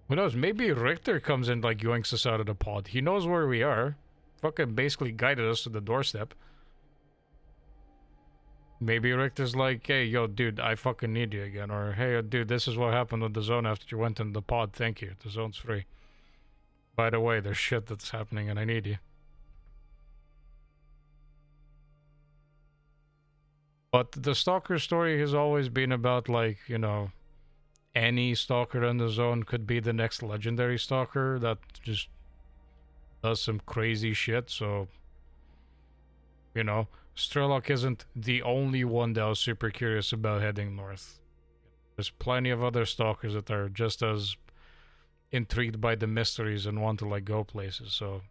Who knows, maybe Richter comes in, like, yoinks us out of the pod. He knows where we are. Fucking basically guided us to the doorstep. Maybe Richter's like, hey, yo, dude, I fucking need you again. Or, hey, dude, this is what happened with the zone after you went in the pod. Thank you. The zone's free. By the way, there's shit that's happening and I need you. But the Stalker story has always been about, like, you know, any Stalker in the zone could be the next legendary Stalker that just does some crazy shit, so, you know, S.T.A.L.K.E.R isn't the only one that was super curious about heading north. There's plenty of other Stalkers that are just as intrigued by the mysteries and want to, like, go places, so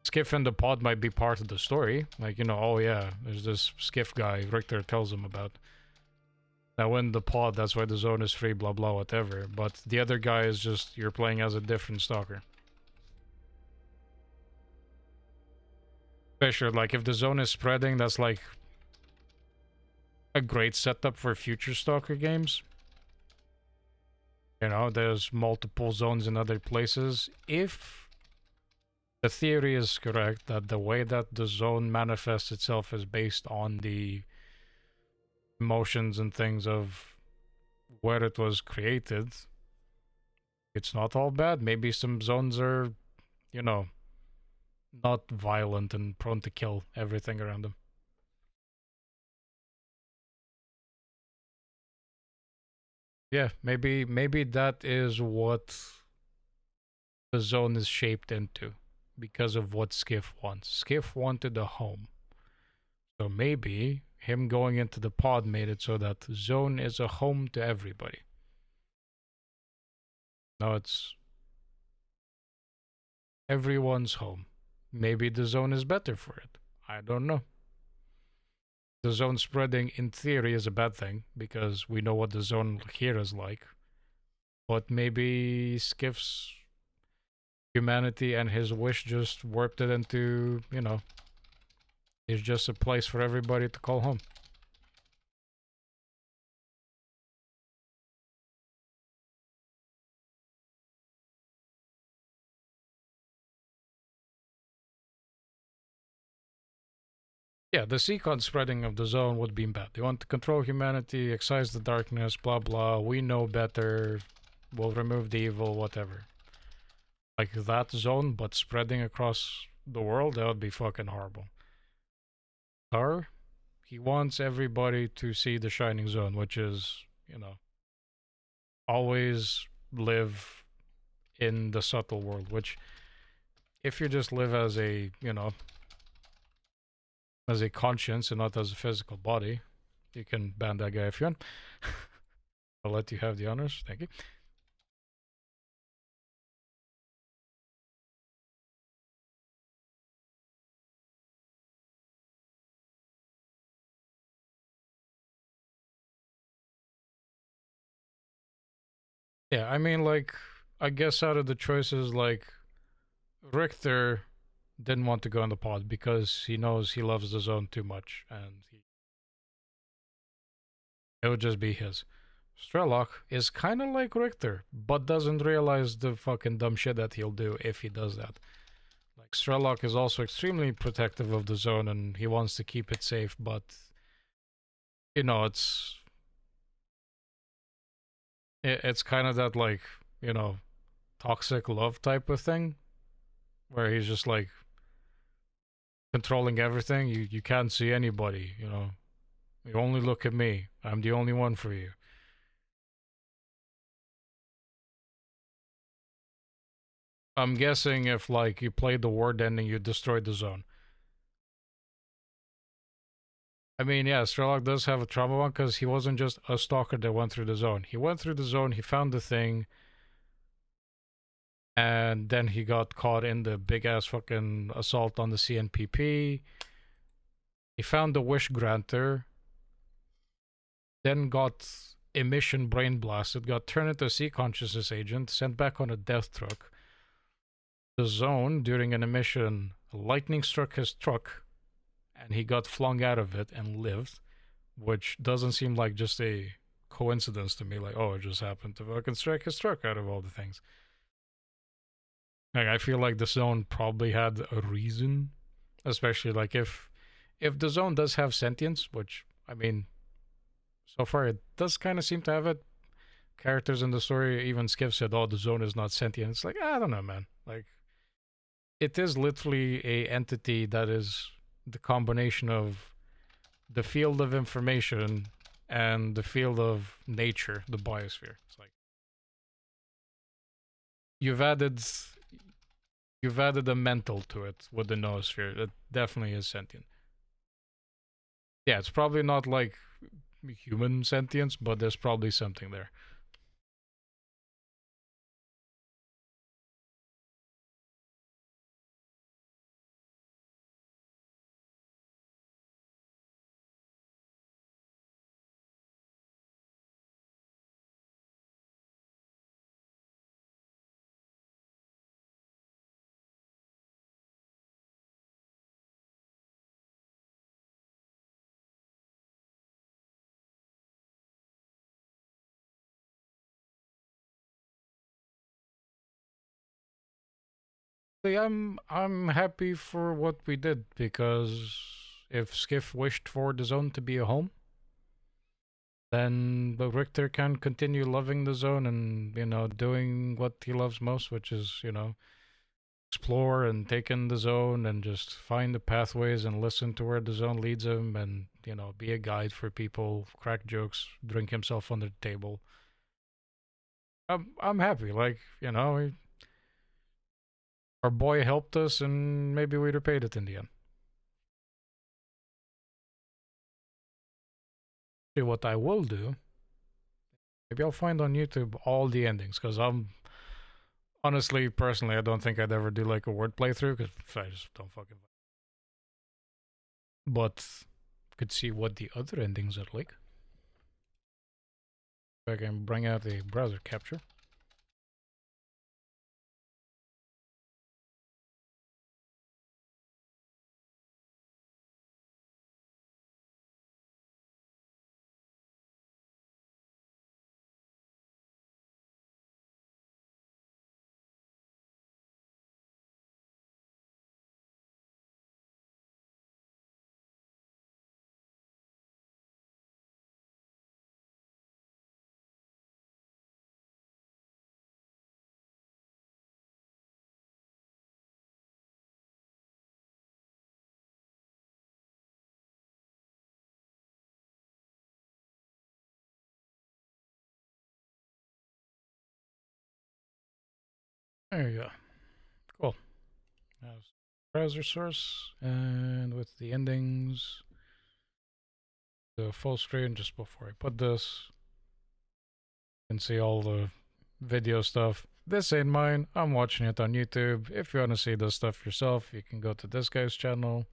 Skiff and the pod might be part of the story. Like, you know, oh yeah, there's this Skiff guy Richter tells him about. Now in the pod, that's why the zone is free, blah blah, whatever. But the other guy is just, you're playing as a different Stalker. Sure, like, if the zone is spreading, that's, like, a great setup for future Stalker games. You know, there's multiple zones in other places. If the theory is correct, that the way that the zone manifests itself is based on the emotions and things of where it was created, it's not all bad. Maybe some zones are, you know, not violent and prone to kill everything around them. Yeah, maybe that is what the zone is shaped into because of what Skiff wants. Skiff wanted a home. So maybe him going into the pod made it so that the zone is a home to everybody. Now it's everyone's home. Maybe the zone is better for it. I don't know. The zone spreading in theory is a bad thing because we know what the zone here is like. But maybe Skiff's humanity and his wish just warped it into, you know, it's just a place for everybody to call home. Yeah, the secon spreading of the zone would be bad. They want to control humanity, excise the darkness, blah blah, we know better, we'll remove the evil, whatever. Like that zone, but spreading across the world, that would be fucking horrible. Or, he wants everybody to see the Shining Zone, which is, you know, always live in the subtle world, which, if you just live as a, you know, as a conscience and not as a physical body, you can ban that guy if you want. I'll let you have the honors, thank you. Yeah, I mean, like, I guess out of the choices, like, Richter didn't want to go in the pod because he knows he loves the zone too much, and it would just be his. S.T.A.L.K.E.R is kind of like Richter, but doesn't realize the fucking dumb shit that he'll do if he does that. Like, S.T.A.L.K.E.R is also extremely protective of the zone, and he wants to keep it safe, but, you know, it's kind of that, like, you know, toxic love type of thing, where he's just like controlling everything. You can't see anybody, you know. You only look at me. I'm the only one for you. I'm guessing if, like, you played the ward ending, you destroyed the zone. I mean, yeah, S.T.A.L.K.E.R does have a trauma one because he wasn't just a stalker that went through the zone. He went through the zone, he found the thing, and then he got caught in the big-ass fucking assault on the CNPP. He found the Wish Granter, then got emission brain blasted, got turned into a C-consciousness agent, sent back on a death truck. The zone, during an emission, lightning struck his truck, and he got flung out of it and lived, which doesn't seem like just a coincidence to me, like, oh, it just happened to fucking strike his truck out of all the things. Like, I feel like the zone probably had a reason, especially like if the zone does have sentience, which, I mean, so far it does kind of seem to have it. Characters in the story, even Skiff said, oh, the zone is not sentient. It's like, I don't know, man. Like, it is literally a entity that is the combination of the field of information and the field of nature, the biosphere. It's like you've added a mental to it with the noosphere. It definitely is sentient. Yeah, it's probably not like human sentience, but there's probably something there. I'm happy for what we did, because if Skiff wished for the zone to be a home, then the Richter can continue loving the zone and, you know, doing what he loves most, which is, you know, explore and take in the zone and just find the pathways and listen to where the zone leads him, and, you know, be a guide for people, crack jokes, drink himself under the table. I'm happy, like, you know, our boy helped us, and maybe we repaid it in the end. See, what I will do, maybe I'll find on YouTube all the endings, because Honestly, personally, I don't think I'd ever do like a word playthrough because I just don't fucking. But could see what the other endings are like. If I can bring out the browser capture. There you go. Cool. Now, browser source, and with the endings, the full screen just before I put this. You can see all the video stuff. This ain't mine. I'm watching it on YouTube. If you want to see this stuff yourself, you can go to this guy's channel.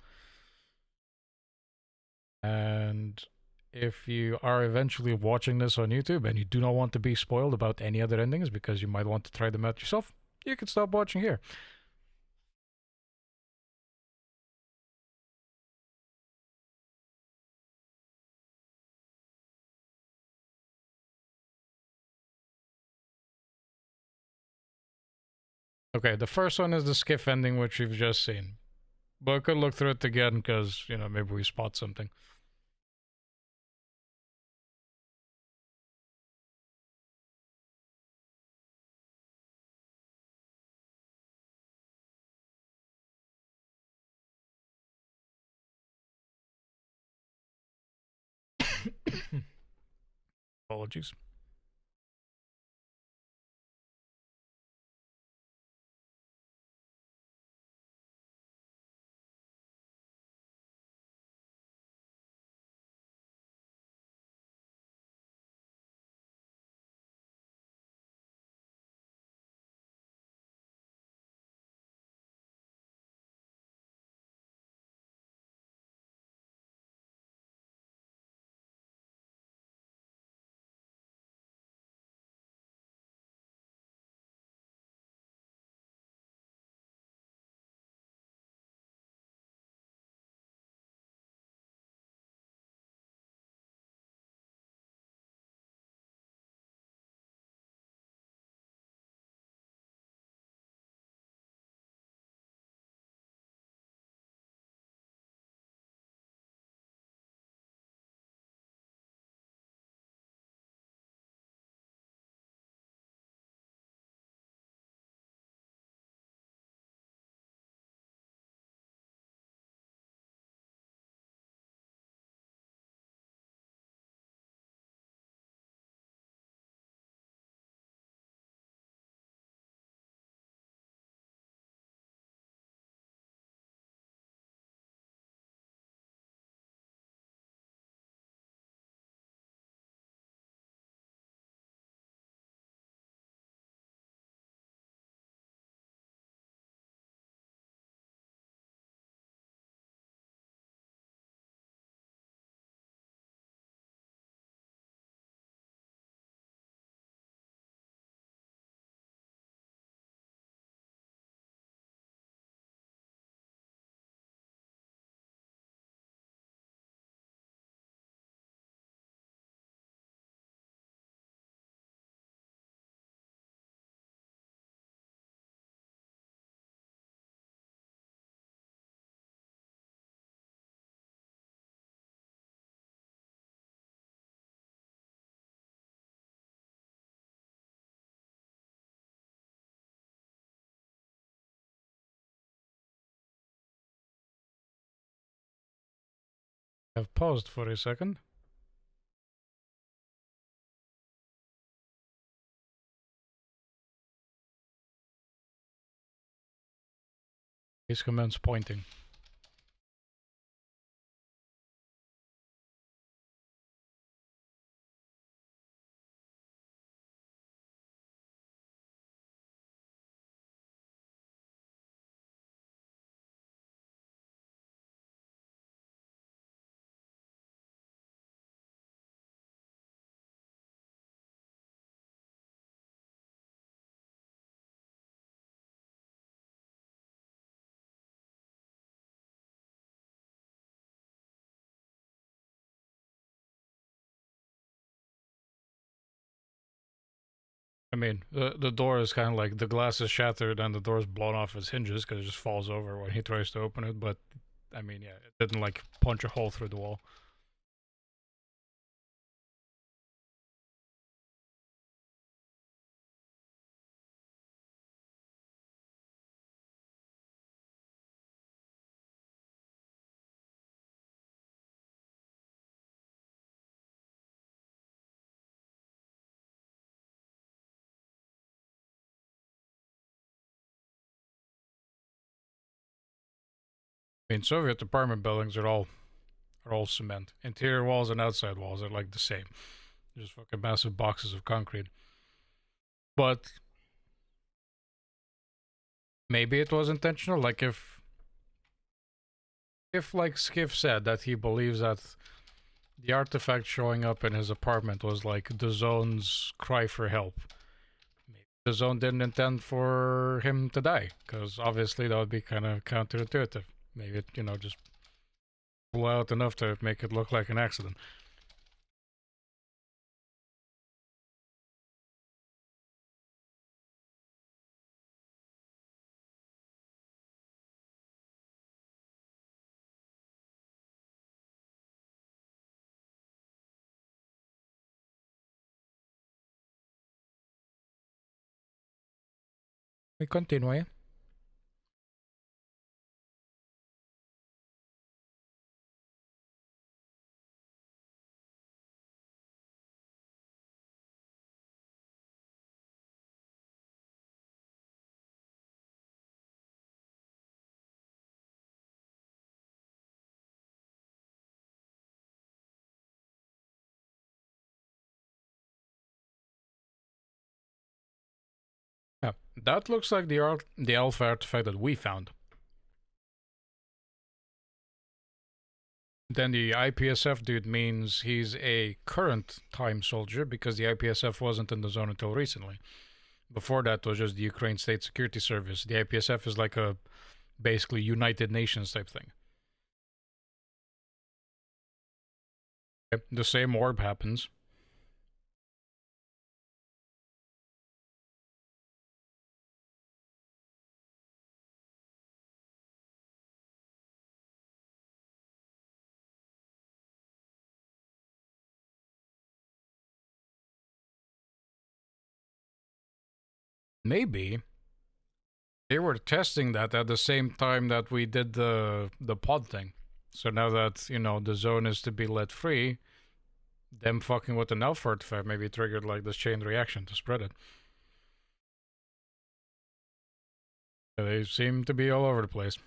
And if you are eventually watching this on YouTube and you do not want to be spoiled about any other endings because you might want to try them out yourself, you can stop watching here. Okay, the first one is the skiff ending, which you've just seen. But I could look through it again because, you know, maybe we spot something. Apologies. I've paused for a second. Please commence pointing. mean, the door is kind of like the glass is shattered and the door is blown off its hinges because it just falls over when he tries to open it. But I mean, yeah, it didn't like punch a hole through the wall. I mean, Soviet apartment buildings are all cement. Interior walls and outside walls are like the same. Just fucking massive boxes of concrete. But maybe it was intentional. Like if like Skiff said that he believes that the artifact showing up in his apartment was like the zone's cry for help. Maybe the zone didn't intend for him to die, because obviously that would be kind of counterintuitive. Maybe it, you know, just blew out enough to make it look like an accident. We continue. Yeah, that looks like the alpha artifact that we found. Then the IPSF dude means he's a current time soldier because the IPSF wasn't in the zone until recently. Before that was just the Ukraine State Security Service. The IPSF is like a basically United Nations type thing. Okay, the same orb happens. Maybe they were testing that at the same time that we did the pod thing. So now that, you know, the zone is to be let free, them fucking with an alpha artifact maybe triggered like this chain reaction to spread it. They seem to be all over the place.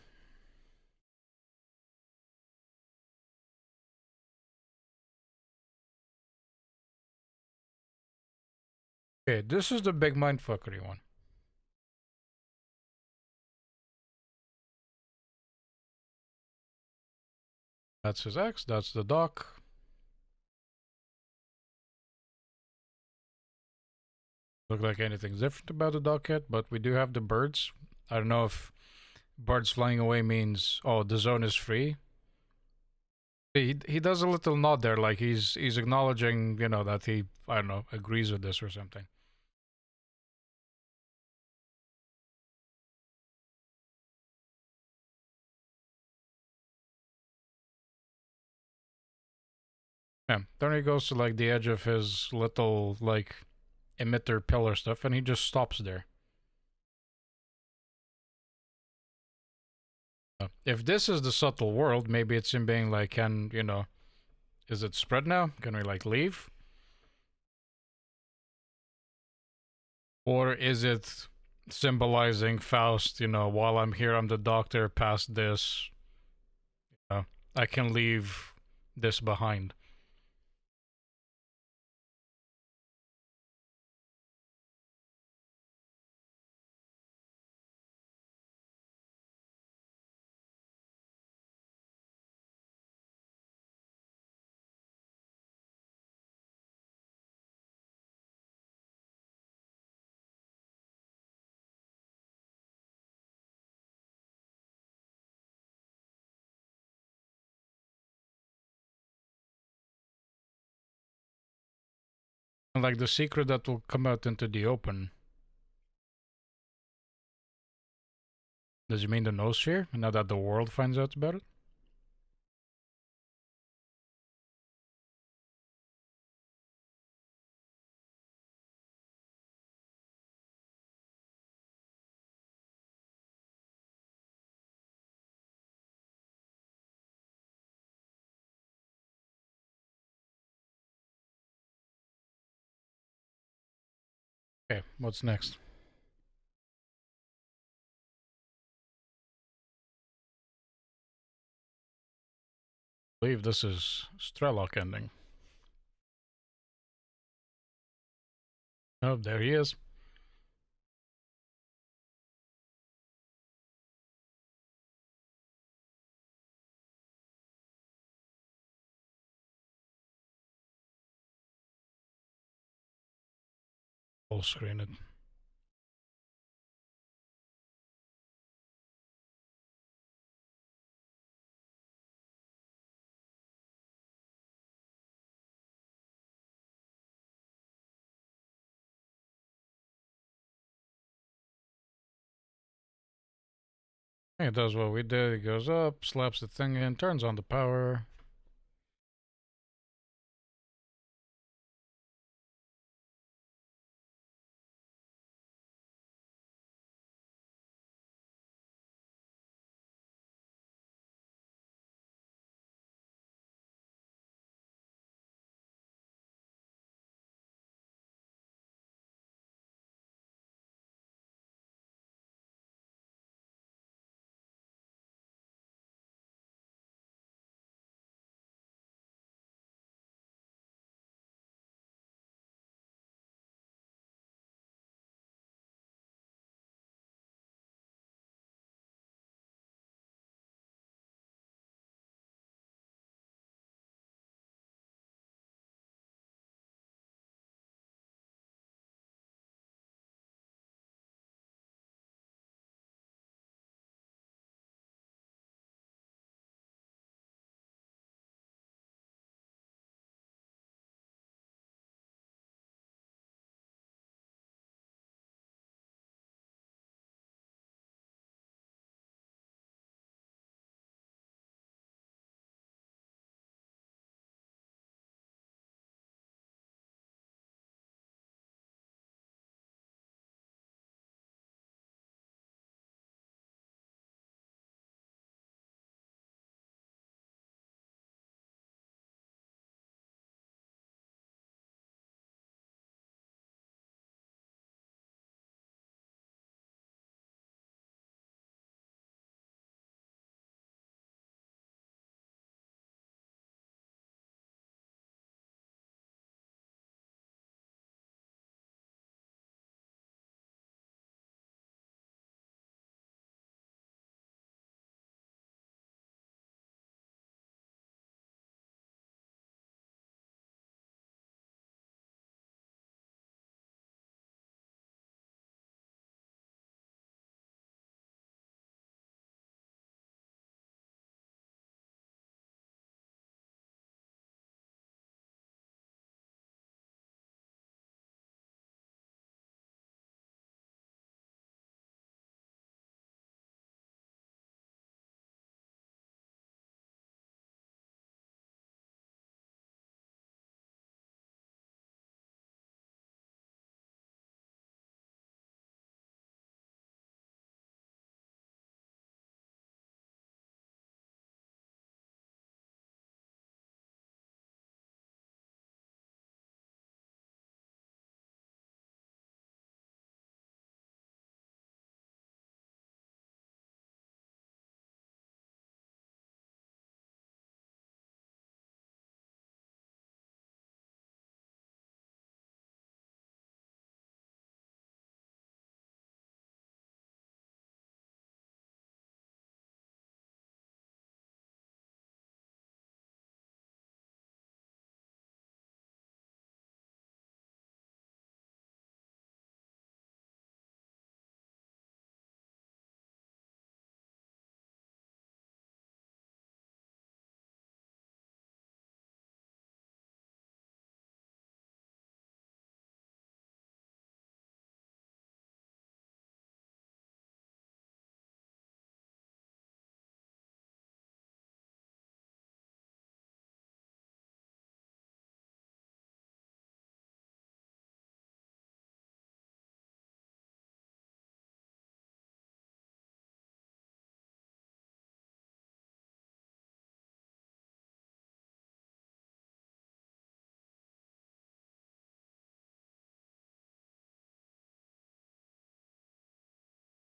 Okay, this is the big mindfuckery one. That's his ex, that's the doc. Look like anything's different about the doc yet, but we do have the birds. I don't know if birds flying away means, oh, the zone is free. He does a little nod there, like he's acknowledging, you know, that he, I don't know, agrees with this or something. Yeah, then he goes to like the edge of his little like emitter pillar stuff, and he just stops there. If this is the subtle world, maybe it's him being like, can, you know, is it spread now? Can we like leave? Or is it symbolizing Faust, you know, while I'm here, I'm the doctor, past this, I can leave this behind. And like the secret that will come out into the open. Does it mean the nose sphere? Now that the world finds out about it? Okay, what's next? I believe this is S.T.A.L.K.E.R ending. Oh, there he is. Full screen it. It does what we did. It goes up, slaps the thing in, turns on the power.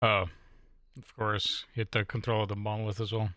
Oh, of course, hit the control of the monolith as well.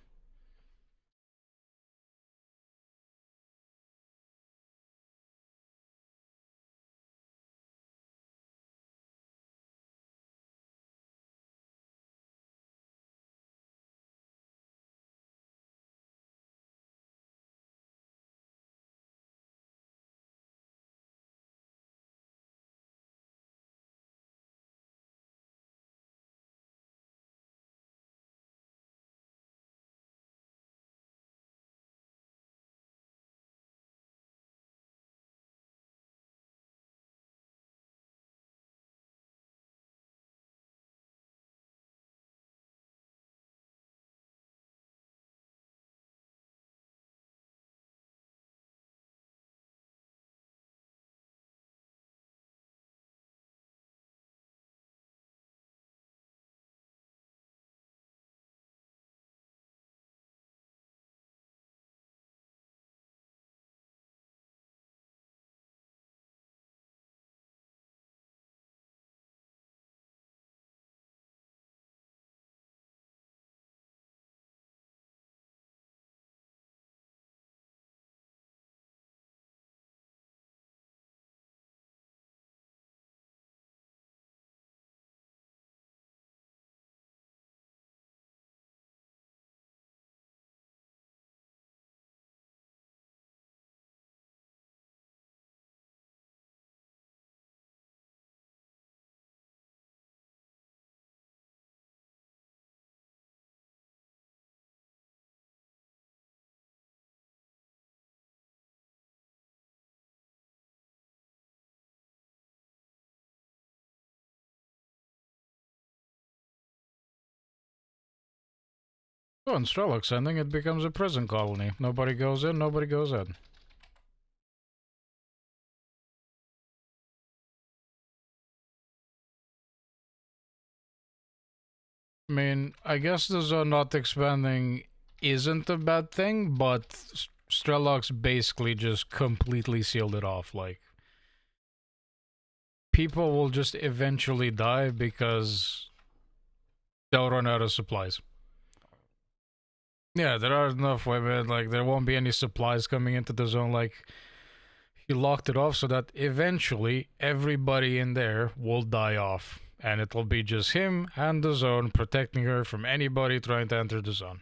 Oh, in S.T.A.L.K.E.R ending, it becomes a prison colony. Nobody goes in, nobody goes in. I mean, I guess the zone not expanding isn't a bad thing, but S.T.A.L.K.E.'s basically just completely sealed it off. Like, people will just eventually die because they'll run out of supplies. Yeah, there are enough women, like, there won't be any supplies coming into the zone. Like, he locked it off so that eventually everybody in there will die off. And it'll be just him and the zone protecting her from anybody trying to enter the zone.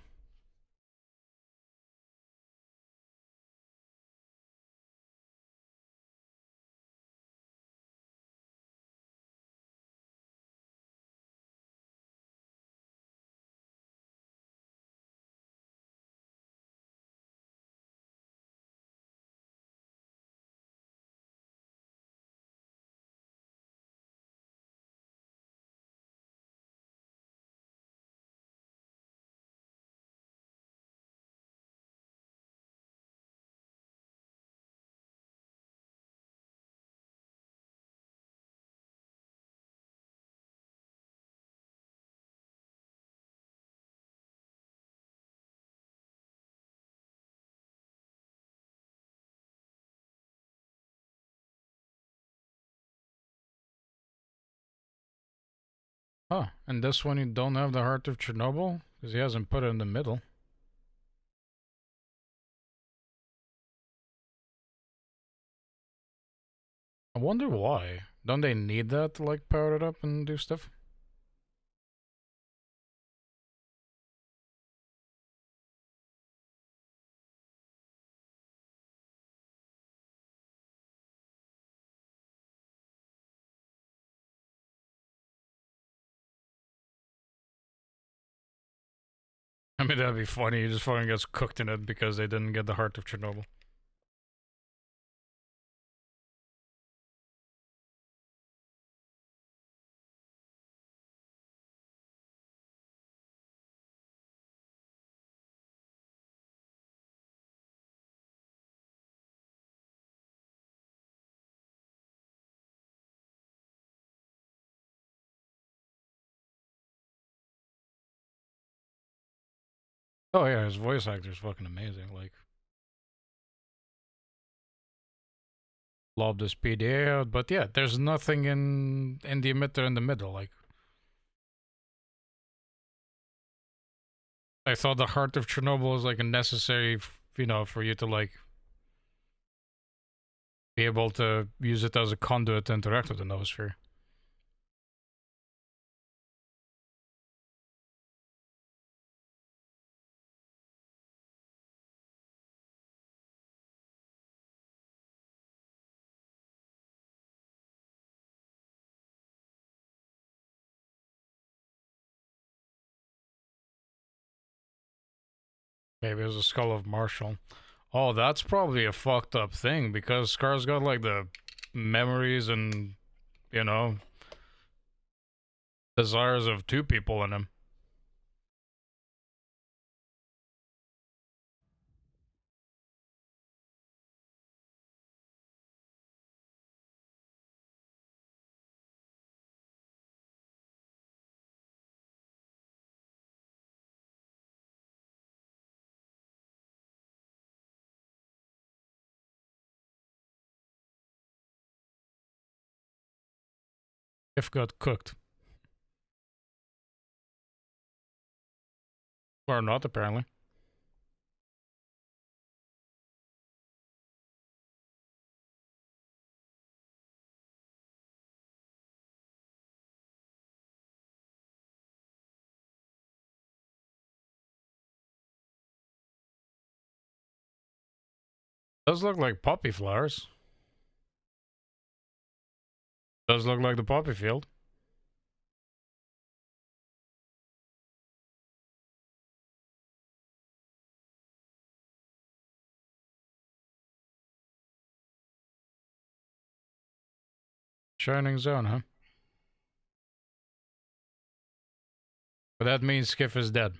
Huh, and this one you don't have the Heart of Chernobyl? Because he hasn't put it in the middle. I wonder why. Don't they need that to, like, power it up and do stuff? I mean, that'd be funny. He just fucking gets cooked in it because they didn't get the Heart of Chernobyl. Oh yeah, his voice actor's fucking amazing. Like, lob this PDA out, but yeah, there's nothing in the emitter in the middle. Like, I thought the heart of Chernobyl was like a necessary, you know, for you to like be able to use it as a conduit to interact with the noosphere. Maybe it was a skull of Marshall. Oh, that's probably a fucked up thing because Scar's got like the memories and, you know, desires of two people in him. If got cooked. Or not, apparently. Does look like poppy flowers. Does look like the poppy field. Shining zone, huh? But that means Skiff is dead.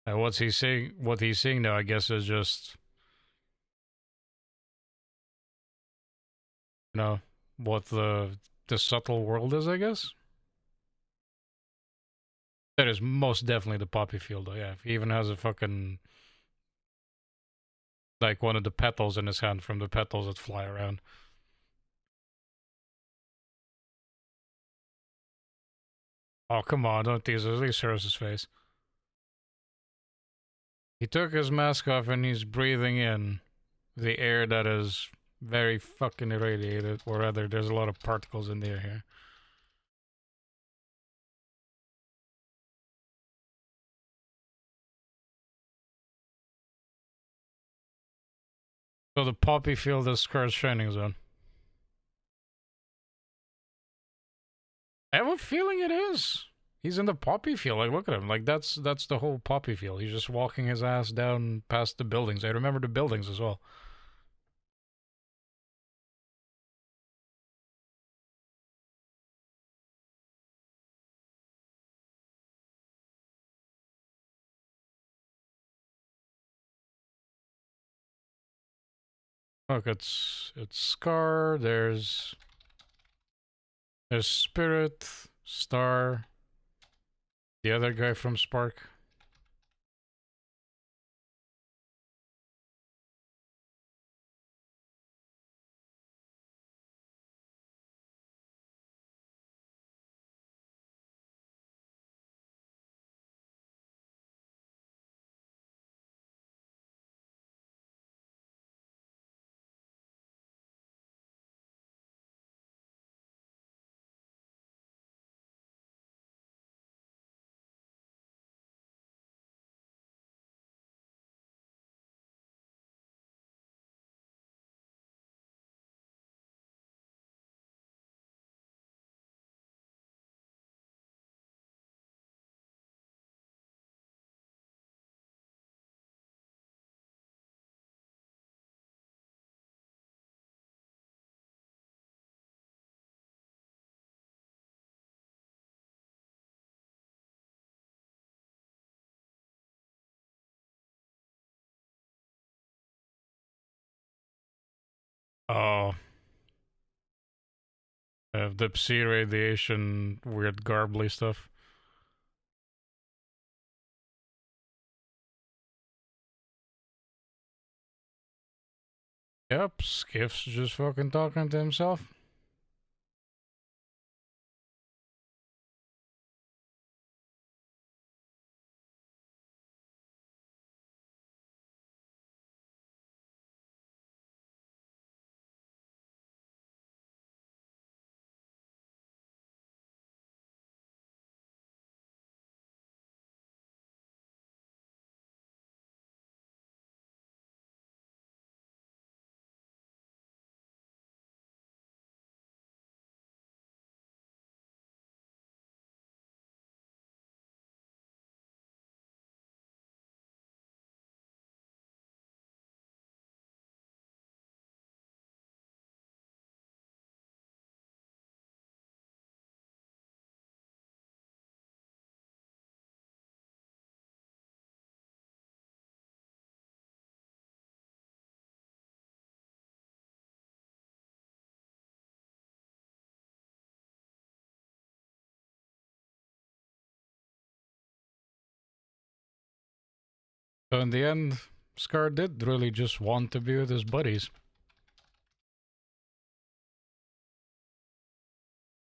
And what's he seeing? What he's seeing now, I guess, is just, you know, what the subtle world is, I guess. That is most definitely the poppy field, though, yeah. He even has a fucking, like, one of the petals in his hand from the petals that fly around. Oh, come on, don't tease us. At least show us his face. He took his mask off and he's breathing in the air that is very fucking irradiated, or rather, there's a lot of particles in the air here. So the poppy field is Scar's shining zone. I have a feeling it is. He's in the poppy field. Like, look at him. Like, that's the whole poppy field. He's just walking his ass down past the buildings. I remember the buildings as well. Look, it's Scar. There's Spirit, Star, the other guy from Spark. Oh. The psi radiation, weird garbly stuff. Yep, Skiff's just fucking talking to himself. So in the end, Scar did really just want to be with his buddies.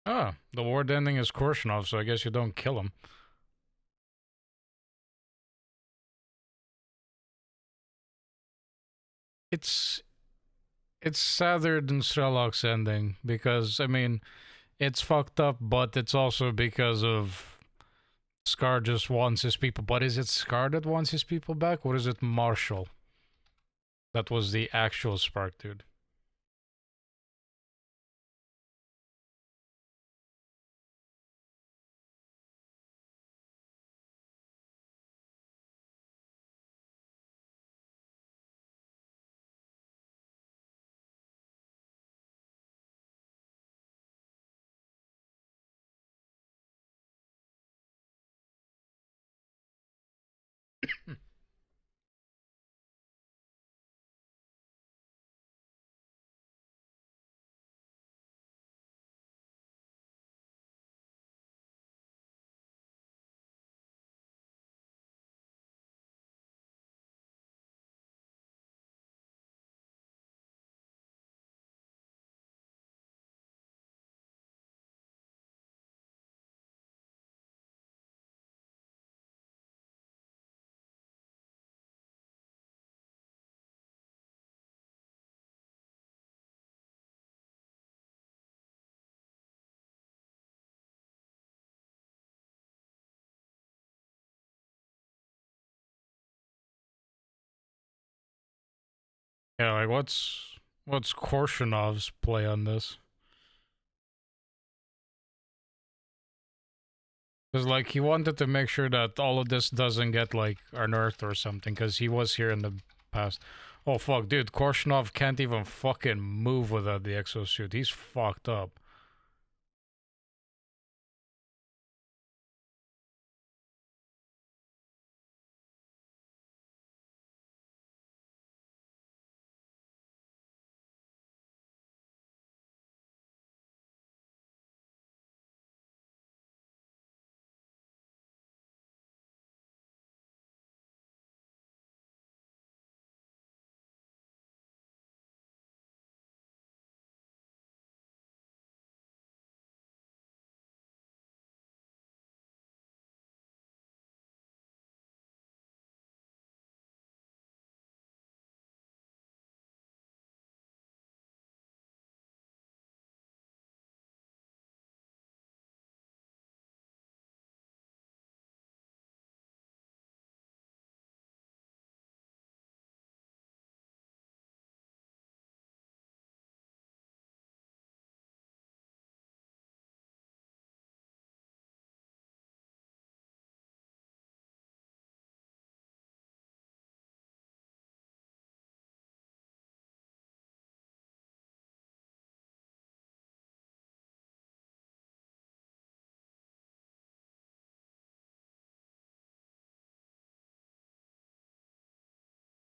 Ah, the ward ending is Korshinov, so I guess you don't kill him. It's sadder than Strelok's ending because, I mean, it's fucked up, but it's also because of Scar just wants his people. But is it Scar that wants his people back, or is it Marshall? That was the actual Spark dude. Yeah, like what's Korshinov's play on this? Because like he wanted to make sure that all of this doesn't get like unearthed or something, because he was here in the past. Oh fuck, dude, Korshinov can't even fucking move without the exosuit. He's fucked up.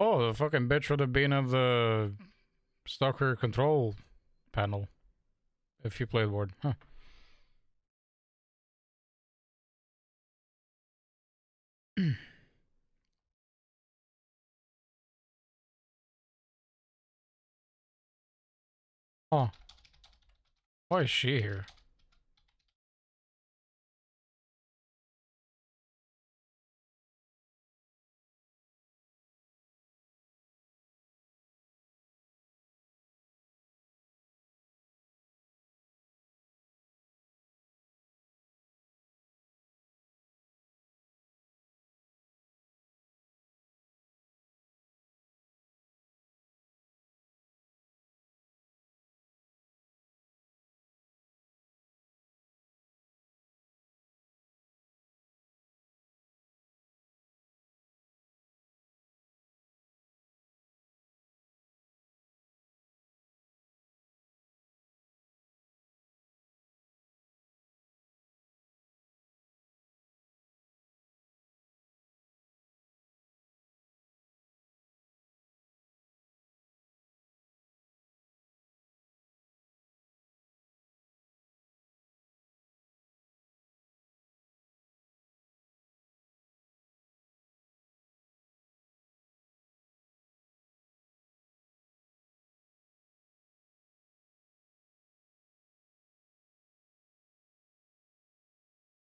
Oh, the fucking bitch would have been on the Stalker control panel if you played Ward. Huh. Oh. Why is she here?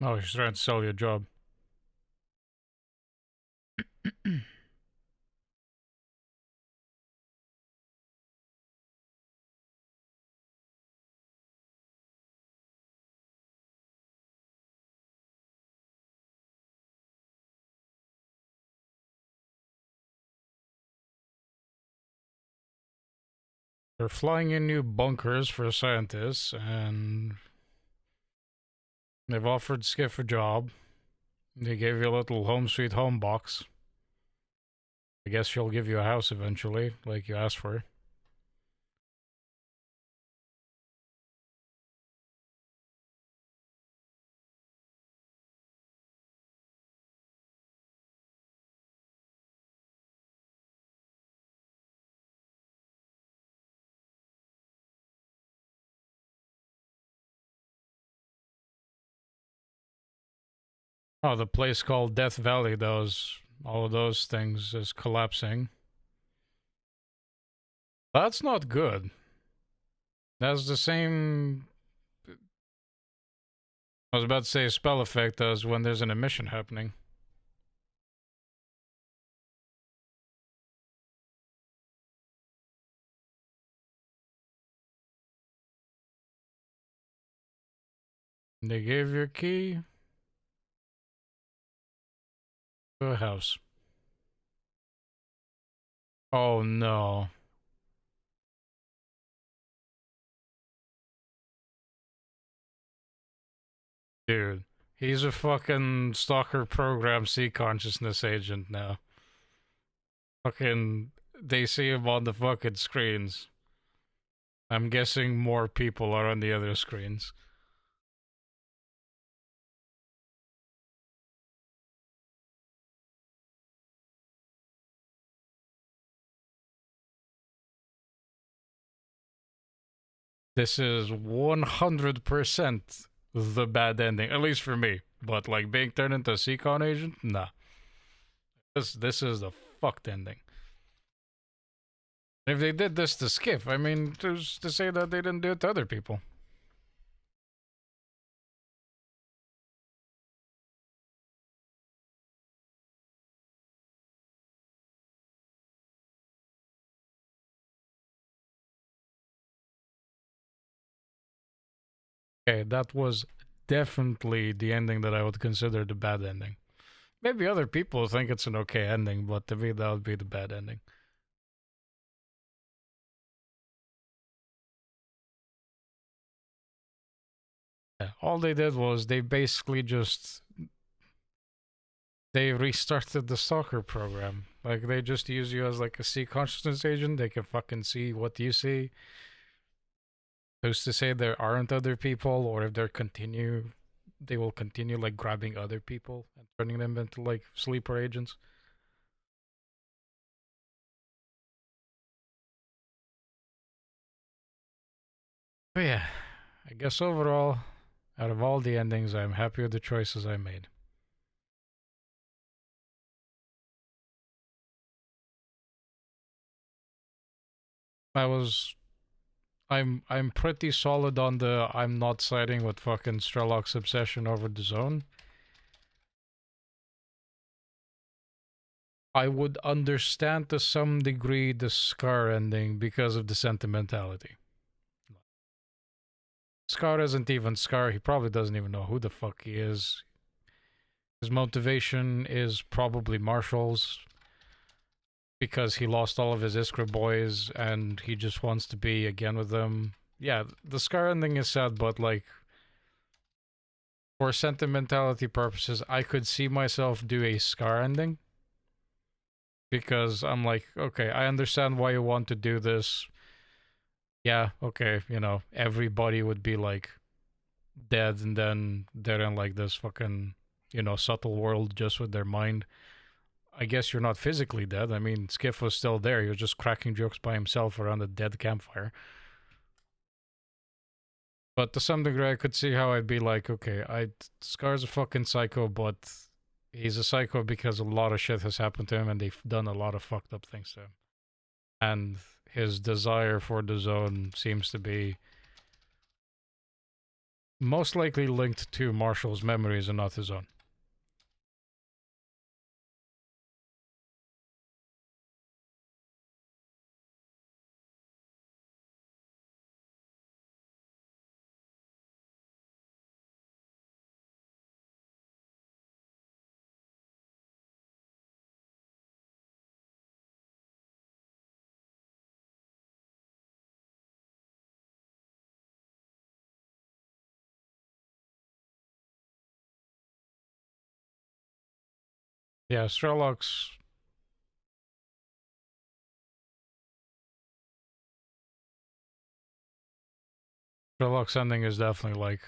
Oh, she's trying to sell you a job. They're flying in new bunkers for scientists, and they've offered Skiff a job. They gave you a little home sweet home box. I guess she'll give you a house eventually, like you asked for. Oh, the place called Death Valley, all of those things is collapsing. That's not good. That's the same, I was about to say, spell effect as when there's an emission happening. They gave you a key to a house. Oh no. Dude, he's a fucking stalker program C consciousness agent now. Fucking, they see him on the fucking screens. I'm guessing more people are on the other screens. This is 100% the bad ending, at least for me. But like being turned into a C-Con agent, nah. This is the fucked ending. If they did this to Skiff, I mean, who's to say that they didn't do it to other people? Okay, that was definitely the ending that I would consider the bad ending. Maybe other people think it's an okay ending, but to me that would be the bad ending. Yeah, all they did was they basically just they restarted the stalker program. Like they just use you as like a C consciousness agent. They can fucking see what you see. Who's to say there aren't other people, or if they will continue like grabbing other people and turning them into like sleeper agents. But yeah, I guess overall, out of all the endings, I'm happy with the choices I made. I'm pretty solid on the I'm not siding with fucking Strelok's obsession over the zone. I would understand to some degree the Scar ending because of the sentimentality. Scar isn't even Scar, he probably doesn't even know who the fuck he is. His motivation is probably Marshall's because he lost all of his Iskra boys and he just wants to be again with them. Yeah, the Scar ending is sad, but like for sentimentality purposes, I could see myself do a Scar ending. Because I'm like, okay, I understand why you want to do this. Yeah, okay, you know, everybody would be like dead and then they're in like this fucking, you know, subtle world just with their mind. I guess you're not physically dead. I mean, Skiff was still there. He was just cracking jokes by himself around a dead campfire. But to some degree, I could see how I'd be like, okay, Scar's a fucking psycho, but he's a psycho because a lot of shit has happened to him and they've done a lot of fucked up things to him. And his desire for the zone seems to be Most likely linked to Marshall's memories and not his own. Yeah, S.T.A.L.K.E.R.'s ending is definitely like,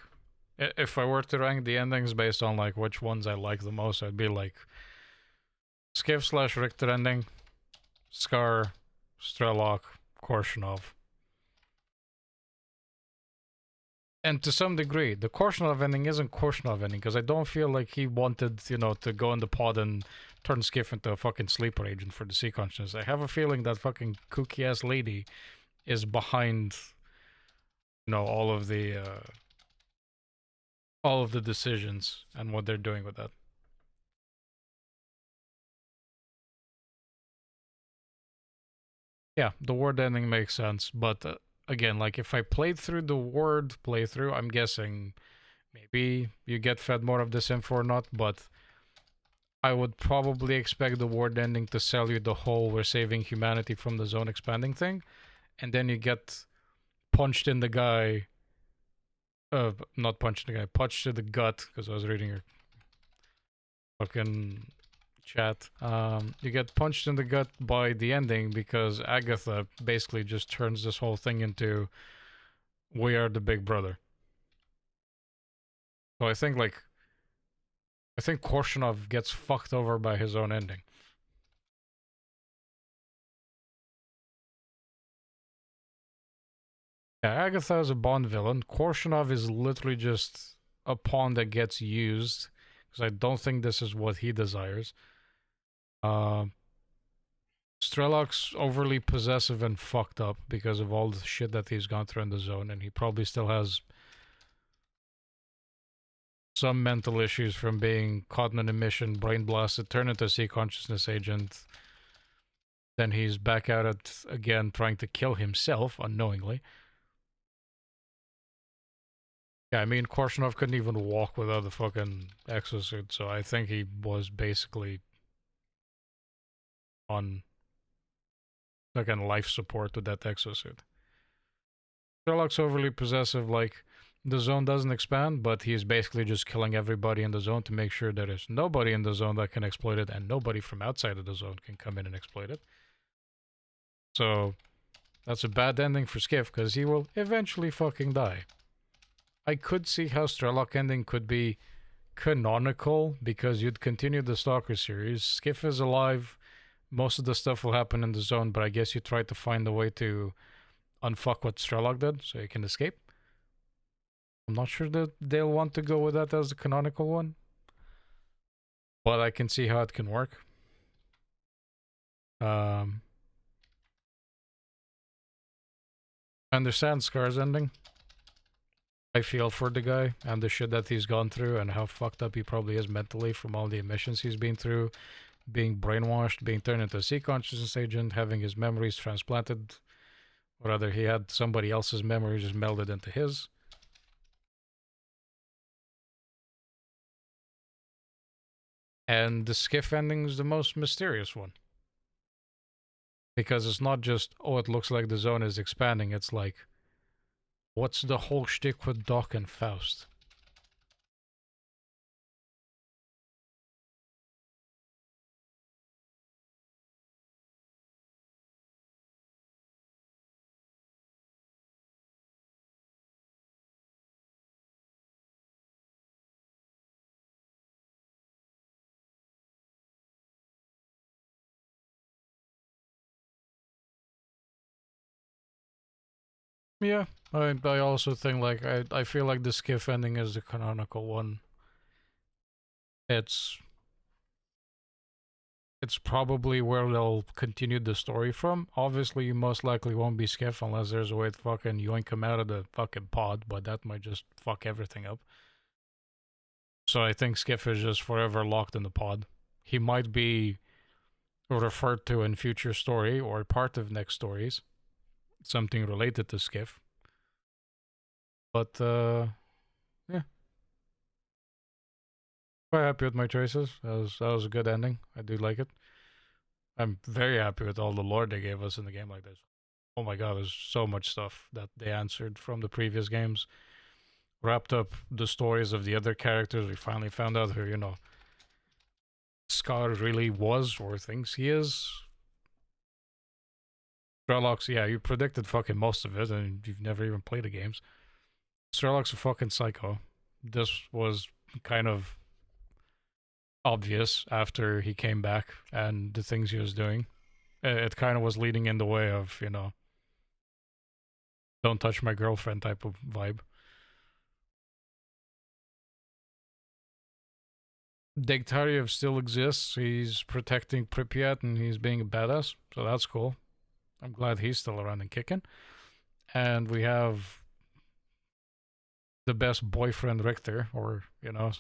if I were to rank the endings based on like which ones I like the most, I'd be like Skiff / Richter ending, Scar, S.T.A.L.K.E.R., Korshunov. And to some degree, the Korshunov ending isn't Korshunov ending, because I don't feel like he wanted, you know, to go in the pod and turn Skiff into a fucking sleeper agent for the sea consciousness. I have a feeling that fucking kooky-ass lady is behind, you know, all of the decisions and what they're doing with that. Yeah, the word ending makes sense, but again, like if I played through the word playthrough, I'm guessing maybe you get fed more of this info or not, but I would probably expect the word ending to sell you the whole we're saving humanity from the zone expanding thing, and then you get punched in the guy, not punched in the guy, punched to the gut, because I was reading your fucking chat. You get punched in the gut by the ending because Agatha basically just turns this whole thing into we are the big brother. So I think Korshunov gets fucked over by his own ending. Yeah, Agatha is a Bond villain. Korshunov is literally just a pawn that gets used, because I don't think this is what he desires. S.T.A.L.K.E.R.'s overly possessive and fucked up because of all the shit that he's gone through in the zone, and he probably still has some mental issues from being caught in a mission, brain blasted, turned into a sea consciousness agent. Then he's back at it again, trying to kill himself unknowingly. Yeah, I mean, Korshunov couldn't even walk without the fucking exosuit, so I think he was basically on fucking life support with that exosuit. S.T.A.L.K.E.'s overly possessive, like, the zone doesn't expand, but he's basically just killing everybody in the zone to make sure there is nobody in the zone that can exploit it, and nobody from outside of the zone can come in and exploit it. So, that's a bad ending for Skiff, because he will eventually fucking die. I could see how S.T.A.L.K.E.R. ending could be canonical, because you'd continue the Stalker series. Skiff is alive, most of the stuff will happen in the zone, but I guess you try to find a way to unfuck what S.T.A.L.K.E.R. did, so you can escape. I'm not sure that they'll want to go with that as the canonical one, but I can see how it can work. I understand Scar's ending. I feel for the guy and the shit that he's gone through and how fucked up he probably is mentally from all the emissions he's been through, being brainwashed, being turned into a sea consciousness agent, having his memories transplanted, or rather he had somebody else's memory just melded into his. And the Skiff ending is the most mysterious one. Because it's not just, oh, it looks like the zone is expanding. It's like, what's the whole shtick with Doc and Faust? Yeah, I also think, like, I feel like the Skiff ending is the canonical one. It's it's probably where they'll continue the story from. Obviously, you most likely won't be Skiff unless there's a way to fucking yoink him out of the fucking pod, but that might just fuck everything up. So I think Skiff is just forever locked in the pod. He might be referred to in future story or part of next stories. Something related to Skiff. But, yeah. Quite happy with my choices. That was a good ending. I do like it. I'm very happy with all the lore they gave us in the game like this. Oh my god, there's so much stuff that they answered from the previous games. Wrapped up the stories of the other characters. We finally found out who, you know, S.T.A.L.K.E.R really was or thinks he is. Sherlock's, yeah, you predicted fucking most of it and you've never even played the games. Sherlock's a fucking psycho. This was kind of obvious after he came back and the things he was doing. It kind of was leading in the way of, you know, don't touch my girlfriend type of vibe. Degtyaryov still exists. He's protecting Pripyat and he's being a badass, so that's cool. I'm glad he's still around and kicking. And we have the best boyfriend Richter, or, you know,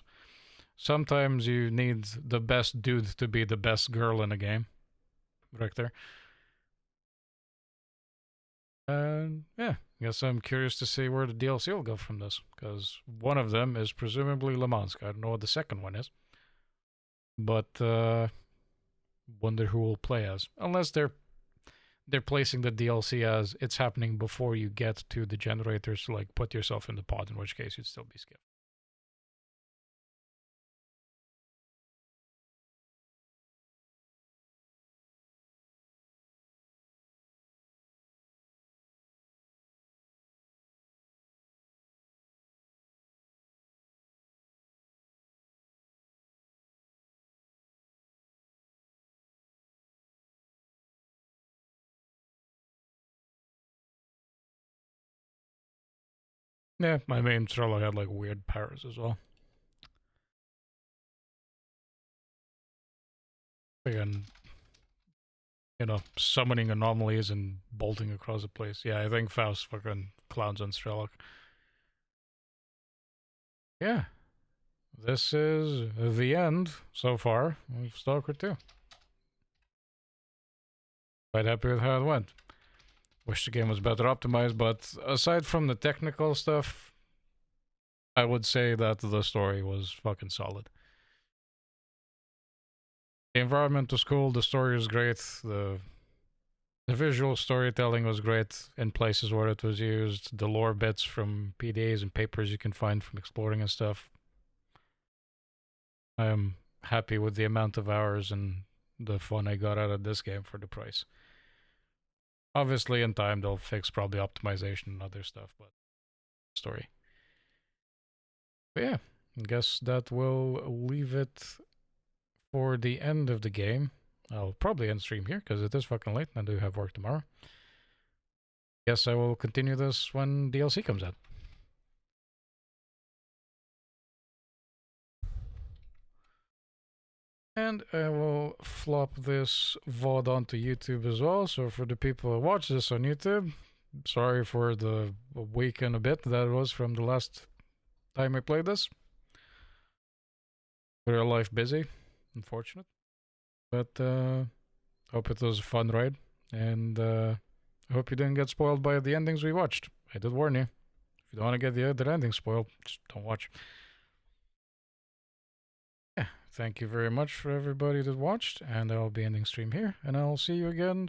sometimes you need the best dude to be the best girl in a game. Richter. And yeah, I guess I'm curious to see where the DLC will go from this, because one of them is presumably Lemansk. I don't know what the second one is. But wonder who will play as. Unless they're placing the DLC as it's happening before you get to the generators to like put yourself in the pod, in which case you'd still be skipped. Yeah, my main Trello had like weird powers as well. Again, you know, summoning anomalies and bolting across the place. Yeah, I think Faust fucking clowns on Strelok. Yeah. This is the end, so far, of Stalker 2. Quite happy with how it went. Wish the game was better optimized, but aside from the technical stuff, I would say that the story was fucking solid. The environment was cool, the story was great, the visual storytelling was great in places where it was used, the lore bits from PDAs and papers you can find from exploring and stuff. I am happy with the amount of hours and the fun I got out of this game for the price. Obviously, in time, they'll fix probably optimization and other stuff, but story. But yeah, I guess that will leave it for the end of the game. I'll probably end stream here because it is fucking late and I do have work tomorrow. Guess I will continue this when DLC comes out. And I will flop this VoD onto YouTube as well. So for the people who watch this on YouTube, sorry for the week and a bit that it was from the last time I played this. Real life busy, unfortunate. But hope it was a fun ride. And I hope you didn't get spoiled by the endings we watched. I did warn you. If you don't want to get the other ending spoiled, just don't watch. Yeah, thank you very much for everybody that watched, and I'll be ending stream here, and I'll see you again